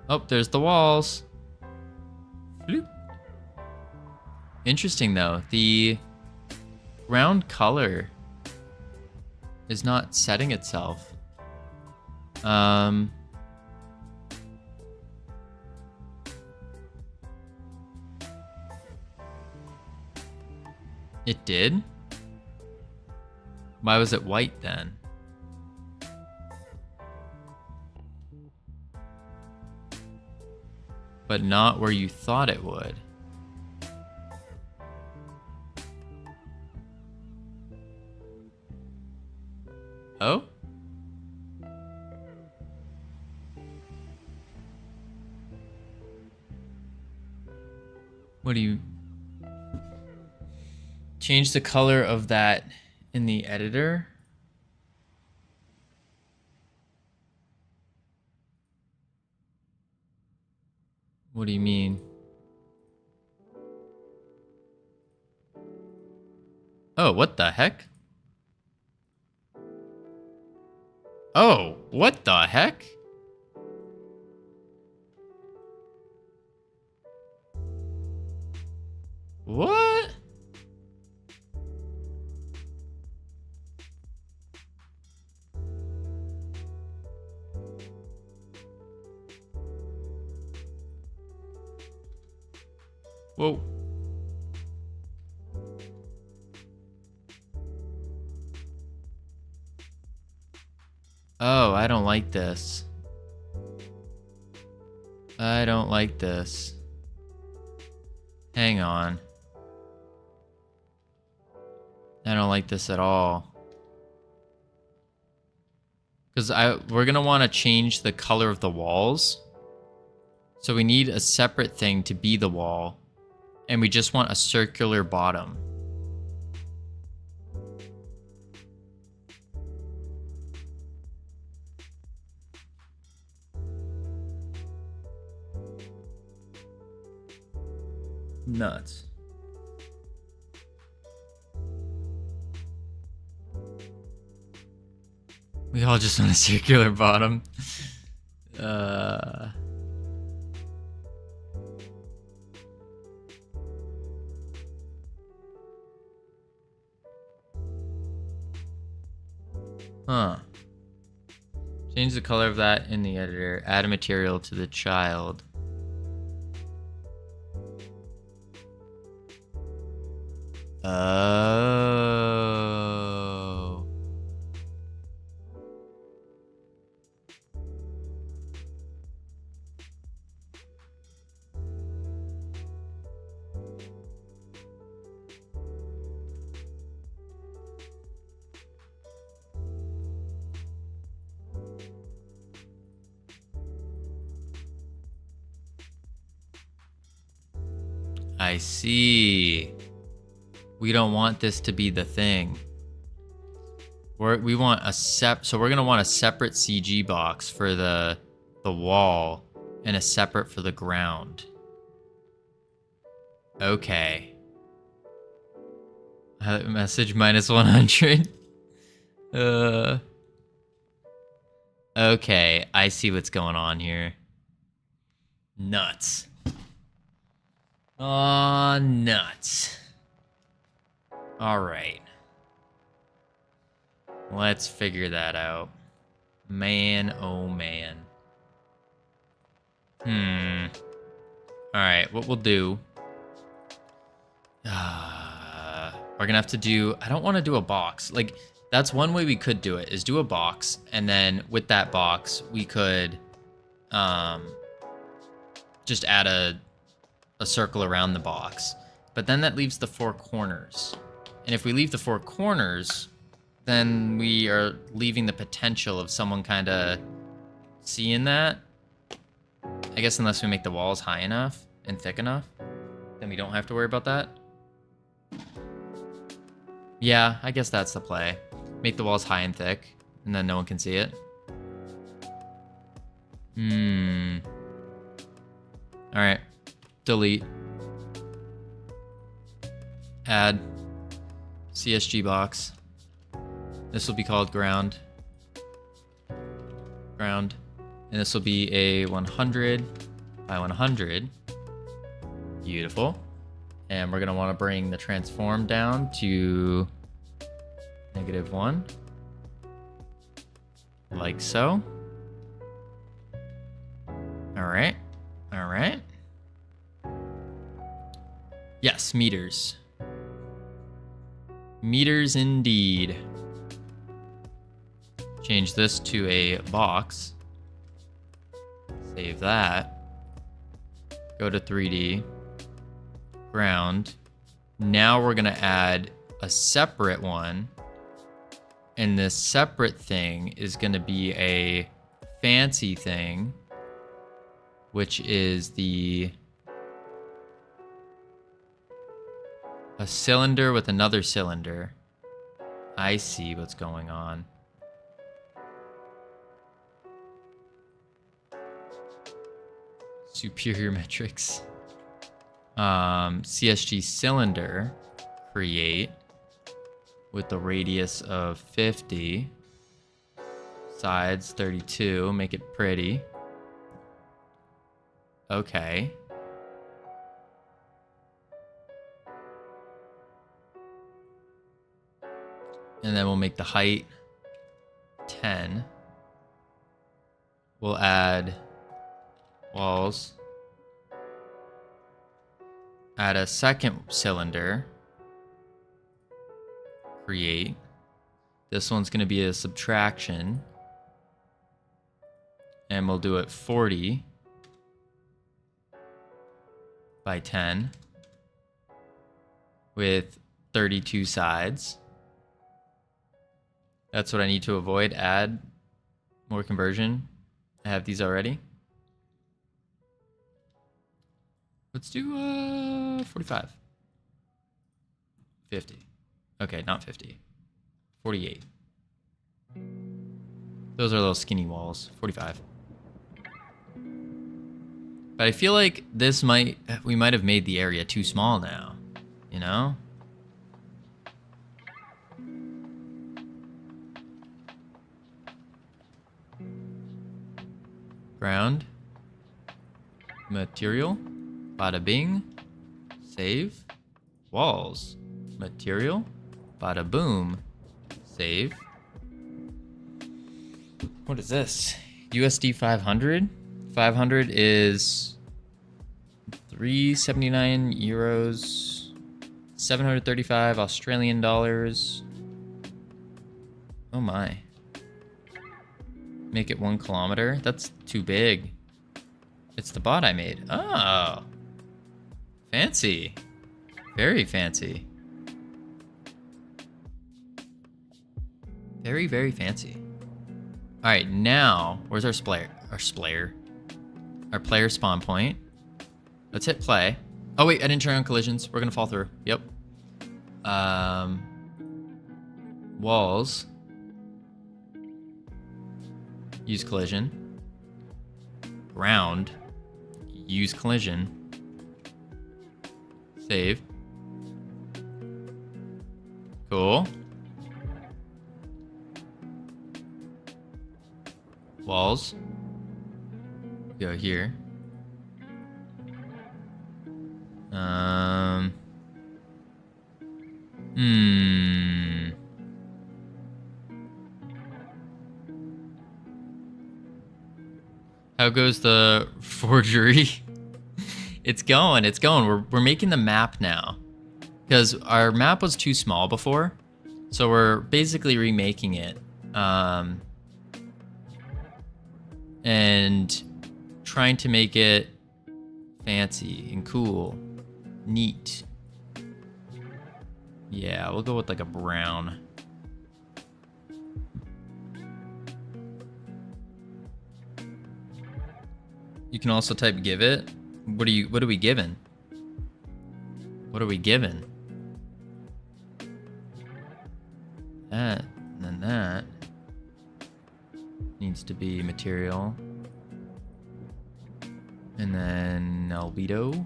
Oh, there's the walls. Bloop. Interesting though, the ground color is not setting itself. It did? Why was it white then? But not where you thought it would. Oh? What do you... Change the color of that in the editor? What do you mean? Oh, what the heck? Oh, what the heck? What? Whoa. Oh, I don't like this. I don't like this. Hang on. I don't like this at all. Because we're going to want to change the color of the walls. So we need a separate thing to be the wall. And we just want a circular bottom. Nuts. We all just want a circular bottom. Huh. Change the color of that in the editor. Add a material to the child. Oh. I see. We don't want this to be the thing. We want a so we're gonna want a separate CG box for the wall and a separate for the ground. Okay. Message minus 100. Okay, I see what's going on here. Nuts. Aw, nuts. Alright. Let's figure that out. Man, oh man. Alright, what we'll do... we're gonna have to do... I don't want to do a box. Like, that's one way we could do it, is do a box, and then with that box, we could... just add a circle around the box. But then that leaves the four corners. And if we leave the four corners, then we are leaving the potential of someone kind of seeing that. I guess unless we make the walls high enough and thick enough, then we don't have to worry about that. Yeah, I guess that's the play. Make the walls high and thick, and then no one can see it. Alright. Delete. Add. CSG box. This will be called ground. Ground. And this will be a 100 by 100. Beautiful. And we're going to want to bring the transform down to -1. Like so. Alright. Alright. Yes, meters. Meters indeed. Change this to a box. Save that. Go to 3D. Ground. Now we're going to add a separate one. And this separate thing is going to be a fancy thing, which is a cylinder with another cylinder. I see what's going on. Superior metrics. CSG cylinder, create, with the radius of 50. Sides 32, make it pretty. Okay. And then we'll make the height 10. We'll add walls. add a second cylinder. Create. This one's going to be a subtraction. And we'll do it 40 by 10 with 32 sides. That's what I need to avoid. Add more conversion. I have these already. Let's do 45. 50. Okay, not 50. 48. Those are little skinny walls. 45. But I feel like we might have made the area too small now, you know? Ground. Material. Bada bing. Save. Walls. Material. Bada boom. Save. What is this? USD 500? 500 is 379 euros, 735 Australian dollars. Oh my. Make it 1 kilometer? That's too big. It's the bot I made. Oh. Fancy. Very fancy. Very, very fancy. All right, now, where's our player spawn point. Let's hit play. Oh wait, I didn't turn on collisions. We're gonna fall through. Yep. Walls. Use collision. Ground. Use collision. Save. Cool. Walls. Go here. How goes the forgery? It's going. We're making the map now. Because our map was too small before. So we're basically remaking it. And trying to make it fancy and cool, neat. Yeah, we'll go with like a brown. You can also type give it. What are we given? What are we given? That and then that needs to be material. And then albedo.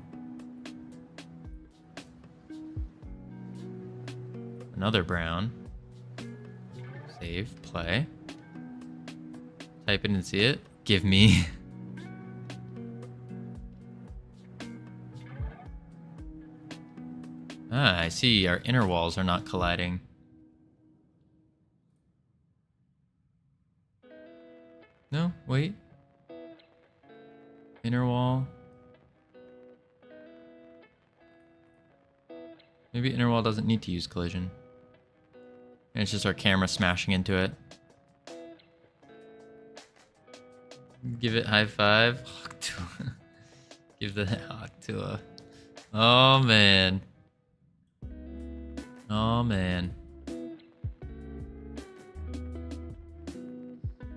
Another brown. Save, play. Type it and see it. Give me. Ah, I see our inner walls are not colliding. No, wait. Inner wall. Maybe inner wall doesn't need to use collision. And it's just our camera smashing into it. Give it high five. Give the hawk to a. Oh man. Oh man.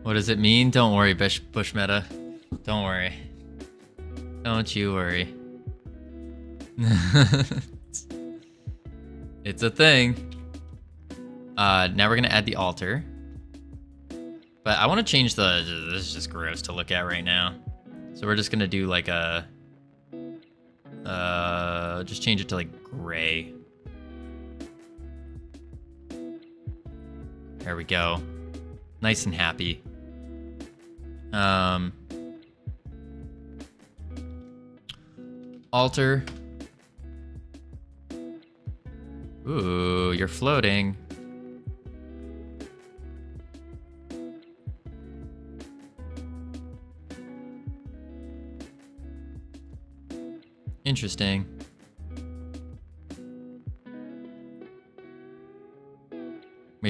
What does it mean? Don't worry, Bush Meta. Don't worry. Don't you worry. It's a thing. Now we're gonna add the altar. But I want to change this is just gross to look at right now. So we're just gonna do like a, just change it to like gray. There we go. Nice and happy. Altar. Ooh, you're floating. Interesting.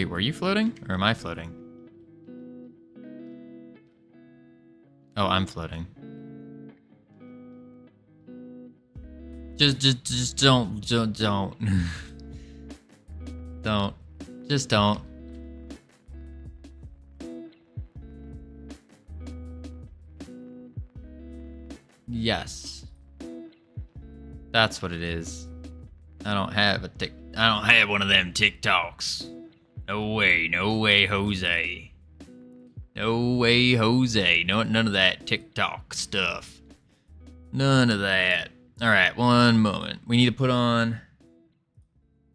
Wait, were you floating? Or am I floating? Oh, I'm floating. Just don't. Don't. Just don't. Yes. That's what it is. I don't have one of them TikToks. No way, Jose. No way, Jose. No, none of that TikTok stuff. None of that. All right, one moment. We need to put on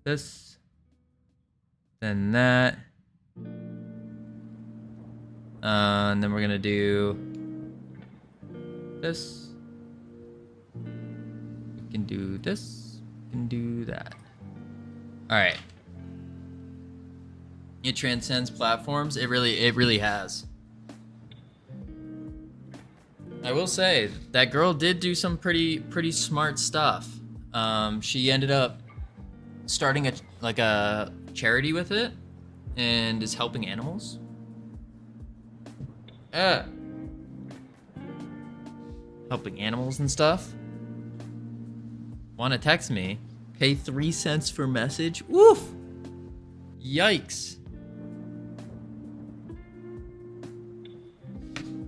this, then that, and then we're gonna do this. We can do this. We can do that. All right. It transcends platforms. It really has. I will say that girl did do some pretty smart stuff. She ended up starting a charity with it, and is helping animals. Helping animals and stuff. Wanna text me? Pay 3 cents for message? Woof! Yikes.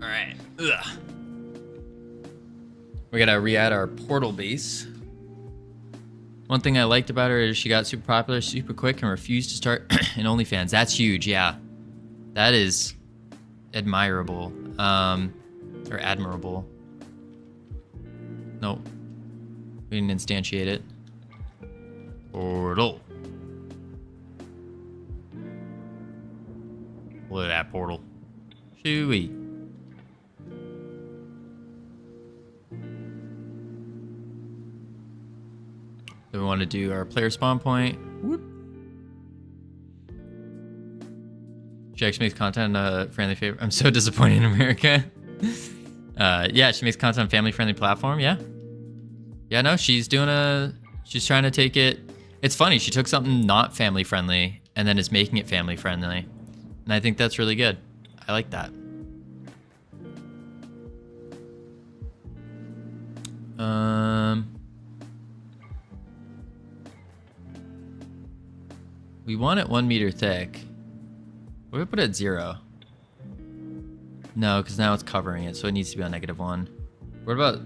Alright. Ugh. We gotta re-add our portal base. One thing I liked about her is she got super popular super quick and refused to start in OnlyFans. That's huge, yeah. That is admirable. Or admirable. Nope. We didn't instantiate it. Portal. Look at that portal. Shooey. Then we want to do our player spawn point. Whoop. She actually makes content on a friendly favorite. I'm so disappointed in America. Yeah, she makes content on family-friendly platform. Yeah. Yeah, no, she's trying to take it. It's funny. She took something not family-friendly and then is making it family-friendly. And I think that's really good. I like that. We want it 1 meter thick. What if we put it at 0? No, because now it's covering it, so it needs to be on -1. What about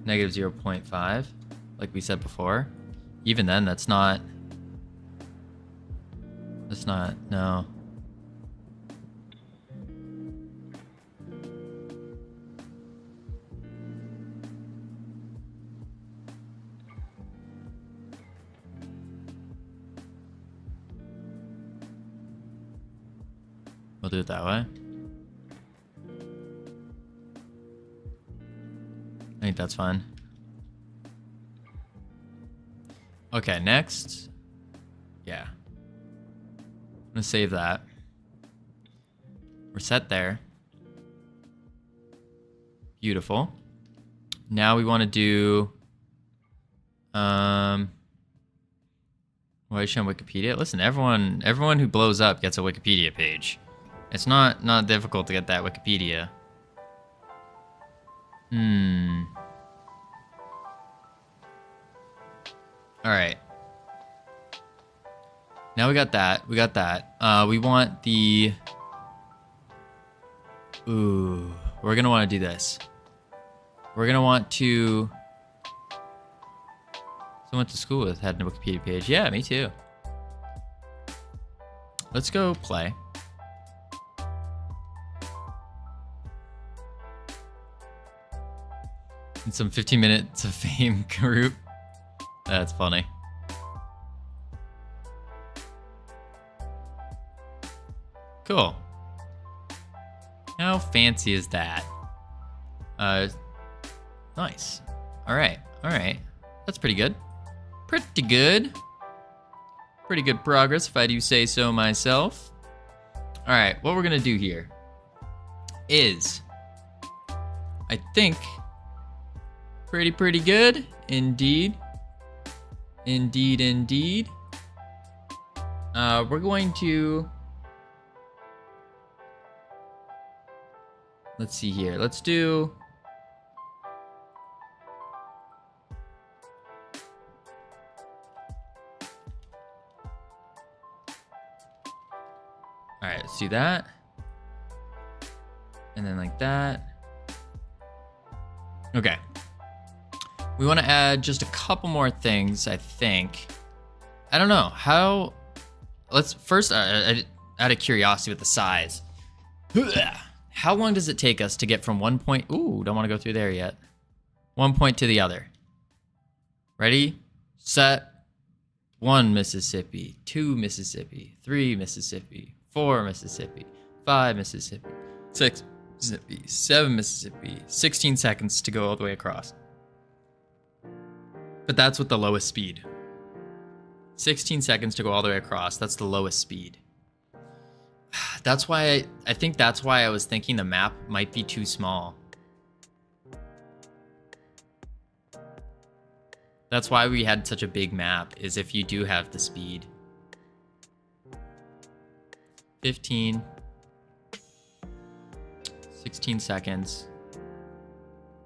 -0.5? Like we said before? Even then, that's not, no. We'll do it that way. I think that's fine. Okay, next. Yeah. I'm gonna save that. We're set there. Beautiful. Now we want to do why is she on Wikipedia? Listen, everyone who blows up gets a Wikipedia page. It's not difficult to get that Wikipedia. All right. Now we got that. We want the... Ooh. We're going to want to do this. We're going to want to... Someone to school with had a Wikipedia page. Yeah, me too. Let's go play. And some 15 minutes of fame group. That's funny. Cool. How fancy is that? Nice. All right. That's pretty good. Pretty good progress, if I do say so myself. All right, what we're gonna do here is, I think, pretty good, indeed. We're going to let's see here. Let's do... All right, let's do that. And then like that. Okay. We want to add just a couple more things, I think. I don't know how. Let's first, out of curiosity with the size. How long does it take us to get from one point? Ooh, don't want to go through there yet. One point to the other. Ready, set. 1 Mississippi, 2 Mississippi, 3 Mississippi, 4 Mississippi, 5 Mississippi, 6 Mississippi, 7 Mississippi, 16 seconds to go all the way across. But that's with the lowest speed. 16 seconds to go all the way across. That's the lowest speed. That's why I think that's why I was thinking the map might be too small. That's why we had such a big map, is if you do have the speed. 15. 16 seconds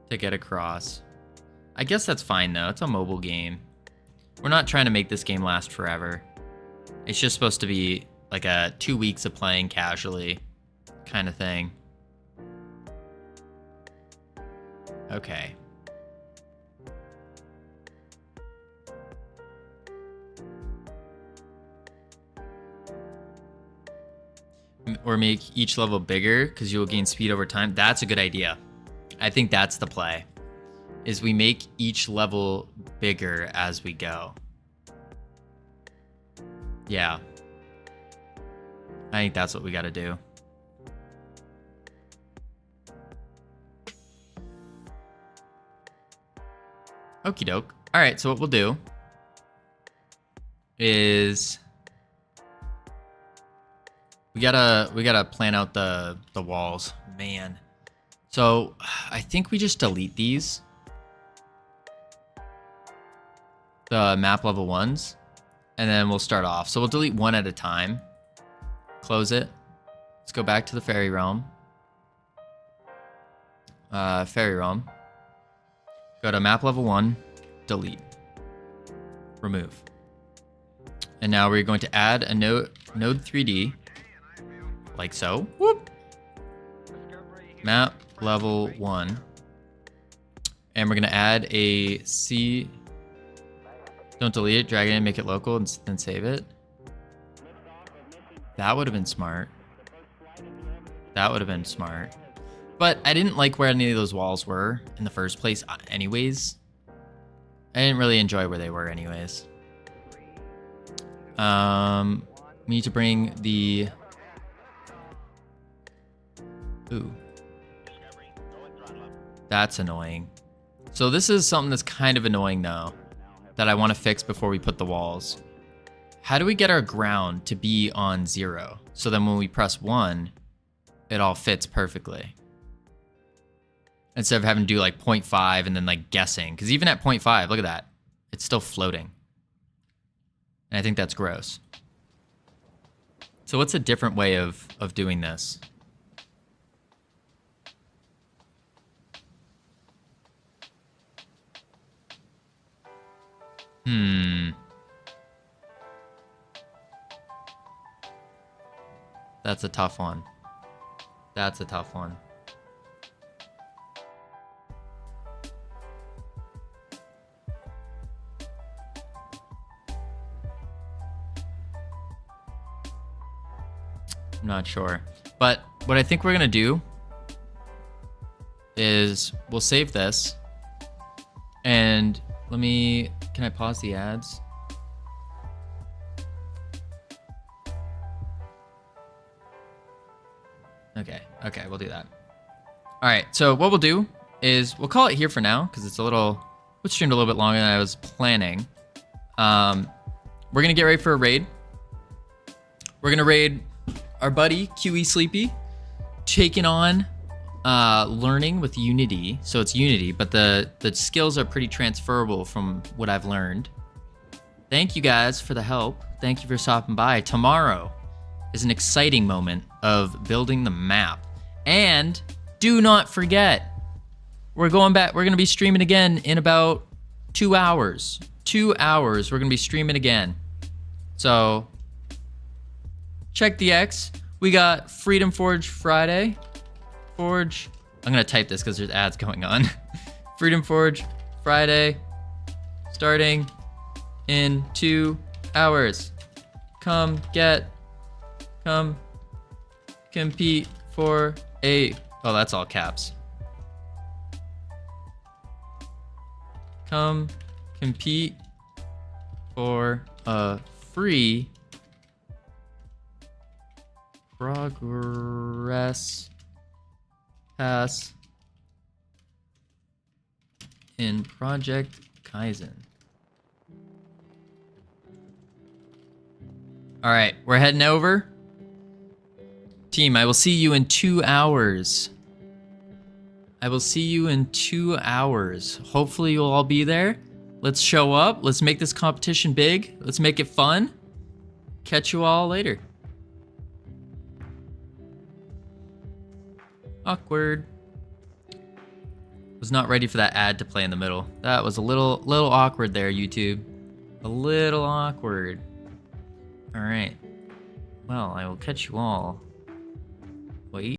to get across. I guess that's fine though, it's a mobile game. We're not trying to make this game last forever. It's just supposed to be like a 2 weeks of playing casually kind of thing. Okay. Or make each level bigger because you will gain speed over time. That's a good idea. I think that's the play. Is we make each level bigger as we go. Yeah. I think that's what we got to do. Okie doke. All right, so what we'll do is we gotta plan out the walls, man. So I think we just delete these, the map level ones, and then we'll start off. So we'll delete one at a time. Close it. Let's go back to the fairy realm. Fairy realm. Go to map level 1, delete, remove. And now we're going to add a node 3D, like so. Whoop. Map level 1. And we're going to add a C. Don't delete it, drag it in, make it local, and then save it. That would have been smart. That would have been smart. But I didn't like where any of those walls were in the first place anyways. I didn't really enjoy where they were anyways. We need to bring the... Ooh. That's annoying. So this is something that's kind of annoying though, that I want to fix before we put the walls. How do we get our ground to be on 0? So then when we press 1, it all fits perfectly. Instead of having to do like 0.5 and then like guessing. Because even at 0.5, look at that. It's still floating. And I think that's gross. So what's a different way of doing this? That's a tough one. That's a tough one. I'm not sure. But what I think we're gonna do is we'll save this. And can I pause the ads? Okay, we'll do that. All right, so what we'll do is we'll call it here for now because it's we streamed a little bit longer than I was planning. We're gonna get ready for a raid. We're gonna raid our buddy QE Sleepy, taking on learning with Unity. So it's Unity, but the skills are pretty transferable from what I've learned. Thank you guys for the help. Thank you for stopping by. Tomorrow is an exciting moment of building the map. And do not forget, we're going back. We're going to be streaming again in about 2 hours. 2 hours, we're going to be streaming again. So, check the X. We got Freedom Forge Friday. Forge. I'm going to type this because there's ads going on. Freedom Forge Friday. Starting in 2 hours. Come compete for a... Oh, that's all caps. Come compete for a free progress pass in Project Kaizen. All right, we're heading over. Team, I will see you in 2 hours. I will see you in 2 hours. Hopefully you'll all be there. Let's show up. Let's make this competition big. Let's make it fun. Catch you all later. Awkward. Was not ready for that ad to play in the middle. That was a little awkward there, YouTube. A little awkward. All right. Well, I will catch you all